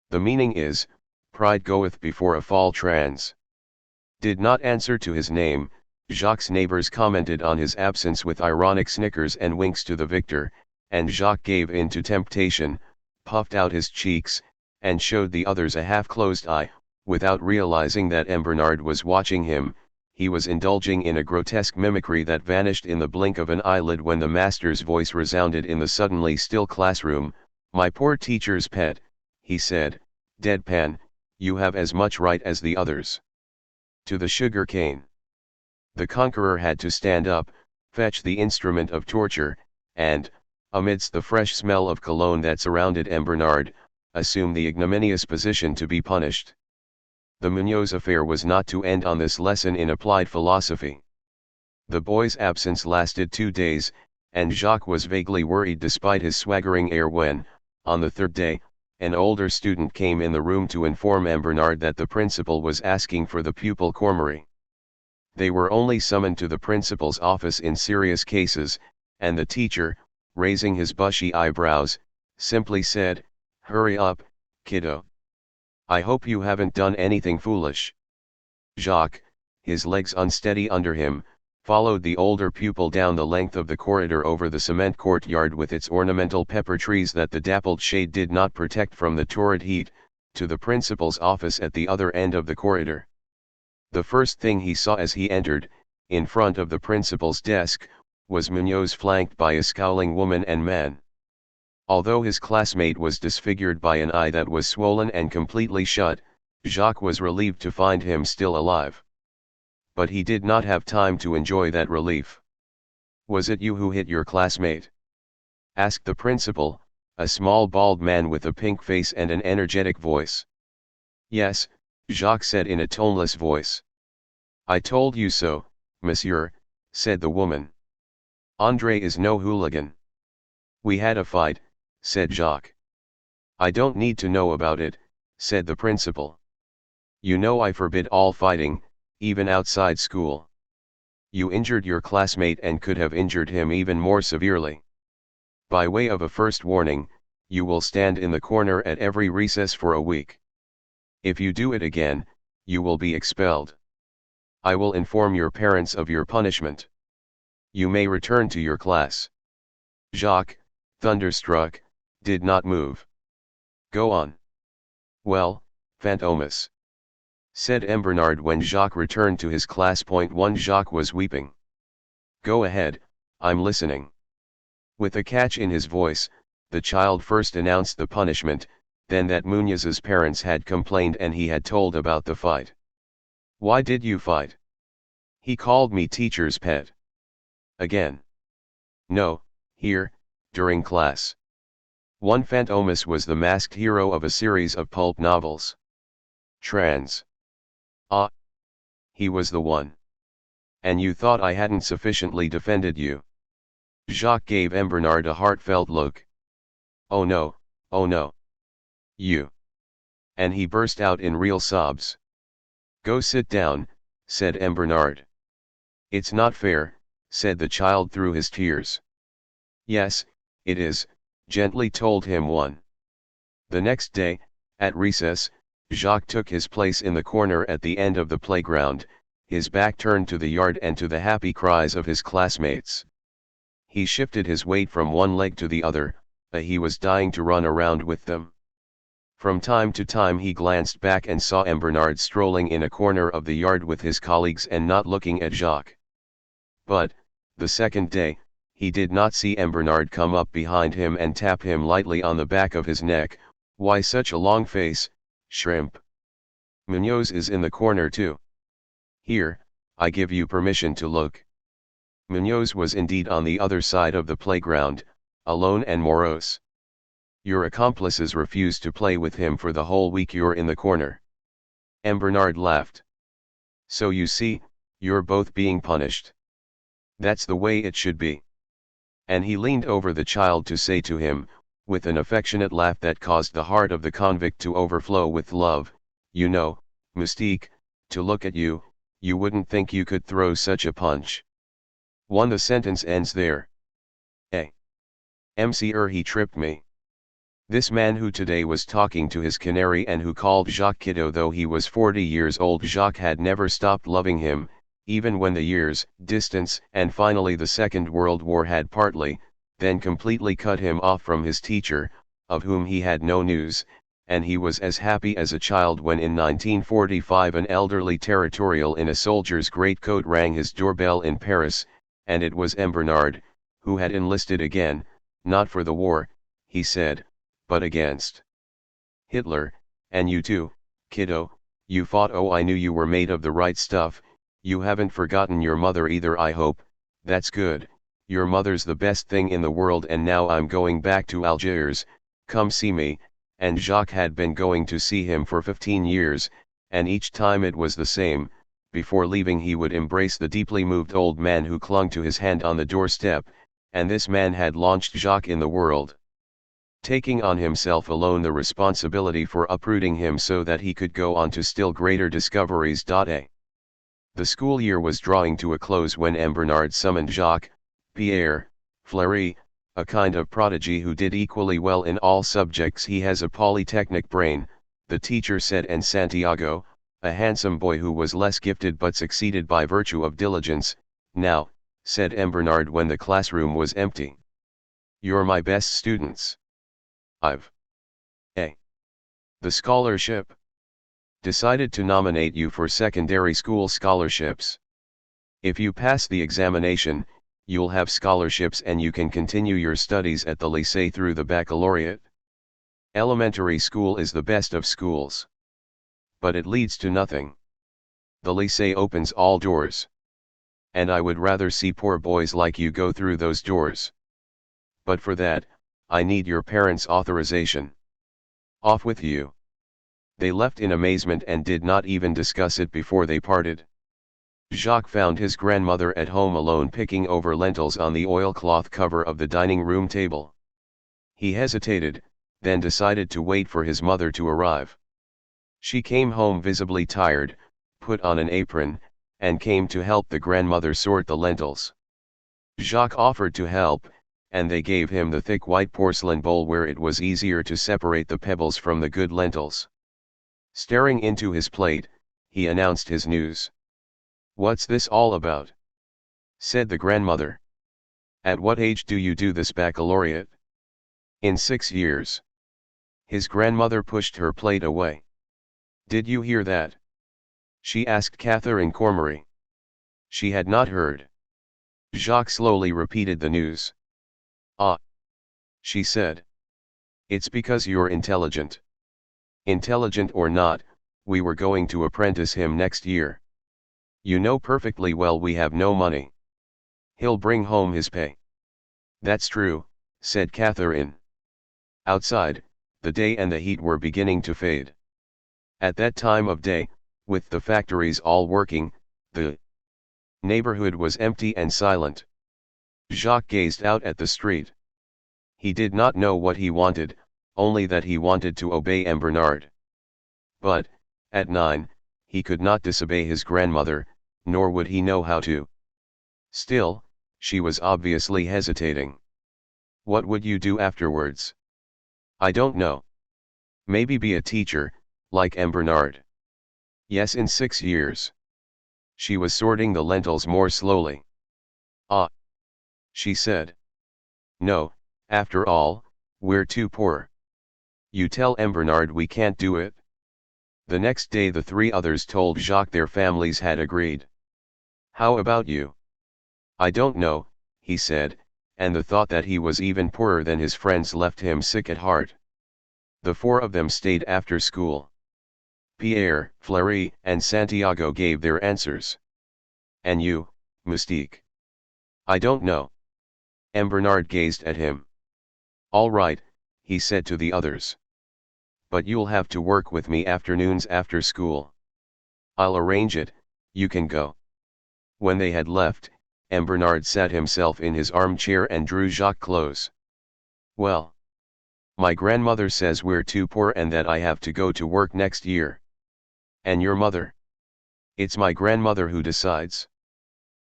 The meaning is, pride goeth before a fall. Did not answer to his name, Jacques' neighbors commented on his absence with ironic snickers and winks to the victor, and Jacques gave in to temptation, puffed out his cheeks, and showed the others a half-closed eye. Without realizing that Bernard was watching him, he was indulging in a grotesque mimicry that vanished in the blink of an eyelid when the master's voice resounded in the suddenly still classroom. "My poor teacher's pet," he said, deadpan, "you have as much right as the others. To the sugar cane." The conqueror had to stand up, fetch the instrument of torture, and, amidst the fresh smell of cologne that surrounded Bernard, assume the ignominious position to be punished. The Munoz affair was not to end on this lesson in applied philosophy. The boy's absence lasted 2 days, and Jacques was vaguely worried despite his swaggering air when, on the third day, an older student came in the room to inform Bernard that the principal was asking for the pupil Cormery. They were only summoned to the principal's office in serious cases, and the teacher, raising his bushy eyebrows, simply said, "Hurry up, kiddo. I hope you haven't done anything foolish." Jacques, his legs unsteady under him, followed the older pupil down the length of the corridor over the cement courtyard with its ornamental pepper trees that the dappled shade did not protect from the torrid heat, to the principal's office at the other end of the corridor. The first thing he saw as he entered, in front of the principal's desk, was Munoz flanked by a scowling woman and man. Although his classmate was disfigured by an eye that was swollen and completely shut, Jacques was relieved to find him still alive. But he did not have time to enjoy that relief. "Was it you who hit your classmate?" asked the principal, a small bald man with a pink face and an energetic voice. "Yes," Jacques said in a toneless voice. "I told you so, monsieur," said the woman. "André is no hooligan." "We had a fight," said Jacques. "I don't need to know about it," said the principal. "You know I forbid all fighting, even outside school. You injured your classmate and could have injured him even more severely. By way of a first warning, you will stand in the corner at every recess for a week. If you do it again, you will be expelled. I will inform your parents of your punishment. You may return to your class." Jacques, thunderstruck, did not move. "Go on." "Well, Fantômas," said Bernard when Jacques returned to his class. One Jacques was weeping. "Go ahead, I'm listening." With a catch in his voice, the child first announced the punishment, then that Munoz's parents had complained and he had told about the fight. "Why did you fight?" "He called me teacher's pet." "Again?" "No, here, during class." One Fantômas was the masked hero of a series of pulp novels. Trans. Ah. He was the one. "And you thought I hadn't sufficiently defended you?" Jacques gave Bernard a heartfelt look. "Oh no, oh no. You." And he burst out in real sobs. "Go sit down," said Bernard. "It's not fair," said the child through his tears. "Yes, it is," gently told him one. The next day, at recess, Jacques took his place in the corner at the end of the playground, his back turned to the yard and to the happy cries of his classmates. He shifted his weight from one leg to the other, he was dying to run around with them. From time to time he glanced back and saw Bernard strolling in a corner of the yard with his colleagues and not looking at Jacques. But, the second day, he did not see Bernard come up behind him and tap him lightly on the back of his neck. "Why such a long face, shrimp? Munoz is in the corner too. Here, I give you permission to look." Munoz was indeed on the other side of the playground, alone and morose. "Your accomplices refuse to play with him for the whole week you're in the corner." Bernard laughed. "So you see, you're both being punished. That's the way it should be." And he leaned over the child to say to him, with an affectionate laugh that caused the heart of the convict to overflow with love, "You know, Moustique, to look at you, you wouldn't think you could throw such a punch." The sentence ends there. Monsieur, he tripped me. This man who today was talking to his canary and who called Jacques kiddo though he was 40 years old, Jacques had never stopped loving him, even when the years, distance, and finally the Second World War had partly, then completely cut him off from his teacher, of whom he had no news, and he was as happy as a child when in 1945 an elderly territorial in a soldier's greatcoat rang his doorbell in Paris, and it was M. Bernard, who had enlisted again, not for the war, he said, but against Hitler. And you too, kiddo, you fought. Oh, I knew you were made of the right stuff. You haven't forgotten your mother either, I hope. That's good. Your mother's the best thing in the world, and now I'm going back to Algiers. Come see me. And Jacques had been going to see him for 15 years, and each time it was the same. Before leaving he would embrace the deeply moved old man who clung to his hand on the doorstep, and this man had launched Jacques in the world, taking on himself alone the responsibility for uprooting him so that he could go on to still greater discoveries. The school year was drawing to a close when M. Bernard summoned Jacques, Pierre, Fleury, a kind of prodigy who did equally well in all subjects. He has a polytechnic brain, the teacher said, and Santiago, a handsome boy who was less gifted but succeeded by virtue of diligence. Now, said M. Bernard when the classroom was empty, you're my best students. I've the scholarship. Decided to nominate you for secondary school scholarships. If you pass the examination, you'll have scholarships and you can continue your studies at the lycée through the baccalaureate. Elementary school is the best of schools, but it leads to nothing. The lycée opens all doors, and I would rather see poor boys like you go through those doors. But for that, I need your parents' authorization. Off with you. They left in amazement and did not even discuss it before they parted. Jacques found his grandmother at home alone picking over lentils on the oilcloth cover of the dining room table. He hesitated, then decided to wait for his mother to arrive. She came home visibly tired, put on an apron, and came to help the grandmother sort the lentils. Jacques offered to help, and they gave him the thick white porcelain bowl where it was easier to separate the pebbles from the good lentils. Staring into his plate, he announced his news. "What's this all about?" said the grandmother. "At what age do you do this baccalaureate?" "In 6 years. His grandmother pushed her plate away. "Did you hear that?" she asked Catherine Cormery. She had not heard. Jacques slowly repeated the news. "Ah," she said. "It's because you're intelligent." "Intelligent or not, we were going to apprentice him next year. You know perfectly well we have no money. He'll bring home his pay." "That's true," said Catherine. Outside, the day and the heat were beginning to fade. At that time of day, with the factories all working, the neighborhood was empty and silent. Jacques gazed out at the street. He did not know what he wanted, only that he wanted to obey M. Bernard. But, at 9, he could not disobey his grandmother, nor would he know how to. Still, she was obviously hesitating. "What would you do afterwards?" "I don't know. Maybe be a teacher, like M. Bernard." "Yes, in 6 years." She was sorting the lentils more slowly. "Ah," she said. "No, after all, we're too poor. You tell M. Bernard we can't do it." The next day the 3 others told Jacques their families had agreed. "How about you?" "I don't know," he said, and the thought that he was even poorer than his friends left him sick at heart. The 4 of them stayed after school. Pierre, Fleury, and Santiago gave their answers. "And you, Moustique?" "I don't know." M. Bernard gazed at him. "All right," he said to the others. "But you'll have to work with me afternoons after school." "I'll arrange it, you can go." When they had left, M. Bernard sat himself in his armchair and drew Jacques close. "Well, my grandmother says we're too poor and that I have to go to work next year." "And your mother?" "It's my grandmother who decides."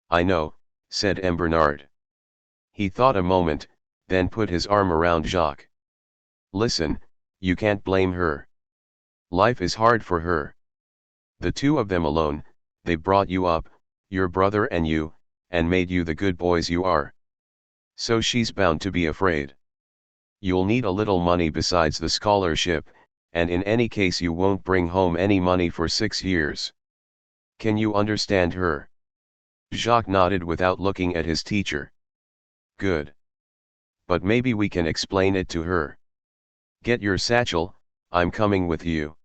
"I know," said M. Bernard. He thought a moment, then put his arm around Jacques. "Listen, you can't blame her. Life is hard for her. The 2 of them alone, they brought you up, your brother and you, and made you the good boys you are. So she's bound to be afraid. You'll need a little money besides the scholarship, and in any case you won't bring home any money for 6 years. Can you understand her?" Jacques nodded without looking at his teacher. "Good. But maybe we can explain it to her. Get your satchel, I'm coming with you."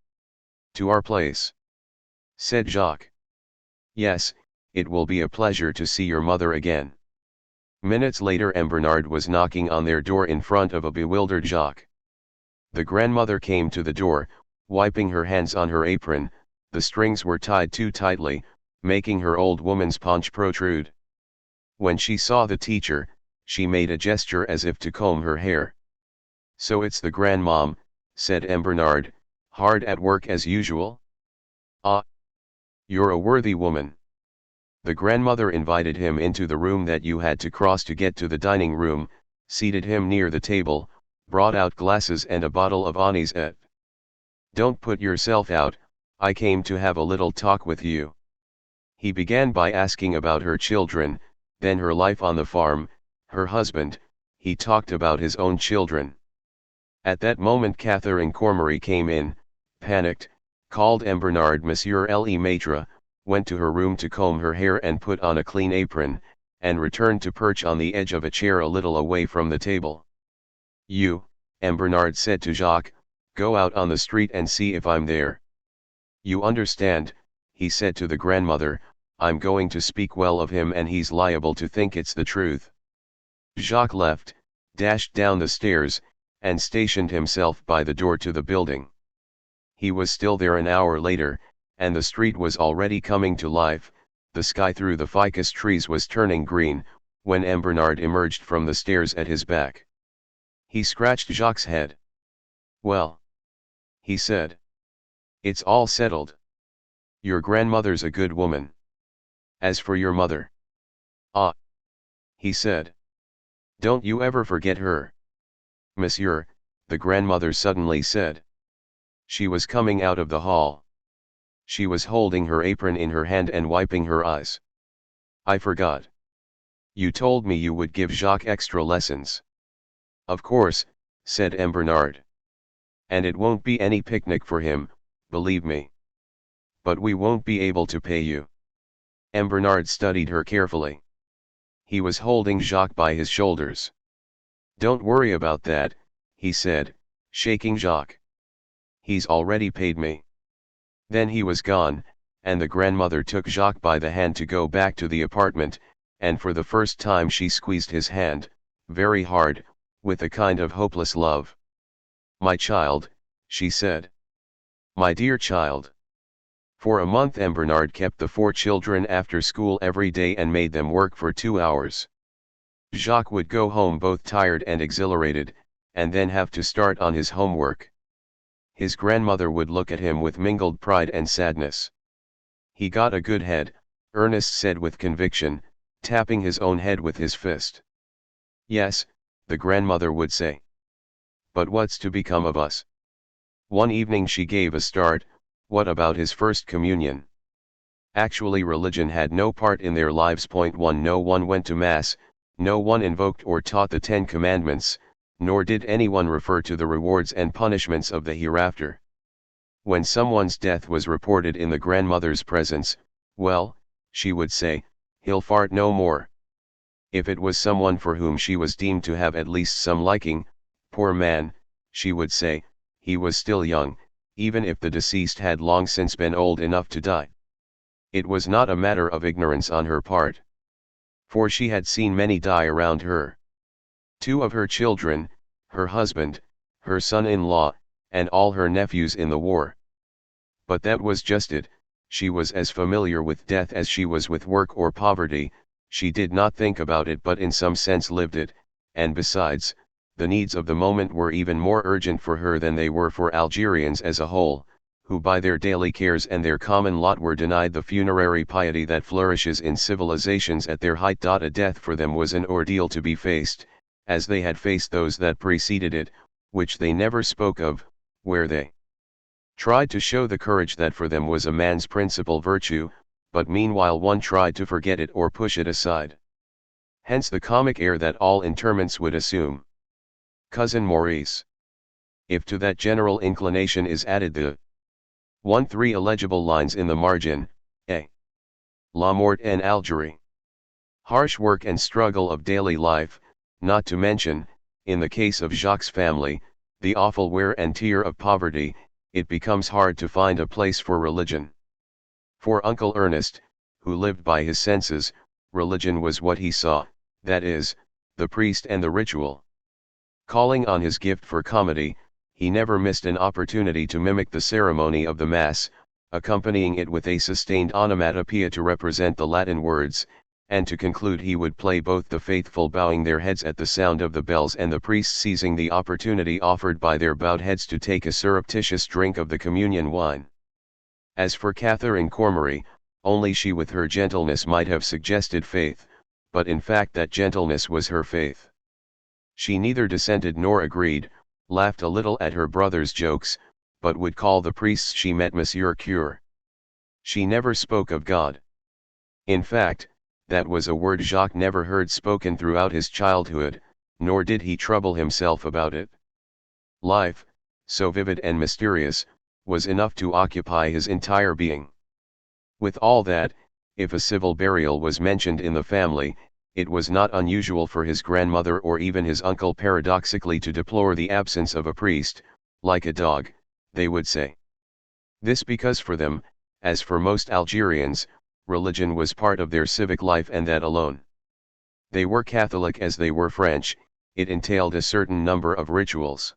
"To our place?" said Jacques. "Yes, it will be a pleasure to see your mother again." Minutes later Bernard was knocking on their door in front of a bewildered Jacques. The grandmother came to the door, wiping her hands on her apron. The strings were tied too tightly, making her old woman's paunch protrude. When she saw the teacher, she made a gesture as if to comb her hair. "So it's the grandmom," said Bernard, "hard at work as usual?" "Ah, you're a worthy woman." The grandmother invited him into the room that you had to cross to get to the dining room, seated him near the table, brought out glasses and a bottle of anisette. "Don't put yourself out, I came to have a little talk with you." He began by asking about her children, then her life on the farm, her husband. He talked about his own children. At that moment Catherine Cormery came in, panicked, called Bernard Monsieur le Maître, went to her room to comb her hair and put on a clean apron, and returned to perch on the edge of a chair a little away from the table. "You," Bernard said to Jacques, "go out on the street and see if I'm there. You understand," he said to the grandmother, "I'm going to speak well of him and he's liable to think it's the truth." Jacques left, dashed down the stairs, and stationed himself by the door to the building. He was still there an hour later, and the street was already coming to life. The sky through the ficus trees was turning green, when Bernard emerged from the stairs at his back. He scratched Jacques' head. "Well," he said, "it's all settled. Your grandmother's a good woman. As for your mother—" "Ah," he said, "don't you ever forget her." "Monsieur," the grandmother suddenly said. She was coming out of the hall. She was holding her apron in her hand and wiping her eyes. "I forgot. You told me you would give Jacques extra lessons." "Of course," said Bernard. "And it won't be any picnic for him, believe me. But we won't be able to pay you." Bernard studied her carefully. He was holding Jacques by his shoulders. "Don't worry about that," he said, shaking Jacques. "He's already paid me." Then he was gone, and the grandmother took Jacques by the hand to go back to the apartment, and for the first time she squeezed his hand, very hard, with a kind of hopeless love. "My child," she said. "My dear child." For a month Bernard kept the 4 children after school every day and made them work for 2 hours. Jacques would go home both tired and exhilarated, and then have to start on his homework. His grandmother would look at him with mingled pride and sadness. "He got a good head," Ernest said with conviction, tapping his own head with his fist. "Yes," the grandmother would say. "But what's to become of us?" One evening she gave a start. "What about his first communion?" Actually religion had no part in their lives. 1. No one went to Mass, no one invoked or taught the 10 Commandments, nor did anyone refer to the rewards and punishments of the hereafter. When someone's death was reported in the grandmother's presence, "Well," she would say, "he'll fart no more." If it was someone for whom she was deemed to have at least some liking, "Poor man," she would say, "he was still young, even if the deceased had long since been old enough to die." It was not a matter of ignorance on her part. For she had seen many die around her. 2 of her children, her husband, her son-in-law, and all her nephews in the war. But that was just it, she was as familiar with death as she was with work or poverty. She did not think about it but in some sense lived it, and besides, the needs of the moment were even more urgent for her than they were for Algerians as a whole, who by their daily cares and their common lot were denied the funerary piety that flourishes in civilizations at their height. A death for them was an ordeal to be faced, as they had faced those that preceded it, which they never spoke of, where they tried to show the courage that for them was a man's principal virtue, but meanwhile one tried to forget it or push it aside. Hence the comic air that all interments would assume. Cousin Maurice. If to that general inclination is added the 1-3 illegible lines in the margin, a la mort en Algerie. Harsh work and struggle of daily life, not to mention, in the case of Jacques' family, the awful wear and tear of poverty, it becomes hard to find a place for religion. For Uncle Ernest, who lived by his senses, religion was what he saw, that is, the priest and the ritual. Calling on his gift for comedy, he never missed an opportunity to mimic the ceremony of the Mass, accompanying it with a sustained onomatopoeia to represent the Latin words, and to conclude he would play both the faithful bowing their heads at the sound of the bells and the priests seizing the opportunity offered by their bowed heads to take a surreptitious drink of the communion wine. As for Catherine Cormery, only she with her gentleness might have suggested faith, but in fact that gentleness was her faith. She neither dissented nor agreed, laughed a little at her brother's jokes, but would call the priests she met Monsieur Cure. She never spoke of God. In fact, that was a word Jacques never heard spoken throughout his childhood, nor did he trouble himself about it. Life, so vivid and mysterious, was enough to occupy his entire being. With all that, if a civil burial was mentioned in the family, it was not unusual for his grandmother or even his uncle paradoxically to deplore the absence of a priest, like a dog, they would say. This because for them, as for most Algerians, religion was part of their civic life and that alone. They were Catholic as they were French, it entailed a certain number of rituals.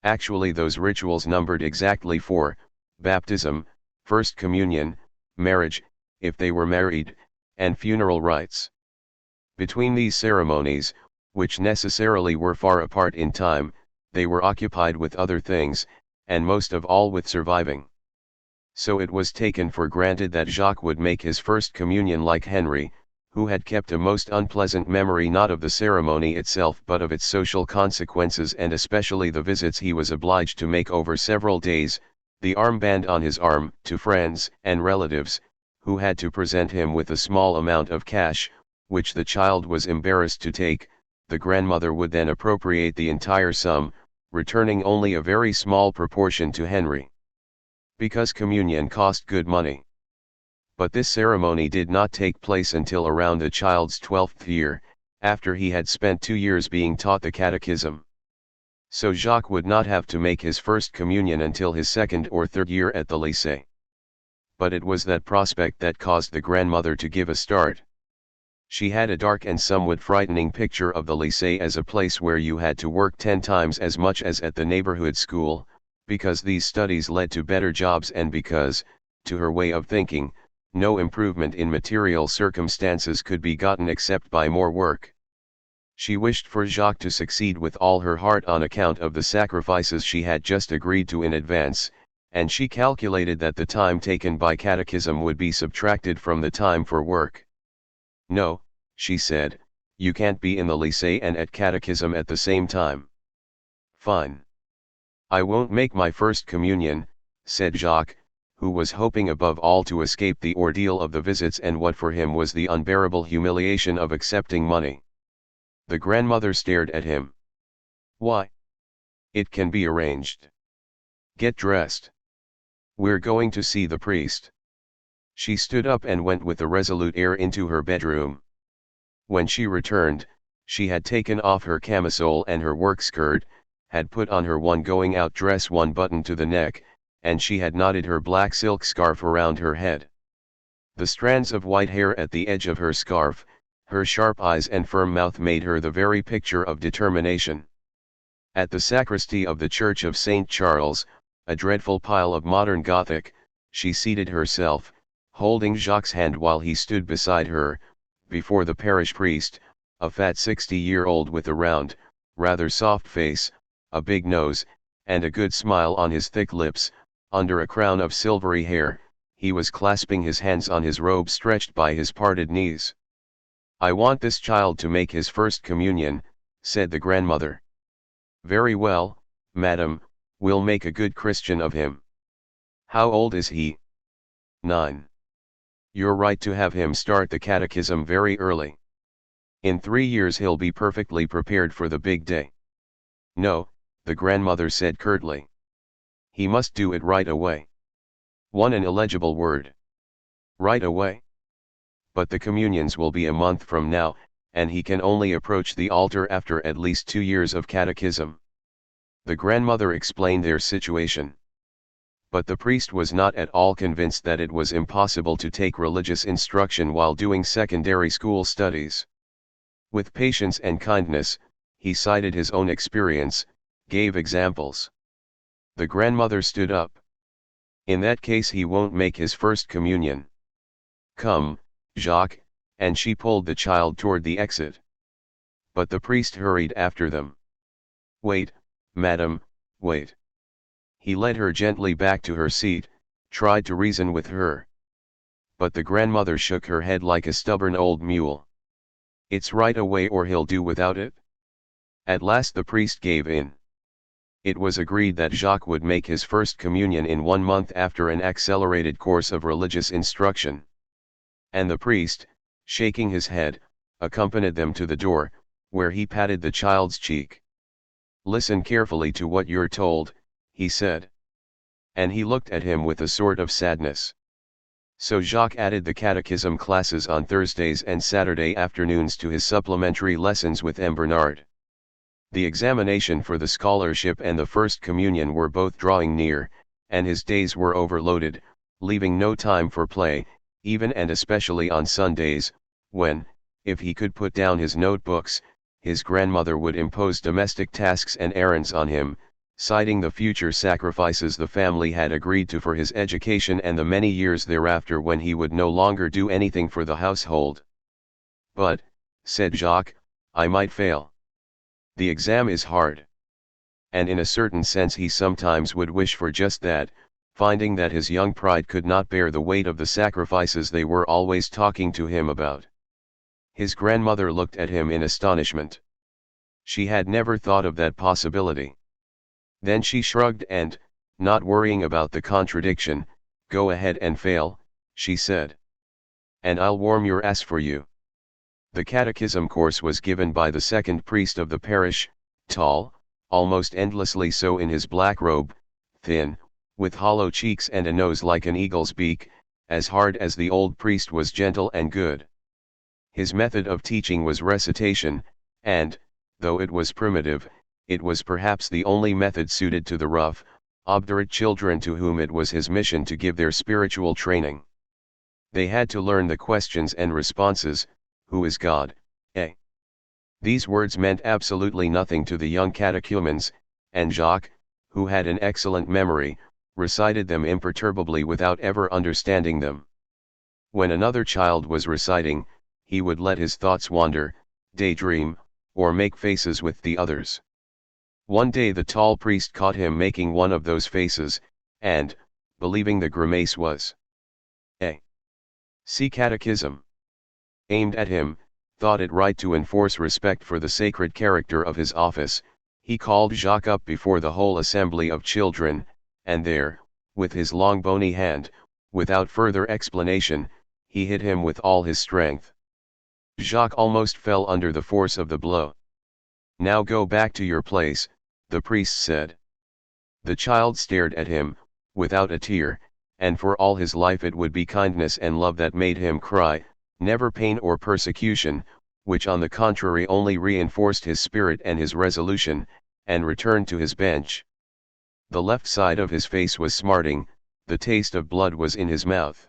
Actually those rituals numbered exactly 4, baptism, first communion, marriage, if they were married, and funeral rites. Between these ceremonies, which necessarily were far apart in time, they were occupied with other things, and most of all with surviving. So it was taken for granted that Jacques would make his first communion like Henry, who had kept a most unpleasant memory not of the ceremony itself but of its social consequences and especially the visits he was obliged to make over several days, the armband on his arm, to friends and relatives, who had to present him with a small amount of cash, which the child was embarrassed to take. The grandmother would then appropriate the entire sum, returning only a very small proportion to Henry. Because communion cost good money. But this ceremony did not take place until around the child's 12th year, after he had spent 2 years being taught the catechism. So Jacques would not have to make his first communion until his 2nd or 3rd year at the lycée. But it was that prospect that caused the grandmother to give a start. She had a dark and somewhat frightening picture of the lycée as a place where you had to work 10 times as much as at the neighborhood school, because these studies led to better jobs and because, to her way of thinking, no improvement in material circumstances could be gotten except by more work. She wished for Jacques to succeed with all her heart on account of the sacrifices she had just agreed to in advance, and she calculated that the time taken by catechism would be subtracted from the time for work. "No," she said, "you can't be in the lycée and at catechism at the same time." "Fine. I won't make my first communion," said Jacques, who was hoping above all to escape the ordeal of the visits and what for him was the unbearable humiliation of accepting money. The grandmother stared at him. "Why? It can be arranged. Get dressed. We're going to see the priest." She stood up and went with a resolute air into her bedroom. When she returned, she had taken off her camisole and her work skirt, had put on her one going-out dress, one button to the neck, and she had knotted her black silk scarf around her head. The strands of white hair at the edge of her scarf, her sharp eyes and firm mouth made her the very picture of determination. At the sacristy of the Church of St. Charles, a dreadful pile of modern Gothic, she seated herself, holding Jacques' hand while he stood beside her, before the parish priest, a fat 60-year-old with a round, rather soft face, a big nose, and a good smile on his thick lips. Under a crown of silvery hair, he was clasping his hands on his robe stretched by his parted knees. "I want this child to make his first communion," said the grandmother. "Very well, madam, we'll make a good Christian of him. How old is he?" 9. You're right to have him start the catechism very early. In 3 years he'll be perfectly prepared for the big day. No, the grandmother said curtly. He must do it right away. One an illegible word. Right away? But the communions will be a month from now, and he can only approach the altar after at least 2 years of catechism. The grandmother explained their situation. But the priest was not at all convinced that it was impossible to take religious instruction while doing secondary school studies. With patience and kindness, he cited his own experience, gave examples. The grandmother stood up. In that case he won't make his first communion. Come, Jacques, and she pulled the child toward the exit. But the priest hurried after them. Wait, madam, wait. He led her gently back to her seat, tried to reason with her. But the grandmother shook her head like a stubborn old mule. It's right away or he'll do without it. At last the priest gave in. It was agreed that Jacques would make his first communion in 1 month after an accelerated course of religious instruction. And the priest, shaking his head, accompanied them to the door, where he patted the child's cheek. Listen carefully to what you're told, he said. And he looked at him with a sort of sadness. So Jacques added the catechism classes on Thursdays and Saturday afternoons to his supplementary lessons with M. Bernard. The examination for the scholarship and the first communion were both drawing near, and his days were overloaded, leaving no time for play, even and especially on Sundays, when, if he could put down his notebooks, his grandmother would impose domestic tasks and errands on him, citing the future sacrifices the family had agreed to for his education and the many years thereafter when he would no longer do anything for the household. But, said Jacques, I might fail. The exam is hard. And in a certain sense he sometimes would wish for just that, finding that his young pride could not bear the weight of the sacrifices they were always talking to him about. His grandmother looked at him in astonishment. She had never thought of that possibility. Then she shrugged and, not worrying about the contradiction, go ahead and fail, she said. And I'll warm your ass for you. The catechism course was given by the second priest of the parish, tall, almost endlessly so in his black robe, thin, with hollow cheeks and a nose like an eagle's beak, as hard as the old priest was gentle and good. His method of teaching was recitation, and, though it was primitive, it was perhaps the only method suited to the rough, obdurate children to whom it was his mission to give their spiritual training. They had to learn the questions and responses. Who is God? These words meant absolutely nothing to the young catechumens, and Jacques, who had an excellent memory, recited them imperturbably without ever understanding them. When another child was reciting, he would let his thoughts wander, daydream, or make faces with the others. One day the tall priest caught him making one of those faces, and, believing the grimace was a see catechism aimed at him, thought it right to enforce respect for the sacred character of his office, he called Jacques up before the whole assembly of children, and there, with his long bony hand, without further explanation, he hit him with all his strength. Jacques almost fell under the force of the blow. Now go back to your place, the priest said. The child stared at him, without a tear, and for all his life it would be kindness and love that made him cry, never pain or persecution, which on the contrary only reinforced his spirit and his resolution, and returned to his bench. The left side of his face was smarting, the taste of blood was in his mouth.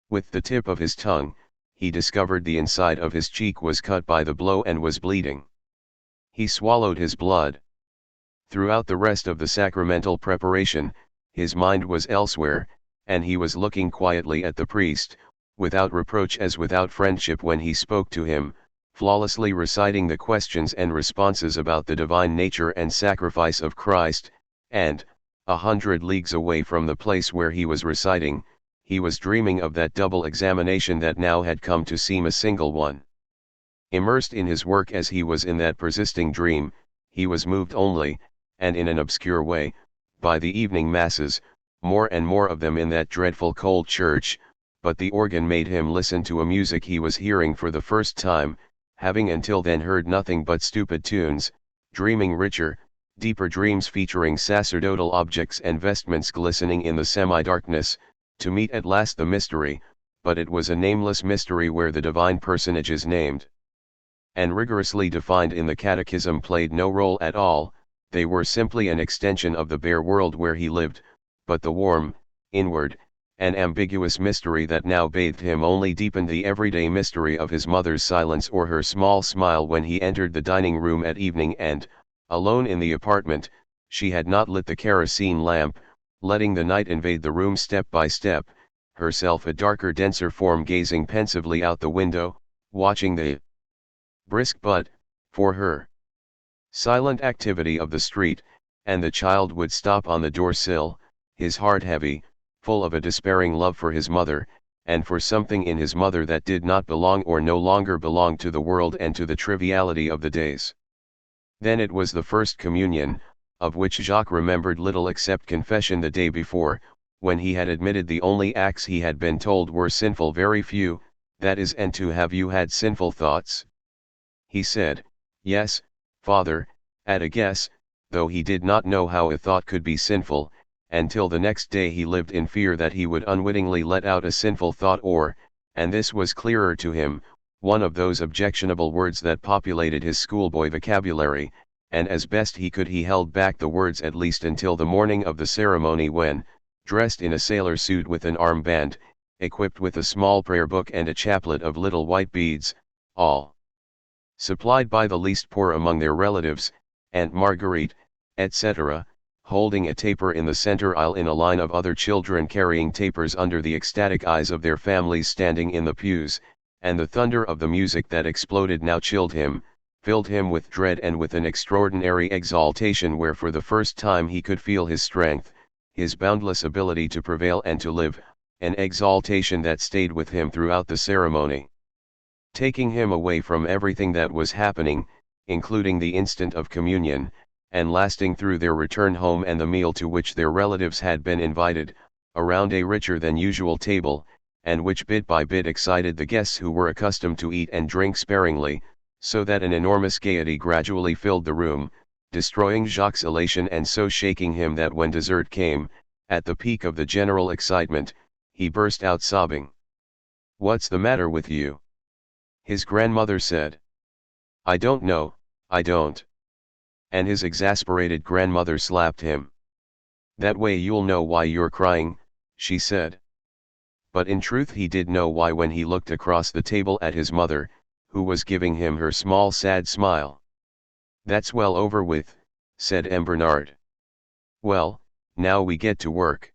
With the tip of his tongue, he discovered the inside of his cheek was cut by the blow and was bleeding. He swallowed his blood. Throughout the rest of the sacramental preparation, his mind was elsewhere, and he was looking quietly at the priest, without reproach as without friendship when he spoke to him, flawlessly reciting the questions and responses about the divine nature and sacrifice of Christ, and, 100 leagues away from the place where he was reciting, he was dreaming of that double examination that now had come to seem a single one. Immersed in his work as he was in that persisting dream, he was moved only, and in an obscure way, by the evening masses, more and more of them in that dreadful cold church, but the organ made him listen to a music he was hearing for the first time, having until then heard nothing but stupid tunes, dreaming richer, deeper dreams featuring sacerdotal objects and vestments glistening in the semi-darkness, to meet at last the mystery, but it was a nameless mystery where the divine personages named and rigorously defined in the catechism played no role at all. They were simply an extension of the bare world where he lived, but the warm, inward, and ambiguous mystery that now bathed him only deepened the everyday mystery of his mother's silence or her small smile when he entered the dining room at evening and, alone in the apartment, she had not lit the kerosene lamp, letting the night invade the room step by step, herself a darker denser form gazing pensively out the window, watching the brisk but, for her, silent activity of the street, and the child would stop on the door-sill, his heart heavy, full of a despairing love for his mother, and for something in his mother that did not belong or no longer belong to the world and to the triviality of the days. Then it was the first communion, of which Jacques remembered little except confession the day before, when he had admitted the only acts he had been told were sinful very few, that is and to have you had sinful thoughts? He said, yes, Father, at a guess, though he did not know how a thought could be sinful, and till the next day he lived in fear that he would unwittingly let out a sinful thought or, and this was clearer to him, one of those objectionable words that populated his schoolboy vocabulary, and as best he could he held back the words at least until the morning of the ceremony when, dressed in a sailor suit with an armband, equipped with a small prayer book and a chaplet of little white beads, all supplied by the least poor among their relatives, Aunt Marguerite, etc., holding a taper in the center aisle in a line of other children carrying tapers under the ecstatic eyes of their families standing in the pews, and the thunder of the music that exploded now chilled him, filled him with dread and with an extraordinary exaltation where for the first time he could feel his strength, his boundless ability to prevail and to live, an exaltation that stayed with him throughout the ceremony, taking him away from everything that was happening, including the instant of communion, and lasting through their return home and the meal to which their relatives had been invited, around a richer than usual table, and which bit by bit excited the guests who were accustomed to eat and drink sparingly, so that an enormous gaiety gradually filled the room, destroying Jacques' elation and so shaking him that when dessert came, at the peak of the general excitement, he burst out sobbing. "What's the matter with you?" his grandmother said. "I don't know, I don't." And his exasperated grandmother slapped him. "That way you'll know why you're crying," she said. But in truth he did know why when he looked across the table at his mother, who was giving him her small sad smile. "That's well over with," said M. Bernard. "Well, now we get to work."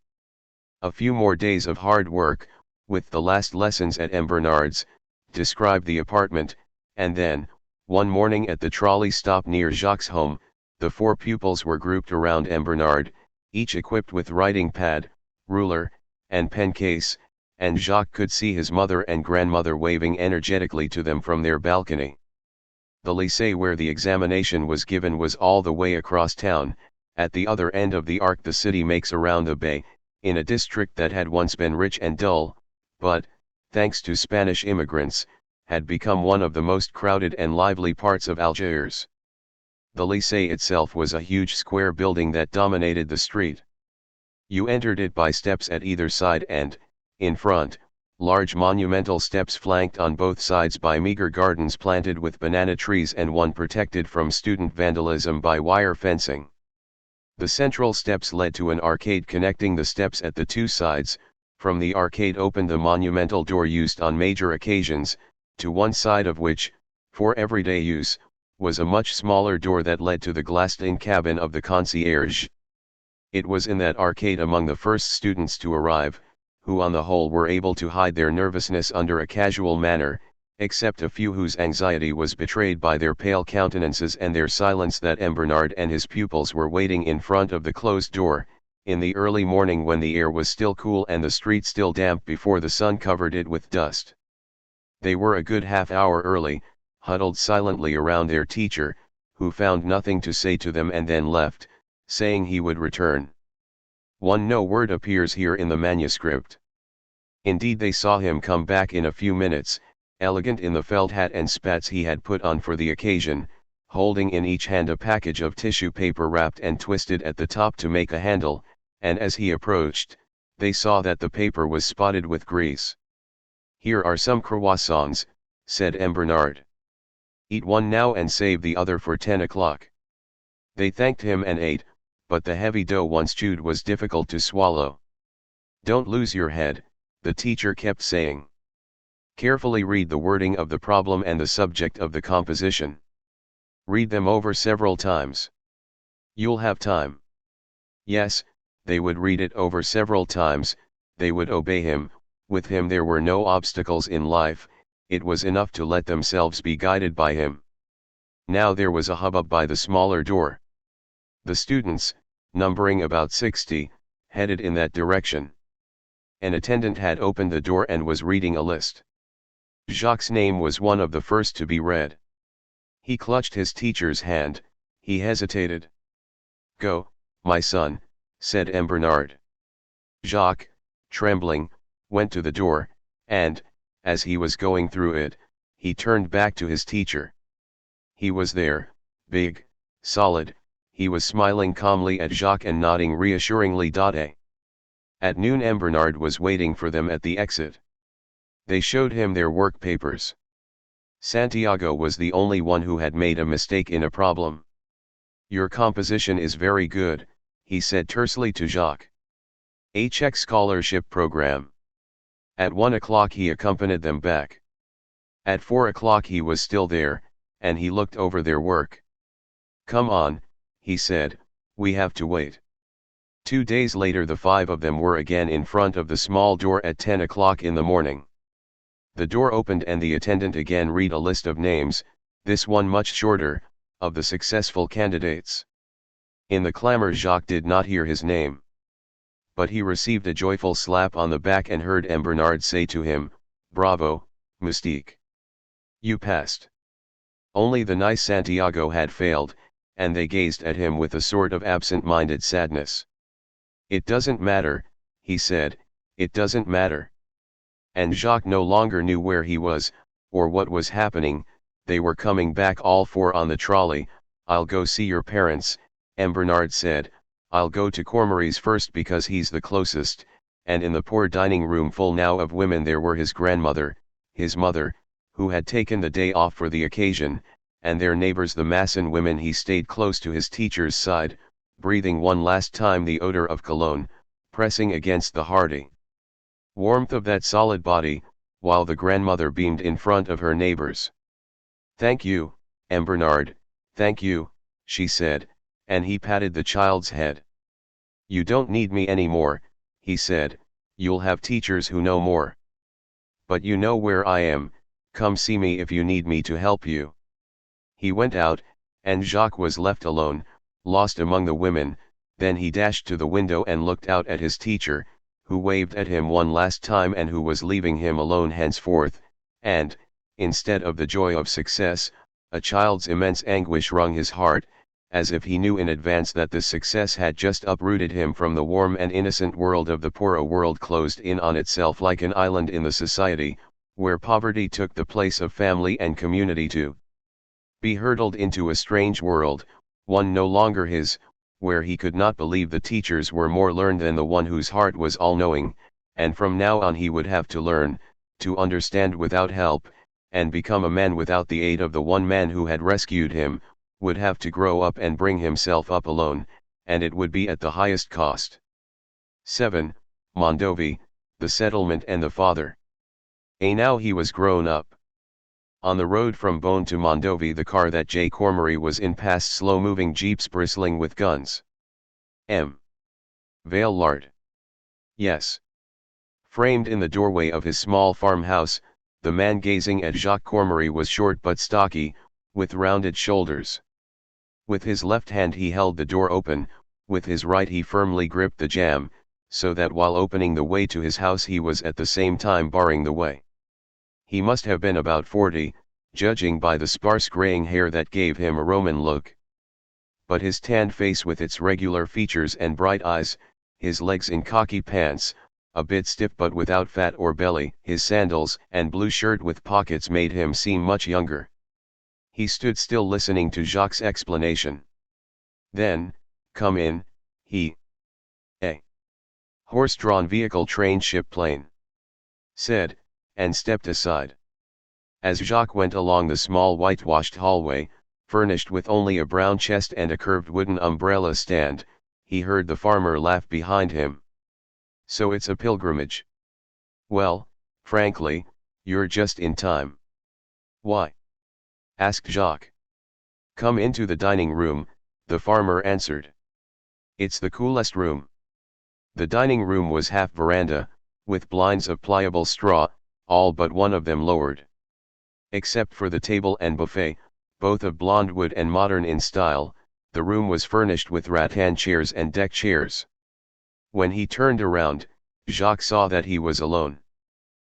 A few more days of hard work, with the last lessons at M. Bernard's, described the apartment, and then, one morning at the trolley stop near Jacques' home, the four pupils were grouped around M. Bernard, each equipped with writing pad, ruler, and pen case, and Jacques could see his mother and grandmother waving energetically to them from their balcony. The lycée where the examination was given was all the way across town, at the other end of the arc the city makes around the bay, in a district that had once been rich and dull, but, thanks to Spanish immigrants, had become one of the most crowded and lively parts of Algiers. The lycée itself was a huge square building that dominated the street. You entered it by steps at either side and, in front, large monumental steps flanked on both sides by meager gardens planted with banana trees and one protected from student vandalism by wire fencing. The central steps led to an arcade connecting the steps at the two sides. From the arcade opened the monumental door used on major occasions, to one side of which, for everyday use, was a much smaller door that led to the glassed-in cabin of the concierge. It was in that arcade among the first students to arrive, who on the whole were able to hide their nervousness under a casual manner, except a few whose anxiety was betrayed by their pale countenances and their silence that M. Bernard and his pupils were waiting in front of the closed door, in the early morning when the air was still cool and the street still damp before the sun covered it with dust. They were a good half-hour early, huddled silently around their teacher, who found nothing to say to them and then left, saying he would return. No word appears here in the manuscript. Indeed, they saw him come back in a few minutes, elegant in the felt hat and spats he had put on for the occasion, holding in each hand a package of tissue paper wrapped and twisted at the top to make a handle, and as he approached, they saw that the paper was spotted with grease. "Here are some croissants," said M. Bernard. "Eat one now and save the other for 10 o'clock. They thanked him and ate, but the heavy dough once chewed was difficult to swallow. "Don't lose your head," the teacher kept saying. "Carefully read the wording of the problem and the subject of the composition. Read them over several times. You'll have time." Yes, they would read it over several times, they would obey him. With him there were no obstacles in life, it was enough to let themselves be guided by him. Now there was a hubbub by the smaller door. The students, numbering about 60, headed in that direction. An attendant had opened the door and was reading a list. Jacques' name was one of the first to be read. He clutched his teacher's hand, he hesitated. "Go, my son," said M. Bernard. Jacques, trembling, went to the door, and, as he was going through it, he turned back to his teacher. He was there, big, solid, he was smiling calmly at Jacques and nodding reassuringly. At noon M. Bernard was waiting for them at the exit. They showed him their work papers. Santiago was the only one who had made a mistake in a problem. "Your composition is very good," he said tersely to Jacques. "A Czech scholarship program." At 1 o'clock he accompanied them back. At 4 o'clock he was still there, and he looked over their work. "Come on," he said, "we have to wait." 2 days later the 5 of them were again in front of the small door at 10 o'clock in the morning. The door opened and the attendant again read a list of names, this one much shorter, of the successful candidates. In the clamor Jacques did not hear his name. But he received a joyful slap on the back and heard M. Bernard say to him, "Bravo, Moustique. You passed." Only the nice Santiago had failed, and they gazed at him with a sort of absent-minded sadness. "It doesn't matter," he said, "it doesn't matter." And Jacques no longer knew where he was, or what was happening. They were coming back all four on the trolley. "I'll go see your parents," M. Bernard said. "I'll go to Cormery's first because he's the closest," and in the poor dining room full now of women there were his grandmother, his mother, who had taken the day off for the occasion, and their neighbors the Masson women. He stayed close to his teacher's side, breathing one last time the odor of cologne, pressing against the hearty warmth of that solid body, while the grandmother beamed in front of her neighbors. "Thank you, M. Bernard, thank you," she said, and he patted the child's head. "You don't need me any more," he said, "you'll have teachers who know more. But you know where I am, come see me if you need me to help you." He went out, and Jacques was left alone, lost among the women. Then he dashed to the window and looked out at his teacher, who waved at him one last time and who was leaving him alone henceforth, and, instead of the joy of success, a child's immense anguish wrung his heart, as if he knew in advance that this success had just uprooted him from the warm and innocent world of the poor, a world closed in on itself like an island in the society, where poverty took the place of family and community, to be hurtled into a strange world, one no longer his, where he could not believe the teachers were more learned than the one whose heart was all-knowing, and from now on he would have to learn, to understand without help, and become a man without the aid of the one man who had rescued him, would have to grow up and bring himself up alone, and it would be at the highest cost. 7. Mondovi, the settlement and the father. Now he was grown up. On the road from Beaune to Mondovi the car that J. Cormery was in passed slow-moving jeeps bristling with guns. M. Vaillard. Yes. Framed in the doorway of his small farmhouse, the man gazing at Jacques Cormery was short but stocky, with rounded shoulders. With his left hand he held the door open, with his right he firmly gripped the jamb, so that while opening the way to his house he was at the same time barring the way. He must have been about 40, judging by the sparse graying hair that gave him a Roman look. But his tanned face with its regular features and bright eyes, his legs in khaki pants, a bit stiff but without fat or belly. His sandals and blue shirt with pockets made him seem much younger. He stood still listening to Jacques' explanation. Then, "Come in," he, "A horse-drawn vehicle train ship plane," said, and stepped aside. As Jacques went along the small whitewashed hallway, furnished with only a brown chest and a curved wooden umbrella stand, he heard the farmer laugh behind him. "So it's a pilgrimage. Well, frankly, you're just in time." "Why?" asked Jacques. "Come into the dining room," the farmer answered. "It's the coolest room." The dining room was half veranda, with blinds of pliable straw, all but one of them lowered. Except for the table and buffet, both of blonde wood and modern in style, the room was furnished with rattan chairs and deck chairs. When he turned around, Jacques saw that he was alone.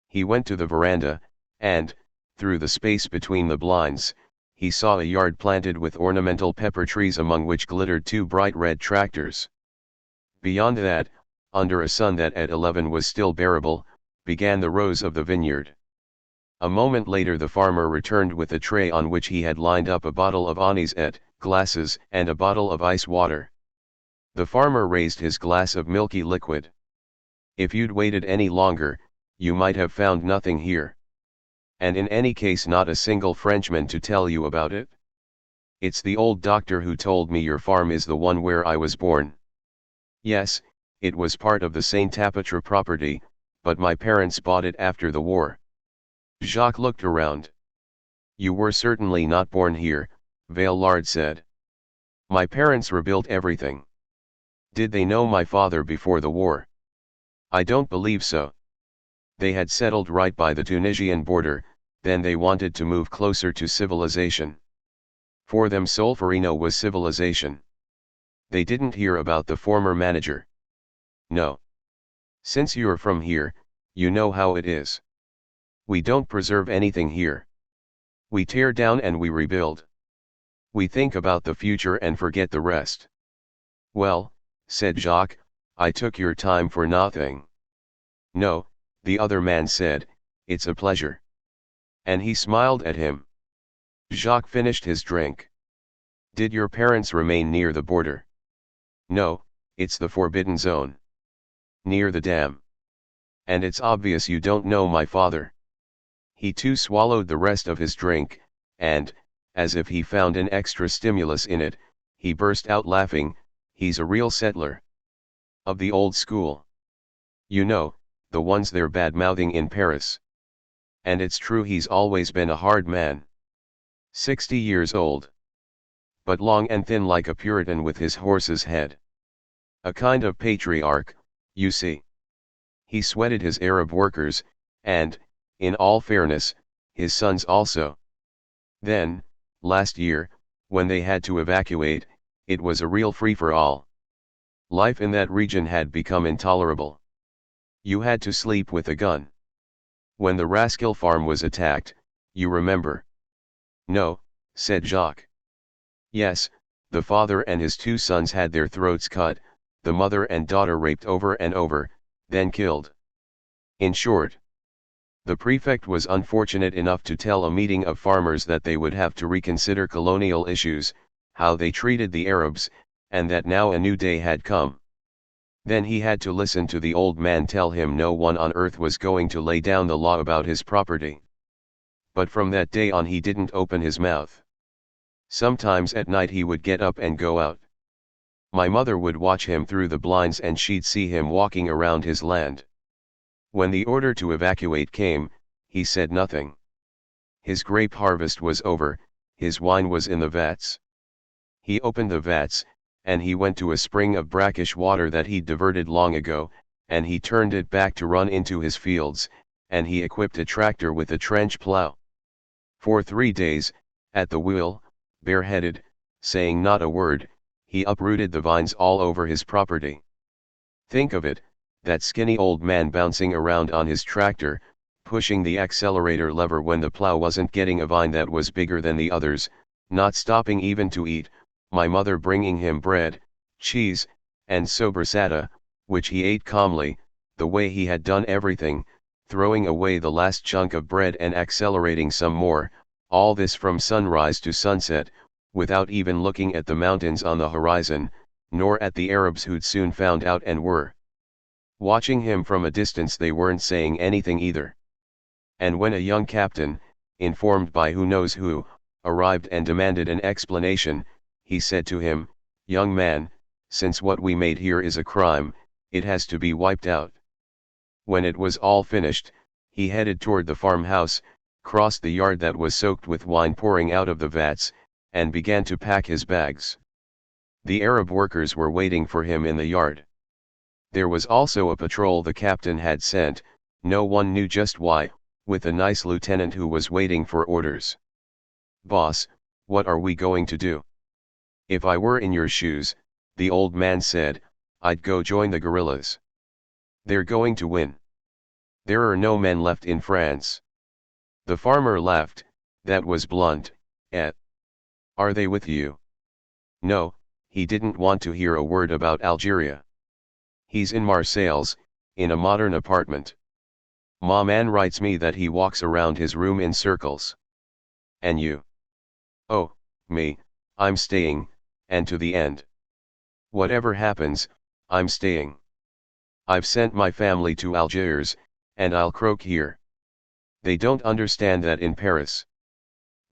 He went to the veranda, and, through the space between the blinds, he saw a yard planted with ornamental pepper trees among which glittered two bright red tractors. Beyond that, under a sun that at 11 was still bearable, began the rows of the vineyard. A moment later the farmer returned with a tray on which he had lined up a bottle of anisette, glasses, and a bottle of ice water. The farmer raised his glass of milky liquid. "If you'd waited any longer, you might have found nothing here. And in any case not a single Frenchman to tell you about it. It's the old doctor who told me your farm is the one where I was born. Yes, it was part of the Saint Tapatra property, but my parents bought it after the war." Jacques looked around. "You were certainly not born here," Vaillard said. "My parents rebuilt everything." "Did they know my father before the war?" "I don't believe so. They had settled right by the Tunisian border, then they wanted to move closer to civilization. For them Solferino was civilization. They didn't hear about the former manager." "No. Since you're from here, you know how it is. We don't preserve anything here. We tear down and we rebuild. We think about the future and forget the rest." "Well," said Jacques, "I took your time for nothing." "No," the other man said, "it's a pleasure." And he smiled at him. Jacques finished his drink. "Did your parents remain near the border?" "No, it's the forbidden zone. Near the dam. And it's obvious you don't know my father." He too swallowed the rest of his drink, and, as if he found an extra stimulus in it, he burst out laughing. "He's a real settler. Of the old school. You know, the ones they're bad-mouthing in Paris. And it's true he's always been a hard man. 60 years old. But long and thin like a Puritan with his horse's head. A kind of patriarch, you see. He sweated his Arab workers, and, in all fairness, his sons also. Then, last year, when they had to evacuate, it was a real free-for-all. Life in that region had become intolerable. You had to sleep with a gun. When the Raskill farm was attacked, you remember?" "No," said Jacques. "Yes, the father and his two sons had their throats cut, the mother and daughter raped over and over, then killed. In short, the prefect was unfortunate enough to tell a meeting of farmers that they would have to reconsider colonial issues, how they treated the Arabs, and that now a new day had come. Then he had to listen to the old man tell him no one on earth was going to lay down the law about his property. But from that day on he didn't open his mouth. Sometimes at night he would get up and go out. My mother would watch him through the blinds and she'd see him walking around his land. When the order to evacuate came, he said nothing. His grape harvest was over, his wine was in the vats. He opened the vats, and he went to a spring of brackish water that he'd diverted long ago, and he turned it back to run into his fields, and he equipped a tractor with a trench plow. For 3 days, at the wheel, bareheaded, saying not a word, he uprooted the vines all over his property. Think of it, that skinny old man bouncing around on his tractor, pushing the accelerator lever when the plow wasn't getting a vine that was bigger than the others, not stopping even to eat, my mother bringing him bread, cheese, and sobrasada, which he ate calmly, the way he had done everything, throwing away the last chunk of bread and accelerating some more, all this from sunrise to sunset, without even looking at the mountains on the horizon, nor at the Arabs who'd soon found out and were watching him from a distance. They weren't saying anything either. And when a young captain, informed by who knows who, arrived and demanded an explanation, he said to him, "Young man, since what we made here is a crime, it has to be wiped out." When it was all finished, he headed toward the farmhouse, crossed the yard that was soaked with wine pouring out of the vats, and began to pack his bags. The Arab workers were waiting for him in the yard. There was also a patrol the captain had sent, no one knew just why, with a nice lieutenant who was waiting for orders. "Boss, what are we going to do?" "If I were in your shoes," the old man said, "I'd go join the guerrillas. They're going to win. There are no men left in France." The farmer laughed, that was blunt. Are they with you?" No, he didn't want to hear a word about Algeria. "He's in Marseilles, in a modern apartment. Ma man writes me that he walks around his room in circles." "And you?" "Oh, me, I'm staying, and to the end. Whatever happens, I'm staying. I've sent my family to Algiers, and I'll croak here. They don't understand that in Paris.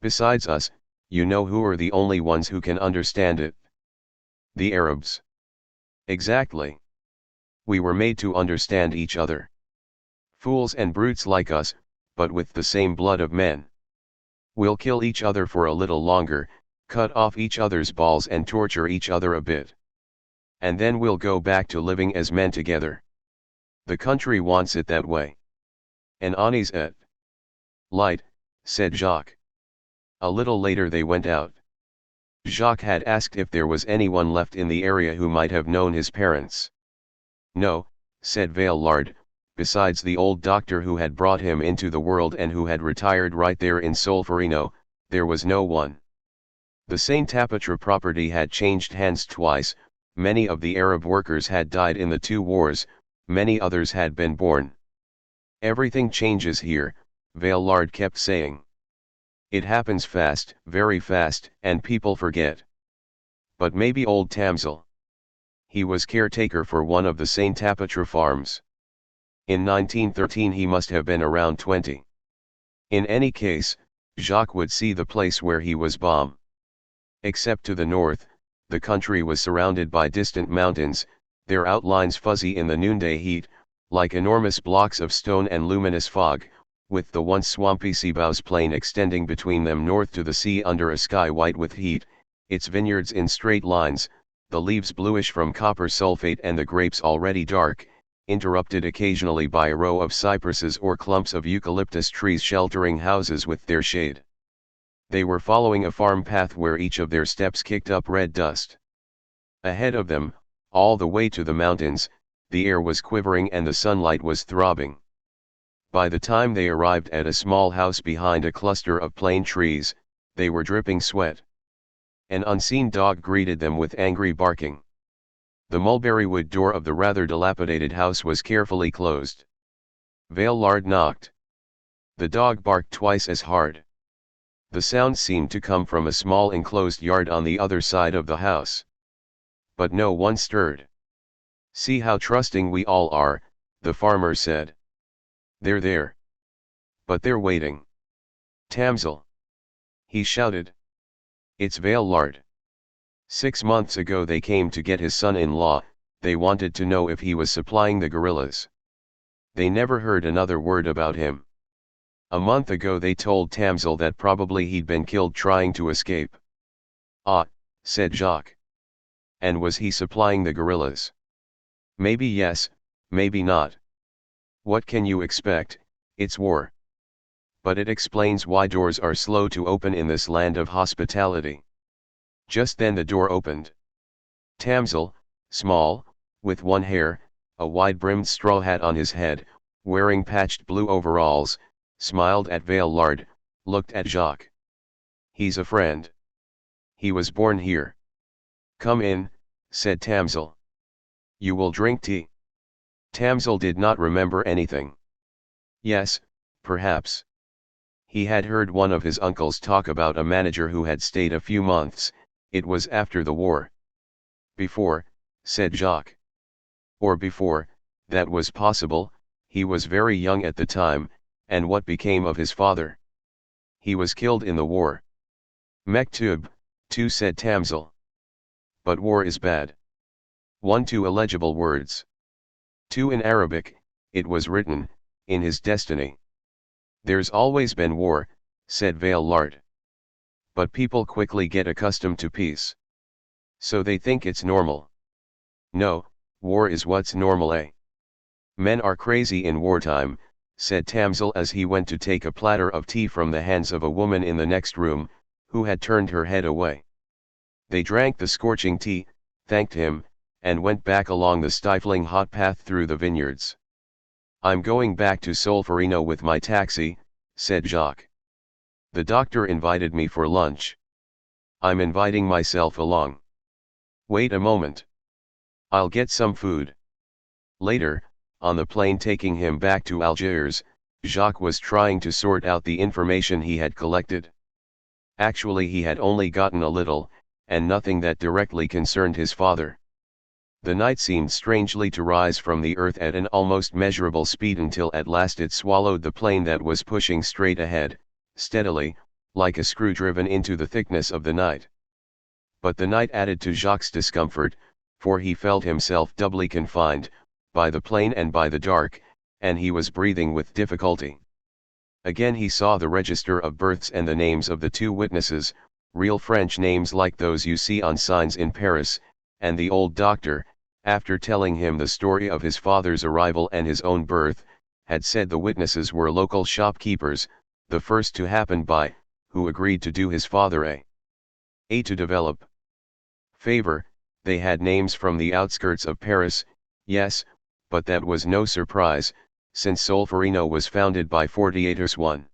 Besides us, you know who are the only ones who can understand it?" "The Arabs." "Exactly. We were made to understand each other. Fools and brutes like us, but with the same blood of men. We'll kill each other for a little longer, cut off each other's balls and torture each other a bit. And then we'll go back to living as men together. The country wants it that way. En honnêtes et light," said Jacques. A little later they went out. Jacques had asked if there was anyone left in the area who might have known his parents. "No," said Vaillard, "besides the old doctor who had brought him into the world and who had retired right there in Solferino, there was no one. The Saint-Apôtre property had changed hands twice, many of the Arab workers had died in the two wars, many others had been born. Everything changes here," Vaillard kept saying. "It happens fast, very fast, and people forget. But maybe old Tamzel. He was caretaker for one of the Saint-Apôtre farms. In 1913 he must have been around 20. In any case, Jacques would see the place where he was bombed. Except to the north, the country was surrounded by distant mountains, their outlines fuzzy in the noonday heat, like enormous blocks of stone and luminous fog, with the once swampy Sebaos plain extending between them north to the sea under a sky white with heat, its vineyards in straight lines, the leaves bluish from copper sulfate and the grapes already dark, interrupted occasionally by a row of cypresses or clumps of eucalyptus trees sheltering houses with their shade. They were following a farm path where each of their steps kicked up red dust. Ahead of them, all the way to the mountains, the air was quivering and the sunlight was throbbing. By the time they arrived at a small house behind a cluster of plane trees, they were dripping sweat. An unseen dog greeted them with angry barking. The mulberry wood door of the rather dilapidated house was carefully closed. Vaillard knocked. The dog barked twice as hard. The sound seemed to come from a small enclosed yard on the other side of the house. But no one stirred. "See how trusting we all are," the farmer said. "They're there. But they're waiting. Tamzel!" he shouted. "It's Vaillard. 6 months ago they came to get his son-in-law, they wanted to know if he was supplying the guerrillas. They never heard another word about him. A month ago they told Tamzel that probably he'd been killed trying to escape." "Ah," said Jacques. "And was he supplying the guerrillas?" "Maybe yes, maybe not. What can you expect, it's war. But it explains why doors are slow to open in this land of hospitality." Just then the door opened. Tamzel, small, with one hair, a wide-brimmed straw hat on his head, wearing patched blue overalls, smiled at Vaillard, looked at Jacques. "He's a friend. He was born here." "Come in," said Tamzel. "You will drink tea?" Tamzel did not remember anything. Yes, perhaps. He had heard one of his uncles talk about a manager who had stayed a few months. It was after the war. Before, said Jacques. Or before, that was possible. He was very young at the time, and what became of his father? He was killed in the war. Mektub, too, said Tamzel. But war is bad. 2 illegible words. 2 in Arabic, it was written, in his destiny. There's always been war, said Vaillard. But people quickly get accustomed to peace. So they think it's normal. No, war is what's normal, eh? Men are crazy in wartime, said Tamzel as he went to take a platter of tea from the hands of a woman in the next room, who had turned her head away. They drank the scorching tea, thanked him, and went back along the stifling hot path through the vineyards. I'm going back to Solferino with my taxi, said Jacques. The doctor invited me for lunch. I'm inviting myself along. Wait a moment. I'll get some food. Later, on the plane taking him back to Algiers, Jacques was trying to sort out the information he had collected. Actually, he had only gotten a little, and nothing that directly concerned his father. The night seemed strangely to rise from the earth at an almost measurable speed until at last it swallowed the plane that was pushing straight ahead, steadily, like a screw driven into the thickness of the night. But the night added to Jacques' discomfort, for he felt himself doubly confined, by the plane and by the dark, and he was breathing with difficulty. Again he saw the register of births and the names of the 2 witnesses, real French names like those you see on signs in Paris, and the old doctor, after telling him the story of his father's arrival and his own birth, had said the witnesses were local shopkeepers, the first to happen by, who agreed to do his father a to develop favor. They had names from the outskirts of Paris, yes, but that was no surprise, since Solferino was founded by 48ers. 1.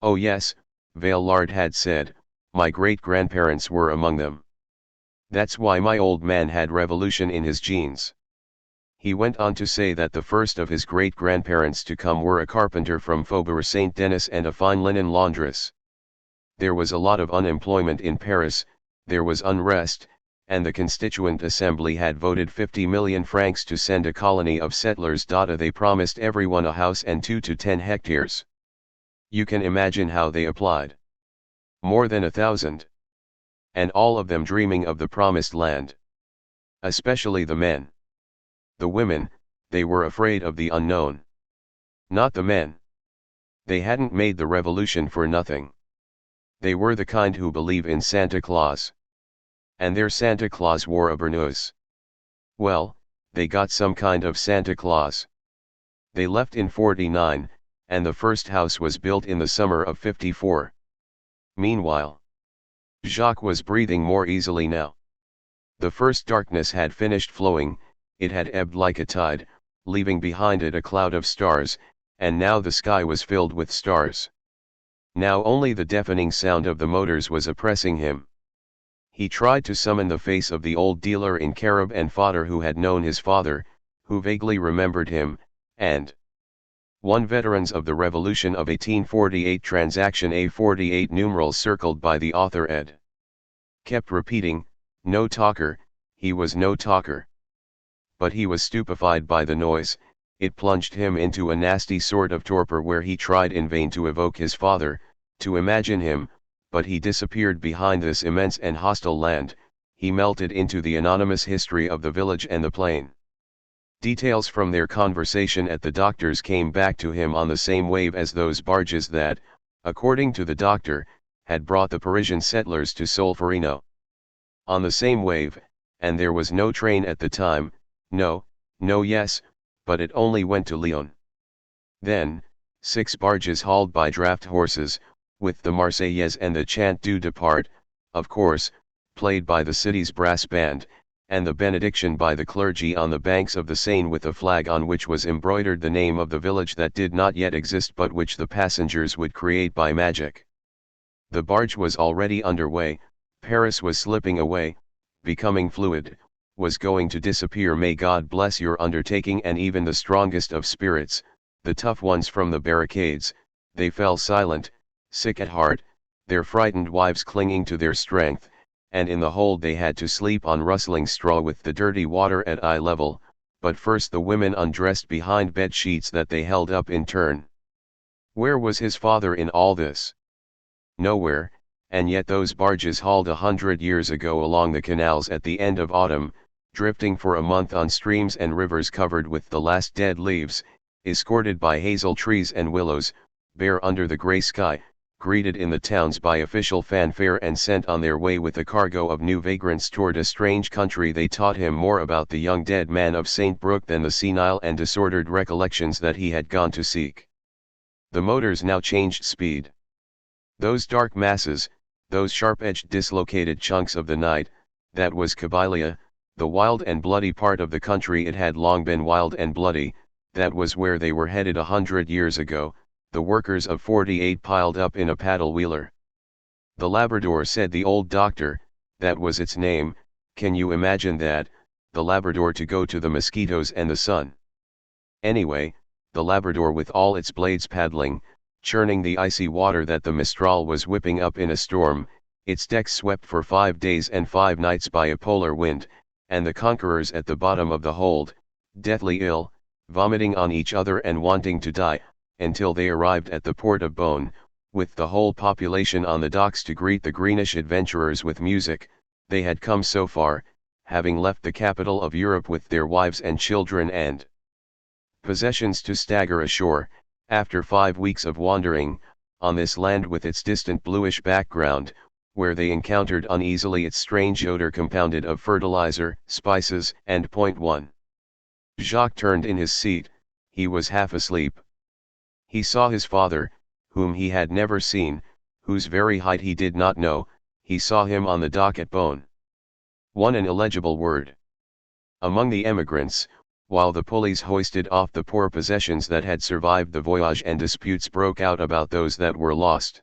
Oh yes, Vaillard had said, my great-grandparents were among them. That's why my old man had revolution in his genes. He went on to say that the first of his great-grandparents to come were a carpenter from Faubourg Saint-Denis and a fine linen laundress. There was a lot of unemployment in Paris, there was unrest, and the Constituent Assembly had voted 50 million francs to send a colony of settlers. They promised everyone a house and 2 to 10 hectares. You can imagine how they applied. More than 1,000. And all of them dreaming of the promised land. Especially the men. The women, they were afraid of the unknown. Not the men. They hadn't made the revolution for nothing. They were the kind who believe in Santa Claus. And their Santa Claus wore a burnous. Well, they got some kind of Santa Claus. They left in 49, and the first house was built in the summer of 54. Meanwhile, Jacques was breathing more easily now. The first darkness had finished flowing, it had ebbed like a tide, leaving behind it a cloud of stars, and now the sky was filled with stars. Now only the deafening sound of the motors was oppressing him. He tried to summon the face of the old dealer in carob and fodder who had known his father, who vaguely remembered him, and one veterans of the Revolution of 1848 transaction A48 numerals circled by the author ed. Kept repeating, no talker, he was no talker. But he was stupefied by the noise, it plunged him into a nasty sort of torpor where he tried in vain to evoke his father, to imagine him, but he disappeared behind this immense and hostile land, he melted into the anonymous history of the village and the plain. Details from their conversation at the doctor's came back to him on the same wave as those barges that, according to the doctor, had brought the Parisian settlers to Solferino. On the same wave, and there was no train at the time, no, yes, but it only went to Lyon. Then, 6 barges hauled by draft horses, with the Marseillaise and the Chant du Départ, of course, played by the city's brass band, and the benediction by the clergy on the banks of the Seine with a flag on which was embroidered the name of the village that did not yet exist but which the passengers would create by magic. The barge was already underway, Paris was slipping away, becoming fluid, was going to disappear. May God bless your undertaking. And even the strongest of spirits, the tough ones from the barricades, they fell silent, sick at heart, their frightened wives clinging to their strength, and in the hold they had to sleep on rustling straw with the dirty water at eye level. But first the women undressed behind bed sheets that they held up in turn. Where was his father in all this? Nowhere, and yet those barges hauled 100 years ago along the canals at the end of autumn, drifting for a month on streams and rivers covered with the last dead leaves, escorted by hazel trees and willows, bare under the grey sky, greeted in the towns by official fanfare and sent on their way with a cargo of new vagrants toward a strange country. They taught him more about the young dead man of St. Brooke than the senile and disordered recollections that he had gone to seek. The motors now changed speed. Those dark masses, those sharp-edged dislocated chunks of the night, that was Kabylia, the wild and bloody part of the country. It had long been wild and bloody, that was where they were headed 100 years ago. The workers of 48 piled up in a paddle-wheeler. The Labrador, said the old doctor, that was its name. Can you imagine that, the Labrador to go to the mosquitoes and the sun? Anyway, the Labrador with all its blades paddling, churning the icy water that the Mistral was whipping up in a storm, its decks swept for 5 days and 5 nights by a polar wind, and the conquerors at the bottom of the hold, deathly ill, vomiting on each other and wanting to die, until they arrived at the port of Beaune, with the whole population on the docks to greet the greenish adventurers with music. They had come so far, having left the capital of Europe with their wives and children and possessions, to stagger ashore, after 5 weeks of wandering, on this land with its distant bluish background, where they encountered uneasily its strange odor compounded of fertilizer, spices, and point one. Jacques turned in his seat. He was half asleep. He saw his father, whom he had never seen, whose very height he did not know. He saw him on the dock at Beaune. One an illegible word. Among the emigrants, while the pulleys hoisted off the poor possessions that had survived the voyage and disputes broke out about those that were lost.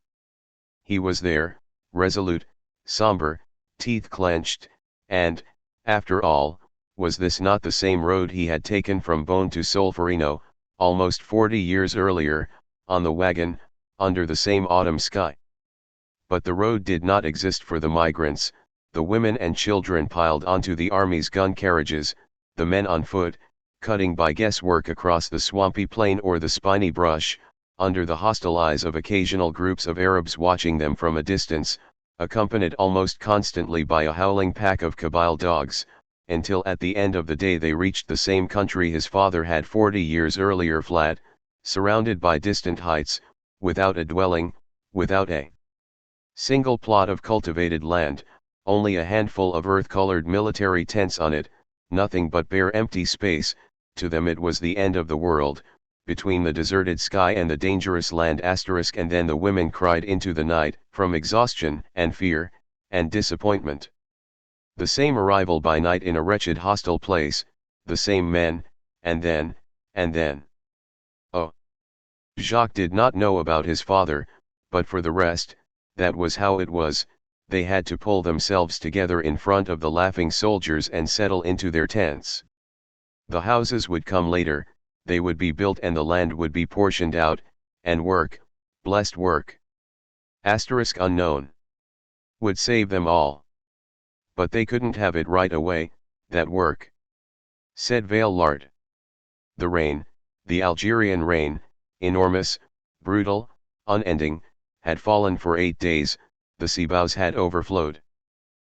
He was there, resolute, somber, teeth clenched, and, after all, was this not the same road he had taken from Beaune to Solferino, almost 40 years earlier, on the wagon, under the same autumn sky? But the road did not exist for the migrants. The women and children piled onto the army's gun carriages, the men on foot, cutting by guesswork across the swampy plain or the spiny brush, under the hostile eyes of occasional groups of Arabs watching them from a distance, accompanied almost constantly by a howling pack of Kabyle dogs, until at the end of the day they reached the same country his father had 40 years earlier, flat, surrounded by distant heights, without a dwelling, without a single plot of cultivated land, only a handful of earth-colored military tents on it, nothing but bare empty space. To them it was the end of the world, between the deserted sky and the dangerous land. And then the women cried into the night, from exhaustion, and fear, and disappointment. The same arrival by night in a wretched hostile place, the same men, and then. Oh! Jacques did not know about his father, but for the rest, that was how it was. They had to pull themselves together in front of the laughing soldiers and settle into their tents. The houses would come later, they would be built and the land would be portioned out, and work, blessed work, unknown, would save them all. But they couldn't have it right away, that work, said Vaillard. The rain, the Algerian rain, enormous, brutal, unending, had fallen for 8 days. The sea bows had overflowed.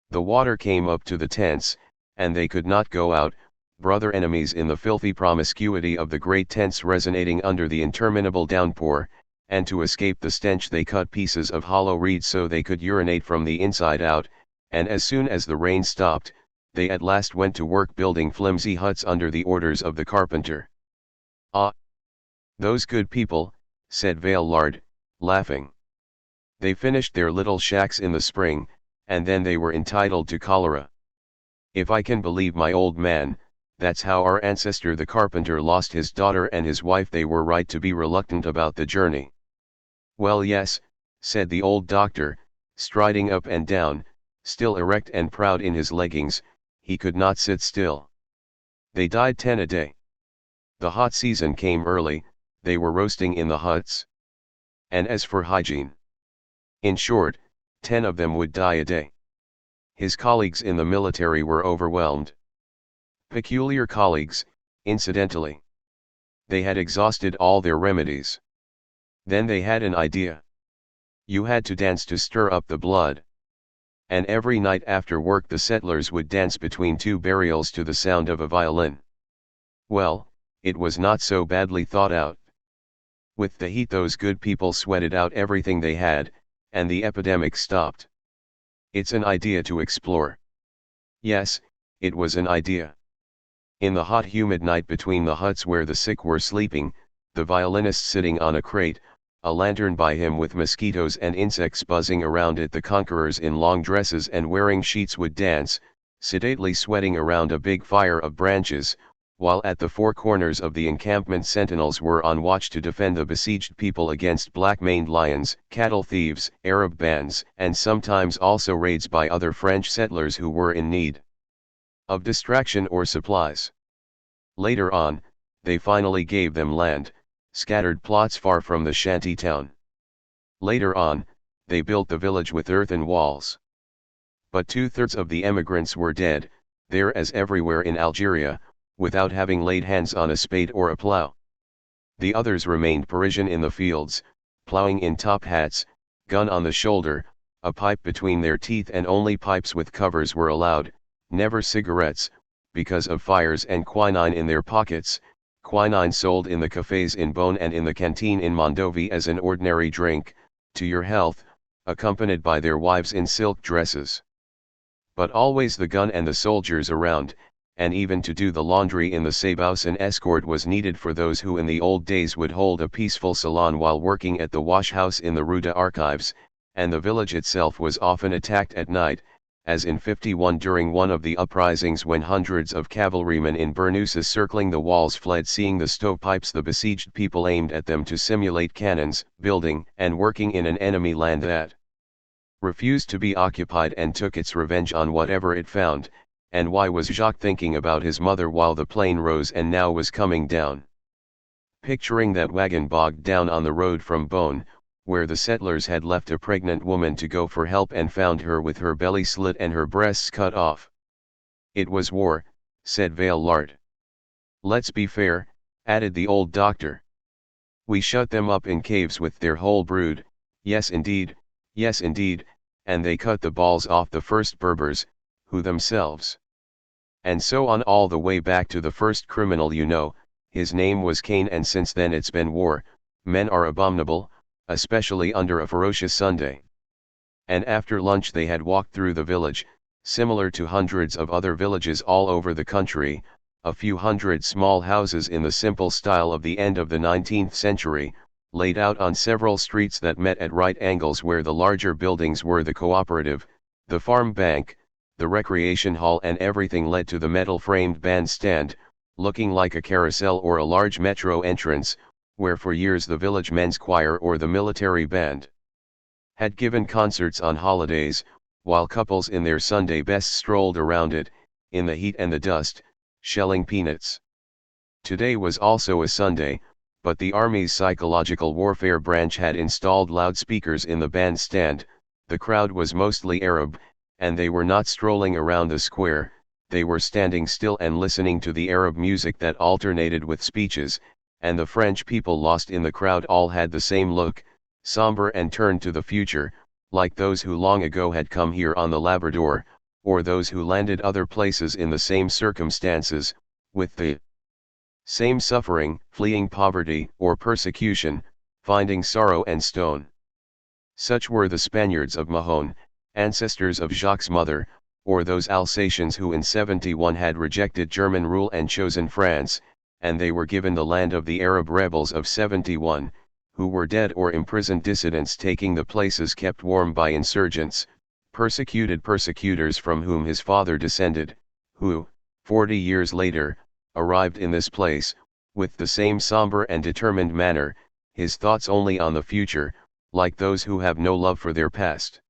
The water came up to the tents, and they could not go out, brother enemies in the filthy promiscuity of the great tents resonating under the interminable downpour, and to escape the stench they cut pieces of hollow reed so they could urinate from the inside out, and as soon as the rain stopped, they at last went to work building flimsy huts under the orders of the carpenter. Ah! Those good people, said Vaillard, laughing. They finished their little shacks in the spring, and then they were entitled to cholera. If I can believe my old man, that's how our ancestor the carpenter lost his daughter and his wife. They were right to be reluctant about the journey. Well, yes, said the old doctor, striding up and down, still erect and proud in his leggings. he could not sit still. They died 10 a day. The hot season came early, they were roasting in the huts. And as for hygiene, in short, 10 of them would die a day. His colleagues in the military were overwhelmed. Peculiar colleagues, incidentally. They had exhausted all their remedies. Then they had an idea. You had to dance to stir up the blood. And every night after work the settlers would dance between two burials to the sound of a violin. Well, it was not so badly thought out. With the heat those good people sweated out everything they had, and the epidemic stopped. It's an idea to explore. Yes, it was an idea. In the hot humid night between the huts where the sick were sleeping, the violinist sitting on a crate, a lantern by him with mosquitoes and insects buzzing around it, the conquerors in long dresses and wearing sheets would dance, sedately sweating around a big fire of branches, while at the four corners of the encampment sentinels were on watch to defend the besieged people against black-maned lions, cattle thieves, Arab bands, and sometimes also raids by other French settlers who were in need of distraction or supplies. Later on, they finally gave them land, scattered plots far from the shanty town. Later on, they built the village with earthen walls. But 2/3 of the emigrants were dead, there as everywhere in Algeria, without having laid hands on a spade or a plough. The others remained Parisian in the fields, ploughing in top hats, gun on the shoulder, a pipe between their teeth, and only pipes with covers were allowed, never cigarettes, because of fires, and quinine in their pockets, quinine sold in the cafes in Beaune and in the canteen in Mondovi as an ordinary drink, to your health, accompanied by their wives in silk dresses. But always the gun and the soldiers around, and even to do the laundry in the Sabouse an escort was needed for those who in the old days would hold a peaceful salon while working at the wash house in the Rue des Archives, and the village itself was often attacked at night, as in '51 during one of the uprisings when hundreds of cavalrymen in burnouses circling the walls fled, seeing the stovepipes the besieged people aimed at them to simulate cannons, building and working in an enemy land that refused to be occupied and took its revenge on whatever it found. And why was Jacques thinking about his mother while the plane rose and now was coming down? Picturing that wagon bogged down on the road from Beaune, where the settlers had left a pregnant woman to go for help and found her with her belly slit and her breasts cut off. It was war, said Vaillard. Let's be fair, added the old doctor. We shut them up in caves with their whole brood, yes indeed, and they cut the balls off the first Berbers, who themselves. And so on all the way back to the first criminal you know, his name was Cain, and since then it's been war. Men are abominable, especially under a ferocious Sunday. And after lunch they had walked through the village, similar to hundreds of other villages all over the country, a few hundred small houses in the simple style of the end of the 19th century, laid out on several streets that met at right angles, where the larger buildings were the cooperative, the farm bank, the recreation hall, and everything led to the metal-framed bandstand, looking like a carousel or a large metro entrance, where for years the village men's choir or the military band had given concerts on holidays, while couples in their Sunday best strolled around it, in the heat and the dust, shelling peanuts. Today was also a Sunday, but the Army's psychological warfare branch had installed loudspeakers in the bandstand. The crowd was mostly Arab, and they were not strolling around the square, they were standing still and listening to the Arab music that alternated with speeches, and the French people lost in the crowd all had the same look, somber and turned to the future, like those who long ago had come here on the Labrador, or those who landed other places in the same circumstances, with the same suffering, fleeing poverty or persecution, finding sorrow and stone. Such were the Spaniards of Mahon, ancestors of Jacques' mother, or those Alsatians who in '71 had rejected German rule and chosen France, and they were given the land of the Arab rebels of '71, who were dead or imprisoned dissidents taking the places kept warm by insurgents, persecuted persecutors from whom his father descended, who, 40 years later, arrived in this place, with the same somber and determined manner, his thoughts only on the future, like those who have no love for their past,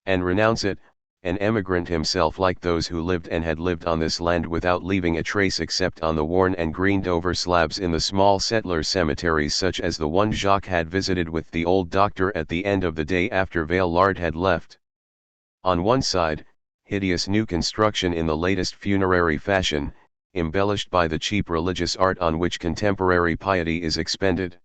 and renounce it, an emigrant himself like those who lived and had lived on this land without leaving a trace except on the worn and greened over slabs in the small settler cemeteries such as the one Jacques had visited with the old doctor at the end of the day after Vaillard had left. On one side, hideous new construction in the latest funerary fashion, embellished by the cheap religious art on which contemporary piety is expended.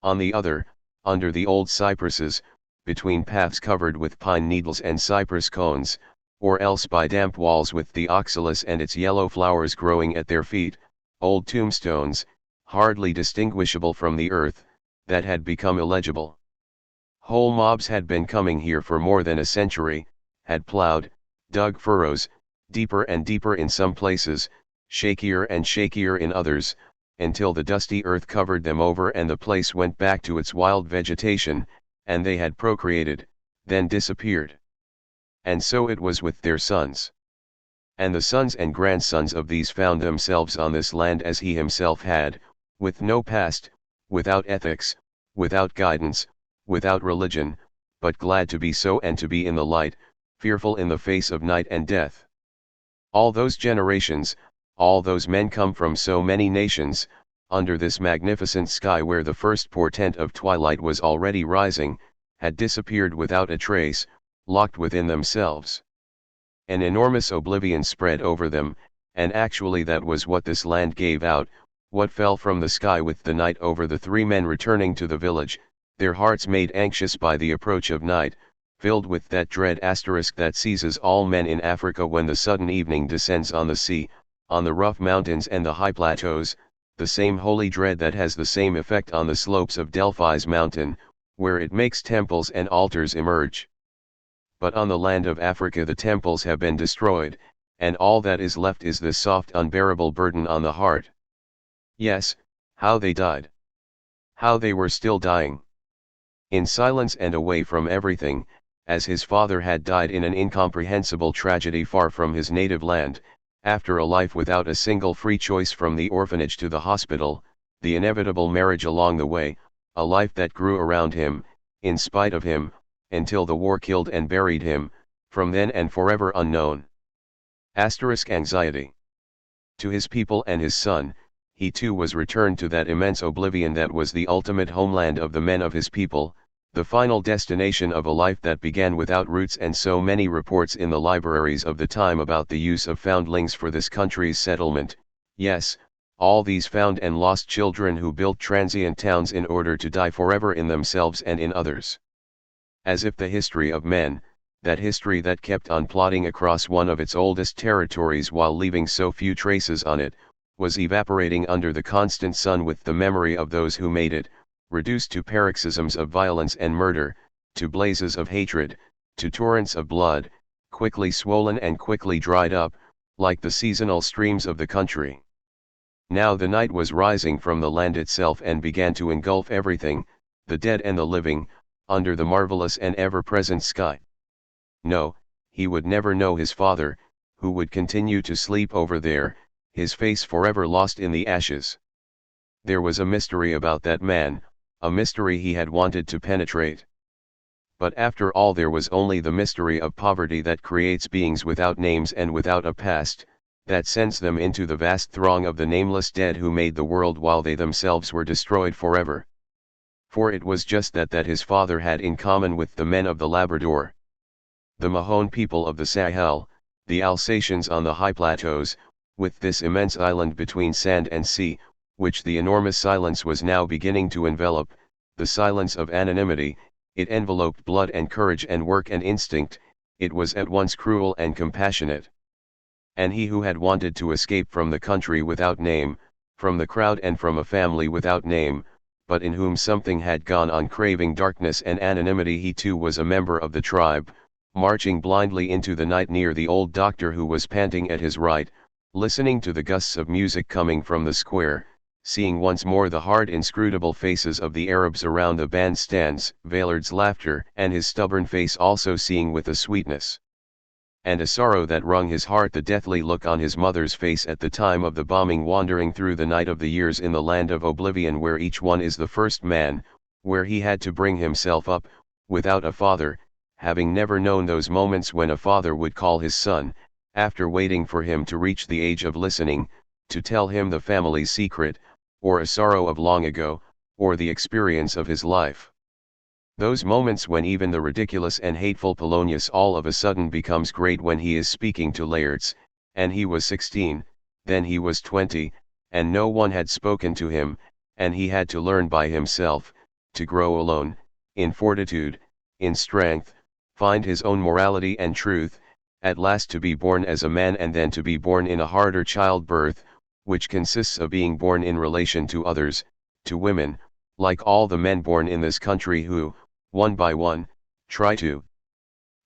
On the other, under the old cypresses, between paths covered with pine needles and cypress cones, or else by damp walls with the oxalis and its yellow flowers growing at their feet, old tombstones, hardly distinguishable from the earth, that had become illegible. Whole mobs had been coming here for more than a century, had ploughed, dug furrows, deeper and deeper in some places, shakier and shakier in others, until the dusty earth covered them over and the place went back to its wild vegetation, and they had procreated, then disappeared. And so it was with their sons. And the sons and grandsons of these found themselves on this land as he himself had, with no past, without ethics, without guidance, without religion, but glad to be so and to be in the light, fearful in the face of night and death. All those generations, all those men come from so many nations, under this magnificent sky where the first portent of twilight was already rising, had disappeared without a trace, locked within themselves. An enormous oblivion spread over them, and actually that was what this land gave out, what fell from the sky with the night over the three men returning to the village, their hearts made anxious by the approach of night, filled with that dread asterisk that seizes all men in Africa when the sudden evening descends on the sea, on the rough mountains and the high plateaus, the same holy dread that has the same effect on the slopes of Delphi's mountain, where it makes temples and altars emerge. But on the land of Africa the temples have been destroyed, and all that is left is this soft unbearable burden on the heart. Yes, how they died. How they were still dying. In silence and away from everything, as his father had died in an incomprehensible tragedy far from his native land, after a life without a single free choice from the orphanage to the hospital, the inevitable marriage along the way, a life that grew around him, in spite of him, until the war killed and buried him, from then and forever unknown. Anxiety. To his people and his son, he too was returned to that immense oblivion that was the ultimate homeland of the men of his people, the final destination of a life that began without roots, and so many reports in the libraries of the time about the use of foundlings for this country's settlement, yes, all these found and lost children who built transient towns in order to die forever in themselves and in others. As if the history of men, that history that kept on plodding across one of its oldest territories while leaving so few traces on it, was evaporating under the constant sun with the memory of those who made it, reduced to paroxysms of violence and murder, to blazes of hatred, to torrents of blood, quickly swollen and quickly dried up, like the seasonal streams of the country. Now the night was rising from the land itself and began to engulf everything, the dead and the living, under the marvelous and ever-present sky. No, he would never know his father, who would continue to sleep over there, his face forever lost in the ashes. There was a mystery about that man, a mystery he had wanted to penetrate. But after all there was only the mystery of poverty that creates beings without names and without a past, that sends them into the vast throng of the nameless dead who made the world while they themselves were destroyed forever. For it was just that his father had in common with the men of the Labrador. The Mahone people of the Sahel, the Alsatians on the high plateaus, with this immense island between sand and sea, which the enormous silence was now beginning to envelop, the silence of anonymity, it enveloped blood and courage and work and instinct, it was at once cruel and compassionate. And he who had wanted to escape from the country without name, from the crowd and from a family without name, but in whom something had gone on craving darkness and anonymity, he too was a member of the tribe, marching blindly into the night near the old doctor who was panting at his right, listening to the gusts of music coming from the square, seeing once more the hard inscrutable faces of the Arabs around the bandstands, Vaillard's laughter, and his stubborn face also seeing with a sweetness and a sorrow that wrung his heart the deathly look on his mother's face at the time of the bombing, wandering through the night of the years in the land of oblivion where each one is the first man, where he had to bring himself up, without a father, having never known those moments when a father would call his son, after waiting for him to reach the age of listening, to tell him the family's secret, or a sorrow of long ago, or the experience of his life. Those moments when even the ridiculous and hateful Polonius all of a sudden becomes great when he is speaking to Laertes, and he was 16, then he was 20, and no one had spoken to him, and he had to learn by himself, to grow alone, in fortitude, in strength, find his own morality and truth, at last to be born as a man and then to be born in a harder childbirth, which consists of being born in relation to others, to women, like all the men born in this country who, one by one, try to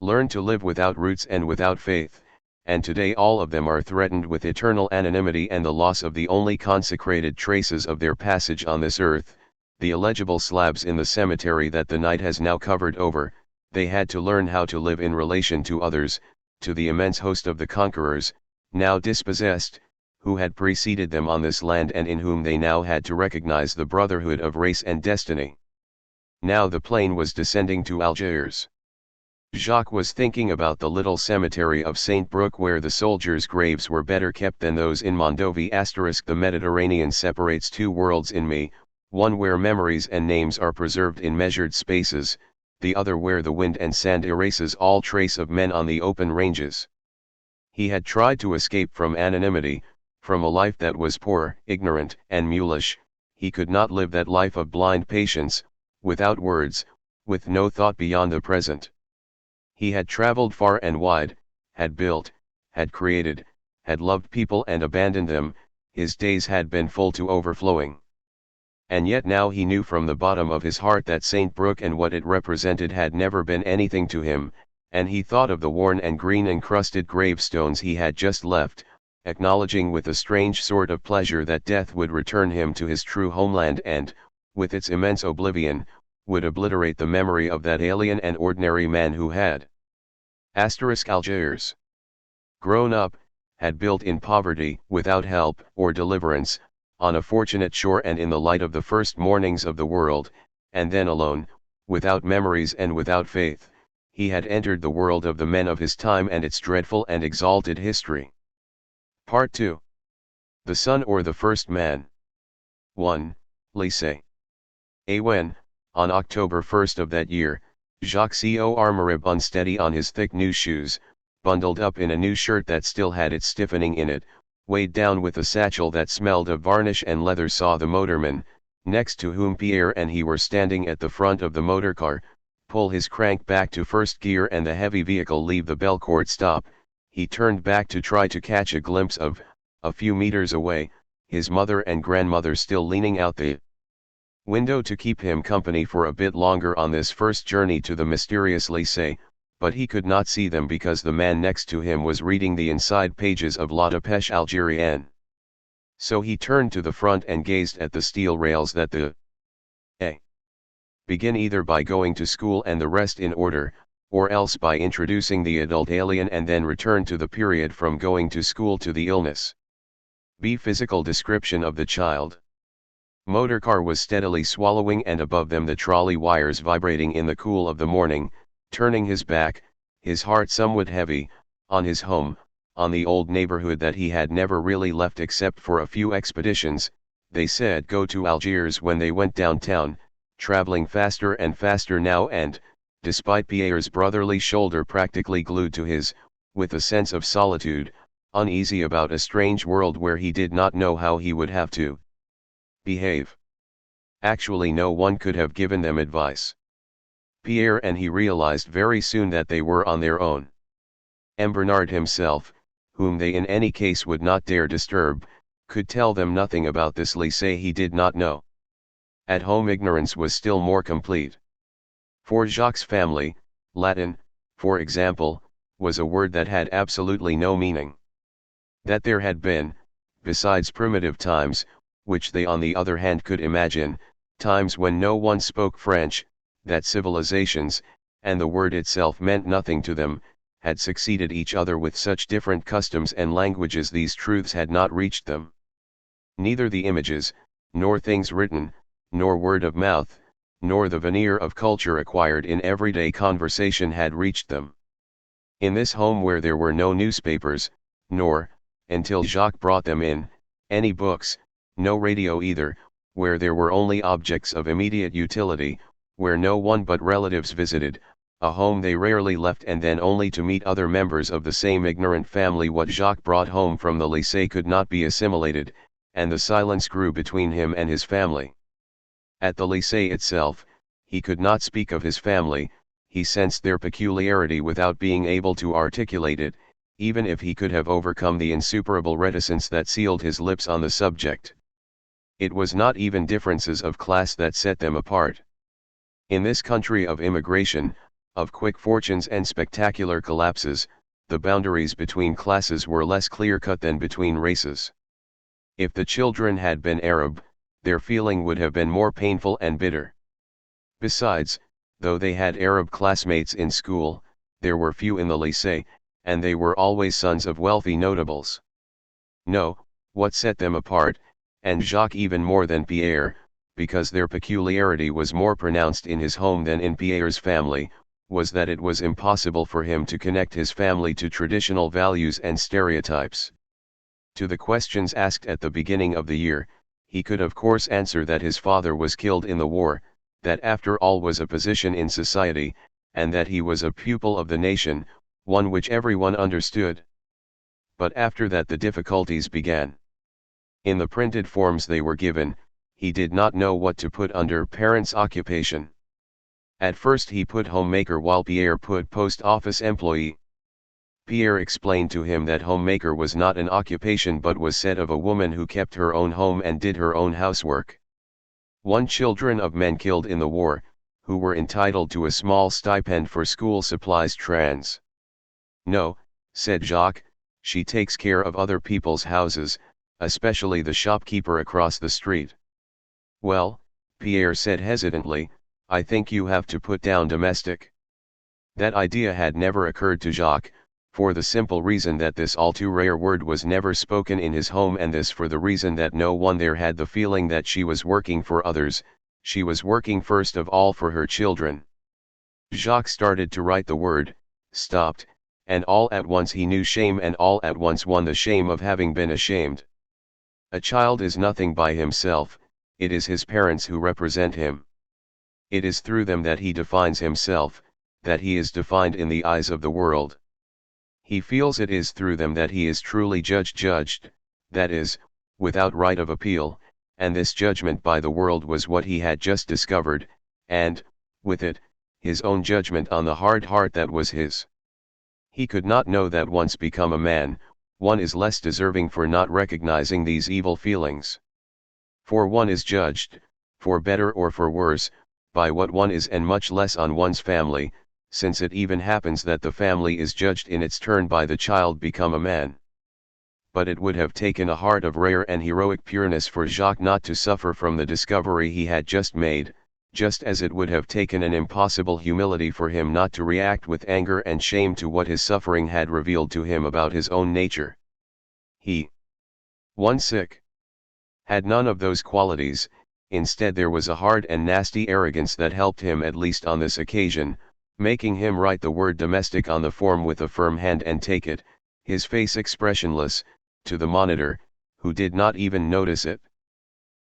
learn to live without roots and without faith, and today all of them are threatened with eternal anonymity and the loss of the only consecrated traces of their passage on this earth, the illegible slabs in the cemetery that the night has now covered over. They had to learn how to live in relation to others, to the immense host of the conquerors, now dispossessed, who had preceded them on this land and in whom they now had to recognize the brotherhood of race and destiny. Now the plane was descending to Algiers. Jacques was thinking about the little cemetery of Saint Brook where the soldiers' graves were better kept than those in Mondovi. The Mediterranean separates two worlds in me, one where memories and names are preserved in measured spaces, the other where the wind and sand erases all trace of men on the open ranges. He had tried to escape from anonymity, from a life that was poor, ignorant, and mulish. He could not live that life of blind patience, without words, with no thought beyond the present. He had traveled far and wide, had built, had created, had loved people and abandoned them. His days had been full to overflowing. And yet now he knew from the bottom of his heart that Saint Brook and what it represented had never been anything to him, and he thought of the worn and green encrusted gravestones he had just left, acknowledging with a strange sort of pleasure that death would return him to his true homeland and, with its immense oblivion, would obliterate the memory of that alien and ordinary man who had Algiers grown up, had built in poverty, without help or deliverance, on a fortunate shore and in the light of the first mornings of the world, and then alone, without memories and without faith, he had entered the world of the men of his time and its dreadful and exalted history. Part 2. The Son or the First Man. 1. Lycée. When, on October 1st of that year, Jacques Cormarib, unsteady on his thick new shoes, bundled up in a new shirt that still had its stiffening in it, weighed down with a satchel that smelled of varnish and leather, saw the motorman, next to whom Pierre and he were standing at the front of the motor car, pull his crank back to first gear and the heavy vehicle leave the Belcourt stop. He turned back to try to catch a glimpse of, a few meters away, his mother and grandmother still leaning out the window to keep him company for a bit longer on this first journey to the mysterious lycée, but he could not see them because the man next to him was reading the inside pages of La Dépêche Algérienne. So he turned to the front and gazed at the steel rails that the begin either by going to school and the rest in order, or else by introducing the adult alien and then return to the period from going to school to the illness. B. Physical description of the child. Motor car was steadily swallowing and above them the trolley wires vibrating in the cool of the morning, turning his back, his heart somewhat heavy, on his home, on the old neighborhood that he had never really left except for a few expeditions. They said go to Algiers when they went downtown, traveling faster and faster now and, despite Pierre's brotherly shoulder practically glued to his, with a sense of solitude, uneasy about a strange world where he did not know how he would have to behave. Actually no one could have given them advice. Pierre and he realized very soon that they were on their own. M. Bernard himself, whom they in any case would not dare disturb, could tell them nothing about this lycée he did not know. At home ignorance was still more complete. For Jacques' family, Latin, for example, was a word that had absolutely no meaning. That there had been, besides primitive times, which they on the other hand could imagine, times when no one spoke French, that civilizations, and the word itself meant nothing to them, had succeeded each other with such different customs and languages these truths had not reached them. Neither the images, nor things written, nor word of mouth, nor the veneer of culture acquired in everyday conversation had reached them. In this home where there were no newspapers, nor, until Jacques brought them in, any books, no radio either, where there were only objects of immediate utility, where no one but relatives visited, a home they rarely left and then only to meet other members of the same ignorant family, what Jacques brought home from the lycée could not be assimilated, and the silence grew between him and his family. At the lycée itself, he could not speak of his family, he sensed their peculiarity without being able to articulate it, even if he could have overcome the insuperable reticence that sealed his lips on the subject. It was not even differences of class that set them apart. In this country of immigration, of quick fortunes and spectacular collapses, the boundaries between classes were less clear-cut than between races. If the children had been Arab, their feeling would have been more painful and bitter. Besides, though they had Arab classmates in school, there were few in the lycée, and they were always sons of wealthy notables. No, what set them apart, and Jacques even more than Pierre, because their peculiarity was more pronounced in his home than in Pierre's family, was that it was impossible for him to connect his family to traditional values and stereotypes. To the questions asked at the beginning of the year, he could of course answer that his father was killed in the war, that after all was a position in society, and that he was a pupil of the nation, one which everyone understood. But after that the difficulties began. In the printed forms they were given, he did not know what to put under parent's occupation. At first he put homemaker while Pierre put post office employee. Pierre explained to him that homemaker was not an occupation but was said of a woman who kept her own home and did her own housework. Children of men killed in the war, who were entitled to a small stipend for school supplies trans. No, said Jacques, she takes care of other people's houses, especially the shopkeeper across the street. Well, Pierre said hesitantly, I think you have to put down domestic. That idea had never occurred to Jacques, for the simple reason that this all too rare word was never spoken in his home, and this for the reason that no one there had the feeling that she was working for others, she was working first of all for her children. Jacques started to write the word, stopped, and all at once he knew shame, and all at once won the shame of having been ashamed. A child is nothing by himself, it is his parents who represent him. It is through them that he defines himself, that he is defined in the eyes of the world. He feels it is through them that he is truly judged, that is, without right of appeal, and this judgment by the world was what he had just discovered, and, with it, his own judgment on the hard heart that was his. He could not know that once become a man, one is less deserving for not recognizing these evil feelings. For one is judged, for better or for worse, by what one is, and much less on one's family, since it even happens that the family is judged in its turn by the child become a man. But it would have taken a heart of rare and heroic pureness for Jacques not to suffer from the discovery he had just made, just as it would have taken an impossible humility for him not to react with anger and shame to what his suffering had revealed to him about his own nature. He, one sick, had none of those qualities. Instead there was a hard and nasty arrogance that helped him at least on this occasion, making him write the word domestic on the form with a firm hand and take it, his face expressionless, to the monitor, who did not even notice it.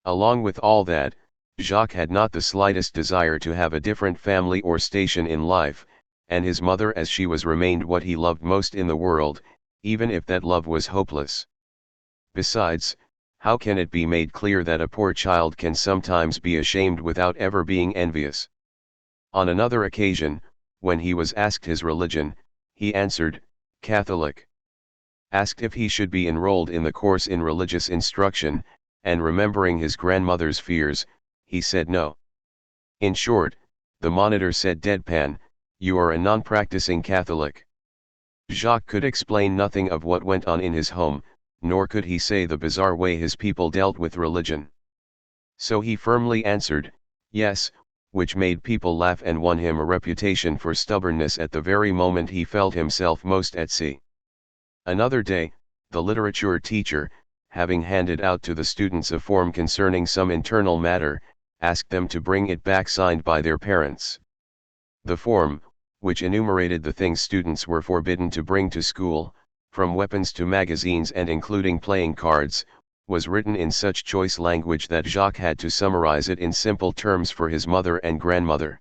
Along with all that, Jacques had not the slightest desire to have a different family or station in life, and his mother as she was remained what he loved most in the world, even if that love was hopeless. Besides, how can it be made clear that a poor child can sometimes be ashamed without ever being envious? On another occasion, when he was asked his religion, he answered, Catholic. Asked if he should be enrolled in the course in religious instruction, and remembering his grandmother's fears, he said no. In short, the monitor said deadpan, you are a non-practicing Catholic. Jacques could explain nothing of what went on in his home, nor could he say the bizarre way his people dealt with religion. So he firmly answered, yes, which made people laugh and won him a reputation for stubbornness at the very moment he felt himself most at sea. Another day, the literature teacher, having handed out to the students a form concerning some internal matter, asked them to bring it back signed by their parents. The form, which enumerated the things students were forbidden to bring to school, from weapons to magazines and including playing cards, was written in such choice language that Jacques had to summarize it in simple terms for his mother and grandmother.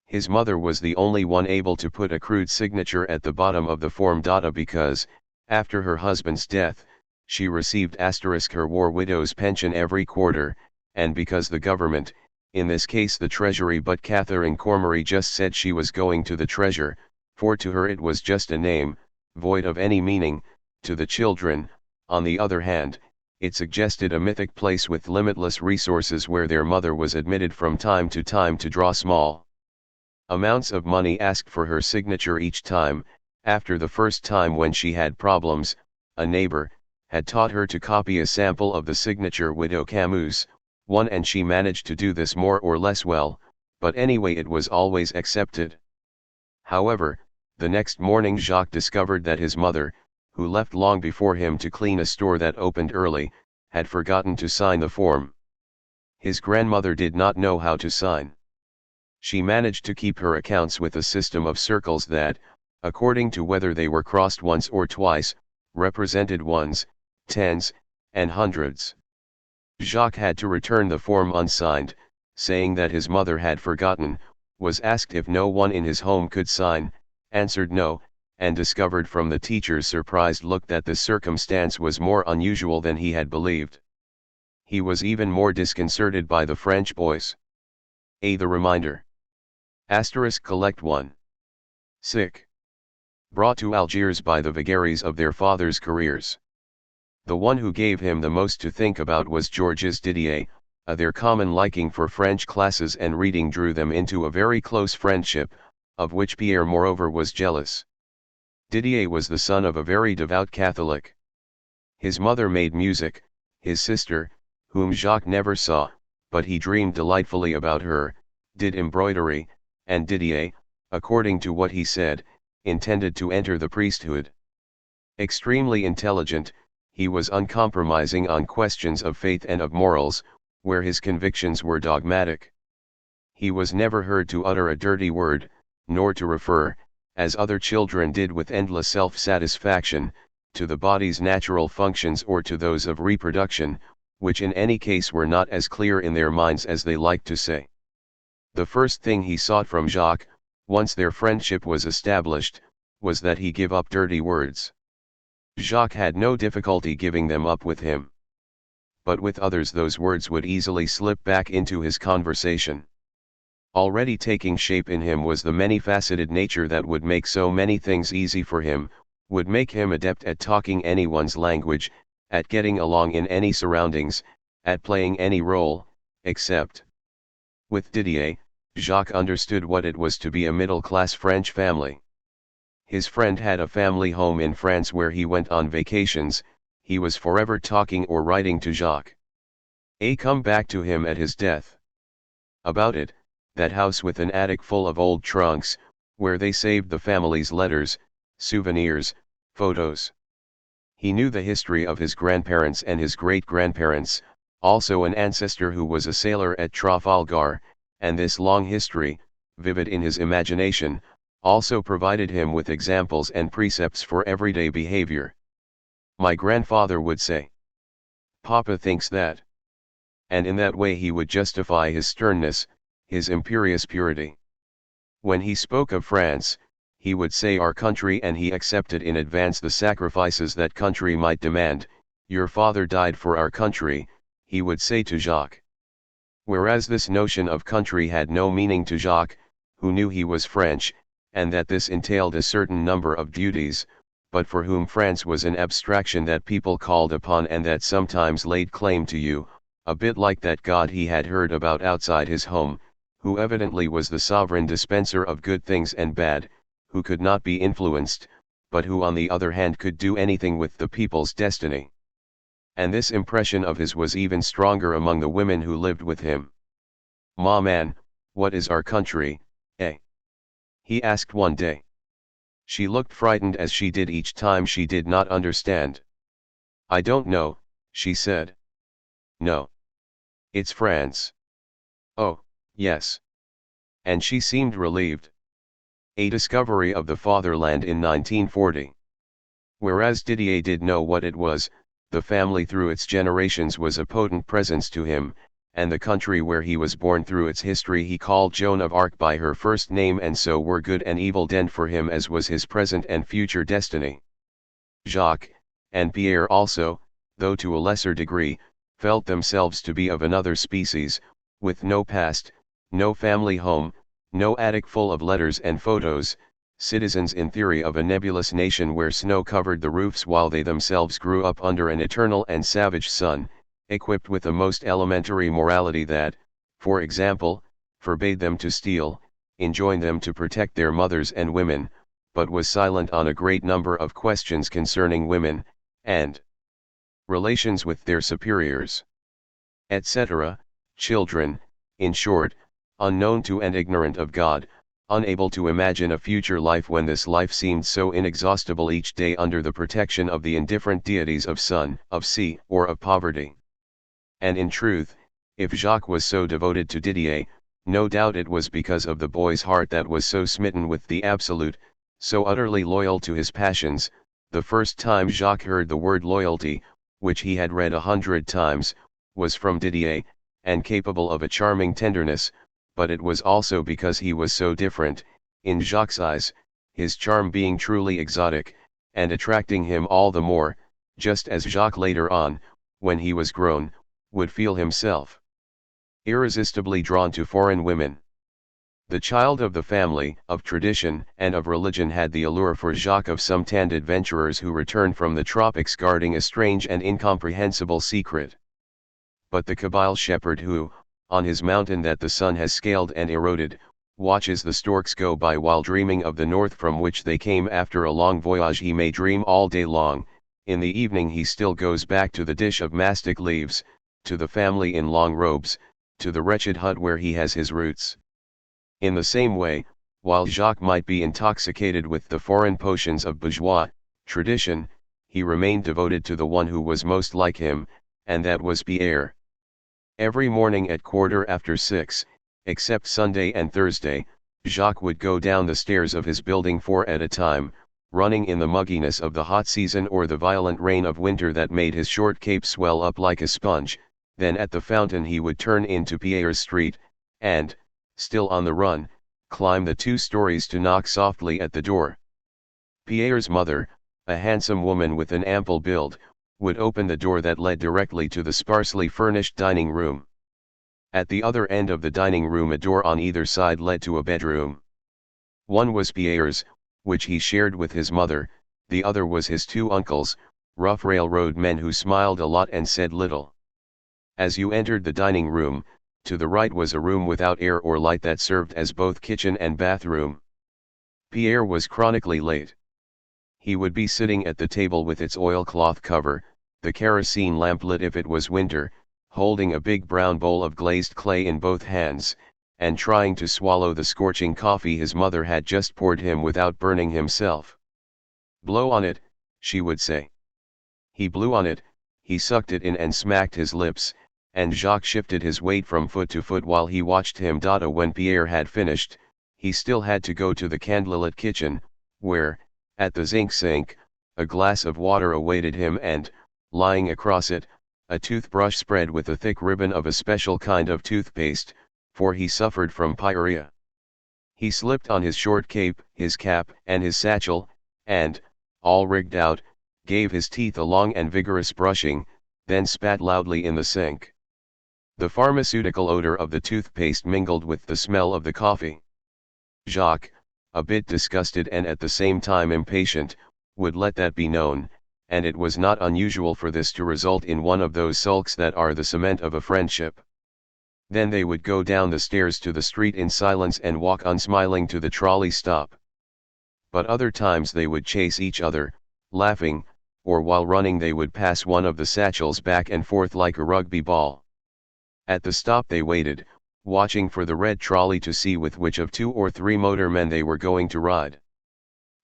His mother was the only one able to put a crude signature at the bottom of the form. Because, after her husband's death, she received her war widow's pension every quarter, and because the government, in this case the treasury, but Catherine Cormery just said she was going to the treasure, for to her it was just a name, void of any meaning. To the children, on the other hand, it suggested a mythic place with limitless resources where their mother was admitted from time to time to draw small amounts of money asked for her signature each time. After the first time when she had problems, a neighbor had taught her to copy a sample of the signature Widow Camus, one, and she managed to do this more or less well, but anyway it was always accepted. However, the next morning Jacques discovered that his mother, who left long before him to clean a store that opened early, had forgotten to sign the form. His grandmother did not know how to sign. She managed to keep her accounts with a system of circles that, according to whether they were crossed once or twice, represented ones, tens, and hundreds. Jacques had to return the form unsigned, saying that his mother had forgotten, was asked if no one in his home could sign, answered no, and discovered from the teacher's surprised look that the circumstance was more unusual than he had believed. He was even more disconcerted by the French boys. The reminder. Collect 1. Sick. Brought to Algiers by the vagaries of their fathers' careers. The one who gave him the most to think about was Georges Didier. Their common liking for French classes and reading drew them into a very close friendship, of which Pierre moreover was jealous. Didier was the son of a very devout Catholic. His mother made music, his sister, whom Jacques never saw, but he dreamed delightfully about her, did embroidery, and Didier, according to what he said, intended to enter the priesthood. Extremely intelligent, he was uncompromising on questions of faith and of morals, where his convictions were dogmatic. He was never heard to utter a dirty word, nor to refer, as other children did with endless self-satisfaction, to the body's natural functions or to those of reproduction, which in any case were not as clear in their minds as they liked to say. The first thing he sought from Jacques, once their friendship was established, was that he give up dirty words. Jacques had no difficulty giving them up with him. But with others those words would easily slip back into his conversation. Already taking shape in him was the many-faceted nature that would make so many things easy for him, would make him adept at talking anyone's language, at getting along in any surroundings, at playing any role, except. With Didier, Jacques understood what it was to be a middle-class French family. His friend had a family home in France where he went on vacations. He was forever talking or writing to Jacques. Come back to him at his death. About it, that house with an attic full of old trunks, where they saved the family's letters, souvenirs, photos. He knew the history of his grandparents and his great-grandparents, also an ancestor who was a sailor at Trafalgar, and this long history, vivid in his imagination, also provided him with examples and precepts for everyday behavior. My grandfather would say. Papa thinks that. And in that way he would justify his sternness, his imperious purity. When he spoke of France, he would say our country, and he accepted in advance the sacrifices that country might demand. Your father died for our country, he would say to Jacques. Whereas this notion of country had no meaning to Jacques, who knew he was French, and that this entailed a certain number of duties, but for whom France was an abstraction that people called upon and that sometimes laid claim to you, a bit like that God he had heard about outside his home, who evidently was the sovereign dispenser of good things and bad, who could not be influenced, but who on the other hand could do anything with the people's destiny. And this impression of his was even stronger among the women who lived with him. "Ma man, what is our country, eh?" he asked one day. She looked frightened as she did each time she did not understand. "I don't know," she said. "No. It's France." Oh, yes. And she seemed relieved. A discovery of the fatherland in 1940. Whereas Didier did know what it was, the family through its generations was a potent presence to him, and the country where he was born through its history he called Joan of Arc by her first name, and so were good and evil denned for him as was his present and future destiny. Jacques, and Pierre also, though to a lesser degree, felt themselves to be of another species, with no past, no family home, no attic full of letters and photos, citizens in theory of a nebulous nation where snow covered the roofs while they themselves grew up under an eternal and savage sun, equipped with the most elementary morality that, for example, forbade them to steal, enjoined them to protect their mothers and women, but was silent on a great number of questions concerning women, and relations with their superiors, etc., children, in short, unknown to and ignorant of God, unable to imagine a future life when this life seemed so inexhaustible each day under the protection of the indifferent deities of sun, of sea, or of poverty. And in truth, if Jacques was so devoted to Didier, no doubt it was because of the boy's heart that was so smitten with the absolute, so utterly loyal to his passions. The first time Jacques heard the word loyalty, which he had read 100 times, was from Didier, and capable of a charming tenderness, but it was also because he was so different, in Jacques' eyes, his charm being truly exotic, and attracting him all the more, just as Jacques later on, when he was grown, would feel himself irresistibly drawn to foreign women. The child of the family, of tradition, and of religion had the allure for Jacques of some tanned adventurers who returned from the tropics guarding a strange and incomprehensible secret. But the Kabyle shepherd who, on his mountain that the sun has scaled and eroded, watches the storks go by while dreaming of the north from which they came after a long voyage, he may dream all day long, in the evening he still goes back to the dish of mastic leaves, to the family in long robes, to the wretched hut where he has his roots. In the same way, while Jacques might be intoxicated with the foreign potions of bourgeois tradition, he remained devoted to the one who was most like him, and that was Pierre. Every morning at 6:15, except Sunday and Thursday, Jacques would go down the stairs of his building 4 at a time, running in the mugginess of the hot season or the violent rain of winter that made his short cape swell up like a sponge. Then at the fountain he would turn into Pierre's street, and, still on the run, climb the 2 stories to knock softly at the door. Pierre's mother, a handsome woman with an ample build, would open the door that led directly to the sparsely furnished dining room. At the other end of the dining room a door on either side led to a bedroom. One was Pierre's, which he shared with his mother, the other was his 2 uncles, rough railroad men who smiled a lot and said little. As you entered the dining room, to the right was a room without air or light that served as both kitchen and bathroom. Pierre was chronically late. He would be sitting at the table with its oilcloth cover, the kerosene lamp lit if it was winter, holding a big brown bowl of glazed clay in both hands, and trying to swallow the scorching coffee his mother had just poured him without burning himself. "Blow on it," she would say. He blew on it, he sucked it in and smacked his lips, and Jacques shifted his weight from foot to foot while he watched him. When Pierre had finished, he still had to go to the candlelit kitchen, where, at the zinc sink, a glass of water awaited him and, lying across it, a toothbrush spread with a thick ribbon of a special kind of toothpaste, for he suffered from pyorrhea. He slipped on his short cape, his cap, and his satchel, and, all rigged out, gave his teeth a long and vigorous brushing, then spat loudly in the sink. The pharmaceutical odor of the toothpaste mingled with the smell of the coffee. Jacques, a bit disgusted and at the same time impatient, would let that be known, and it was not unusual for this to result in one of those sulks that are the cement of a friendship. Then they would go down the stairs to the street in silence and walk unsmiling to the trolley stop. But other times they would chase each other, laughing, or while running they would pass one of the satchels back and forth like a rugby ball. At the stop they waited, watching for the red trolley to see with which of 2 or 3 motormen they were going to ride.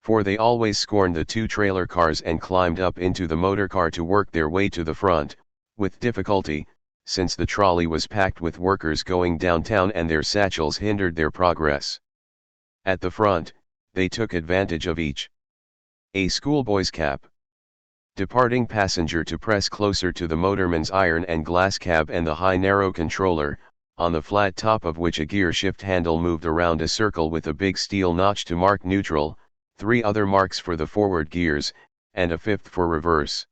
For they always scorned the 2 trailer cars and climbed up into the motor car to work their way to the front, with difficulty, since the trolley was packed with workers going downtown and their satchels hindered their progress. At the front, they took advantage of a schoolboy's cap. Departing passenger to press closer to the motorman's iron and glass cab and the high narrow controller, on the flat top of which a gear shift handle moved around a circle with a big steel notch to mark neutral, 3 other marks for the forward gears, and a 5th for reverse.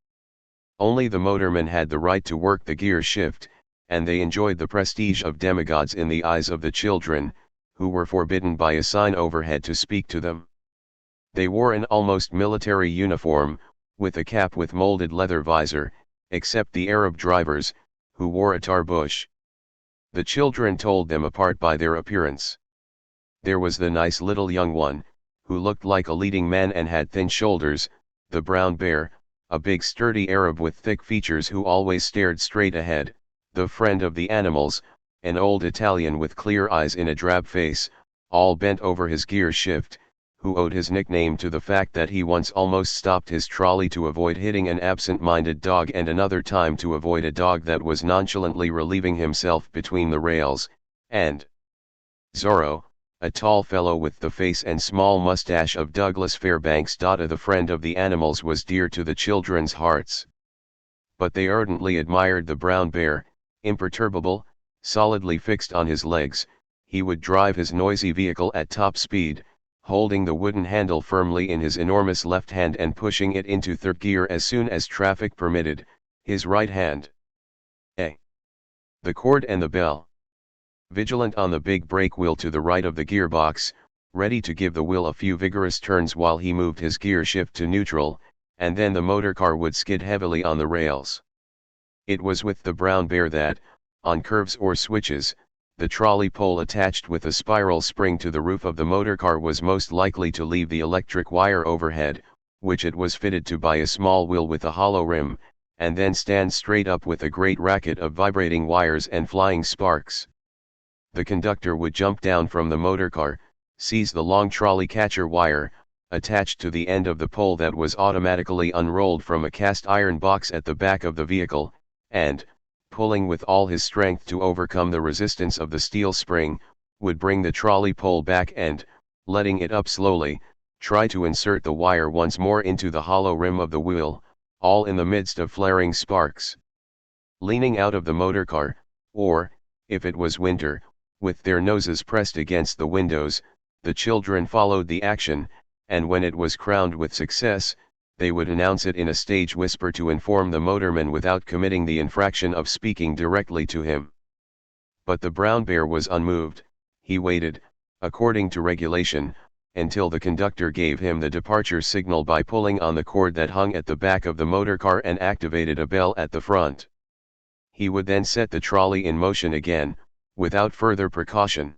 Only the motorman had the right to work the gear shift, and they enjoyed the prestige of demigods in the eyes of the children, who were forbidden by a sign overhead to speak to them. They wore an almost military uniform, with a cap with molded leather visor, except the Arab drivers, who wore a tarbush. The children told them apart by their appearance. There was the nice little young one, who looked like a leading man and had thin shoulders, the brown bear, a big sturdy Arab with thick features who always stared straight ahead, the friend of the animals, an old Italian with clear eyes in a drab face, all bent over his gear shift, who owed his nickname to the fact that he once almost stopped his trolley to avoid hitting an absent-minded dog and another time to avoid a dog that was nonchalantly relieving himself between the rails, and Zorro, a tall fellow with the face and small mustache of Douglas Fairbanks. The friend of the animals was dear to the children's hearts. But they ardently admired the brown bear, imperturbable, solidly fixed on his legs. He would drive his noisy vehicle at top speed, holding the wooden handle firmly in his enormous left hand and pushing it into 3rd gear as soon as traffic permitted, his right hand the cord and the bell. Vigilant on the big brake wheel to the right of the gearbox, ready to give the wheel a few vigorous turns while he moved his gear shift to neutral, and then the motorcar would skid heavily on the rails. It was with the brown bear that, on curves or switches, the trolley pole attached with a spiral spring to the roof of the motorcar was most likely to leave the electric wire overhead, which it was fitted to by a small wheel with a hollow rim, and then stand straight up with a great racket of vibrating wires and flying sparks. The conductor would jump down from the motorcar, seize the long trolley catcher wire, attached to the end of the pole that was automatically unrolled from a cast iron box at the back of the vehicle, and, pulling with all his strength to overcome the resistance of the steel spring, would bring the trolley pole back and, letting it up slowly, try to insert the wire once more into the hollow rim of the wheel, all in the midst of flaring sparks. Leaning out of the motorcar, or, if it was winter, with their noses pressed against the windows, the children followed the action, and when it was crowned with success, they would announce it in a stage whisper to inform the motorman without committing the infraction of speaking directly to him. But the brown bear was unmoved. He waited, according to regulation, until the conductor gave him the departure signal by pulling on the cord that hung at the back of the motorcar and activated a bell at the front. He would then set the trolley in motion again, without further precaution.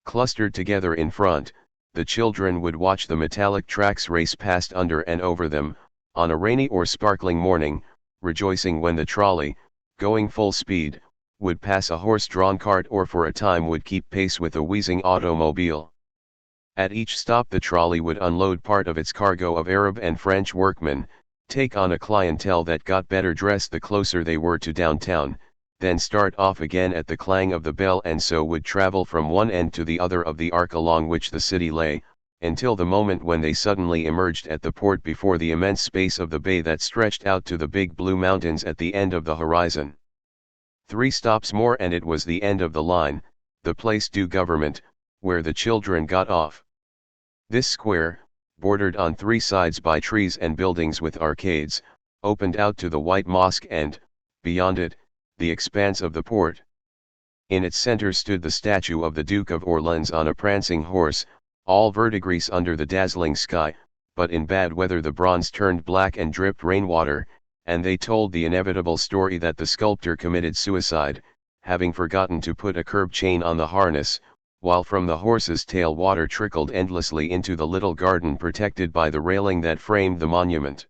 Clustered together in front, the children would watch the metallic tracks race past under and over them, on a rainy or sparkling morning, rejoicing when the trolley, going full speed, would pass a horse-drawn cart or for a time would keep pace with a wheezing automobile. At each stop the trolley would unload part of its cargo of Arab and French workmen, take on a clientele that got better dressed the closer they were to downtown, then start off again at the clang of the bell, and so would travel from one end to the other of the arc along which the city lay, until the moment when they suddenly emerged at the port before the immense space of the bay that stretched out to the big blue mountains at the end of the horizon. 3 stops more and it was the end of the line, the Place du Government, where the children got off. This square, bordered on 3 sides by trees and buildings with arcades, opened out to the White Mosque and, beyond it, the expanse of the port. In its center stood the statue of the Duke of Orleans on a prancing horse, all verdigris under the dazzling sky, but in bad weather the bronze turned black and dripped rainwater, and they told the inevitable story that the sculptor committed suicide, having forgotten to put a curb chain on the harness, while from the horse's tail water trickled endlessly into the little garden protected by the railing that framed the monument.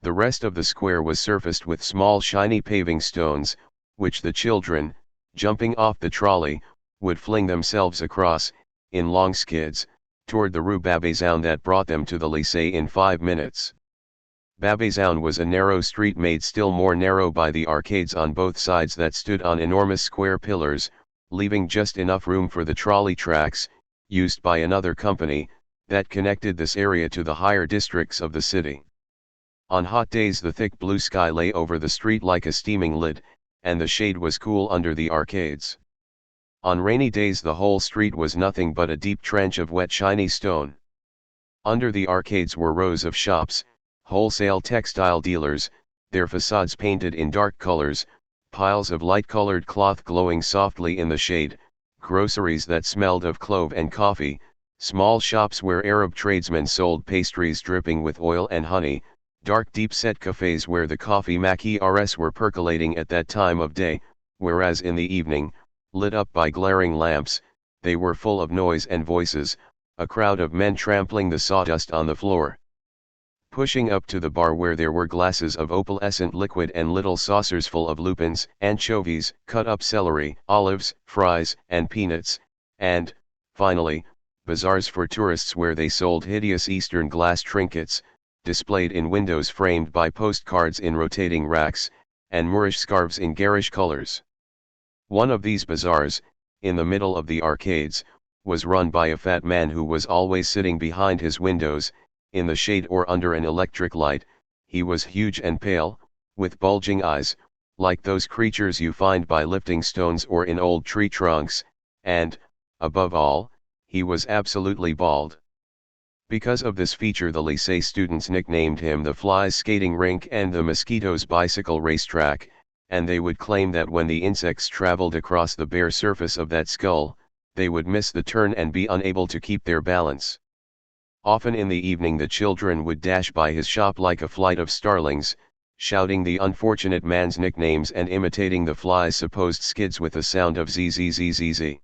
The rest of the square was surfaced with small shiny paving stones, which the children, jumping off the trolley, would fling themselves across, in long skids, toward the Rue Babazon that brought them to the Lycée in 5 minutes. Babezoun was a narrow street made still more narrow by the arcades on both sides that stood on enormous square pillars, leaving just enough room for the trolley tracks, used by another company, that connected this area to the higher districts of the city. On hot days the thick blue sky lay over the street like a steaming lid, and the shade was cool under the arcades. On rainy days the whole street was nothing but a deep trench of wet shiny stone. Under the arcades were rows of shops, wholesale textile dealers, their facades painted in dark colors, piles of light-colored cloth glowing softly in the shade, groceries that smelled of clove and coffee, small shops where Arab tradesmen sold pastries dripping with oil and honey, dark deep-set cafes where the coffee maquis were percolating at that time of day, whereas in the evening, lit up by glaring lamps, they were full of noise and voices, a crowd of men trampling the sawdust on the floor. Pushing up to the bar where there were glasses of opalescent liquid and little saucers full of lupins, anchovies, cut-up celery, olives, fries, and peanuts, and, finally, bazaars for tourists where they sold hideous Eastern glass trinkets, displayed in windows framed by postcards in rotating racks, and Moorish scarves in garish colors. One of these bazaars, in the middle of the arcades, was run by a fat man who was always sitting behind his windows, in the shade or under an electric light. He was huge and pale, with bulging eyes, like those creatures you find by lifting stones or in old tree trunks, and, above all, he was absolutely bald. Because of this feature the lycée students nicknamed him the Flies Skating Rink and the Mosquitoes Bicycle Racetrack, and they would claim that when the insects traveled across the bare surface of that skull, they would miss the turn and be unable to keep their balance. Often in the evening the children would dash by his shop like a flight of starlings, shouting the unfortunate man's nicknames and imitating the fly's supposed skids with a sound of zzzzz.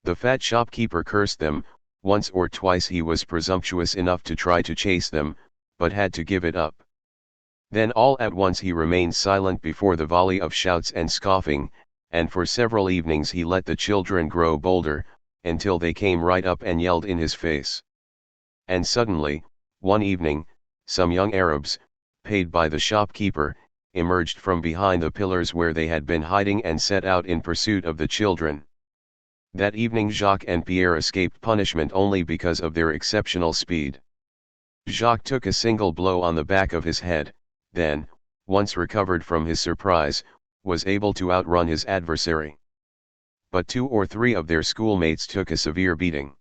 The fat shopkeeper cursed them. Once or twice he was presumptuous enough to try to chase them, but had to give it up. Then all at once he remained silent before the volley of shouts and scoffing, and for several evenings he let the children grow bolder, until they came right up and yelled in his face. And suddenly, one evening, some young Arabs, paid by the shopkeeper, emerged from behind the pillars where they had been hiding and set out in pursuit of the children. That evening Jacques and Pierre escaped punishment only because of their exceptional speed. Jacques took a single blow on the back of his head, then, once recovered from his surprise, was able to outrun his adversary. But 2 or 3 of their schoolmates took a severe beating.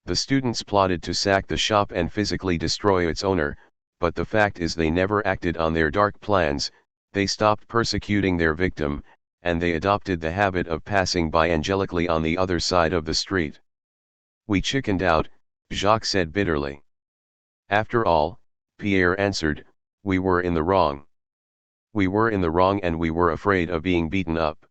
The students plotted to sack the shop and physically destroy its owner, but the fact is they never acted on their dark plans. They stopped persecuting their victim, and they adopted the habit of passing by angelically on the other side of the street. We chickened out, Jacques said bitterly. After all, Pierre answered, we were in the wrong. We were in the wrong and we were afraid of being beaten up.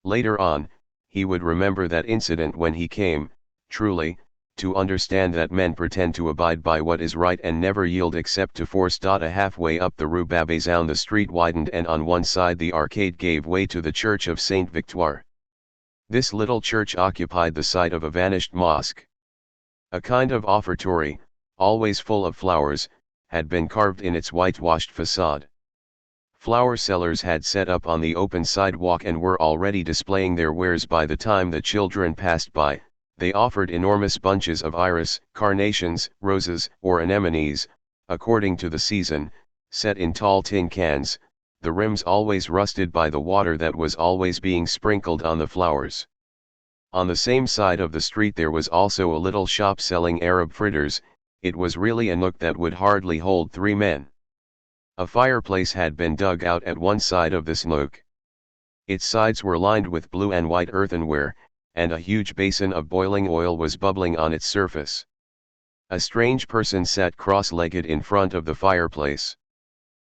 Later on, he would remember that incident when he came, truly, to understand that men pretend to abide by what is right and never yield except to force. Halfway up the Rue Babezoun the street widened and on one side the arcade gave way to the church of Saint Victoire. This little church occupied the site of a vanished mosque. A kind of offertory, always full of flowers, had been carved in its whitewashed facade. Flower sellers had set up on the open sidewalk and were already displaying their wares by the time the children passed by. They offered enormous bunches of iris, carnations, roses, or anemones, according to the season, set in tall tin cans, the rims always rusted by the water that was always being sprinkled on the flowers. On the same side of the street there was also a little shop selling Arab fritters. It was really a nook that would hardly hold 3 men. A fireplace had been dug out at one side of this nook. Its sides were lined with blue and white earthenware, and a huge basin of boiling oil was bubbling on its surface. A strange person sat cross-legged in front of the fireplace.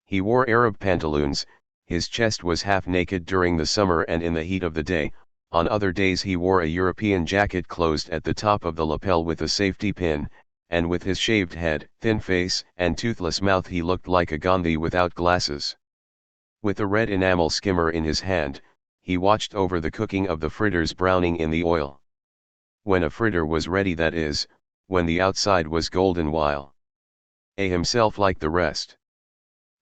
He wore Arab pantaloons, his chest was half naked during the summer and in the heat of the day. On other days he wore a European jacket closed at the top of the lapel with a safety pin, and with his shaved head, thin face, and toothless mouth he looked like a Gandhi without glasses. With a red enamel skimmer in his hand, he watched over the cooking of the fritters browning in the oil. When a fritter was ready, that is, when the outside was golden while himself like the rest.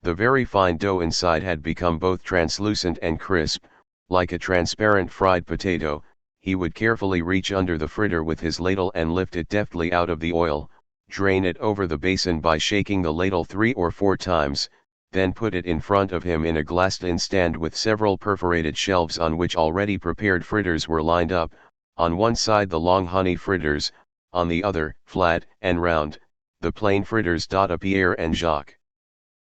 The very fine dough inside had become both translucent and crisp, like a transparent fried potato. He would carefully reach under the fritter with his ladle and lift it deftly out of the oil, drain it over the basin by shaking the ladle 3 or 4 times, then put it in front of him in a glass-tin stand with several perforated shelves on which already prepared fritters were lined up, on one side the long honey fritters, on the other, flat and round, the plain fritters. Pierre and Jacques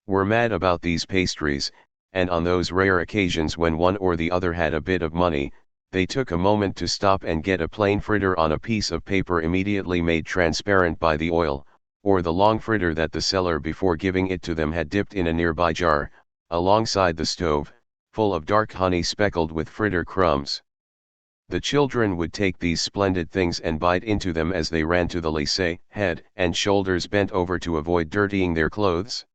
were mad about these pastries, and on those rare occasions when one or the other had a bit of money, they took a moment to stop and get a plain fritter on a piece of paper immediately made transparent by the oil, or the long fritter that the seller before giving it to them had dipped in a nearby jar, alongside the stove, full of dark honey speckled with fritter crumbs. The children would take these splendid things and bite into them as they ran to the lycée, head and shoulders bent over to avoid dirtying their clothes.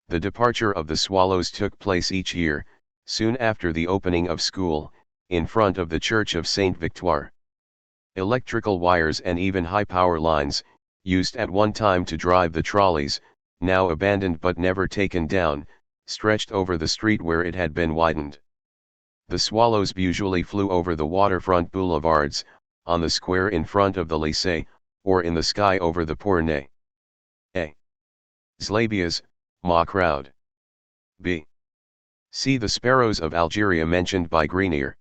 The departure of the swallows took place each year, soon after the opening of school, in front of the church of Saint Victoire. Electrical wires and even high power lines, used at one time to drive the trolleys, now abandoned but never taken down, stretched over the street where it had been widened. The swallows usually flew over the waterfront boulevards, on the square in front of the lycée, or in the sky over the Pornay. A. Zlabias, Ma crowd. B. See the sparrows of Algeria mentioned by Grenier.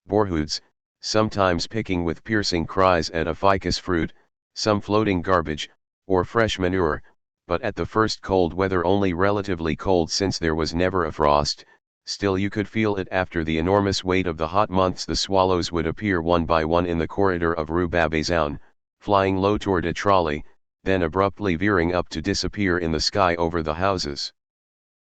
Boarhoods, sometimes picking with piercing cries at a ficus fruit, some floating garbage, or fresh manure, but at the first cold weather only relatively cold since there was never a frost, still you could feel it after the enormous weight of the hot months. The swallows would appear one by one in the corridor of Rue Babazon, flying low toward a trolley, then abruptly veering up to disappear in the sky over the houses.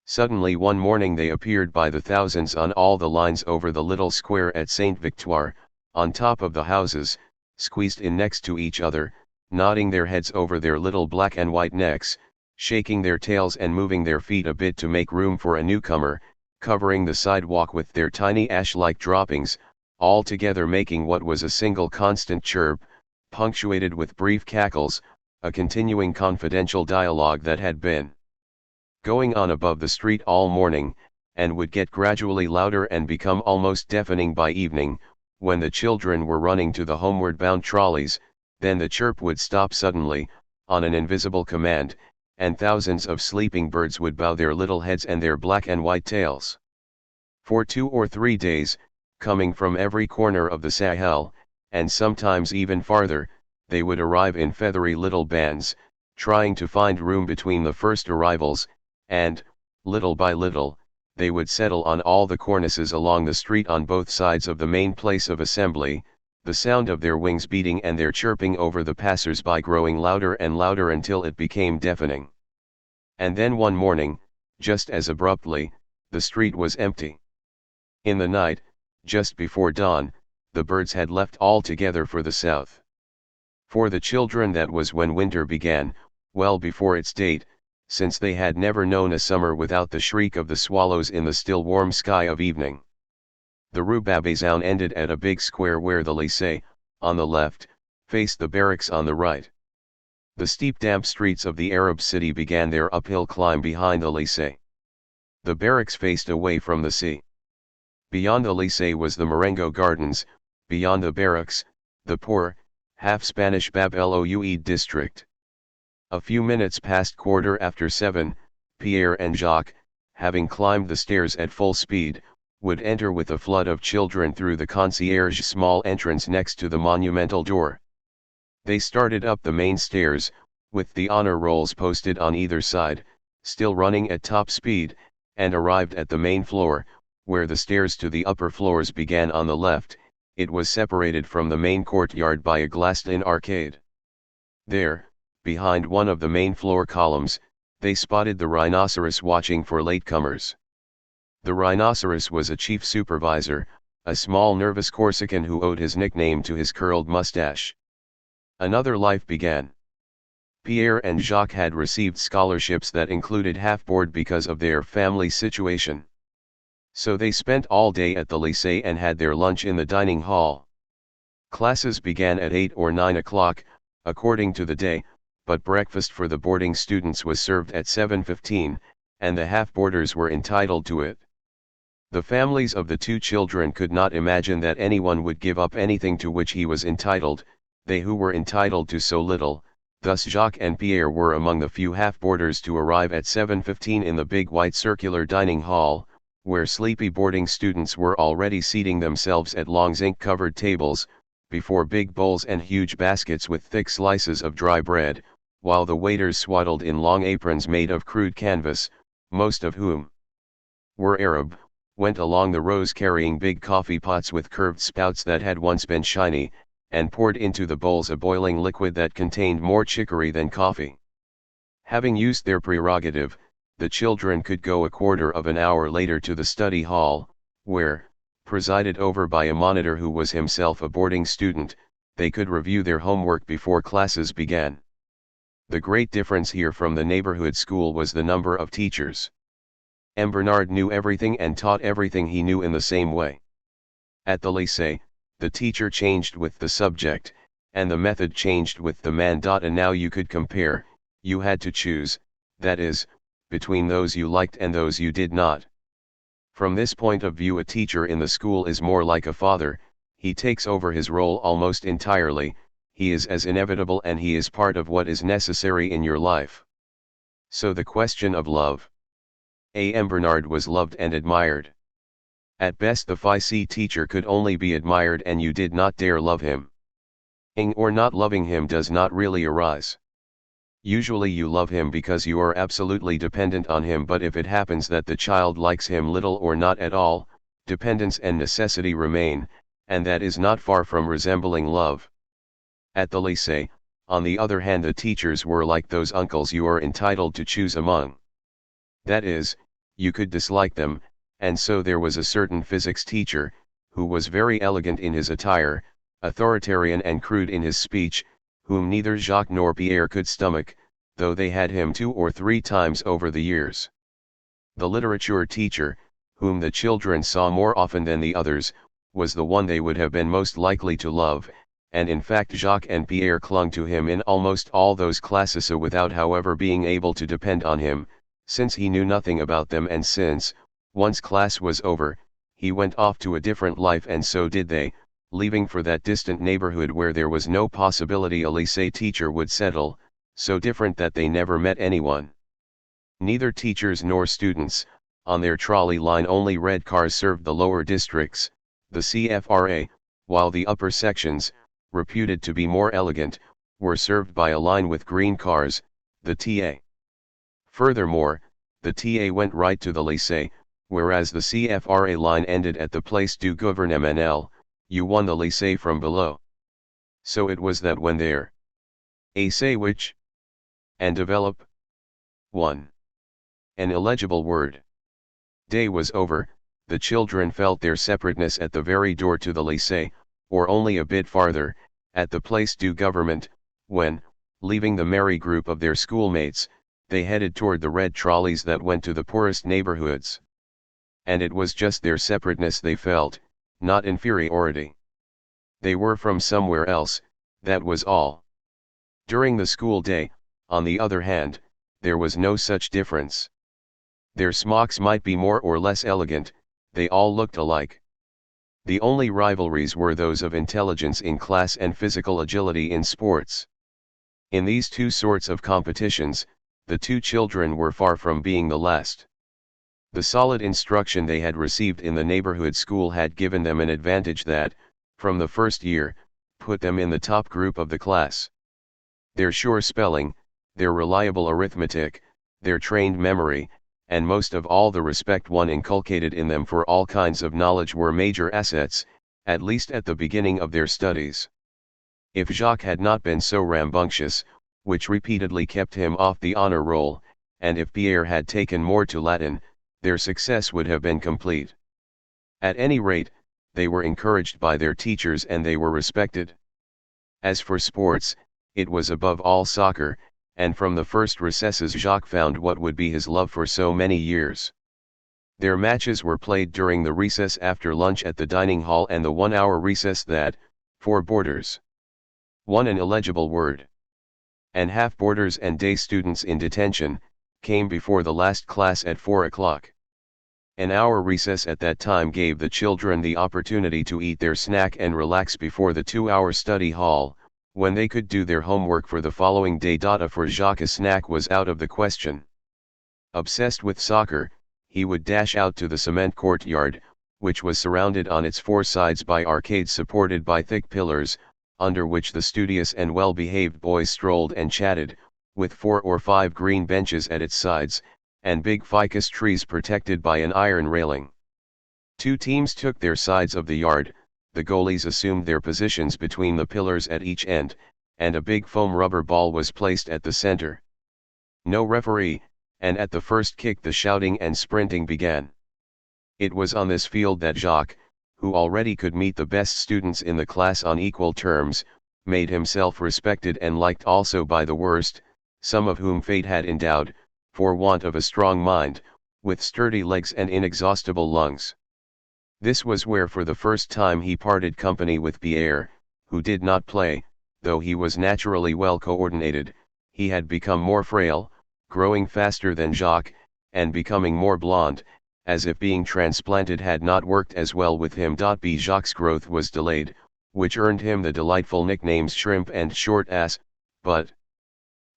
Suddenly one morning they appeared by the thousands on all the lines over the little square at Saint Victoire, on top of the houses, squeezed in next to each other, nodding their heads over their little black and white necks, shaking their tails and moving their feet a bit to make room for a newcomer, covering the sidewalk with their tiny ash-like droppings, all together making what was a single constant chirp, punctuated with brief cackles, a continuing confidential dialogue that had been going on above the street all morning, and would get gradually louder and become almost deafening by evening, when the children were running to the homeward-bound trolleys. Then the chirp would stop suddenly, on an invisible command, and thousands of sleeping birds would bow their little heads and their black and white tails. For 2 or 3 days, coming from every corner of the Sahel, and sometimes even farther, they would arrive in feathery little bands, trying to find room between the first arrivals, and, little by little, they would settle on all the cornices along the street on both sides of the main place of assembly, the sound of their wings beating and their chirping over the passers-by growing louder and louder until it became deafening. And then one morning, just as abruptly, the street was empty. In the night, just before dawn, the birds had left altogether for the south. For the children that was when winter began, well before its date, since they had never known a summer without the shriek of the swallows in the still warm sky of evening. The Rue Babazon ended at a big square where the lycée, on the left, faced the barracks on the right. The steep damp streets of the Arab city began their uphill climb behind the lycée. The barracks faced away from the sea. Beyond the lycée was the Marengo Gardens, beyond the barracks, the poor, half-Spanish Bab Loue district. A few minutes past 7:15, Pierre and Jacques, having climbed the stairs at full speed, would enter with a flood of children through the concierge's small entrance next to the monumental door. They started up the main stairs, with the honor rolls posted on either side, still running at top speed, and arrived at the main floor, where the stairs to the upper floors began on the left. It was separated from the main courtyard by a glassed-in arcade. There, behind one of the main floor columns, they spotted the rhinoceros watching for latecomers. The rhinoceros was a chief supervisor, a small nervous Corsican who owed his nickname to his curled mustache. Another life began. Pierre and Jacques had received scholarships that included half-board because of their family situation. So they spent all day at the lycée and had their lunch in the dining hall. Classes began at 8 or 9 o'clock, according to the day, but breakfast for the boarding students was served at 7:15, and the half-boarders were entitled to it. The families of the two children could not imagine that anyone would give up anything to which he was entitled, they who were entitled to so little. Thus Jacques and Pierre were among the few half-boarders to arrive at 7:15 in the big white circular dining hall, where sleepy boarding students were already seating themselves at long zinc-covered tables, before big bowls and huge baskets with thick slices of dry bread, while the waiters swaddled in long aprons made of crude canvas, most of whom were Arab, went along the rows carrying big coffee pots with curved spouts that had once been shiny, and poured into the bowls a boiling liquid that contained more chicory than coffee. Having used their prerogative, the children could go a quarter of an hour later to the study hall, where, presided over by a monitor who was himself a boarding student, they could review their homework before classes began. The great difference here from the neighborhood school was the number of teachers. M. Bernard knew everything and taught everything he knew in the same way. At the lycée, the teacher changed with the subject, and the method changed with the man. And now you could compare, you had to choose, that is, between those you liked and those you did not. From this point of view, a teacher in the school is more like a father, he takes over his role almost entirely, he is as inevitable and he is part of what is necessary in your life. So the question of love. A. M. Bernard was loved and admired. At best the Phi-C teacher could only be admired and you did not dare love him. Ing or not loving him does not really arise. Usually you love him because you are absolutely dependent on him, but if it happens that the child likes him little or not at all, dependence and necessity remain, and that is not far from resembling love. At the lycée, on the other hand, the teachers were like those uncles you are entitled to choose among. That is, you could dislike them, and so there was a certain physics teacher, who was very elegant in his attire, authoritarian and crude in his speech, whom neither Jacques nor Pierre could stomach, though they had him 2 or 3 times over the years. The literature teacher, whom the children saw more often than the others, was the one they would have been most likely to love, and in fact Jacques and Pierre clung to him in almost all those classes without however being able to depend on him, since he knew nothing about them, and since, once class was over, he went off to a different life, and so did they, leaving for that distant neighborhood where there was no possibility a lycée teacher would settle, so different that they never met anyone. Neither teachers nor students, on their trolley line only red cars served the lower districts, the CFRA, while the upper sections, reputed to be more elegant, were served by a line with green cars, the TA. Furthermore, the TA went right to the lycée, whereas the CFRA line ended at the Place du Gouvernement. You won the lycée from below. So it was that when there a say which and develop 1. An illegible word. Day was over, the children felt their separateness at the very door to the lycée, or only a bit farther, at the Place du Gouvernement, when, leaving the merry group of their schoolmates, they headed toward the red trolleys that went to the poorest neighborhoods. And it was just their separateness they felt, not inferiority. They were from somewhere else, that was all. During the school day, on the other hand, there was no such difference. Their smocks might be more or less elegant, they all looked alike. The only rivalries were those of intelligence in class and physical agility in sports. In these two sorts of competitions, the two children were far from being the last. The solid instruction they had received in the neighborhood school had given them an advantage that, from the first year, put them in the top group of the class. Their sure spelling, their reliable arithmetic, their trained memory, and most of all the respect one inculcated in them for all kinds of knowledge were major assets, at least at the beginning of their studies. If Jacques had not been so rambunctious, which repeatedly kept him off the honor roll, and if Pierre had taken more to Latin, their success would have been complete. At any rate, they were encouraged by their teachers and they were respected. As for sports, it was above all soccer, and from the first recesses Jacques found what would be his love for so many years. Their matches were played during the recess after lunch at the dining hall and the 1-hour recess that, for boarders, 1 an illegible word, and half-boarders and day students in detention, came before the last class at 4 o'clock. An hour recess at that time gave the children the opportunity to eat their snack and relax before the 2-hour study hall, when they could do their homework for the following day. For Jacques, a snack was out of the question. Obsessed with soccer, he would dash out to the cement courtyard, which was surrounded on its 4 sides by arcades supported by thick pillars, under which the studious and well-behaved boys strolled and chatted, with 4 or 5 green benches at its sides, and big ficus trees protected by an iron railing. 2 teams took their sides of the yard, the goalies assumed their positions between the pillars at each end, and a big foam rubber ball was placed at the center. No referee, and at the first kick the shouting and sprinting began. It was on this field that Jacques, who already could meet the best students in the class on equal terms, made himself respected and liked also by the worst, some of whom fate had endowed, for want of a strong mind, with sturdy legs and inexhaustible lungs. This was where for the first time he parted company with Pierre, who did not play, though he was naturally well coordinated. He had become more frail, growing faster than Jacques, and becoming more blond, as if being transplanted had not worked as well with him. Jacques' growth was delayed, which earned him the delightful nicknames Shrimp and Short Ass, but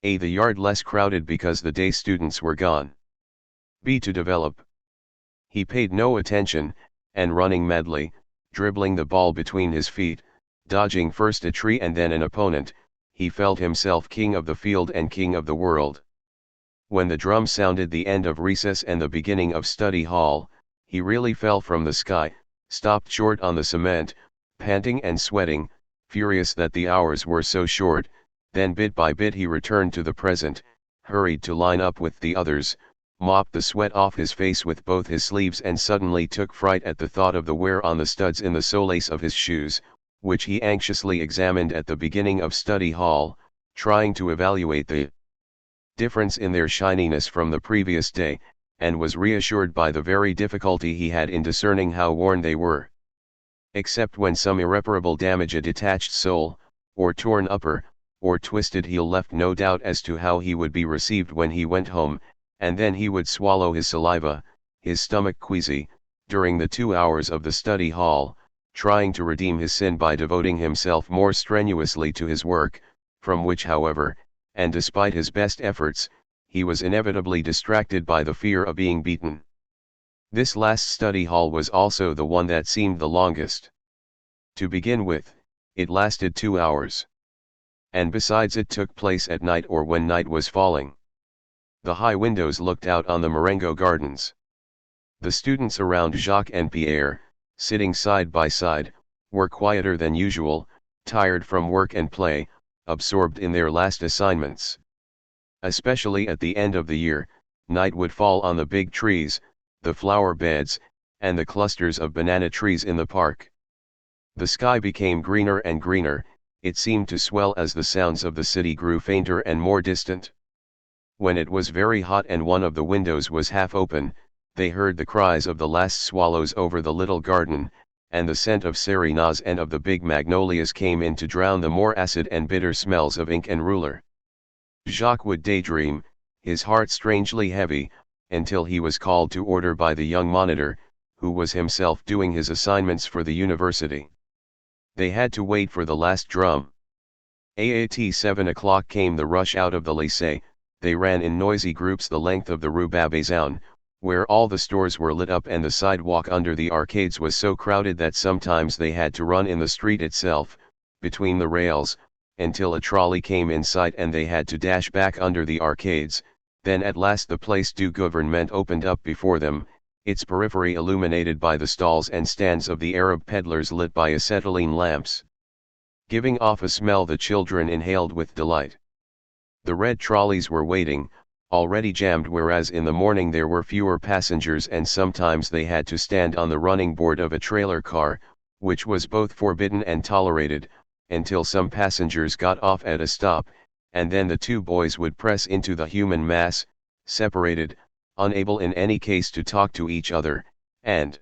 the yard less crowded because the day students were gone. To develop. He paid no attention, and running madly, dribbling the ball between his feet, dodging first a tree and then an opponent, he felt himself king of the field and king of the world. When the drum sounded the end of recess and the beginning of study hall, he really fell from the sky, stopped short on the cement, panting and sweating, furious that the hours were so short. Then bit by bit he returned to the present, hurried to line up with the others, mopped the sweat off his face with both his sleeves, and suddenly took fright at the thought of the wear on the studs in the soles of his shoes, which he anxiously examined at the beginning of study hall, trying to evaluate the difference in their shininess from the previous day, and was reassured by the very difficulty he had in discerning how worn they were. Except when some irreparable damage, a detached sole, or torn upper, or twisted heel, left no doubt as to how he would be received when he went home, and then he would swallow his saliva, his stomach queasy, during the 2 hours of the study hall, trying to redeem his sin by devoting himself more strenuously to his work, from which, however, and despite his best efforts, he was inevitably distracted by the fear of being beaten. This last study hall was also the one that seemed the longest. To begin with, it lasted 2 hours. And besides, it took place at night or when night was falling. The high windows looked out on the Marengo gardens. The students around Jacques and Pierre, sitting side by side, were quieter than usual, tired from work and play, absorbed in their last assignments. Especially at the end of the year, night would fall on the big trees, the flower beds, and the clusters of banana trees in the park. The sky became greener and greener. It seemed to swell as the sounds of the city grew fainter and more distant. When it was very hot and one of the windows was half open, they heard the cries of the last swallows over the little garden, and the scent of serenades and of the big magnolias came in to drown the more acid and bitter smells of ink and ruler. Jacques would daydream, his heart strangely heavy, until he was called to order by the young monitor, who was himself doing his assignments for the university. They had to wait for the last drum. At 7 o'clock came the rush out of the lycée. They ran in noisy groups the length of the Rue Babazon, where all the stores were lit up and the sidewalk under the arcades was so crowded that sometimes they had to run in the street itself, between the rails, until a trolley came in sight and they had to dash back under the arcades. Then at last the Place du Gouvernement opened up before them, its periphery illuminated by the stalls and stands of the Arab peddlers lit by acetylene lamps, giving off a smell the children inhaled with delight. The red trolleys were waiting, already jammed, whereas in the morning there were fewer passengers and sometimes they had to stand on the running board of a trailer car, which was both forbidden and tolerated, until some passengers got off at a stop, and then the 2 boys would press into the human mass, separated, unable in any case to talk to each other, and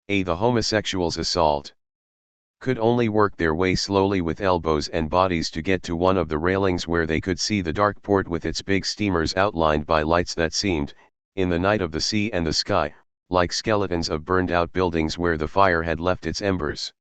the homosexuals' assault. could only work their way slowly with elbows and bodies to get to one of the railings where they could see the dark port with its big steamers outlined by lights that seemed, in the night of the sea and the sky, like skeletons of burned-out buildings where the fire had left its embers.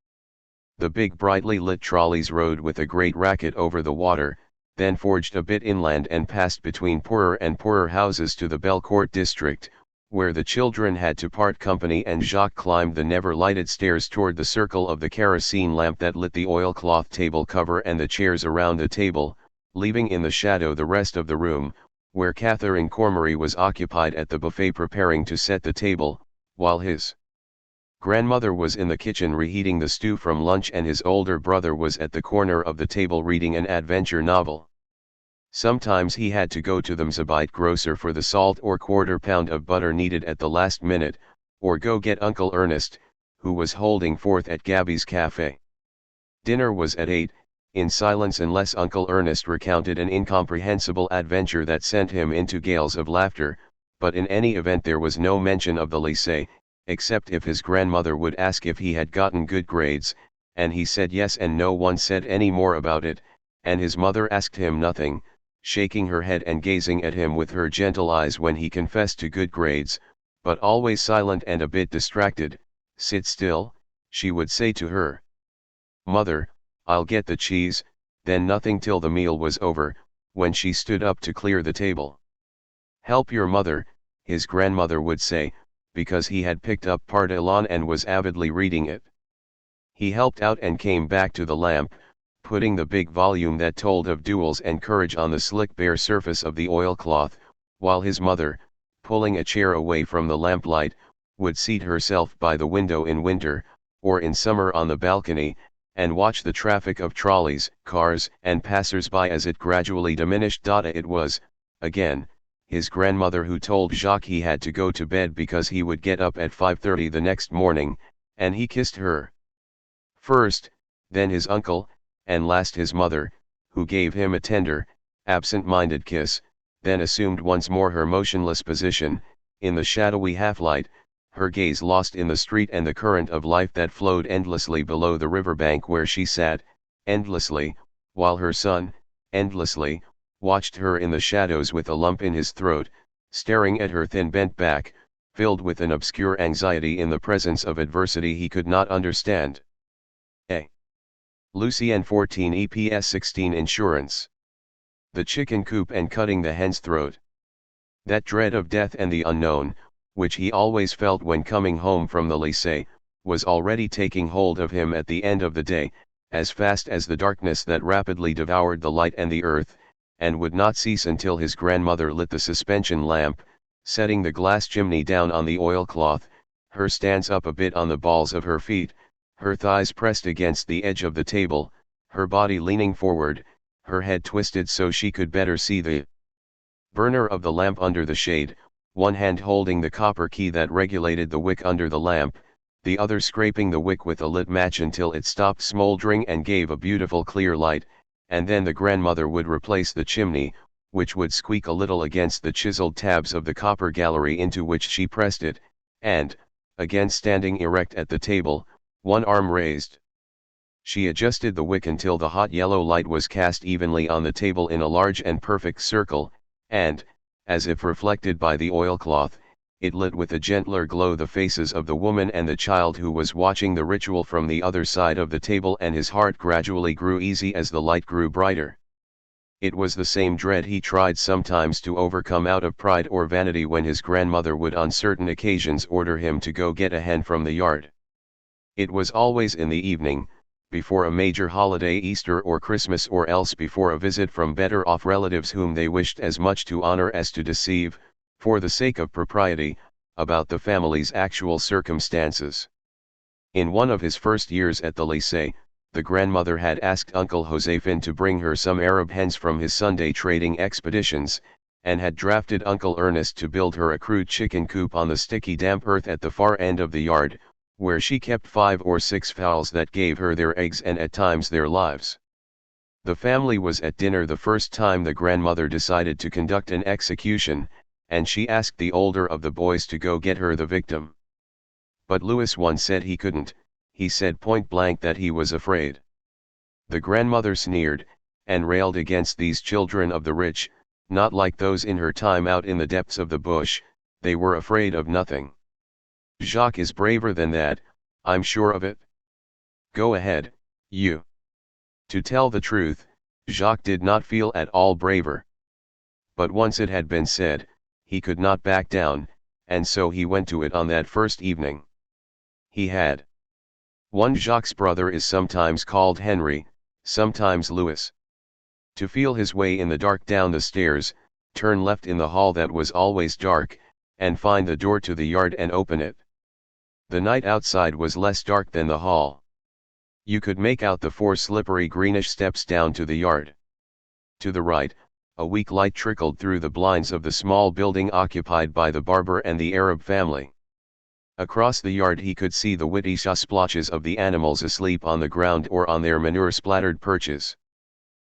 The big brightly lit trolleys rode with a great racket over the water, then forged a bit inland and passed between poorer and poorer houses to the Belcourt district, where the children had to part company and Jacques climbed the never-lighted stairs toward the circle of the kerosene lamp that lit the oilcloth table cover and the chairs around the table, leaving in the shadow the rest of the room, where Catherine Cormery was occupied at the buffet preparing to set the table, while his grandmother was in the kitchen reheating the stew from lunch and his older brother was at the corner of the table reading an adventure novel. Sometimes he had to go to the Mzabite grocer for the salt or quarter-pound of butter needed at the last minute, or go get Uncle Ernest, who was holding forth at Gabby's cafe. Dinner was at 8, in silence unless Uncle Ernest recounted an incomprehensible adventure that sent him into gales of laughter, but in any event there was no mention of the lycée, except if his grandmother would ask if he had gotten good grades, and he said yes and no one said any more about it, and his mother asked him nothing, shaking her head and gazing at him with her gentle eyes when he confessed to good grades, but always silent and a bit distracted. "Sit still," she would say to her. "Mother, I'll get the cheese," then nothing till the meal was over, when she stood up to clear the table. "Help your mother," his grandmother would say, because he had picked up Part Elan and was avidly reading it. He helped out and came back to the lamp, putting the big volume that told of duels and courage on the slick bare surface of the oilcloth, while his mother, pulling a chair away from the lamplight, would seat herself by the window in winter, or in summer on the balcony, and watch the traffic of trolleys, cars, and passers-by as it gradually diminished. It was, again, his grandmother who told Jacques he had to go to bed because he would get up at 5:30 the next morning, and he kissed her first, then his uncle, and last his mother, who gave him a tender, absent-minded kiss, then assumed once more her motionless position, in the shadowy half-light, her gaze lost in the street and the current of life that flowed endlessly below the riverbank where she sat, endlessly, while her son, endlessly, watched her in the shadows with a lump in his throat, staring at her thin bent back, filled with an obscure anxiety in the presence of adversity he could not understand. A. Lucien 14 EPS 16 Insurance. The chicken coop and cutting the hen's throat. That dread of death and the unknown, which he always felt when coming home from the lycée, was already taking hold of him at the end of the day, as fast as the darkness that rapidly devoured the light and the earth, and would not cease until his grandmother lit the suspension lamp, setting the glass chimney down on the oilcloth, her stance up a bit on the balls of her feet, her thighs pressed against the edge of the table, her body leaning forward, her head twisted so she could better see the burner of the lamp under the shade, one hand holding the copper key that regulated the wick under the lamp, the other scraping the wick with a lit match until it stopped smoldering and gave a beautiful clear light, and then the grandmother would replace the chimney, which would squeak a little against the chiseled tabs of the copper gallery into which she pressed it, and, again standing erect at the table, one arm raised, she adjusted the wick until the hot yellow light was cast evenly on the table in a large and perfect circle, and, as if reflected by the oilcloth, it lit with a gentler glow the faces of the woman and the child who was watching the ritual from the other side of the table, and his heart gradually grew easy as the light grew brighter. It was the same dread he tried sometimes to overcome out of pride or vanity when his grandmother would on certain occasions order him to go get a hen from the yard. It was always in the evening, before a major holiday, Easter or Christmas, or else before a visit from better-off relatives whom they wished as much to honor as to deceive, for the sake of propriety, about the family's actual circumstances. In one of his first years at the lycée, the grandmother had asked Uncle Joséphine to bring her some Arab hens from his Sunday trading expeditions, and had drafted Uncle Ernest to build her a crude chicken coop on the sticky damp earth at the far end of the yard, where she kept 5 or 6 fowls that gave her their eggs and at times their lives. The family was at dinner the first time the grandmother decided to conduct an execution, and she asked the older of the boys to go get her the victim. But Louis one said he couldn't, he said point blank that he was afraid. The grandmother sneered, and railed against these children of the rich, not like those in her time out in the depths of the bush, they were afraid of nothing. Jacques is braver than that, I'm sure of it. Go ahead, you. To tell the truth, Jacques did not feel at all braver. But once it had been said, he could not back down, and so he went to it on that first evening. He had. One Jacques' brother is sometimes called Henry, sometimes Louis. To feel his way in the dark down the stairs, turn left in the hall that was always dark, and find the door to the yard and open it. The night outside was less dark than the hall. You could make out the 4 slippery greenish steps down to the yard. To the right, a weak light trickled through the blinds of the small building occupied by the barber and the Arab family. Across the yard he could see the witty splotches of the animals asleep on the ground or on their manure-splattered perches.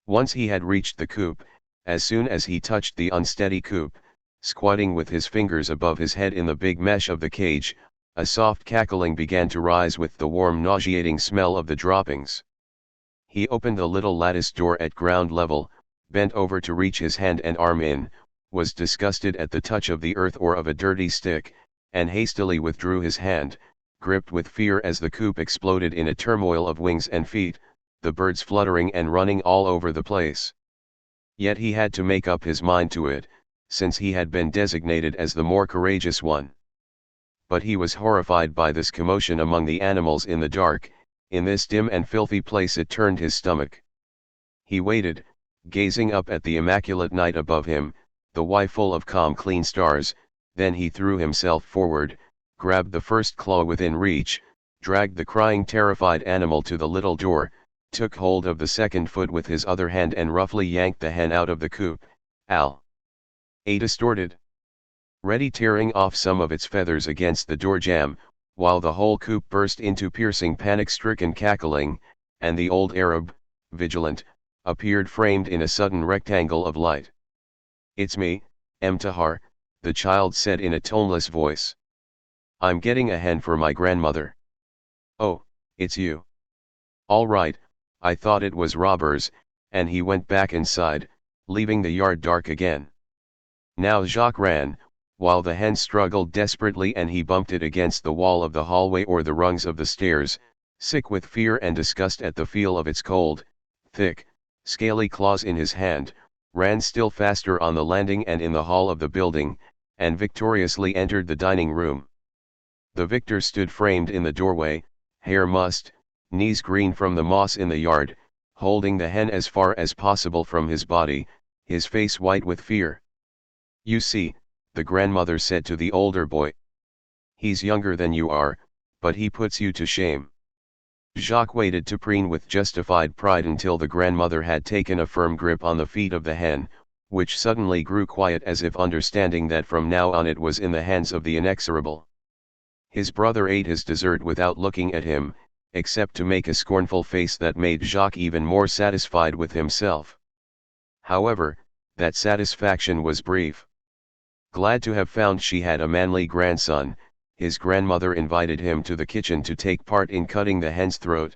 Once he had reached the coop, as soon as he touched the unsteady coop, squatting with his fingers above his head in the big mesh of the cage, a soft cackling began to rise with the warm nauseating smell of the droppings. He opened the little lattice door at ground level, bent over to reach his hand and arm in, was disgusted at the touch of the earth or of a dirty stick, and hastily withdrew his hand, gripped with fear as the coop exploded in a turmoil of wings and feet, the birds fluttering and running all over the place. Yet he had to make up his mind to it, since he had been designated as the more courageous one. But he was horrified by this commotion among the animals in the dark, in this dim and filthy place. It turned his stomach. He waited, gazing up at the immaculate night above him, the why full of calm clean stars. Then he threw himself forward, grabbed the first claw within reach, dragged the crying terrified animal to the little door, took hold of the second foot with his other hand and roughly yanked the hen out of the coop. Al. A distorted. Ready tearing off some of its feathers against the door jamb, while the whole coop burst into piercing panic-stricken cackling, and the old Arab, vigilant, appeared framed in a sudden rectangle of light. "It's me, Tahar," the child said in a toneless voice. "I'm getting a hen for my grandmother." "Oh, it's you. All right, I thought it was robbers," and he went back inside, leaving the yard dark again. Now Jacques ran, while the hen struggled desperately and he bumped it against the wall of the hallway or the rungs of the stairs, sick with fear and disgust at the feel of its cold, thick, scaly claws in his hand, ran still faster on the landing and in the hall of the building, and victoriously entered the dining room. The victor stood framed in the doorway, hair mussed, knees green from the moss in the yard, holding the hen as far as possible from his body, his face white with fear. "You see," the grandmother said to the older boy. "He's younger than you are, but he puts you to shame." Jacques waited to preen with justified pride until the grandmother had taken a firm grip on the feet of the hen, which suddenly grew quiet as if understanding that from now on it was in the hands of the inexorable. His brother ate his dessert without looking at him, except to make a scornful face that made Jacques even more satisfied with himself. However, that satisfaction was brief. Glad to have found she had a manly grandson, his grandmother invited him to the kitchen to take part in cutting the hen's throat.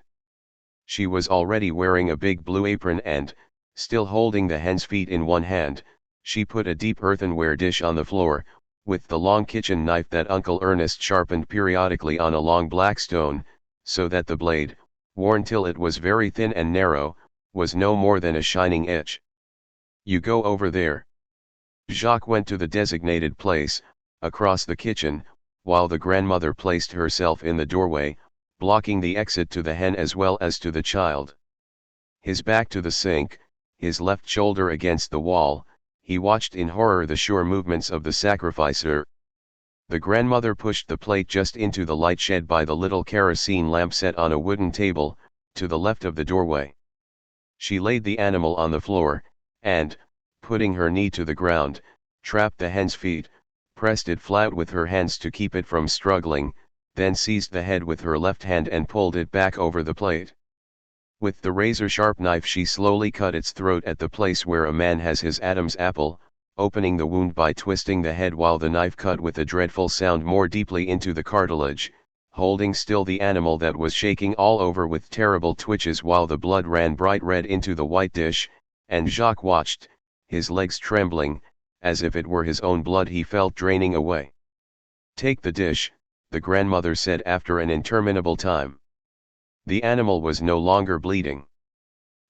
She was already wearing a big blue apron and, still holding the hen's feet in one hand, she put a deep earthenware dish on the floor, with the long kitchen knife that Uncle Ernest sharpened periodically on a long black stone, so that the blade, worn till it was very thin and narrow, was no more than a shining edge. "You go over there." Jacques went to the designated place, across the kitchen, while the grandmother placed herself in the doorway, blocking the exit to the hen as well as to the child. His back to the sink, his left shoulder against the wall, he watched in horror the sure movements of the sacrificer. The grandmother pushed the plate just into the light shed by the little kerosene lamp set on a wooden table, to the left of the doorway. She laid the animal on the floor, and, putting her knee to the ground, trapped the hen's feet, pressed it flat with her hands to keep it from struggling, then seized the head with her left hand and pulled it back over the plate. With the razor-sharp knife she slowly cut its throat at the place where a man has his Adam's apple, opening the wound by twisting the head while the knife cut with a dreadful sound more deeply into the cartilage, holding still the animal that was shaking all over with terrible twitches while the blood ran bright red into the white dish, and Jacques watched, his legs trembling, as if it were his own blood he felt draining away. "Take the dish," the grandmother said after an interminable time. The animal was no longer bleeding.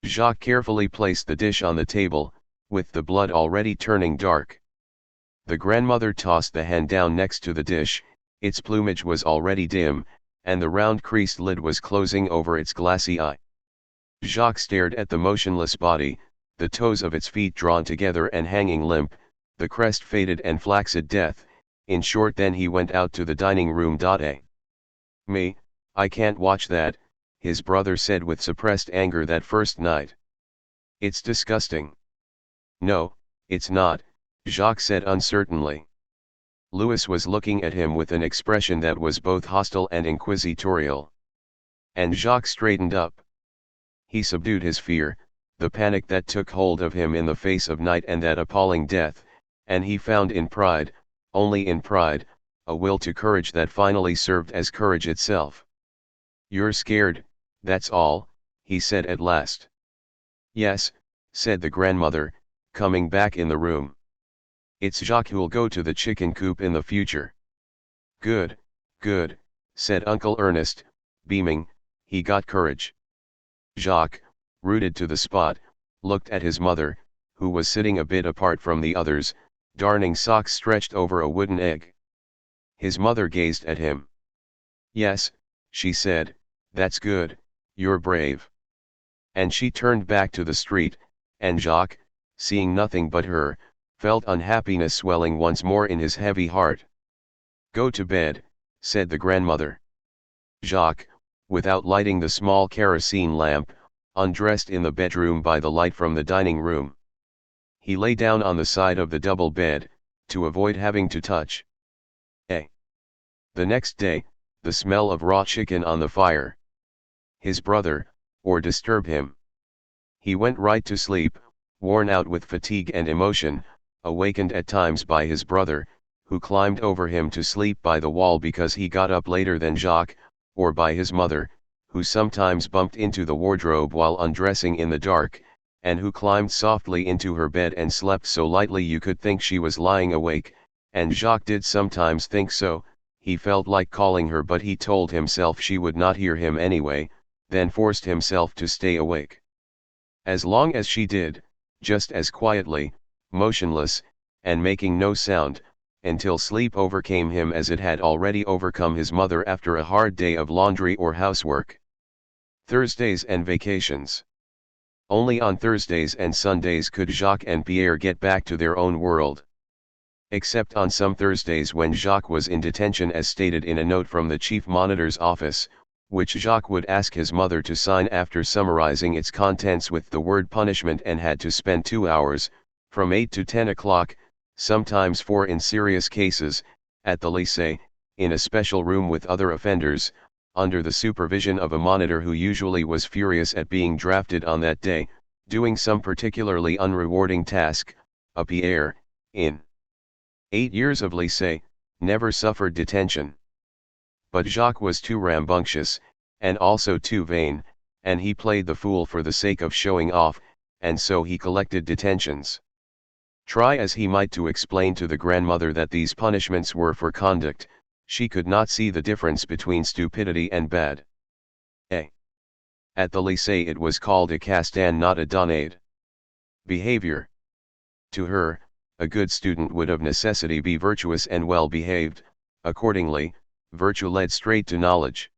Jacques carefully placed the dish on the table, with the blood already turning dark. The grandmother tossed the hen down next to the dish. Its plumage was already dim, and the round creased lid was closing over its glassy eye. Jacques stared at the motionless body, the toes of its feet drawn together and hanging limp, the crest faded and flaccid death. In short, then he went out to the dining room. "Me, I can't watch that," his brother said with suppressed anger that first night. "It's disgusting." "No, it's not," Jacques said uncertainly. Louis was looking at him with an expression that was both hostile and inquisitorial. And Jacques straightened up. He subdued his fear, the panic that took hold of him in the face of night and that appalling death, and he found in pride, only in pride, a will to courage that finally served as courage itself. "You're scared, that's all," he said at last. "Yes," said the grandmother, coming back in the room. "It's Jacques who'll go to the chicken coop in the future." "Good, good," said Uncle Ernest, beaming. He got courage. Jacques, rooted to the spot, looked at his mother, who was sitting a bit apart from the others, darning socks stretched over a wooden egg. His mother gazed at him. "Yes," she said, "that's good, you're brave." And she turned back to the street, and Jacques, seeing nothing but her, felt unhappiness swelling once more in his heavy heart. "Go to bed," said the grandmother. Jacques, without lighting the small kerosene lamp, undressed in the bedroom by the light from the dining room. He lay down on the side of the double bed, to avoid having to touch. The next day, the smell of raw chicken on the fire. His brother, or disturb him. He went right to sleep, worn out with fatigue and emotion, awakened at times by his brother, who climbed over him to sleep by the wall because he got up later than Jacques, or by his mother, who sometimes bumped into the wardrobe while undressing in the dark, and who climbed softly into her bed and slept so lightly you could think she was lying awake, and Jacques did sometimes think so. He felt like calling her, but he told himself she would not hear him anyway, then forced himself to stay awake. As long as she did, just as quietly, motionless, and making no sound, until sleep overcame him as it had already overcome his mother after a hard day of laundry or housework. Thursdays and vacations. Only on Thursdays and Sundays could Jacques and Pierre get back to their own world. Except on some Thursdays when Jacques was in detention, as stated in a note from the chief monitor's office, which Jacques would ask his mother to sign after summarizing its contents with the word punishment, and had to spend 2 hours, from 8 to 10 o'clock, sometimes 4 in serious cases, at the lycée, in a special room with other offenders, under the supervision of a monitor who usually was furious at being drafted on that day, doing some particularly unrewarding task. Pierre, in 8 years of lycée, never suffered detention. But Jacques was too rambunctious, and also too vain, and he played the fool for the sake of showing off, and so he collected detentions. Try as he might to explain to the grandmother that these punishments were for conduct, she could not see the difference between stupidity and bad. At the lycée it was called a castan, not a donnade. Behavior. To her, a good student would of necessity be virtuous and well behaved. Accordingly, virtue led straight to knowledge.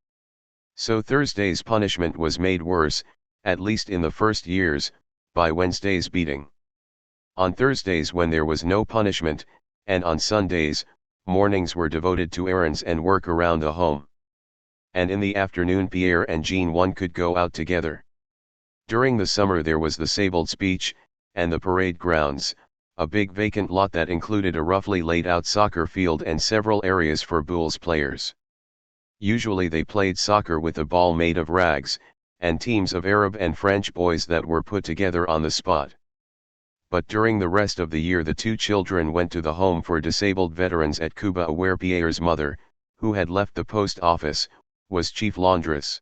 So Thursday's punishment was made worse, at least in the first years, by Wednesday's beating. On Thursdays, when there was no punishment, and on Sundays, mornings were devoted to errands and work around the home. And in the afternoon Pierre and Jean one could go out together. During the summer there was the sabled speech, and the parade grounds, a big vacant lot that included a roughly laid out soccer field and several areas for boules players. Usually they played soccer with a ball made of rags, and teams of Arab and French boys that were put together on the spot. But during the rest of the year the two children went to the home for disabled veterans at Cuba, where Pierre's mother, who had left the post office, was chief laundress.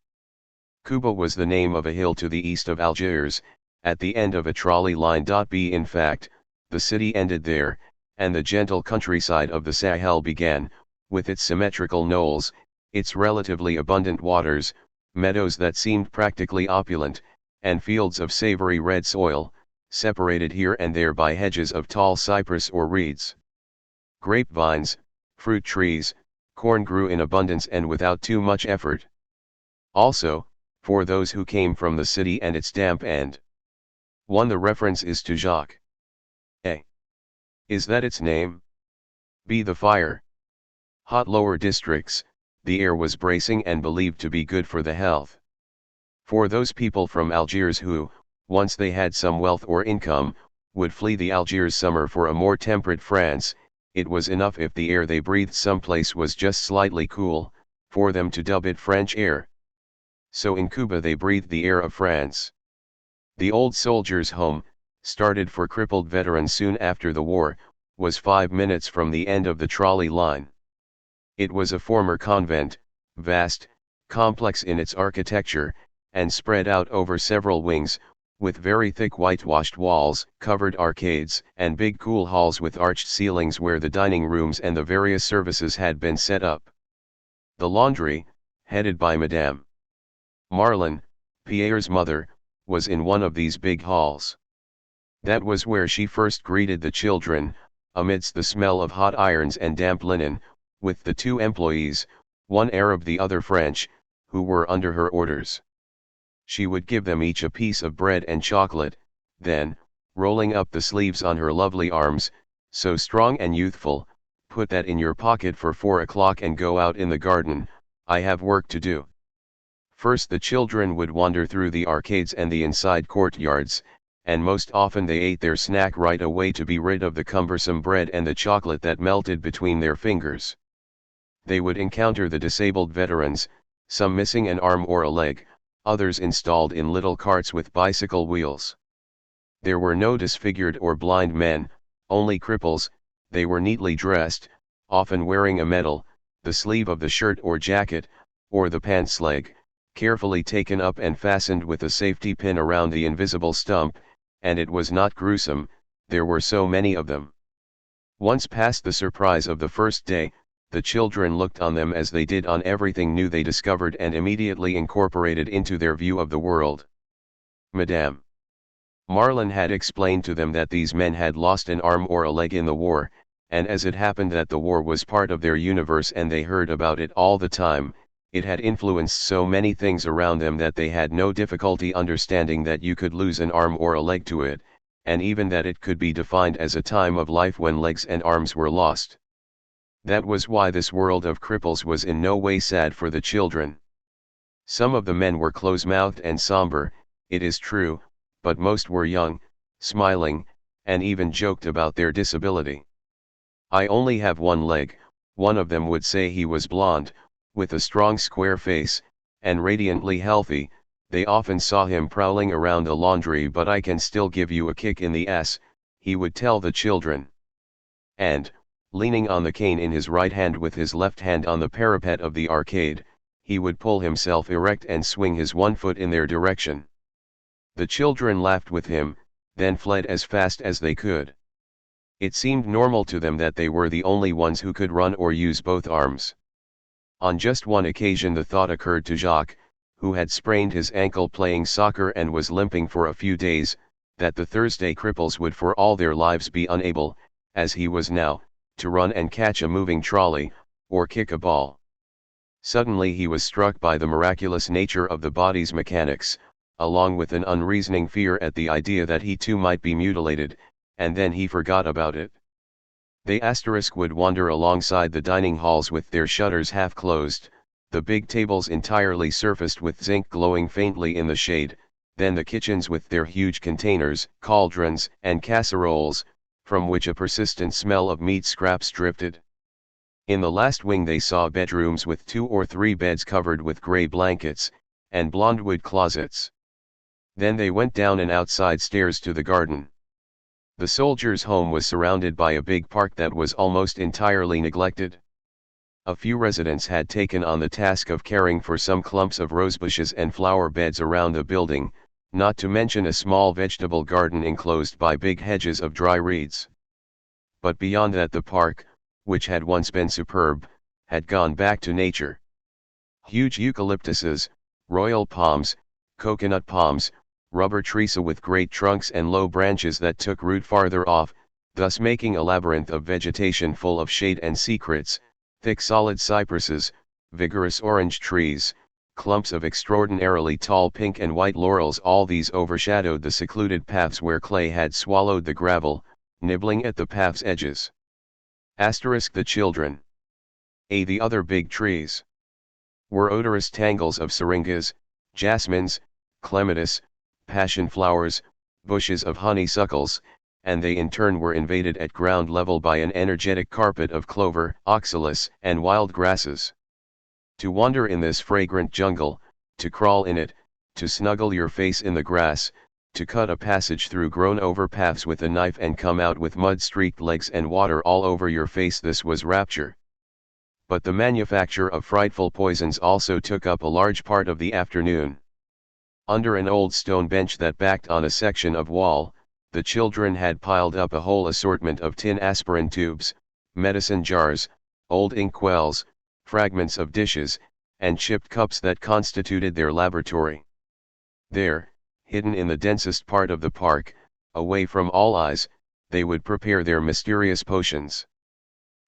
Kuba was the name of a hill to the east of Algiers, at the end of a trolley line. In fact, the city ended there, and the gentle countryside of the Sahel began, with its symmetrical knolls, its relatively abundant waters, meadows that seemed practically opulent, and fields of savory red soil, separated here and there by hedges of tall cypress or reeds. Grapevines, fruit trees, corn grew in abundance and without too much effort. Also, for those who came from the city and its damp end. The reference is to Jacques. A. Is that its name? B. The fire. Hot lower districts, the air was bracing and believed to be good for the health. For those people from Algiers who, once they had some wealth or income, would flee the Algiers summer for a more temperate France, it was enough if the air they breathed someplace was just slightly cool, for them to dub it French air. So in Cuba they breathed the air of France. The old soldiers' home, started for crippled veterans soon after the war, was 5 minutes from the end of the trolley line. It was a former convent, vast, complex in its architecture, and spread out over several wings, with very thick whitewashed walls, covered arcades, and big cool halls with arched ceilings where the dining rooms and the various services had been set up. The laundry, headed by Madame Marlin, Pierre's mother, was in one of these big halls. That was where she first greeted the children, amidst the smell of hot irons and damp linen, with the two employees, one Arab the other French, who were under her orders. She would give them each a piece of bread and chocolate, then, rolling up the sleeves on her lovely arms, so strong and youthful, "Put that in your pocket for 4 o'clock and go out in the garden, I have work to do." First the children would wander through the arcades and the inside courtyards, and most often they ate their snack right away to be rid of the cumbersome bread and the chocolate that melted between their fingers. They would encounter the disabled veterans, some missing an arm or a leg, others installed in little carts with bicycle wheels. There were no disfigured or blind men, only cripples. They were neatly dressed, often wearing a medal, the sleeve of the shirt or jacket, or the pants leg, carefully taken up and fastened with a safety pin around the invisible stump, and it was not gruesome, there were so many of them. Once past the surprise of the first day, the children looked on them as they did on everything new they discovered and immediately incorporated into their view of the world. Madame Marlin had explained to them that these men had lost an arm or a leg in the war, and as it happened that the war was part of their universe and they heard about it all the time, it had influenced so many things around them that they had no difficulty understanding that you could lose an arm or a leg to it, and even that it could be defined as a time of life when legs and arms were lost. That was why this world of cripples was in no way sad for the children. Some of the men were close-mouthed and somber, it is true, but most were young, smiling, and even joked about their disability. "I only have one leg," one of them would say. He was blond, with a strong square face, and radiantly healthy. They often saw him prowling around the laundry. "But I can still give you a kick in the ass," he would tell the children. And, leaning on the cane in his right hand with his left hand on the parapet of the arcade, he would pull himself erect and swing his one foot in their direction. The children laughed with him, then fled as fast as they could. It seemed normal to them that they were the only ones who could run or use both arms. On just one occasion the thought occurred to Jacques, who had sprained his ankle playing soccer and was limping for a few days, that the Thursday cripples would for all their lives be unable, as he was now, to run and catch a moving trolley, or kick a ball. Suddenly he was struck by the miraculous nature of the body's mechanics, along with an unreasoning fear at the idea that he too might be mutilated, and then he forgot about it. They would wander alongside the dining halls with their shutters half closed, the big tables entirely surfaced with zinc glowing faintly in the shade, then the kitchens with their huge containers, cauldrons, and casseroles, from which a persistent smell of meat scraps drifted. In the last wing they saw bedrooms with 2 or 3 beds covered with grey blankets, and blonde wood closets. Then they went down and outside stairs to the garden. The soldiers' home was surrounded by a big park that was almost entirely neglected. a few residents had taken on the task of caring for some clumps of rosebushes and flower beds around the building, not to mention a small vegetable garden enclosed by big hedges of dry reeds. But beyond that, the park, which had once been superb, had gone back to nature. Huge eucalyptuses, royal palms, coconut palms, rubber trees with great trunks and low branches that took root farther off, thus making a labyrinth of vegetation full of shade and secrets, thick solid cypresses, vigorous orange trees, clumps of extraordinarily tall pink and white laurels, all these overshadowed the secluded paths where clay had swallowed the gravel, nibbling at the path's edges. The children. The other big trees were odorous tangles of syringas, jasmines, clematis, passion flowers, bushes of honeysuckles, and they in turn were invaded at ground level by an energetic carpet of clover, oxalis, and wild grasses. To wander in this fragrant jungle, to crawl in it, to snuggle your face in the grass, to cut a passage through grown-over paths with a knife and come out with mud-streaked legs and water all over your face, this was rapture. But the manufacture of frightful poisons also took up a large part of the afternoon. Under an old stone bench that backed on a section of wall, the children had piled up a whole assortment of tin aspirin tubes, medicine jars, old inkwells, fragments of dishes, and chipped cups that constituted their laboratory. There, hidden in the densest part of the park, away from all eyes, they would prepare their mysterious potions.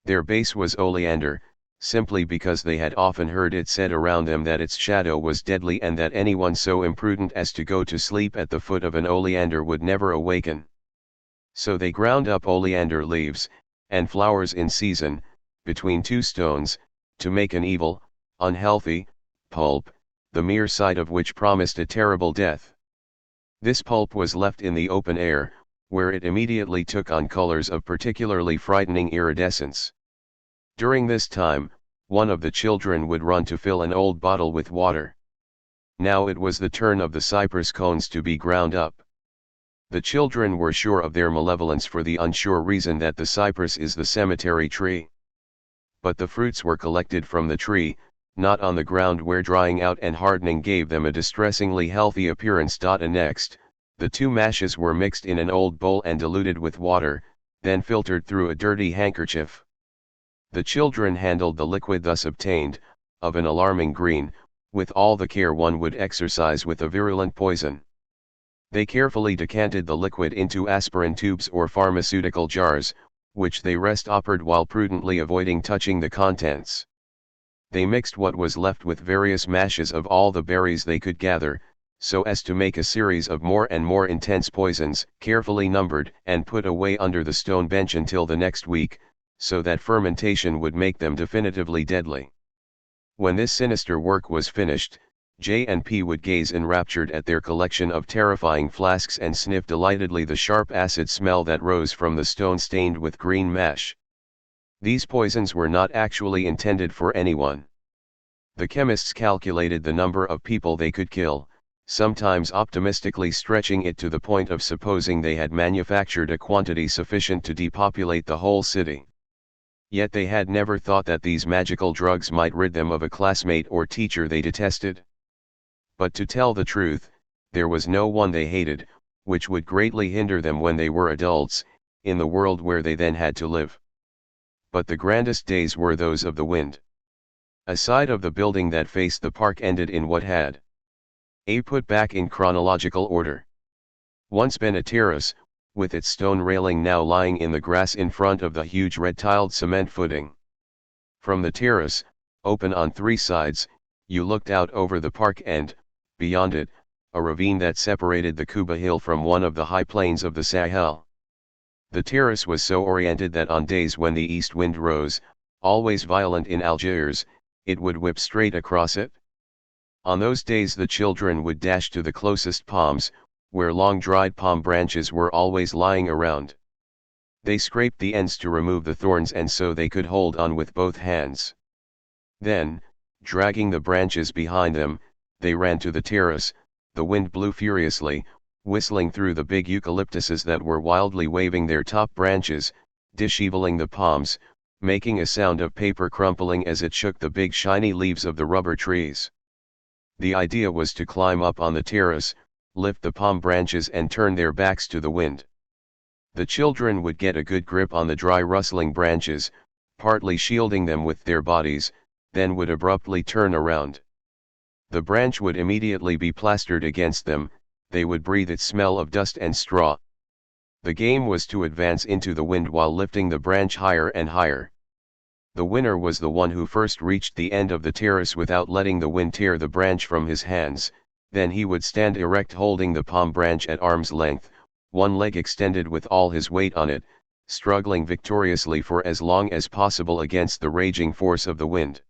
Their base was oleander, simply because they had often heard it said around them that its shadow was deadly and that anyone so imprudent as to go to sleep at the foot of an oleander would never awaken. So they ground up oleander leaves, and flowers in season, between two stones, to make an evil, unhealthy, pulp, the mere sight of which promised a terrible death. This pulp was left in the open air, where it immediately took on colors of particularly frightening iridescence. During this time, one of the children would run to fill an old bottle with water. Now it was the turn of the cypress cones to be ground up. The children were sure of their malevolence for the unsure reason that the cypress is the cemetery tree. But the fruits were collected from the tree, not on the ground where drying out and hardening gave them a distressingly healthy appearance. Next, the two mashes were mixed in an old bowl and diluted with water, then filtered through a dirty handkerchief. The children handled the liquid thus obtained, of an alarming green, with all the care one would exercise with a virulent poison. They carefully decanted the liquid into aspirin tubes or pharmaceutical jars, which they rest-oppered while prudently avoiding touching the contents. They mixed what was left with various mashes of all the berries they could gather, so as to make a series of more and more intense poisons, carefully numbered and put away under the stone bench until the next week, so that fermentation would make them definitively deadly. When this sinister work was finished, J&P would gaze enraptured at their collection of terrifying flasks and sniff delightedly the sharp acid smell that rose from the stone stained with green mash. These poisons were not actually intended for anyone. The chemists calculated the number of people they could kill, sometimes optimistically stretching it to the point of supposing they had manufactured a quantity sufficient to depopulate the whole city. Yet they had never thought that these magical drugs might rid them of a classmate or teacher they detested. But to tell the truth, there was no one they hated, which would greatly hinder them when they were adults, in the world where they then had to live. But the grandest days were those of the wind. A side of the building that faced the park ended in what had put back in chronological order once been a terrace, with its stone railing now lying in the grass in front of the huge red-tiled cement footing. From the terrace, open on three sides, you looked out over the park and, beyond it, a ravine that separated the Kuba Hill from one of the high plains of the Sahel. The terrace was so oriented that on days when the east wind rose, always violent in Algiers, it would whip straight across it. On those days the children would dash to the closest palms, where long dried palm branches were always lying around. They scraped the ends to remove the thorns and so they could hold on with both hands. Then, dragging the branches behind them, they ran to the terrace. The wind blew furiously, whistling through the big eucalyptuses that were wildly waving their top branches, disheveling the palms, making a sound of paper crumpling as it shook the big shiny leaves of the rubber trees. The idea was to climb up on the terrace, lift the palm branches and turn their backs to the wind. The children would get a good grip on the dry rustling branches, partly shielding them with their bodies, then would abruptly turn around. The branch would immediately be plastered against them, they would breathe its smell of dust and straw. The game was to advance into the wind while lifting the branch higher and higher. The winner was the one who first reached the end of the terrace without letting the wind tear the branch from his hands. Then he would stand erect holding the palm branch at arm's length, one leg extended with all his weight on it, struggling victoriously for as long as possible against the raging force of the wind.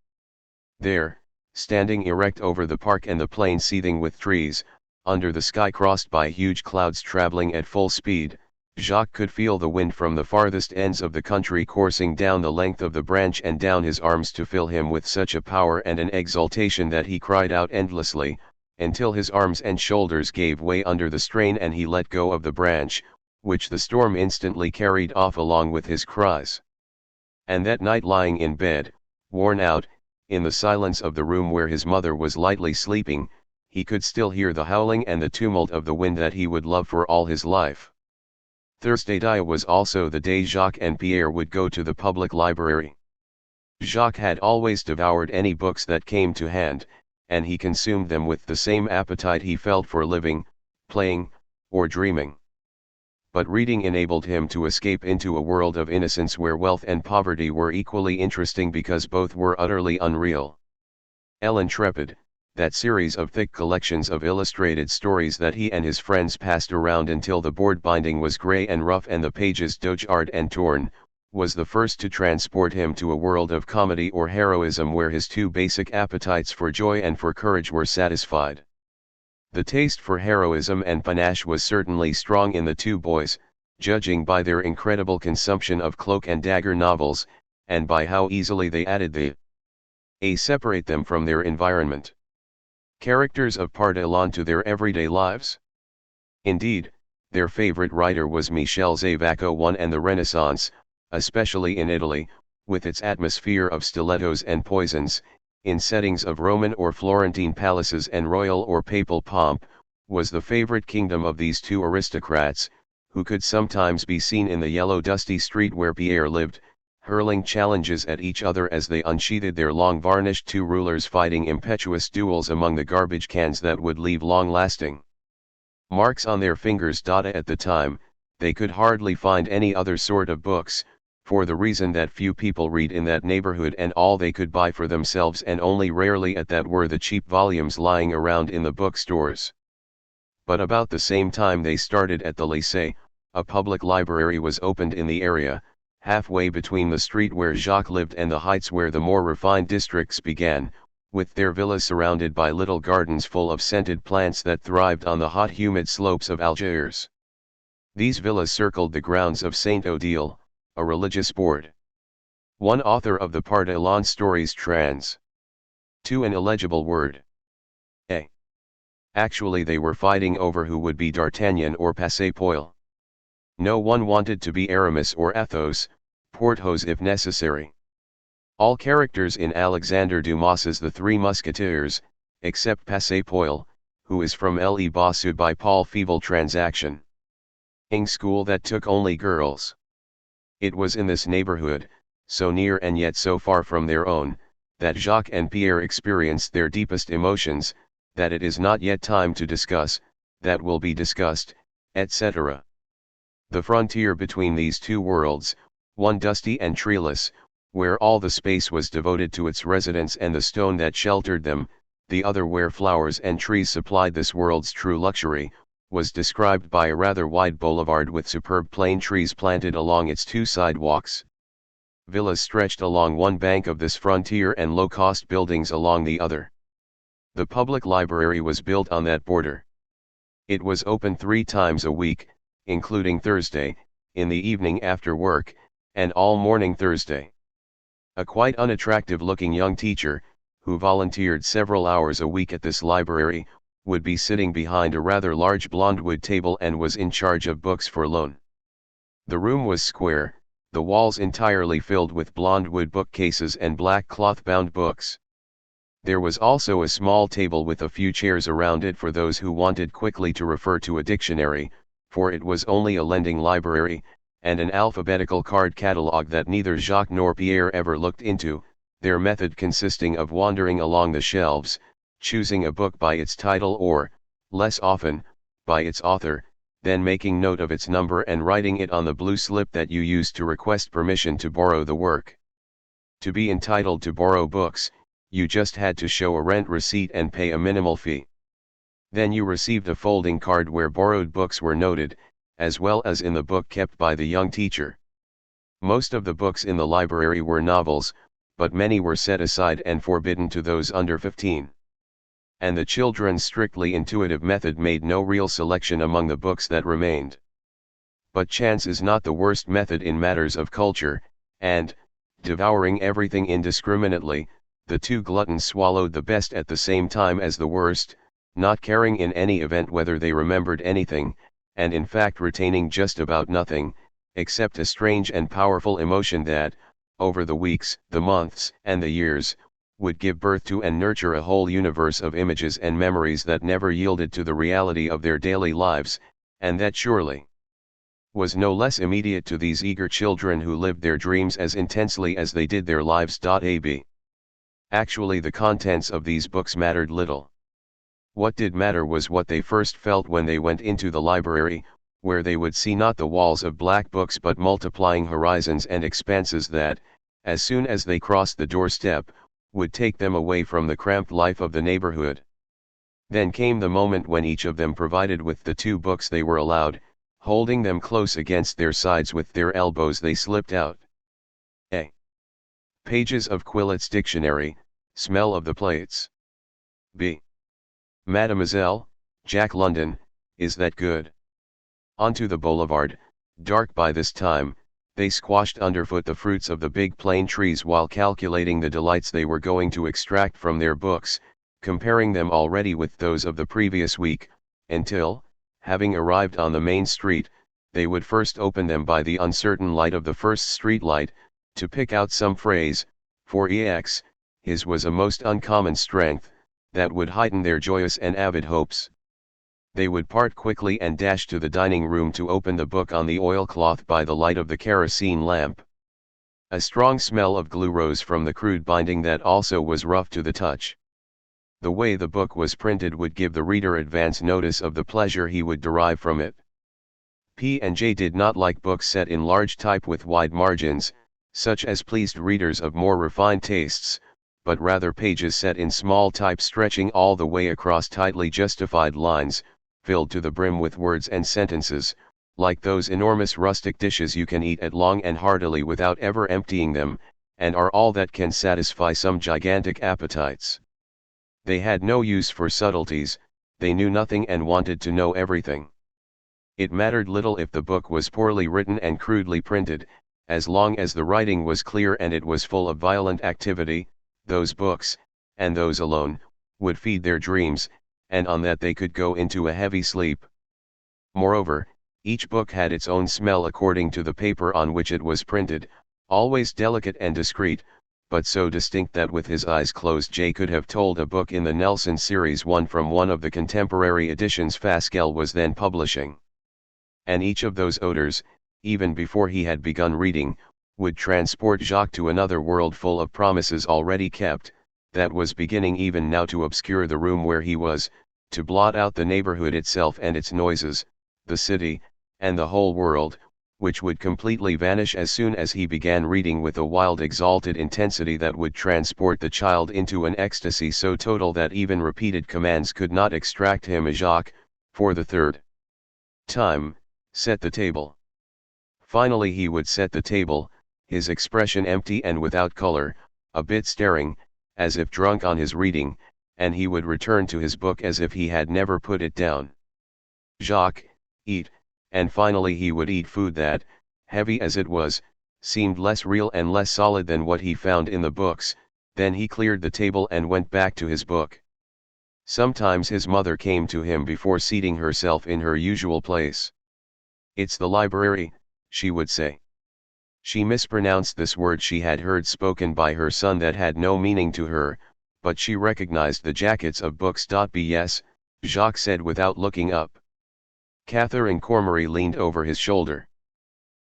There, standing erect over the park and the plain seething with trees, under the sky crossed by huge clouds traveling at full speed, Jacques could feel the wind from the farthest ends of the country coursing down the length of the branch and down his arms to fill him with such a power and an exultation that he cried out endlessly, until his arms and shoulders gave way under the strain and he let go of the branch, which the storm instantly carried off along with his cries. And that night, lying in bed, worn out, in the silence of the room where his mother was lightly sleeping, he could still hear the howling and the tumult of the wind that he would love for all his life. Thursday was also the day Jacques and Pierre would go to the public library. Jacques had always devoured any books that came to hand, and he consumed them with the same appetite he felt for living, playing, or dreaming. But reading enabled him to escape into a world of innocence where wealth and poverty were equally interesting because both were utterly unreal. El Intrépide, that series of thick collections of illustrated stories that he and his friends passed around until the board binding was gray and rough and the pages dog-eared and torn, was the first to transport him to a world of comedy or heroism where his two basic appetites for joy and for courage were satisfied. The taste for heroism and panache was certainly strong in the two boys, judging by their incredible consumption of cloak and dagger novels, and by how easily they added the separate them from their environment. Characters of part élan to their everyday lives. Indeed, their favorite writer was Michel Zavacco I, and the Renaissance, especially in Italy, with its atmosphere of stilettos and poisons, in settings of Roman or Florentine palaces and royal or papal pomp, was the favorite kingdom of these two aristocrats, who could sometimes be seen in the yellow dusty street where Pierre lived, hurling challenges at each other as they unsheathed their long varnished two rulers, fighting impetuous duels among the garbage cans that would leave long-lasting marks on their fingers. At the time, they could hardly find any other sort of books, for the reason that few people read in that neighborhood and all they could buy for themselves and only rarely at that were the cheap volumes lying around in the bookstores. But about the same time they started at the Lycée, a public library was opened in the area, halfway between the street where Jacques lived and the heights where the more refined districts began, with their villas surrounded by little gardens full of scented plants that thrived on the hot humid slopes of Algiers. These villas circled the grounds of Saint Odile, a religious board. One author of the part élan stories trans. To an illegible word. A. Actually they were fighting over who would be D'Artagnan or Passepoil. No one wanted to be Aramis or Athos, Porthos if necessary. All characters in Alexandre Dumas's The Three Musketeers, except Passepoil, who is from Le Bossu by Paul Féval transaction. Ing school that took only girls. It was in this neighborhood, so near and yet so far from their own, that Jacques and Pierre experienced their deepest emotions, that it is not yet time to discuss, that will be discussed, etc. The frontier between these two worlds, one dusty and treeless, where all the space was devoted to its residents and the stone that sheltered them, the other where flowers and trees supplied this world's true luxury, was described by a rather wide boulevard with superb plane trees planted along its two sidewalks. Villas stretched along one bank of this frontier and low-cost buildings along the other. The public library was built on that border. It was open 3 times a week, including Thursday, in the evening after work, and all morning Thursday. A quite unattractive-looking young teacher, who volunteered several hours a week at this library, would be sitting behind a rather large blonde wood table and was in charge of books for loan. The room was square, the walls entirely filled with blonde wood bookcases and black cloth-bound books. There was also a small table with a few chairs around it for those who wanted quickly to refer to a dictionary, for it was only a lending library, and an alphabetical card catalogue that neither Jacques nor Pierre ever looked into, their method consisting of wandering along the shelves, choosing a book by its title or, less often, by its author, then making note of its number and writing it on the blue slip that you used to request permission to borrow the work. To be entitled to borrow books, you just had to show a rent receipt and pay a minimal fee. Then you received a folding card where borrowed books were noted, as well as in the book kept by the young teacher. Most of the books in the library were novels, but many were set aside and forbidden to those under 15. And the children's strictly intuitive method made no real selection among the books that remained. But chance is not the worst method in matters of culture, and, devouring everything indiscriminately, the two gluttons swallowed the best at the same time as the worst, not caring in any event whether they remembered anything, and in fact retaining just about nothing, except a strange and powerful emotion that, over the weeks, the months, and the years, would give birth to and nurture a whole universe of images and memories that never yielded to the reality of their daily lives, and that surely was no less immediate to these eager children who lived their dreams as intensely as they did their lives. Ab. Actually, the contents of these books mattered little. What did matter was what they first felt when they went into the library, where they would see not the walls of black books but multiplying horizons and expanses that, as soon as they crossed the doorstep, would take them away from the cramped life of the neighborhood. Then came the moment when each of them provided with the two books they were allowed, holding them close against their sides with their elbows they slipped out. A. Pages of Quillet's dictionary, smell of the plates. B. Mademoiselle, Jack London, is that good? Onto the boulevard, dark by this time, they squashed underfoot the fruits of the big plane trees while calculating the delights they were going to extract from their books, comparing them already with those of the previous week, until, having arrived on the main street, they would first open them by the uncertain light of the first street light, to pick out some phrase, for his was a most uncommon strength, that would heighten their joyous and avid hopes. They would part quickly and dash to the dining room to open the book on the oilcloth by the light of the kerosene lamp. A strong smell of glue rose from the crude binding that also was rough to the touch. The way the book was printed would give the reader advance notice of the pleasure he would derive from it. P&J did not like books set in large type with wide margins, such as pleased readers of more refined tastes, but rather pages set in small type stretching all the way across tightly justified lines, filled to the brim with words and sentences, like those enormous rustic dishes you can eat at long and heartily without ever emptying them, and are all that can satisfy some gigantic appetites. They had no use for subtleties, they knew nothing and wanted to know everything. It mattered little if the book was poorly written and crudely printed, as long as the writing was clear and it was full of violent activity. Those books, and those alone, would feed their dreams, and on that they could go into a heavy sleep. Moreover, each book had its own smell according to the paper on which it was printed, always delicate and discreet, but so distinct that with his eyes closed Jay could have told a book in the Nelson series one from one of the contemporary editions Fasquelle was then publishing. And each of those odors, even before he had begun reading, would transport Jacques to another world full of promises already kept, that was beginning even now to obscure the room where he was, to blot out the neighborhood itself and its noises, the city, and the whole world, which would completely vanish as soon as he began reading with a wild exalted intensity that would transport the child into an ecstasy so total that even repeated commands could not extract him. Jacques, for the third time, set the table. Finally he would set the table, his expression empty and without color, a bit staring, as if drunk on his reading, and he would return to his book as if he had never put it down. Jacques, eat, and finally he would eat food that, heavy as it was, seemed less real and less solid than what he found in the books. Then he cleared the table and went back to his book. Sometimes his mother came to him before seating herself in her usual place. "It's the library," she would say. She mispronounced this word she had heard spoken by her son that had no meaning to her, but she recognized the jackets of books. Yes, Jacques said without looking up. Catherine Cormery leaned over his shoulder.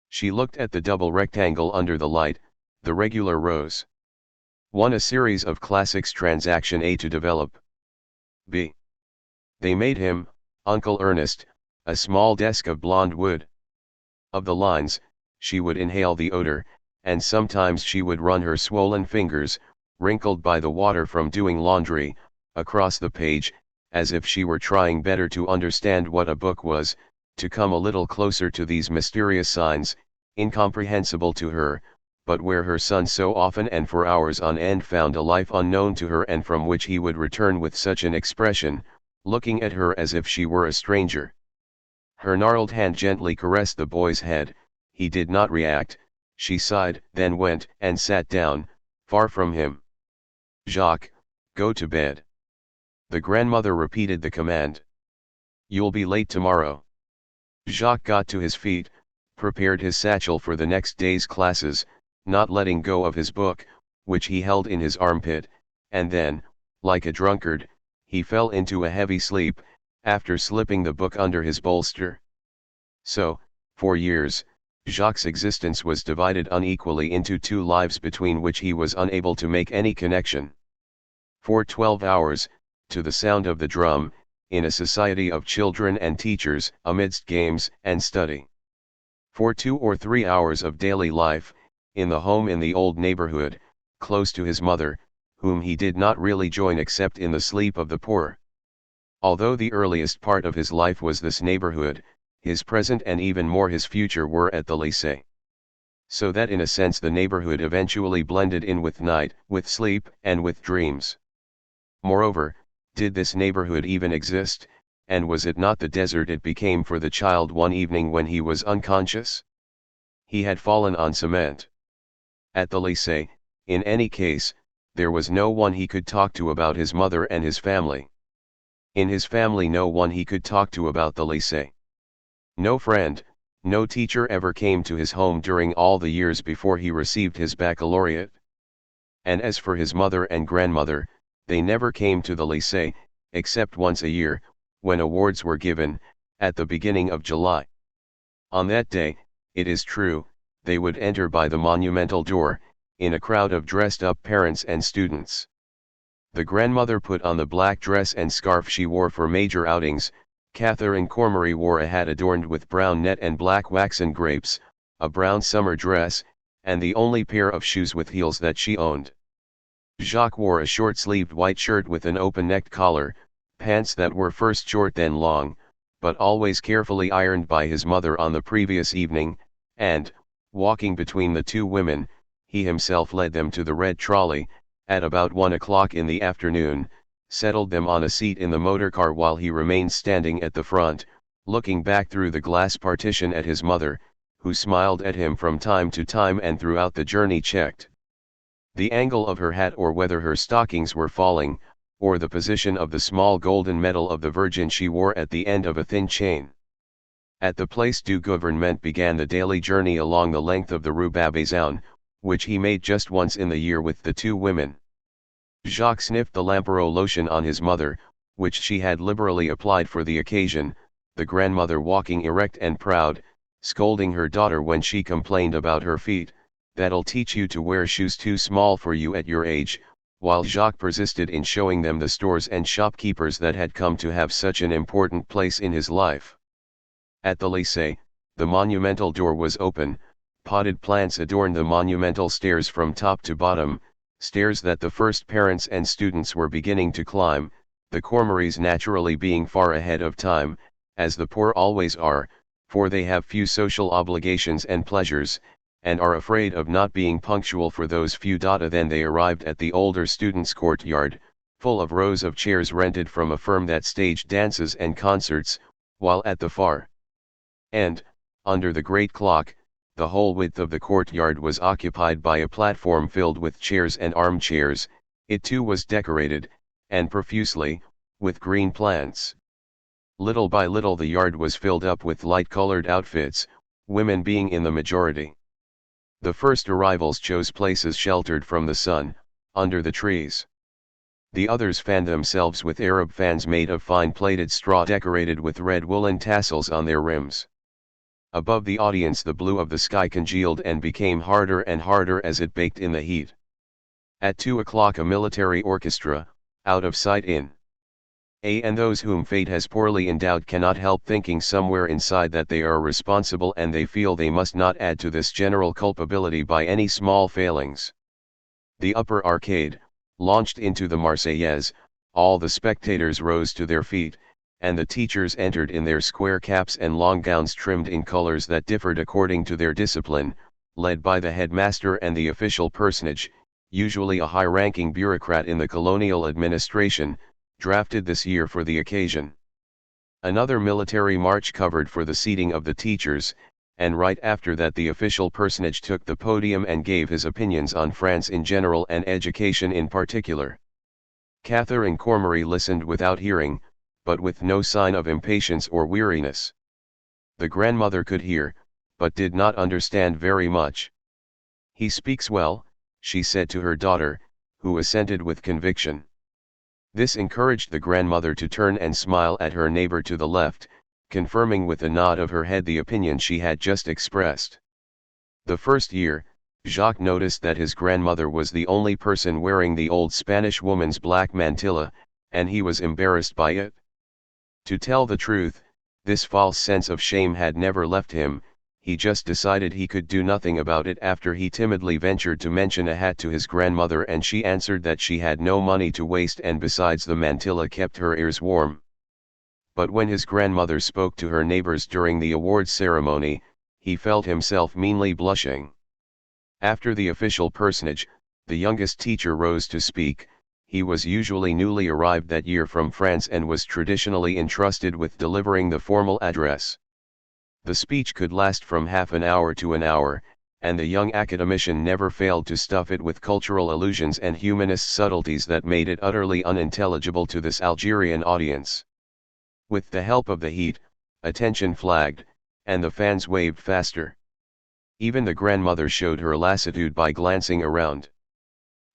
She looked at the double rectangle under the light, the regular rows. 1. A series of classics. Transaction A. To develop. B. They made him, Uncle Ernest, a small desk of blonde wood. Of the lines, she would inhale the odor, and sometimes she would run her swollen fingers, wrinkled by the water from doing laundry, across the page, as if she were trying better to understand what a book was, to come a little closer to these mysterious signs, incomprehensible to her, but where her son so often and for hours on end found a life unknown to her and from which he would return with such an expression, looking at her as if she were a stranger. Her gnarled hand gently caressed the boy's head. He did not react. She sighed, then went and sat down, far from him. Jacques, go to bed. The grandmother repeated the command. You'll be late tomorrow. Jacques got to his feet, prepared his satchel for the next day's classes, not letting go of his book, which he held in his armpit, and then, like a drunkard, he fell into a heavy sleep, after slipping the book under his bolster. So, for years, Jacques' existence was divided unequally into two lives between which he was unable to make any connection. For 12 hours, to the sound of the drum, in a society of children and teachers, amidst games and study. For 2 or 3 hours of daily life, in the home in the old neighborhood, close to his mother, whom he did not really join except in the sleep of the poor. Although the earliest part of his life was this neighborhood, his present and even more his future were at the lycée. So that in a sense the neighborhood eventually blended in with night, with sleep, and with dreams. Moreover, did this neighborhood even exist, and was it not the desert it became for the child one evening when he was unconscious? He had fallen on cement. At the lycée, in any case, there was no one he could talk to about his mother and his family. In his family no one he could talk to about the lycée. No friend, no teacher ever came to his home during all the years before he received his baccalaureate. And as for his mother and grandmother, they never came to the lycée, except once a year, when awards were given, at the beginning of July. On that day, it is true, they would enter by the monumental door, in a crowd of dressed-up parents and students. The grandmother put on the black dress and scarf she wore for major outings. Catherine Cormery wore a hat adorned with brown net and black waxen grapes, a brown summer dress, and the only pair of shoes with heels that she owned. Jacques wore a short-sleeved white shirt with an open-necked collar, pants that were first short then long, but always carefully ironed by his mother on the previous evening, and, walking between the two women, he himself led them to the red trolley, at about 1 o'clock in the afternoon, settled them on a seat in the motor car while he remained standing at the front, looking back through the glass partition at his mother, who smiled at him from time to time and throughout the journey checked the angle of her hat or whether her stockings were falling, or the position of the small golden medal of the Virgin she wore at the end of a thin chain. At the Place du Gouvernement began the daily journey along the length of the Rue Babazon, which he made just once in the year with the two women. Jacques sniffed the Lampereau lotion on his mother, which she had liberally applied for the occasion, the grandmother walking erect and proud, scolding her daughter when she complained about her feet, "That'll teach you to wear shoes too small for you at your age," while Jacques persisted in showing them the stores and shopkeepers that had come to have such an important place in his life. At the lycée, the monumental door was open, potted plants adorned the monumental stairs from top to bottom, stairs that the first parents and students were beginning to climb, the Cormerys naturally being far ahead of time, as the poor always are, for they have few social obligations and pleasures, and are afraid of not being punctual for those few. Then they arrived at the older students' courtyard, full of rows of chairs rented from a firm that staged dances and concerts, while at the far end, under the great clock, the whole width of the courtyard was occupied by a platform filled with chairs and armchairs. It too was decorated, and profusely, with green plants. Little by little the yard was filled up with light-colored outfits, women being in the majority. The first arrivals chose places sheltered from the sun, under the trees. The others fanned themselves with Arab fans made of fine plaited straw decorated with red woolen tassels on their rims. Above the audience the blue of the sky congealed and became harder and harder as it baked in the heat. At 2 o'clock a military orchestra, out of sight in A, and those whom fate has poorly endowed cannot help thinking somewhere inside that they are responsible, and they feel they must not add to this general culpability by any small failings. The upper arcade, launched into the Marseillaise, all the spectators rose to their feet, and the teachers entered in their square caps and long gowns trimmed in colors that differed according to their discipline, led by the headmaster and the official personage, usually a high-ranking bureaucrat in the colonial administration, drafted this year for the occasion. Another military march covered for the seating of the teachers, and right after that the official personage took the podium and gave his opinions on France in general and education in particular. Catherine Cormery listened without hearing, but with no sign of impatience or weariness. The grandmother could hear, but did not understand very much. "He speaks well," she said to her daughter, who assented with conviction. This encouraged the grandmother to turn and smile at her neighbor to the left, confirming with a nod of her head the opinion she had just expressed. The first year, Jacques noticed that his grandmother was the only person wearing the old Spanish woman's black mantilla, and he was embarrassed by it. To tell the truth, this false sense of shame had never left him. He just decided he could do nothing about it after he timidly ventured to mention a hat to his grandmother, and she answered that she had no money to waste, and besides the mantilla kept her ears warm. But when his grandmother spoke to her neighbors during the awards ceremony, he felt himself meanly blushing. After the official personage, the youngest teacher rose to speak. He was usually newly arrived that year from France and was traditionally entrusted with delivering the formal address. The speech could last from half an hour to an hour, and the young academician never failed to stuff it with cultural allusions and humanist subtleties that made it utterly unintelligible to this Algerian audience. With the help of the heat, attention flagged, and the fans waved faster. Even the grandmother showed her lassitude by glancing around.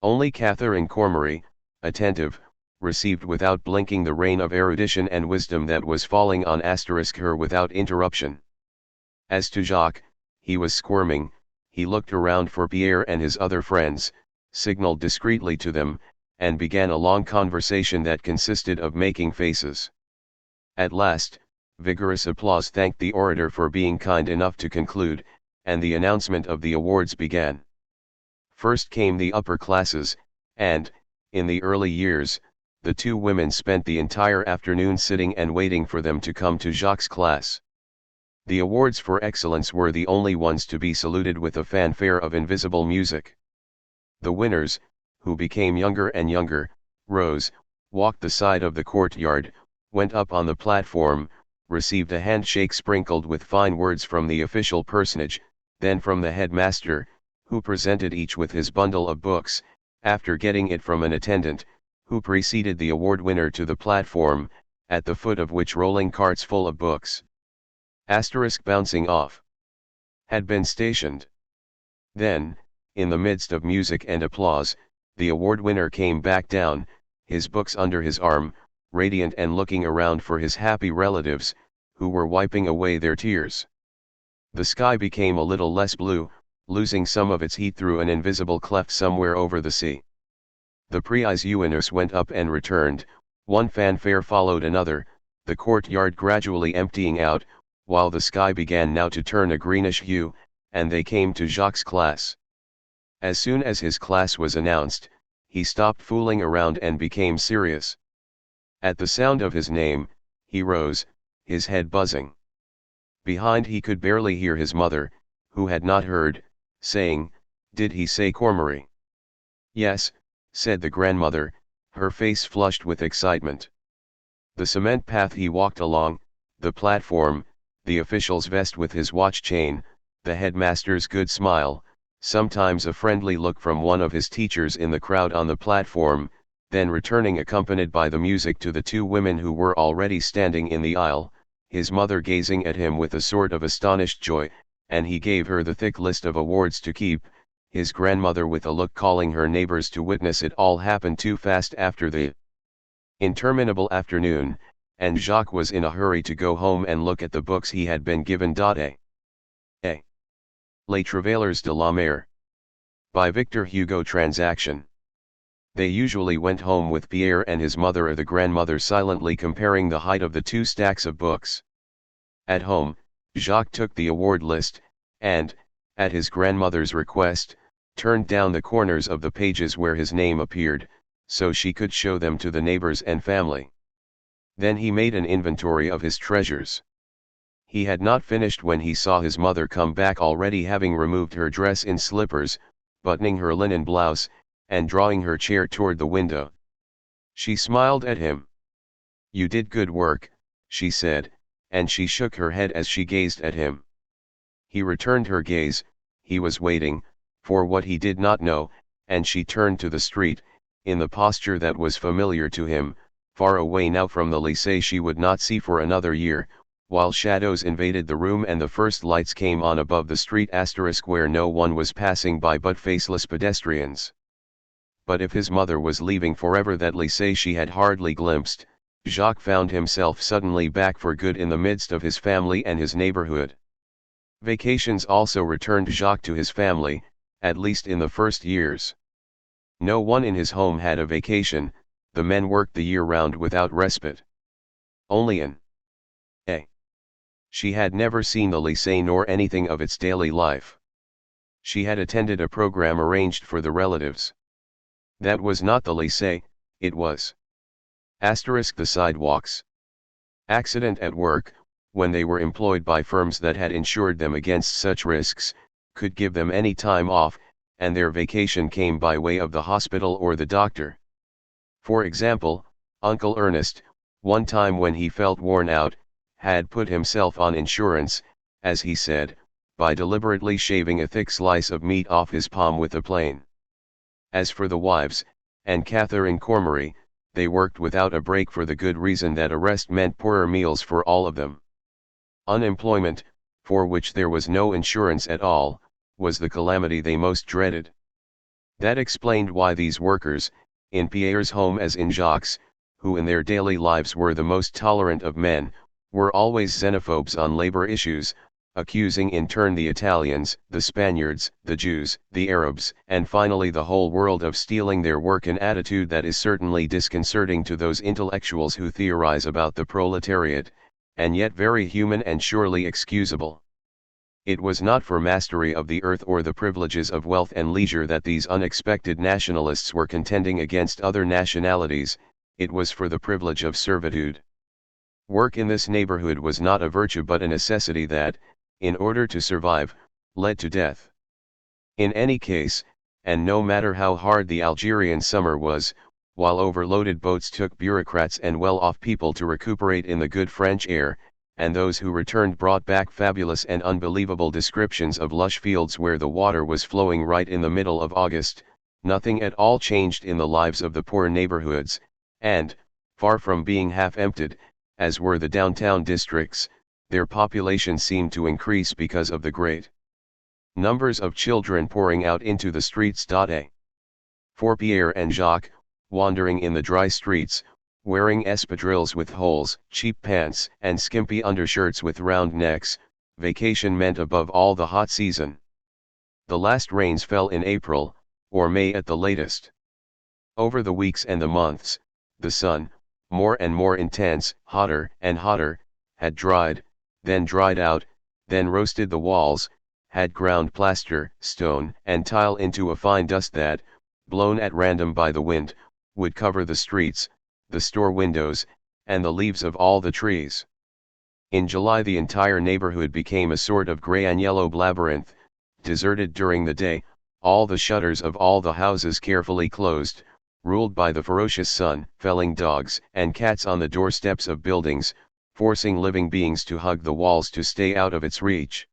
Only Catherine Cormery, attentive, received without blinking the rain of erudition and wisdom that was falling on her without interruption. As to Jacques, he was squirming. He looked around for Pierre and his other friends, signaled discreetly to them, and began a long conversation that consisted of making faces. At last, vigorous applause thanked the orator for being kind enough to conclude, and the announcement of the awards began. First came the upper classes, and, in the early years, the two women spent the entire afternoon sitting and waiting for them to come to Jacques' class. The awards for excellence were the only ones to be saluted with a fanfare of invisible music. The winners, who became younger and younger, rose, walked the side of the courtyard, went up on the platform, received a handshake sprinkled with fine words from the official personage, then from the headmaster, who presented each with his bundle of books, after getting it from an attendant, who preceded the award winner to the platform, at the foot of which rolling carts full of books, bouncing off, had been stationed. Then, in the midst of music and applause, the award winner came back down, his books under his arm, radiant and looking around for his happy relatives, who were wiping away their tears. The sky became a little less blue, losing some of its heat through an invisible cleft somewhere over the sea. The prize winners went up and returned, one fanfare followed another, the courtyard gradually emptying out, while the sky began now to turn a greenish hue, and they came to Jacques' class. As soon as his class was announced, he stopped fooling around and became serious. At the sound of his name, he rose, his head buzzing. Behind he could barely hear his mother, who had not heard, saying, "Did he say Cormery?" "Yes," said the grandmother, her face flushed with excitement. The cement path he walked along, the platform, the official's vest with his watch chain, the headmaster's good smile, sometimes a friendly look from one of his teachers in the crowd on the platform, then returning accompanied by the music to the two women who were already standing in the aisle, his mother gazing at him with a sort of astonished joy, and he gave her the thick list of awards to keep, his grandmother with a look calling her neighbors to witness it all happened too fast after the interminable afternoon, and Jacques was in a hurry to go home and look at the books he had been given. A. Les Travailleurs de la Mer. By Victor Hugo. Transaction. They usually went home with Pierre and his mother or the grandmother, silently comparing the height of the two stacks of books. At home, Jacques took the award list, and, at his grandmother's request, turned down the corners of the pages where his name appeared, so she could show them to the neighbors and family. Then he made an inventory of his treasures. He had not finished when he saw his mother come back, already having removed her dress in slippers, buttoning her linen blouse, and drawing her chair toward the window. She smiled at him. "You did good work," she said, and she shook her head as she gazed at him. He returned her gaze. He was waiting for what he did not know, and she turned to the street, in the posture that was familiar to him, far away now from the lycée she would not see for another year, while shadows invaded the room and the first lights came on above the street where no one was passing by but faceless pedestrians. But if his mother was leaving forever that lycée she had hardly glimpsed, Jacques found himself suddenly back for good in the midst of his family and his neighborhood. Vacations also returned Jacques to his family, at least in the first years. No one in his home had a vacation, the men worked the year round without respite. Only A. She had never seen the lycée nor anything of its daily life. She had attended a program arranged for the relatives. That was not the lycée, it was the sidewalks. Accident at work, when they were employed by firms that had insured them against such risks, could give them any time off, and their vacation came by way of the hospital or the doctor. For example, Uncle Ernest, one time when he felt worn out, had put himself on insurance, as he said, by deliberately shaving a thick slice of meat off his palm with a plane. As for the wives, and Catherine Cormery, they worked without a break for the good reason that a rest meant poorer meals for all of them. Unemployment, for which there was no insurance at all, was the calamity they most dreaded. That explained why these workers, in Pierre's home as in Jacques', who in their daily lives were the most tolerant of men, were always xenophobes on labor issues, accusing in turn the Italians, the Spaniards, the Jews, the Arabs, and finally the whole world of stealing their work, an attitude that is certainly disconcerting to those intellectuals who theorize about the proletariat, and yet very human and surely excusable. It was not for mastery of the earth or the privileges of wealth and leisure that these unexpected nationalists were contending against other nationalities, it was for the privilege of servitude. Work in this neighborhood was not a virtue but a necessity that, in order to survive, led to death. In any case, and no matter how hard the Algerian summer was, while overloaded boats took bureaucrats and well-off people to recuperate in the good French air, and those who returned brought back fabulous and unbelievable descriptions of lush fields where the water was flowing right in the middle of August, nothing at all changed in the lives of the poor neighborhoods, and, far from being half-emptied, as were the downtown districts, their population seemed to increase because of the great numbers of children pouring out into the streets. For Pierre and Jacques, wandering in the dry streets, wearing espadrilles with holes, cheap pants, and skimpy undershirts with round necks, vacation meant above all the hot season. The last rains fell in April, or May at the latest. Over the weeks and the months, the sun, more and more intense, hotter and hotter, had dried, then dried out, then roasted the walls, had ground plaster, stone, and tile into a fine dust that, blown at random by the wind, would cover the streets, the store windows, and the leaves of all the trees. In July the entire neighborhood became a sort of gray and yellow labyrinth, deserted during the day, all the shutters of all the houses carefully closed, ruled by the ferocious sun, felling dogs and cats on the doorsteps of buildings, forcing living beings to hug the walls to stay out of its reach.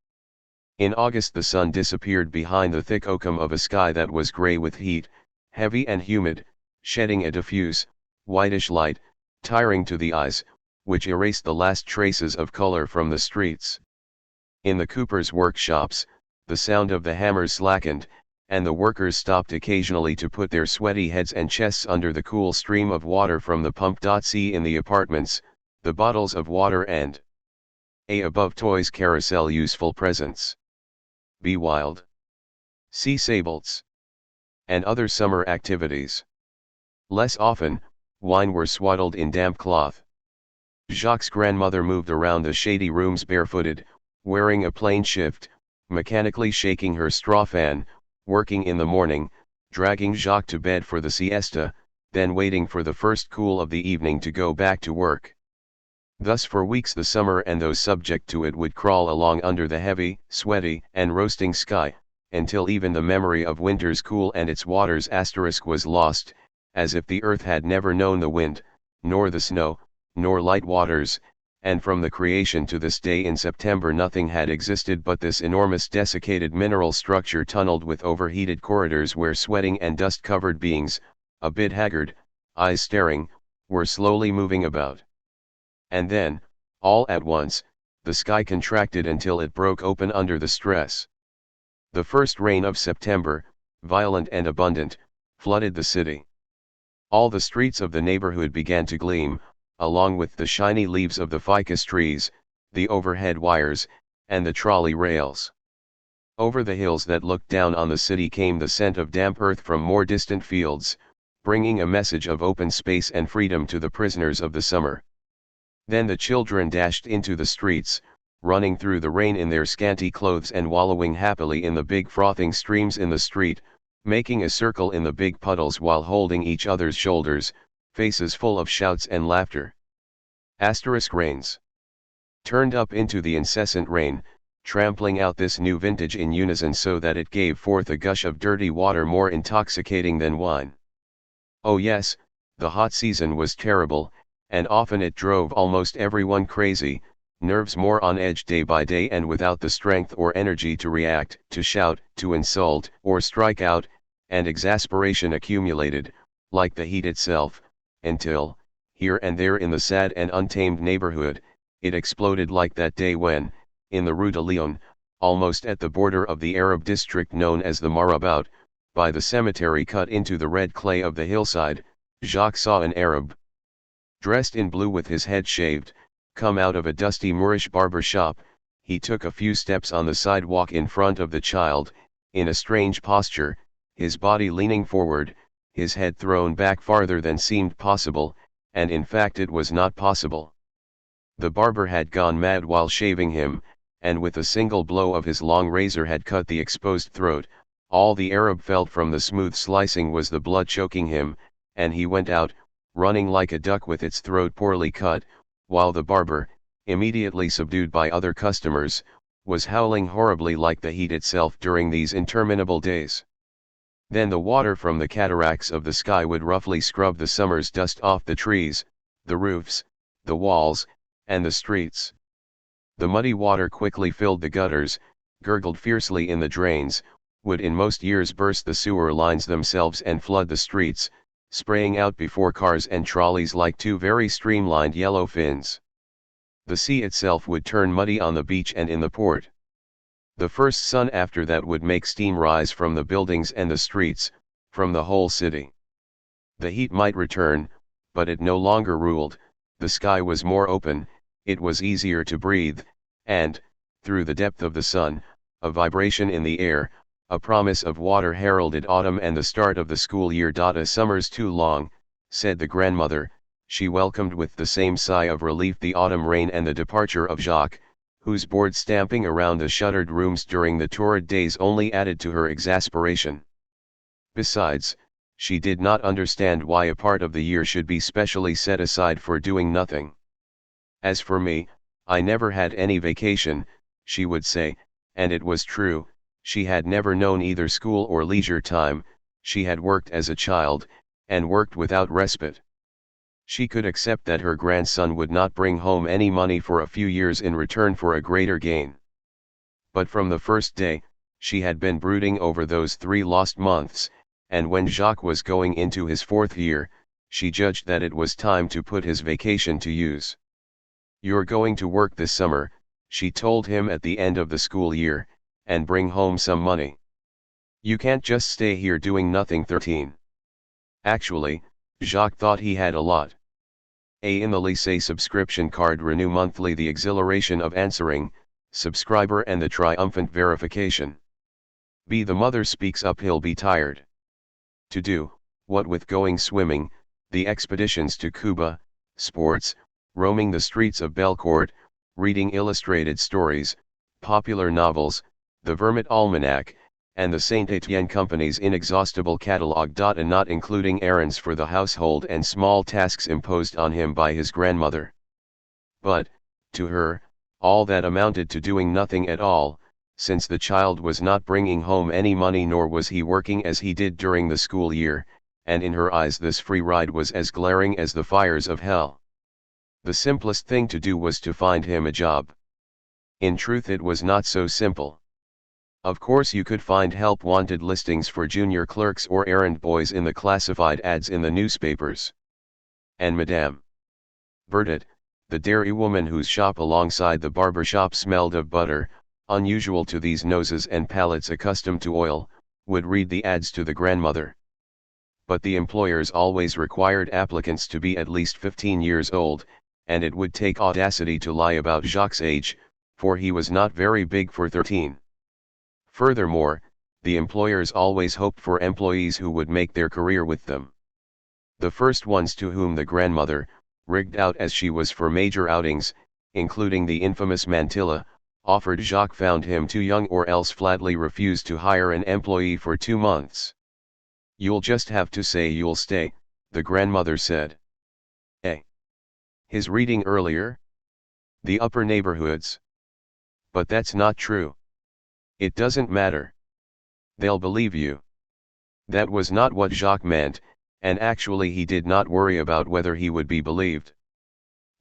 In August the sun disappeared behind the thick oakum of a sky that was gray with heat, heavy and humid, shedding a diffuse, whitish light, tiring to the eyes, which erased the last traces of color from the streets. In the coopers' workshops, the sound of the hammers slackened, and the workers stopped occasionally to put their sweaty heads and chests under the cool stream of water from the pump. C. In the apartments, the bottles of water and A. Above toys carousel useful presents. B. Wild. C. Sabolts. And other summer activities. Less often, wine were swaddled in damp cloth. Jacques' grandmother moved around the shady rooms barefooted, wearing a plain shift, mechanically shaking her straw fan, working in the morning, dragging Jacques to bed for the siesta, then waiting for the first cool of the evening to go back to work. Thus for weeks the summer and those subject to it would crawl along under the heavy, sweaty, and roasting sky, until even the memory of winter's cool and its waters was lost, as if the earth had never known the wind, nor the snow, nor light waters, and from the creation to this day in September nothing had existed but this enormous desiccated mineral structure tunneled with overheated corridors where sweating and dust-covered beings, a bit haggard, eyes staring, were slowly moving about. And then, all at once, the sky contracted until it broke open under the stress. The first rain of September, violent and abundant, flooded the city. All the streets of the neighborhood began to gleam, along with the shiny leaves of the ficus trees, the overhead wires, and the trolley rails. Over the hills that looked down on the city came the scent of damp earth from more distant fields, bringing a message of open space and freedom to the prisoners of the summer. Then the children dashed into the streets, running through the rain in their scanty clothes and wallowing happily in the big frothing streams in the street, making a circle in the big puddles while holding each other's shoulders, faces full of shouts and laughter. Rains turned up into the incessant rain, trampling out this new vintage in unison so that it gave forth a gush of dirty water more intoxicating than wine. Oh yes, the hot season was terrible, and often it drove almost everyone crazy, nerves more on edge day by day and without the strength or energy to react, to shout, to insult, or strike out, and exasperation accumulated, like the heat itself, until, here and there in the sad and untamed neighborhood, it exploded like that day when, in the Rue de Lyon, almost at the border of the Arab district known as the Marabout, by the cemetery cut into the red clay of the hillside, Jacques saw an Arab, dressed in blue with his head shaved, come out of a dusty Moorish barber shop. He took a few steps on the sidewalk in front of the child, in a strange posture, his body leaning forward, his head thrown back farther than seemed possible, and in fact it was not possible. The barber had gone mad while shaving him, and with a single blow of his long razor had cut the exposed throat. All the Arab felt from the smooth slicing was the blood choking him, and he went out, running like a duck with its throat poorly cut, while the barber, immediately subdued by other customers, was howling horribly like the heat itself during these interminable days. Then the water from the cataracts of the sky would roughly scrub the summer's dust off the trees, the roofs, the walls, and the streets. The muddy water quickly filled the gutters, gurgled fiercely in the drains, would in most years burst the sewer lines themselves and flood the streets, spraying out before cars and trolleys like two very streamlined yellow fins. The sea itself would turn muddy on the beach and in the port. The first sun after that would make steam rise from the buildings and the streets, from the whole city. The heat might return, but it no longer ruled. The sky was more open, it was easier to breathe, and, through the depth of the sun, a vibration in the air, a promise of water heralded autumn and the start of the school year. A summer's too long, said the grandmother. She welcomed with the same sigh of relief the autumn rain and the departure of Jacques, whose bored stamping around the shuttered rooms during the torrid days only added to her exasperation. Besides, she did not understand why a part of the year should be specially set aside for doing nothing. As for me, I never had any vacation, she would say, and it was true. She had never known either school or leisure time. She had worked as a child, and worked without respite. She could accept that her grandson would not bring home any money for a few years in return for a greater gain. But from the first day, she had been brooding over those 3 lost months, and when Jacques was going into his 4th year, she judged that it was time to put his vacation to use. "You're going to work this summer," she told him at the end of the school year, and bring home some money. You can't just stay here doing nothing. 13. Actually, Jacques thought he had a lot. A. In the lycée subscription card renew monthly, the exhilaration of answering, subscriber, and the triumphant verification. B. The mother speaks up, he'll be tired. To do, what with going swimming, the expeditions to Cuba, sports, roaming the streets of Belcourt, reading illustrated stories, popular novels, the Vermont Almanac, and the Saint Etienne Company's inexhaustible catalogue. And not including errands for the household and small tasks imposed on him by his grandmother. But, to her, all that amounted to doing nothing at all, since the child was not bringing home any money, nor was he working as he did during the school year, and in her eyes this free ride was as glaring as the fires of hell. The simplest thing to do was to find him a job. In truth, it was not so simple. Of course, you could find help wanted listings for junior clerks or errand boys in the classified ads in the newspapers. And Madame Bertet, the dairy woman whose shop alongside the barber shop smelled of butter, unusual to these noses and palates accustomed to oil, would read the ads to the grandmother. But the employers always required applicants to be at least 15 years old, and it would take audacity to lie about Jacques' age, for he was not very big for 13. Furthermore, the employers always hoped for employees who would make their career with them. The first ones to whom the grandmother, rigged out as she was for major outings, including the infamous mantilla, offered Jacques, found him too young or else flatly refused to hire an employee for 2 months. You'll just have to say you'll stay, the grandmother said. His reading earlier? The upper neighborhoods. But that's not true. It doesn't matter. They'll believe you. That was not what Jacques meant, and actually he did not worry about whether he would be believed.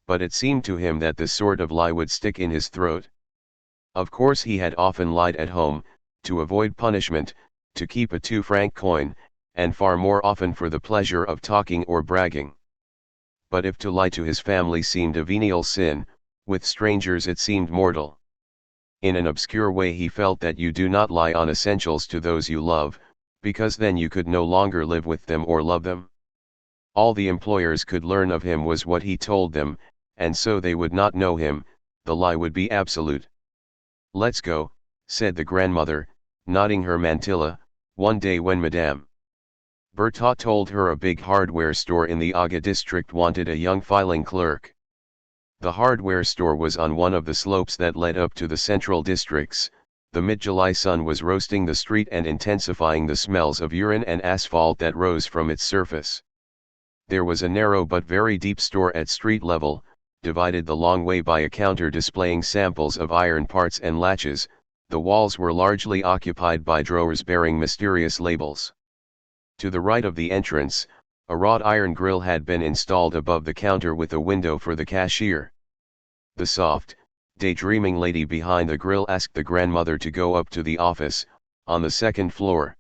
But it seemed to him that this sort of lie would stick in his throat. Of course he had often lied at home, to avoid punishment, to keep a 2-franc coin, and far more often for the pleasure of talking or bragging. But if to lie to his family seemed a venial sin, with strangers it seemed mortal. In an obscure way he felt that you do not lie on essentials to those you love, because then you could no longer live with them or love them. All the employers could learn of him was what he told them, and so they would not know him, the lie would be absolute. Let's go, said the grandmother, nodding her mantilla, one day when Madame Bertot told her a big hardware store in the Aga district wanted a young filing clerk. The hardware store was on one of the slopes that led up to the central districts. The mid-July sun was roasting the street and intensifying the smells of urine and asphalt that rose from its surface. There was a narrow but very deep store at street level, divided the long way by a counter displaying samples of iron parts and latches. The walls were largely occupied by drawers bearing mysterious labels. To the right of the entrance, a wrought iron grill had been installed above the counter with a window for the cashier. The soft, daydreaming lady behind the grill asked the grandmother to go up to the office, on the 2nd floor.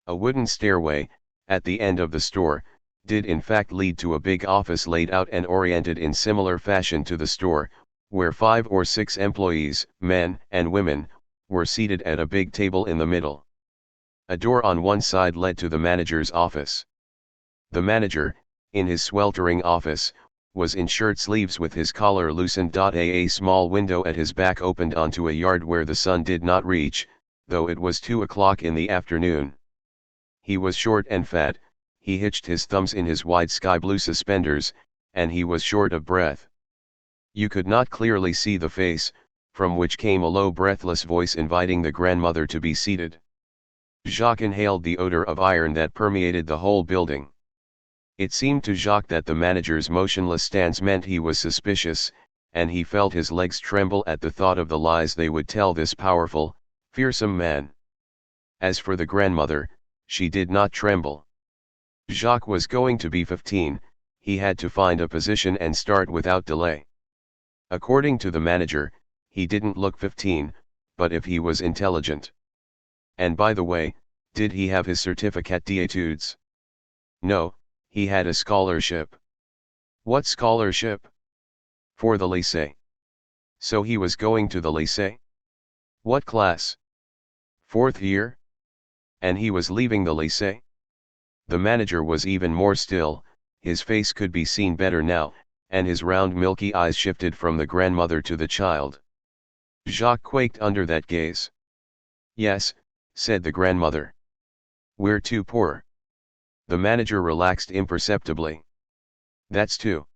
A wooden stairway, at the end of the store, did in fact lead to a big office laid out and oriented in similar fashion to the store, where 5 or 6 employees, men and women, were seated at a big table in the middle. A door on one side led to the manager's office. The manager, in his sweltering office, was in shirt sleeves with his collar loosened. A small window at his back opened onto a yard where the sun did not reach, though it was 2 o'clock in the afternoon. He was short and fat, he hitched his thumbs in his wide sky blue suspenders, and he was short of breath. You could not clearly see the face, from which came a low breathless voice inviting the grandmother to be seated. Jacques inhaled the odor of iron that permeated the whole building. It seemed to Jacques that the manager's motionless stance meant he was suspicious, and he felt his legs tremble at the thought of the lies they would tell this powerful, fearsome man. As for the grandmother, she did not tremble. Jacques was going to be 15, he had to find a position and start without delay. According to the manager, he didn't look 15, but if he was intelligent. And by the way, did he have his certificat d'études? No, he had a scholarship. What scholarship? For the lycée. So he was going to the lycée? What class? Fourth year? And he was leaving the lycée? The manager was even more still, his face could be seen better now, and his round milky eyes shifted from the grandmother to the child. Jacques quaked under that gaze. Yes, said the grandmother. We're too poor. The manager relaxed imperceptibly. That's too.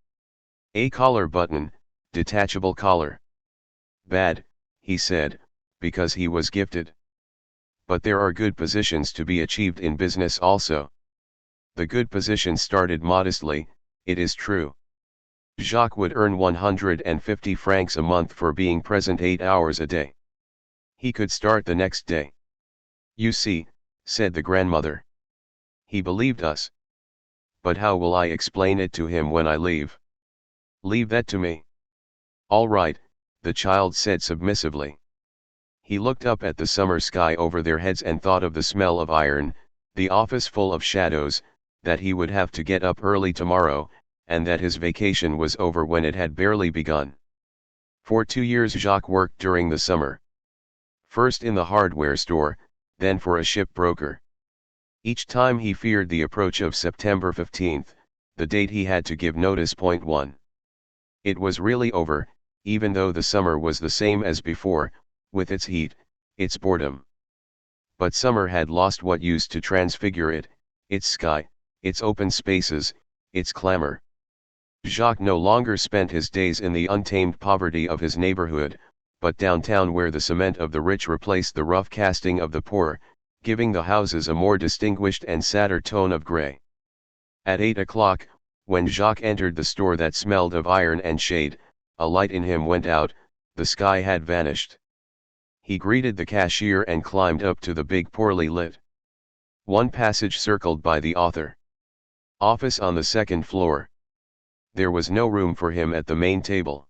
A collar button, detachable collar. Bad, he said, because he was gifted. But there are good positions to be achieved in business also. The good position started modestly, it is true. Jacques would earn 150 francs a month for being present 8 hours a day. He could start the next day. You see, said the grandmother. He believed us. But how will I explain it to him when I leave? Leave that to me. All right, the child said submissively. He looked up at the summer sky over their heads and thought of the smell of iron, the office full of shadows, that he would have to get up early tomorrow, and that his vacation was over when it had barely begun. For 2 years Jacques worked during the summer. First in the hardware store, then for a shipbroker. Each time he feared the approach of September 15th, the date he had to give notice. 1. It was really over, even though the summer was the same as before, with its heat, its boredom. But summer had lost what used to transfigure it, its sky, its open spaces, its clamor. Jacques no longer spent his days in the untamed poverty of his neighborhood, but downtown where the cement of the rich replaced the rough casting of the poor, giving the houses a more distinguished and sadder tone of gray. At 8 o'clock, when Jacques entered the store that smelled of iron and shade, a light in him went out, the sky had vanished. He greeted the cashier and climbed up to the big poorly lit one passage circled by the author office on the second floor. There was no room for him at the main table.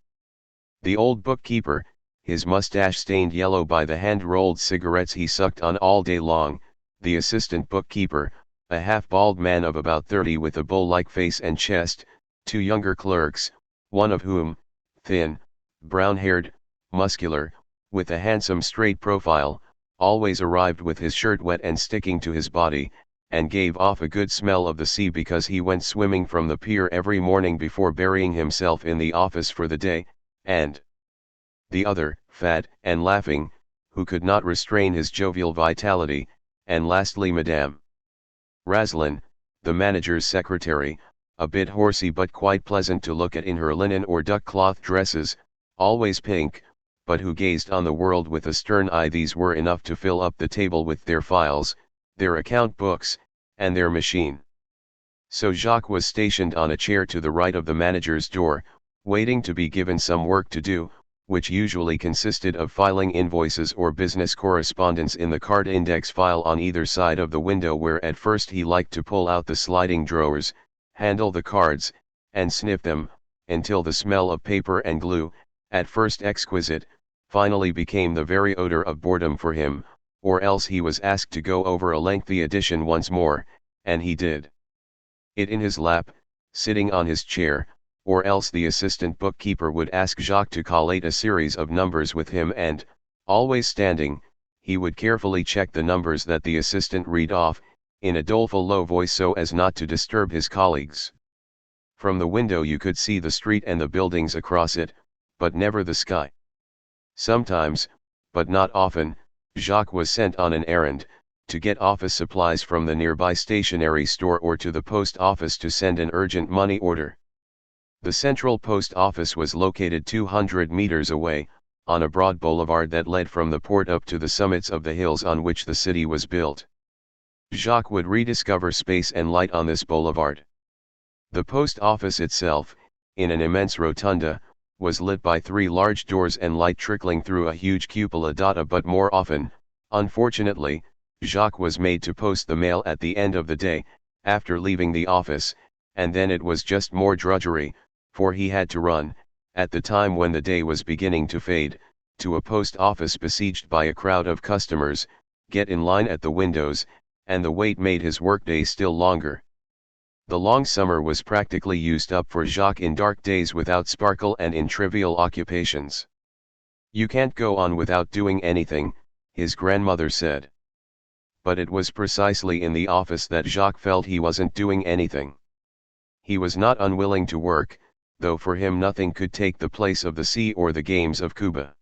The old bookkeeper, his mustache stained yellow by the hand-rolled cigarettes he sucked on all day long, the assistant bookkeeper, a half-bald man of about 30 with a bull-like face and chest, 2 younger clerks, one of whom, thin, brown-haired, muscular, with a handsome straight profile, always arrived with his shirt wet and sticking to his body, and gave off a good smell of the sea because he went swimming from the pier every morning before burying himself in the office for the day, and the other, fat and laughing, who could not restrain his jovial vitality, and lastly Madame Raslin, the manager's secretary, a bit horsey but quite pleasant to look at in her linen or duck cloth dresses, always pink, but who gazed on the world with a stern eye. These were enough to fill up the table with their files, their account books, and their machine. So Jacques was stationed on a chair to the right of the manager's door, waiting to be given some work to do, which usually consisted of filing invoices or business correspondence in the card index file on either side of the window, where at first he liked to pull out the sliding drawers, handle the cards, and sniff them, until the smell of paper and glue, at first exquisite, finally became the very odor of boredom for him, or else he was asked to go over a lengthy edition once more, and he did it in his lap, sitting on his chair, or else the assistant bookkeeper would ask Jacques to collate a series of numbers with him and, always standing, he would carefully check the numbers that the assistant read off, in a doleful low voice so as not to disturb his colleagues. From the window you could see the street and the buildings across it, but never the sky. Sometimes, but not often, Jacques was sent on an errand, to get office supplies from the nearby stationery store or to the post office to send an urgent money order. The central post office was located 200 meters away, on a broad boulevard that led from the port up to the summits of the hills on which the city was built. Jacques would rediscover space and light on this boulevard. The post office itself, in an immense rotunda, was lit by 3 large doors and light trickling through a huge cupola. But more often, unfortunately, Jacques was made to post the mail at the end of the day, after leaving the office, and then it was just more drudgery, for he had to run, at the time when the day was beginning to fade, to a post office besieged by a crowd of customers, get in line at the windows, and the wait made his workday still longer. The long summer was practically used up for Jacques in dark days without sparkle and in trivial occupations. "You can't go on without doing anything," his grandmother said. But it was precisely in the office that Jacques felt he wasn't doing anything. He was not unwilling to work, though for him nothing could take the place of the sea or the games of Cuba.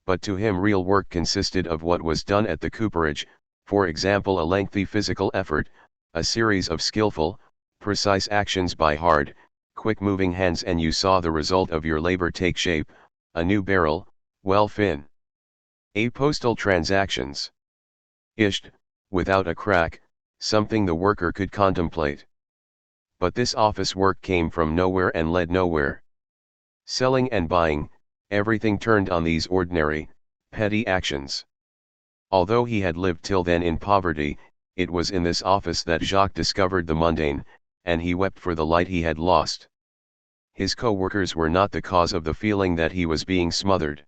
But to him real work consisted of what was done at the cooperage, for example a lengthy physical effort, a series of skillful, precise actions by hard, quick-moving hands, and you saw the result of your labor take shape, a new barrel, well fin. A postal transactions. Isht, without a crack, something the worker could contemplate. But this office work came from nowhere and led nowhere. Selling and buying, everything turned on these ordinary, petty actions. Although he had lived till then in poverty, it was in this office that Jacques discovered the mundane, and he wept for the light he had lost. His co-workers were not the cause of the feeling that he was being smothered.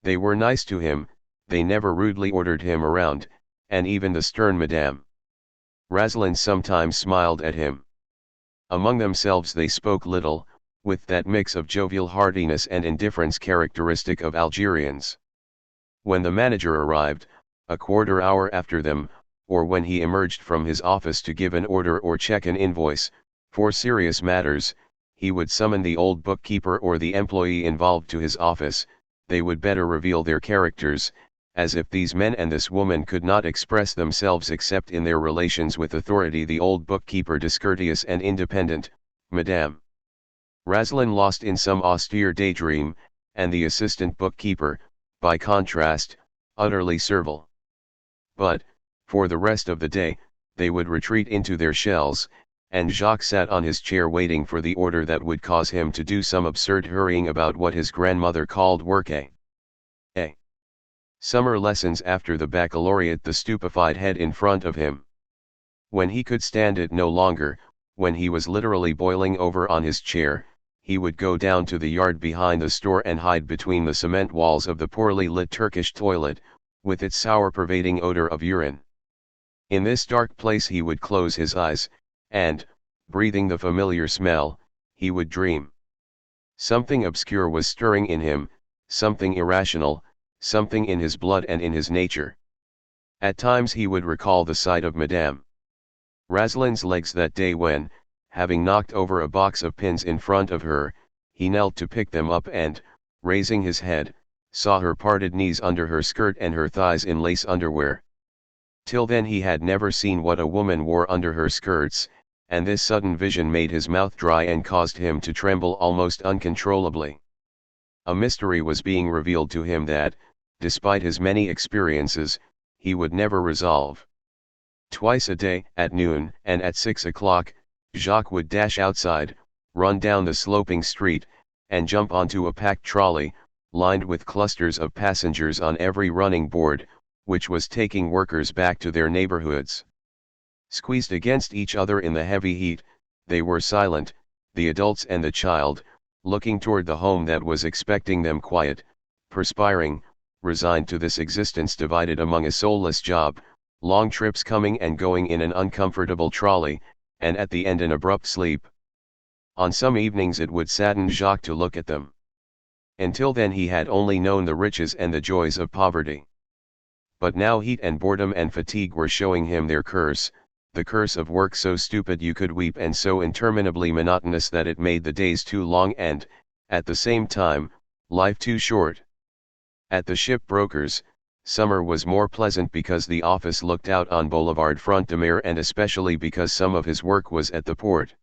They were nice to him, they never rudely ordered him around, and even the stern Madame Razalin sometimes smiled at him. Among themselves they spoke little, with that mix of jovial heartiness and indifference characteristic of Algerians. When the manager arrived, a quarter hour after them, or when he emerged from his office to give an order or check an invoice, for serious matters, he would summon the old bookkeeper or the employee involved to his office. They would better reveal their characters, as if these men and this woman could not express themselves except in their relations with authority. The old bookkeeper discourteous and independent, Madame Razalin lost in some austere daydream, and the assistant bookkeeper, by contrast, utterly servile. But, for the rest of the day, they would retreat into their shells, and Jacques sat on his chair waiting for the order that would cause him to do some absurd hurrying about what his grandmother called work. Summer lessons after the baccalaureate. The stupefied head in front of him. When he could stand it no longer, when he was literally boiling over on his chair, he would go down to the yard behind the store and hide between the cement walls of the poorly lit Turkish toilet, with its sour pervading odor of urine. In this dark place he would close his eyes, and, breathing the familiar smell, he would dream. Something obscure was stirring in him, something irrational, something in his blood and in his nature. At times he would recall the sight of Madame Razalin's legs that day when, having knocked over a box of pins in front of her, he knelt to pick them up and, raising his head, saw her parted knees under her skirt and her thighs in lace underwear. Till then he had never seen what a woman wore under her skirts, and this sudden vision made his mouth dry and caused him to tremble almost uncontrollably. A mystery was being revealed to him that, despite his many experiences, he would never resolve. Twice a day, at noon and at 6 o'clock, Jacques would dash outside, run down the sloping street, and jump onto a packed trolley, lined with clusters of passengers on every running board, which was taking workers back to their neighborhoods. Squeezed against each other in the heavy heat, they were silent, the adults and the child, looking toward the home that was expecting them, quiet, perspiring, resigned to this existence divided among a soulless job, long trips coming and going in an uncomfortable trolley, and at the end an abrupt sleep. On some evenings it would sadden Jacques to look at them. Until then he had only known the riches and the joys of poverty. But now heat and boredom and fatigue were showing him their curse, the curse of work so stupid you could weep and so interminably monotonous that it made the days too long and, at the same time, life too short. At the shipbrokers, summer was more pleasant because the office looked out on Boulevard Front de Mer and especially because some of his work was at the port.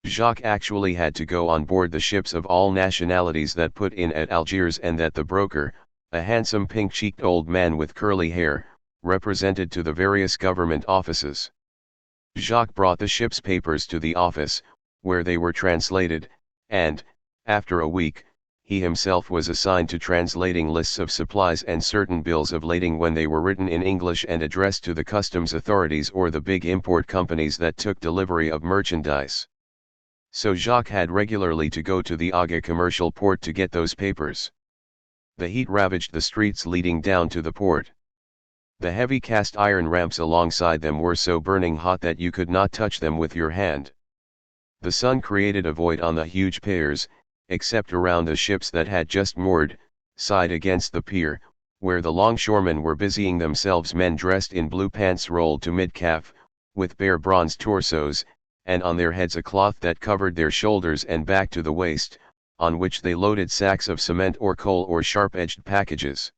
Jacques actually had to go on board the ships of all nationalities that put in at Algiers and that the broker, a handsome pink-cheeked old man with curly hair, represented to the various government offices. Jacques brought the ship's papers to the office, where they were translated, and, after a week, he himself was assigned to translating lists of supplies and certain bills of lading when they were written in English and addressed to the customs authorities or the big import companies that took delivery of merchandise. So Jacques had regularly to go to the Aga commercial port to get those papers. The heat ravaged the streets leading down to the port. The heavy cast iron ramps alongside them were so burning hot that you could not touch them with your hand. The sun created a void on the huge piers, except around the ships that had just moored, side against the pier, where the longshoremen were busying themselves, men dressed in blue pants rolled to mid-calf, with bare bronzed torsos, and on their heads a cloth that covered their shoulders and back to the waist, on which they loaded sacks of cement or coal or sharp-edged packages.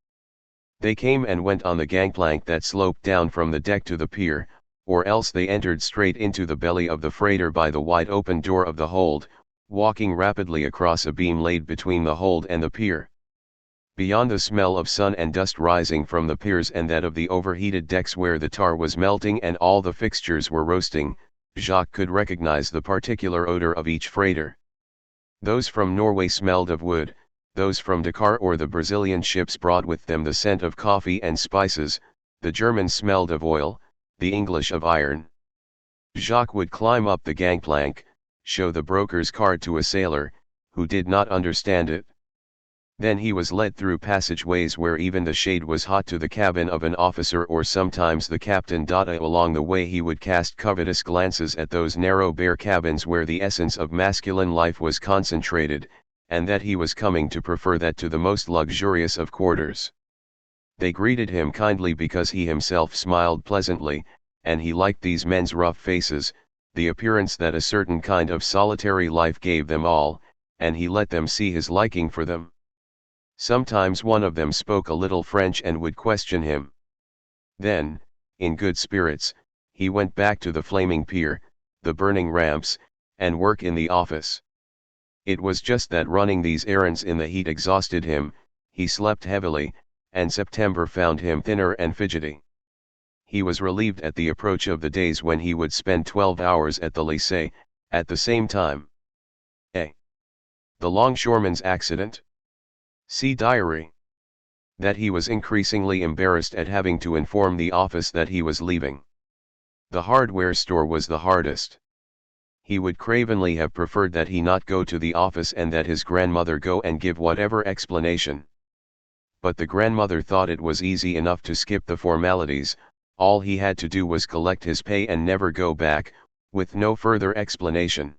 They came and went on the gangplank that sloped down from the deck to the pier, or else they entered straight into the belly of the freighter by the wide open door of the hold, walking rapidly across a beam laid between the hold and the pier. Beyond the smell of sun and dust rising from the piers and that of the overheated decks where the tar was melting and all the fixtures were roasting, Jacques could recognize the particular odor of each freighter. Those from Norway smelled of wood, those from Dakar or the Brazilian ships brought with them the scent of coffee and spices, the Germans smelled of oil, the English of iron. Jacques would climb up the gangplank, show the broker's card to a sailor, who did not understand it. Then he was led through passageways where even the shade was hot to the cabin of an officer or sometimes the captain. Along the way he would cast covetous glances at those narrow bare cabins where the essence of masculine life was concentrated, and that he was coming to prefer that to the most luxurious of quarters. They greeted him kindly because he himself smiled pleasantly, and he liked these men's rough faces, the appearance that a certain kind of solitary life gave them all, and he let them see his liking for them. Sometimes one of them spoke a little French and would question him. Then, in good spirits, he went back to the flaming pier, the burning ramps, and work in the office. It was just that running these errands in the heat exhausted him, he slept heavily, and September found him thinner and fidgety. He was relieved at the approach of the days when he would spend 12 hours at the lycée, at the same time. A. The longshoreman's accident. See diary. That he was increasingly embarrassed at having to inform the office that he was leaving. The hardware store was the hardest. He would cravenly have preferred that he not go to the office and that his grandmother go and give whatever explanation. But the grandmother thought it was easy enough to skip the formalities, all he had to do was collect his pay and never go back, with no further explanation.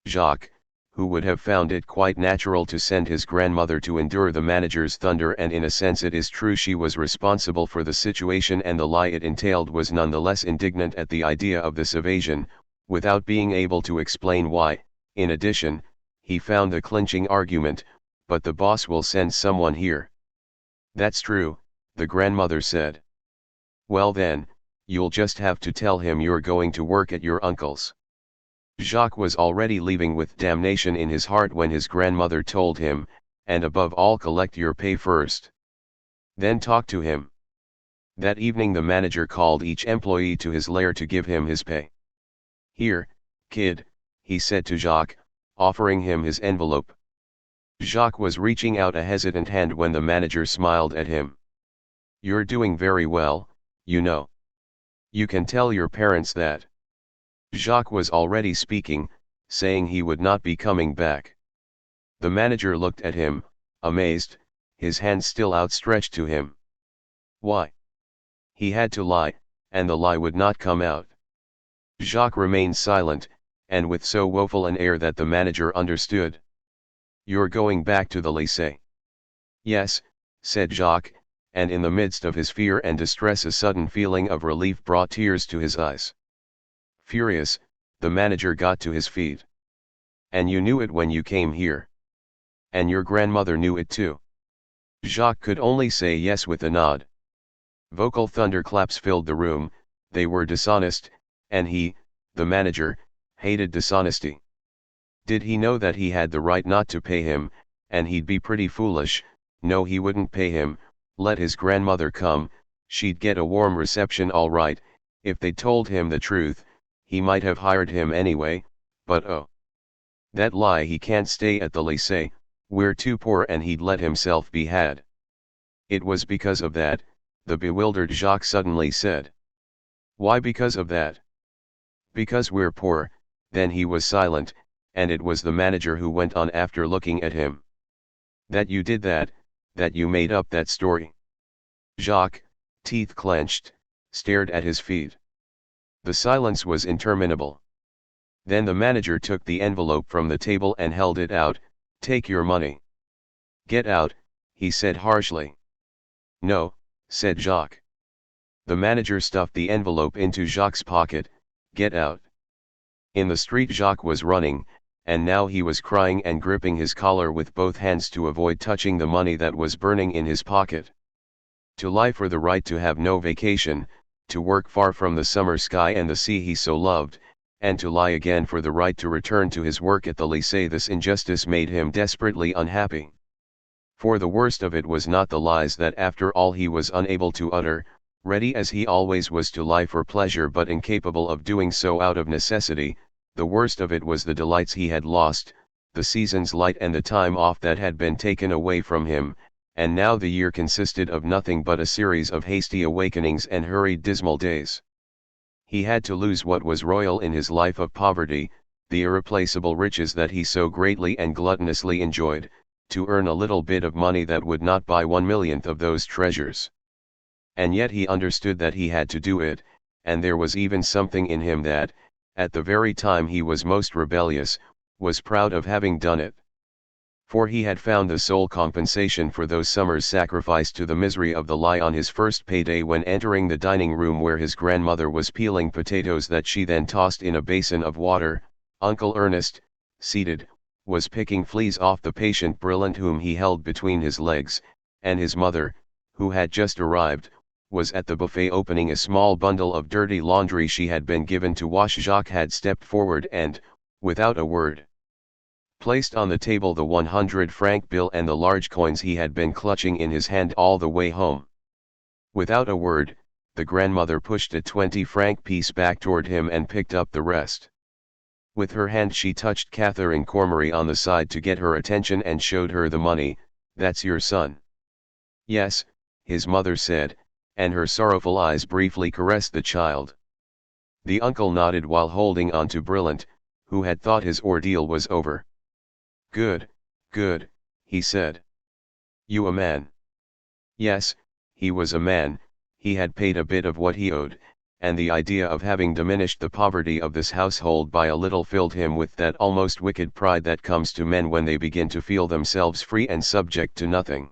Jacques, who would have found it quite natural to send his grandmother to endure the manager's thunder, and in a sense it is true she was responsible for the situation and the lie it entailed, was none the less indignant at the idea of this evasion, without being able to explain why. In addition, he found the clinching argument, "But the boss will send someone here." "That's true," the grandmother said. "Well then, you'll just have to tell him you're going to work at your uncle's." Jacques was already leaving with damnation in his heart when his grandmother told him, "And above all, collect your pay first. Then talk to him." That evening the manager called each employee to his lair to give him his pay. "Here, kid," he said to Jacques, offering him his envelope. Jacques was reaching out a hesitant hand when the manager smiled at him. "You're doing very well, you know. You can tell your parents that." Jacques was already speaking, saying he would not be coming back. The manager looked at him, amazed, his hand still outstretched to him. Why? He had to lie, and the lie would not come out. Jacques remained silent, and with so woeful an air that the manager understood. "You're going back to the lycée?" "Yes," said Jacques, and in the midst of his fear and distress a sudden feeling of relief brought tears to his eyes. Furious, the manager got to his feet. "And you knew it when you came here? And your grandmother knew it too?" Jacques could only say yes with a nod. Vocal thunderclaps filled the room. They were dishonest, and he, the manager, hated dishonesty. Did he know that he had the right not to pay him, and he'd be pretty foolish? No, he wouldn't pay him. Let his grandmother come, she'd get a warm reception all right. If they'd told him the truth, he might have hired him anyway, but oh. That lie, he can't stay at the lycée, we're too poor, and he'd let himself be had. It was because of that, the bewildered Jacques suddenly said. Why because of that? Because we're poor. Then he was silent, and it was the manager who went on after looking at him. That you did that you made up that story? Jacques, teeth clenched, stared at his feet. The silence was interminable. Then the manager took the envelope from the table and held it out. "Take your money. Get out," he said harshly. No, said Jacques. The manager stuffed the envelope into Jacques' pocket. Get out. In the street Jacques was running, and now he was crying and gripping his collar with both hands to avoid touching the money that was burning in his pocket. To lie for the right to have no vacation, to work far from the summer sky and the sea he so loved, and to lie again for the right to return to his work at the lycée. This injustice made him desperately unhappy. For the worst of it was not the lies that after all he was unable to utter, ready as he always was to lie for pleasure but incapable of doing so out of necessity. The worst of it was the delights he had lost, the season's light and the time off that had been taken away from him, and now the year consisted of nothing but a series of hasty awakenings and hurried dismal days. He had to lose what was royal in his life of poverty, the irreplaceable riches that he so greatly and gluttonously enjoyed, to earn a little bit of money that would not buy 1/1,000,000th of those treasures. And yet he understood that he had to do it, and there was even something in him that, at the very time he was most rebellious, was proud of having done it. For he had found the sole compensation for those summers sacrificed to the misery of the lie on his first payday when entering the dining room where his grandmother was peeling potatoes that she then tossed in a basin of water. Uncle Ernest, seated, was picking fleas off the patient Brilliant whom he held between his legs, and his mother, who had just arrived, was at the buffet opening a small bundle of dirty laundry she had been given to wash. Jacques had stepped forward and, without a word, placed on the table the 100-franc bill and the large coins he had been clutching in his hand all the way home. Without a word, the grandmother pushed a 20-franc piece back toward him and picked up the rest. With her hand she touched Catherine Cormery on the side to get her attention and showed her the money. That's your son. Yes, his mother said, and her sorrowful eyes briefly caressed the child. The uncle nodded while holding on to Brilliant, who had thought his ordeal was over. Good, good, he said. You a man? Yes, he was a man. He had paid a bit of what he owed, and the idea of having diminished the poverty of this household by a little filled him with that almost wicked pride that comes to men when they begin to feel themselves free and subject to nothing.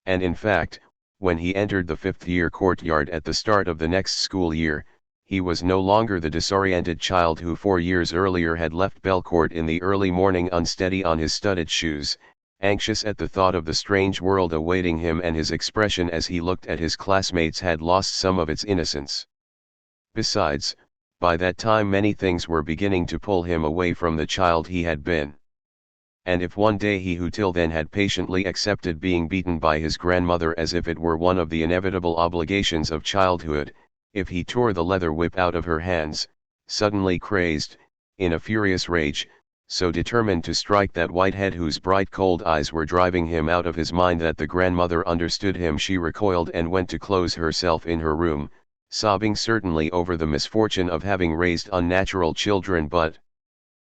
And in fact, when he entered the fifth-year courtyard at the start of the next school year, he was no longer the disoriented child who 4 years earlier had left Belcourt in the early morning unsteady on his studded shoes, anxious at the thought of the strange world awaiting him, and his expression as he looked at his classmates had lost some of its innocence. Besides, by that time many things were beginning to pull him away from the child he had been. And if one day he who till then had patiently accepted being beaten by his grandmother as if it were one of the inevitable obligations of childhood, if he tore the leather whip out of her hands, suddenly crazed, in a furious rage, so determined to strike that white head whose bright cold eyes were driving him out of his mind that the grandmother understood him, she recoiled and went to close herself in her room, sobbing certainly over the misfortune of having raised unnatural children, but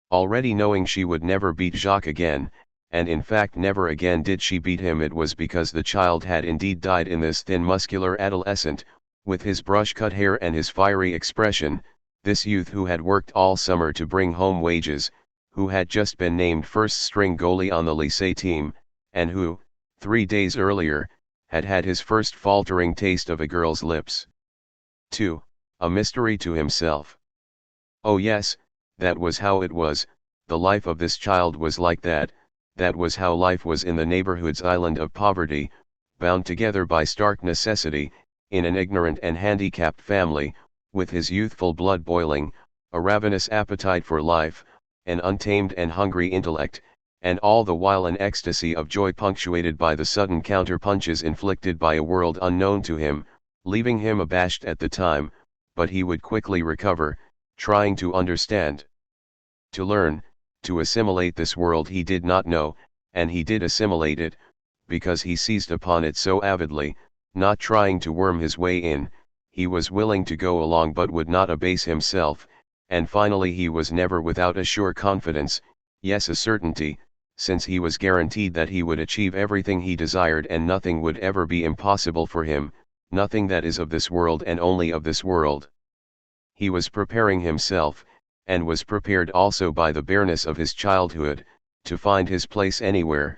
already knowing she would never beat Jacques again, and in fact never again did she beat him. It was because the child had indeed died in this thin muscular adolescent, with his brush-cut hair and his fiery expression, this youth who had worked all summer to bring home wages, who had just been named first-string goalie on the lycée team, and who, 3 days earlier, had had his first faltering taste of a girl's lips. 2. A mystery to himself. Oh yes, that was how it was. The life of this child was like that. That was how life was in the neighborhood's island of poverty, bound together by stark necessity, in an ignorant and handicapped family, with his youthful blood boiling, a ravenous appetite for life, an untamed and hungry intellect, and all the while an ecstasy of joy punctuated by the sudden counter-punches inflicted by a world unknown to him, leaving him abashed at the time, but he would quickly recover, trying to understand, to learn, to assimilate this world he did not know, and he did assimilate it, because he seized upon it so avidly, not trying to worm his way in. He was willing to go along but would not abase himself, and finally he was never without a sure confidence, yes, a certainty, since he was guaranteed that he would achieve everything he desired and nothing would ever be impossible for him, nothing that is of this world and only of this world. He was preparing himself, and was prepared also by the bareness of his childhood, to find his place anywhere,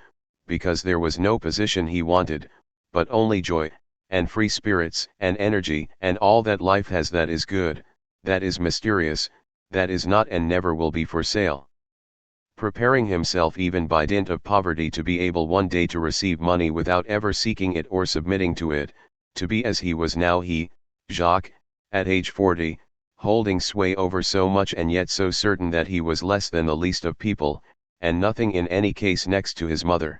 because there was no position he wanted, but only joy, and free spirits, and energy, and all that life has that is good, that is mysterious, that is not and never will be for sale. Preparing himself even by dint of poverty to be able one day to receive money without ever seeking it or submitting to it, to be as he was now he, Jacques, at age 40, holding sway over so much and yet so certain that he was less than the least of people, and nothing in any case next to his mother.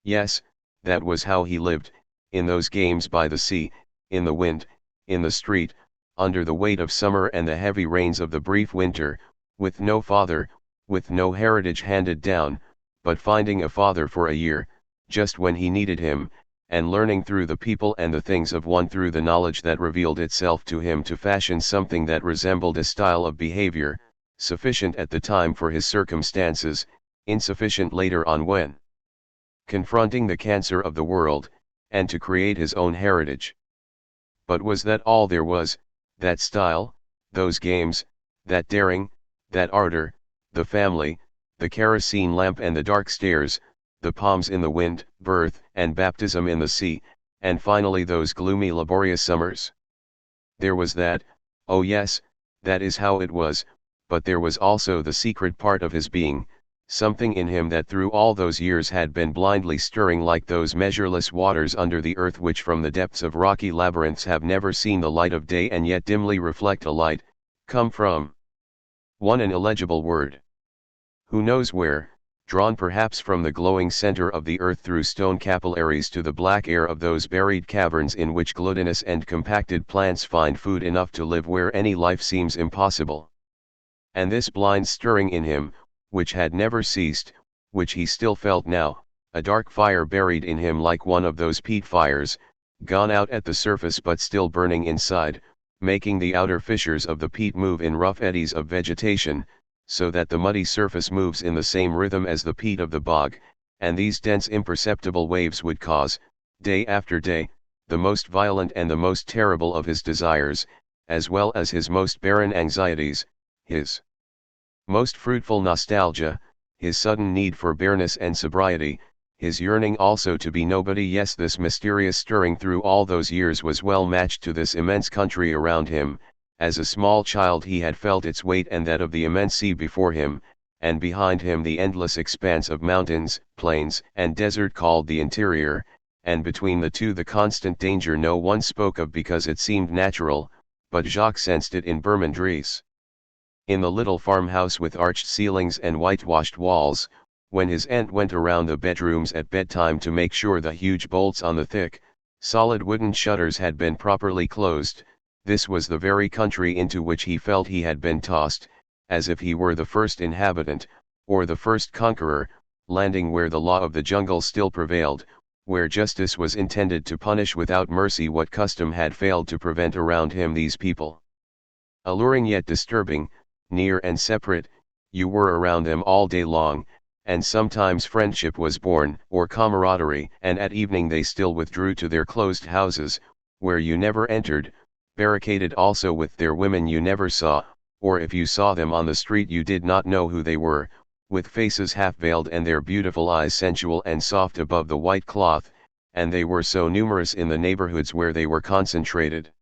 Yes, that was how he lived, in those games by the sea, in the wind, in the street, under the weight of summer and the heavy rains of the brief winter, with no father, with no heritage handed down, but finding a father for a year, just when he needed him, and learning through the people and the things of one through the knowledge that revealed itself to him to fashion something that resembled a style of behavior, sufficient at the time for his circumstances, insufficient later on when confronting the cancer of the world, and to create his own heritage. But was that all there was, that style, those games, that daring, that ardor, the family, the kerosene lamp and the dark stairs, the palms in the wind, birth and baptism in the sea, and finally those gloomy laborious summers? There was that, oh yes, that is how it was, but there was also the secret part of his being, something in him that through all those years had been blindly stirring like those measureless waters under the earth which from the depths of rocky labyrinths have never seen the light of day and yet dimly reflect a light, come from one an illegible word. Who knows where, drawn perhaps from the glowing center of the earth through stone capillaries to the black air of those buried caverns in which glutinous and compacted plants find food enough to live where any life seems impossible. And this blind stirring in him, which had never ceased, which he still felt now, a dark fire buried in him like one of those peat fires, gone out at the surface but still burning inside, making the outer fissures of the peat move in rough eddies of vegetation, so that the muddy surface moves in the same rhythm as the peat of the bog, and these dense imperceptible waves would cause, day after day, the most violent and the most terrible of his desires, as well as his most barren anxieties, his most fruitful nostalgia, his sudden need for bareness and sobriety, his yearning also to be nobody. Yes, this mysterious stirring through all those years was well matched to this immense country around him. As a small child he had felt its weight and that of the immense sea before him, and behind him the endless expanse of mountains, plains, and desert called the interior, and between the two the constant danger no one spoke of because it seemed natural, but Jacques sensed it in Vermandries. In the little farmhouse with arched ceilings and whitewashed walls, when his aunt went around the bedrooms at bedtime to make sure the huge bolts on the thick, solid wooden shutters had been properly closed, this was the very country into which he felt he had been tossed, as if he were the first inhabitant, or the first conqueror, landing where the law of the jungle still prevailed, where justice was intended to punish without mercy what custom had failed to prevent around him these people. Alluring yet disturbing, near and separate, you were around them all day long, and sometimes friendship was born, or camaraderie, and at evening they still withdrew to their closed houses, where you never entered, barricaded also with their women you never saw, or if you saw them on the street you did not know who they were, with faces half veiled and their beautiful eyes sensual and soft above the white cloth, and they were so numerous in the neighborhoods where they were concentrated.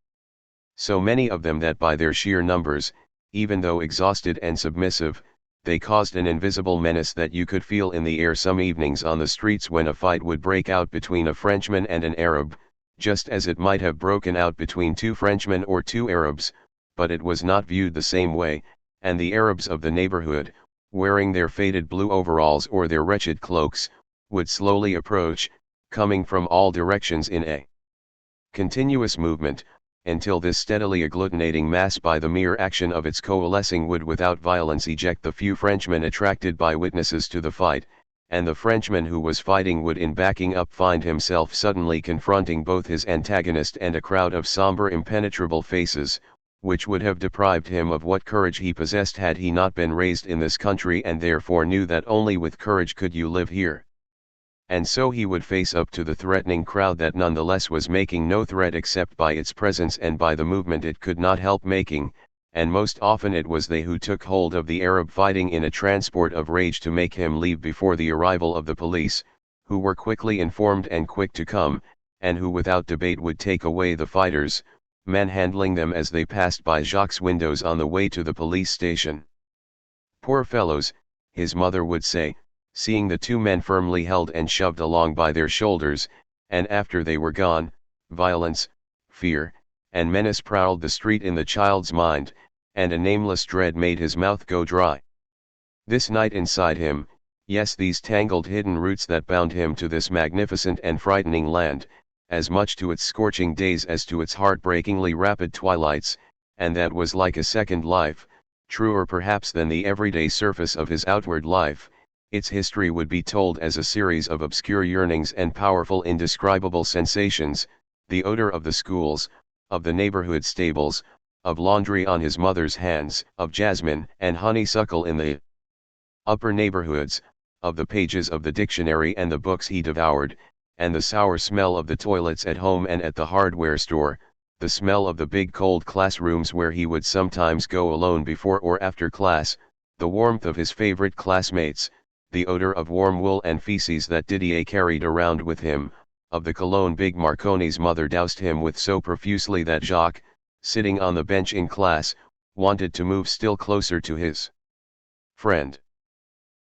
So many of them that by their sheer numbers, even though exhausted and submissive, they caused an invisible menace that you could feel in the air some evenings on the streets when a fight would break out between a Frenchman and an Arab, just as it might have broken out between two Frenchmen or two Arabs, but it was not viewed the same way, and the Arabs of the neighborhood, wearing their faded blue overalls or their wretched cloaks, would slowly approach, coming from all directions in a continuous movement, until this steadily agglutinating mass by the mere action of its coalescing would without violence eject the few Frenchmen attracted by witnesses to the fight, and the Frenchman who was fighting would in backing up find himself suddenly confronting both his antagonist and a crowd of somber impenetrable faces, which would have deprived him of what courage he possessed had he not been raised in this country and therefore knew that only with courage could you live here. And so he would face up to the threatening crowd that nonetheless was making no threat except by its presence and by the movement it could not help making, and most often it was they who took hold of the Arab fighting in a transport of rage to make him leave before the arrival of the police, who were quickly informed and quick to come, and who without debate would take away the fighters, manhandling them as they passed by Jacques' windows on the way to the police station. "Poor fellows," his mother would say, seeing the two men firmly held and shoved along by their shoulders, and after they were gone, violence, fear, and menace prowled the street in the child's mind, and a nameless dread made his mouth go dry. This night inside him, yes, these tangled hidden roots that bound him to this magnificent and frightening land, as much to its scorching days as to its heartbreakingly rapid twilights, and that was like a second life, truer perhaps than the everyday surface of his outward life. Its history would be told as a series of obscure yearnings and powerful indescribable sensations, the odor of the schools, of the neighborhood stables, of laundry on his mother's hands, of jasmine and honeysuckle in the upper neighborhoods, of the pages of the dictionary and the books he devoured, and the sour smell of the toilets at home and at the hardware store, the smell of the big cold classrooms where he would sometimes go alone before or after class, the warmth of his favorite classmates, the odor of warm wool and feces that Didier carried around with him, of the cologne big Marconi's mother doused him with so profusely that Jacques, sitting on the bench in class, wanted to move still closer to his friend.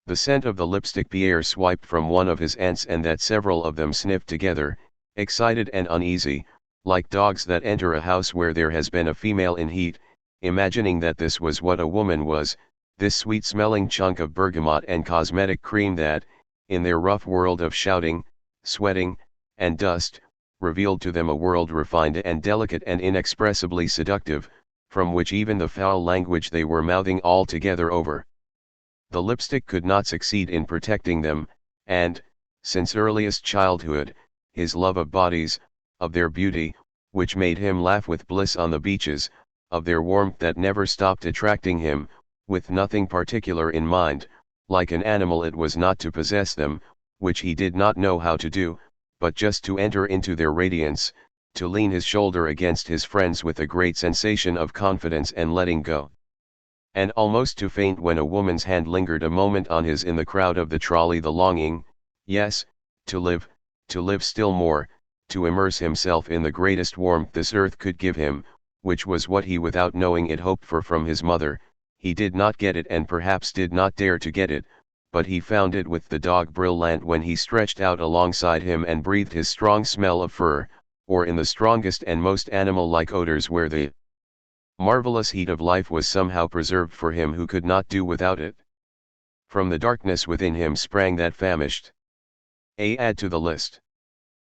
The scent of the lipstick Pierre swiped from one of his aunts and that several of them sniffed together, excited and uneasy, like dogs that enter a house where there has been a female in heat, imagining that this was what a woman was, this sweet-smelling chunk of bergamot and cosmetic cream that, in their rough world of shouting, sweating, and dust, revealed to them a world refined and delicate and inexpressibly seductive, from which even the foul language they were mouthing altogether over. The lipstick could not succeed in protecting them, and, since earliest childhood, his love of bodies, of their beauty, which made him laugh with bliss on the beaches, of their warmth that never stopped attracting him, with nothing particular in mind, like an animal it was not to possess them, which he did not know how to do, but just to enter into their radiance, to lean his shoulder against his friend's with a great sensation of confidence and letting go. And almost to faint when a woman's hand lingered a moment on his in the crowd of the trolley, the longing, yes, to live still more, to immerse himself in the greatest warmth this earth could give him, which was what he without knowing it hoped for from his mother. He did not get it and perhaps did not dare to get it, but he found it with the dog Brillant when he stretched out alongside him and breathed his strong smell of fur, or in the strongest and most animal-like odors where the marvelous heat of life was somehow preserved for him who could not do without it. From the darkness within him sprang that famished. Add to the list.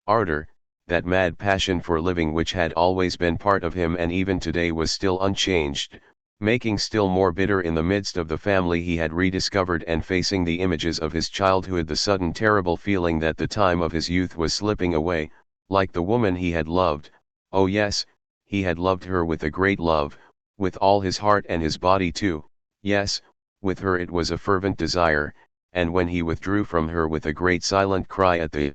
Ardor, that mad passion for living which had always been part of him and even today was still unchanged, making still more bitter in the midst of the family he had rediscovered and facing the images of his childhood the sudden terrible feeling that the time of his youth was slipping away, like the woman he had loved. Oh yes, he had loved her with a great love, with all his heart and his body too, yes, with her it was a fervent desire, and when he withdrew from her with a great silent cry at the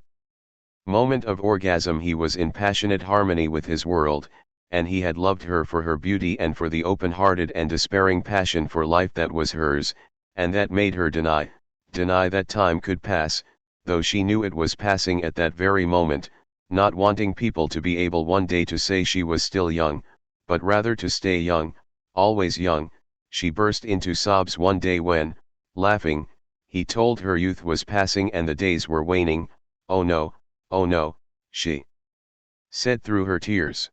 moment of orgasm he was in passionate harmony with his world, and he had loved her for her beauty and for the open-hearted and despairing passion for life that was hers, and that made her deny that time could pass, though she knew it was passing at that very moment, not wanting people to be able one day to say she was still young, but rather to stay young, always young. She burst into sobs one day when, laughing, he told her youth was passing and the days were waning. Oh no, she said through her tears.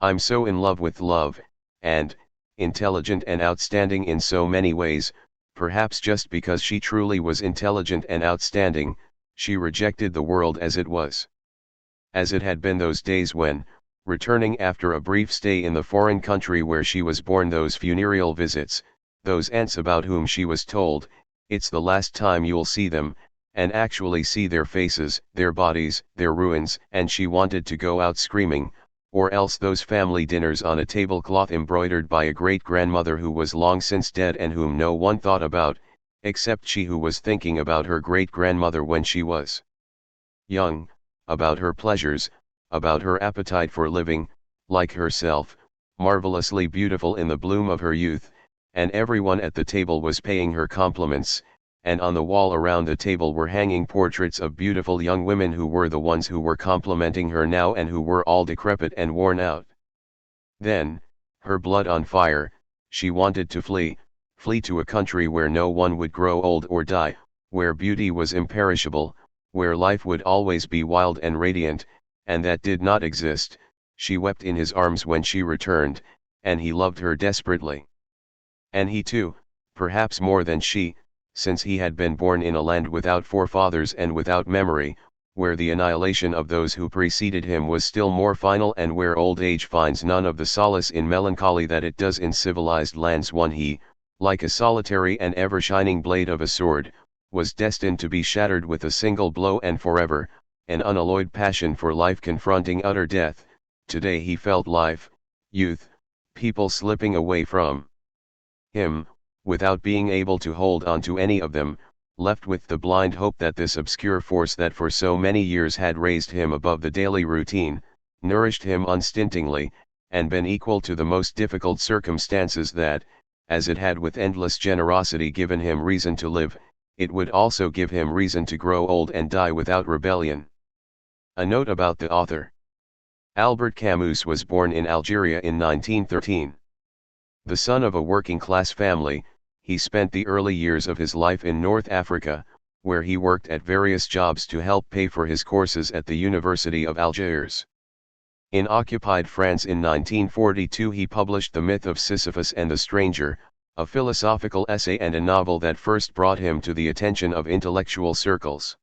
I'm so in love with love, and, intelligent and outstanding in so many ways, perhaps just because she truly was intelligent and outstanding, she rejected the world as it was. As it had been those days when, returning after a brief stay in the foreign country where she was born, those funereal visits, those aunts about whom she was told, it's the last time you'll see them, and actually see their faces, their bodies, their ruins, and she wanted to go out screaming, or else those family dinners on a tablecloth embroidered by a great-grandmother who was long since dead and whom no one thought about, except she who was thinking about her great-grandmother when she was young, about her pleasures, about her appetite for living, like herself, marvelously beautiful in the bloom of her youth, and everyone at the table was paying her compliments, and on the wall around the table were hanging portraits of beautiful young women who were the ones who were complimenting her now and who were all decrepit and worn out. Then, her blood on fire, she wanted to flee to a country where no one would grow old or die, where beauty was imperishable, where life would always be wild and radiant, and that did not exist. She wept in his arms when she returned, and he loved her desperately. And he too, perhaps more than she, since he had been born in a land without forefathers and without memory, where the annihilation of those who preceded him was still more final and where old age finds none of the solace in melancholy that it does in civilized lands. He, like a solitary and ever-shining blade of a sword, was destined to be shattered with a single blow and forever, an unalloyed passion for life confronting utter death. Today he felt life, youth, people slipping away from him, without being able to hold on to any of them, left with the blind hope that this obscure force that for so many years had raised him above the daily routine, nourished him unstintingly, and been equal to the most difficult circumstances, that, as it had with endless generosity given him reason to live, it would also give him reason to grow old and die without rebellion. A note about the author. Albert Camus was born in Algeria in 1913. The son of a working-class family, he spent the early years of his life in North Africa, where he worked at various jobs to help pay for his courses at the University of Algiers. In occupied France in 1942 he published The Myth of Sisyphus and the Stranger, a philosophical essay and a novel that first brought him to the attention of intellectual circles.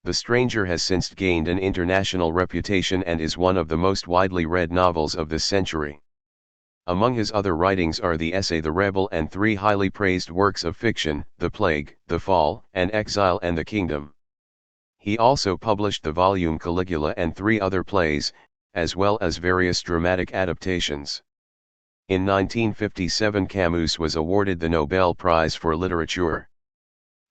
The Stranger has since gained an international reputation and is one of the most widely read novels of this century. Among his other writings are the essay The Rebel and three highly praised works of fiction, The Plague, The Fall, and Exile and the Kingdom. He also published the volume Caligula and three other plays, as well as various dramatic adaptations. In 1957 Camus was awarded the Nobel Prize for Literature.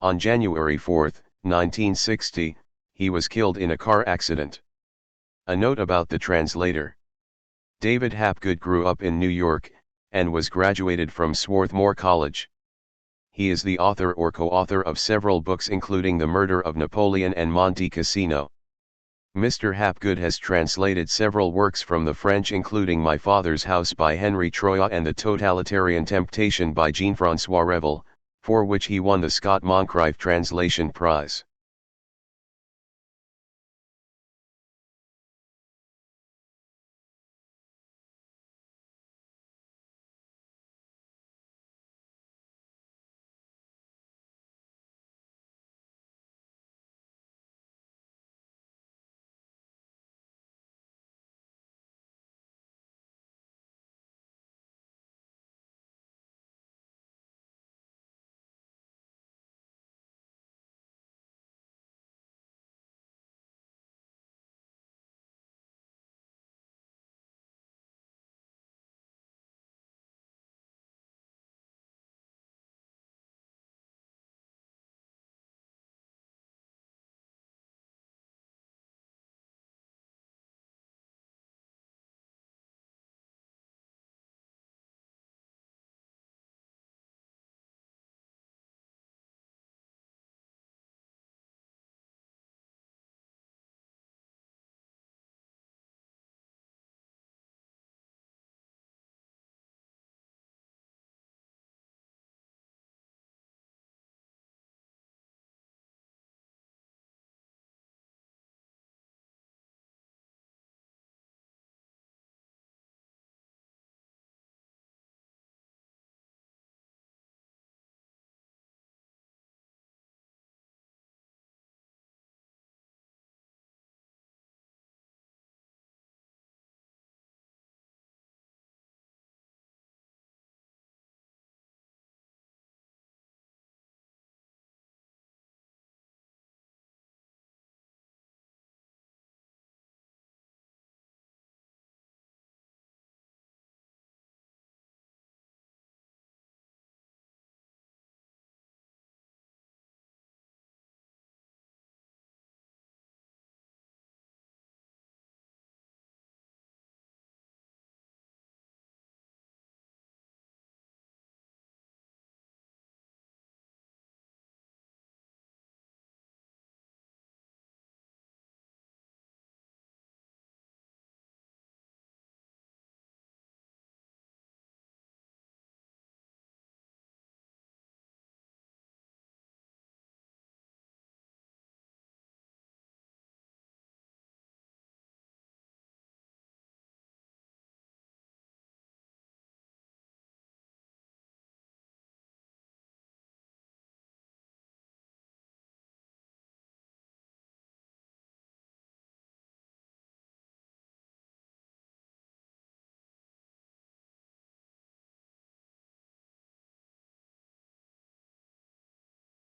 On January 4, 1960, he was killed in a car accident. A note about the translator. David Hapgood grew up in New York, and was graduated from Swarthmore College. He is the author or co-author of several books including The Murder of Napoleon and Monte Cassino. Mr. Hapgood has translated several works from the French including My Father's House by Henry Troyat and The Totalitarian Temptation by Jean-François Revel, for which he won the Scott Moncrieff Translation Prize.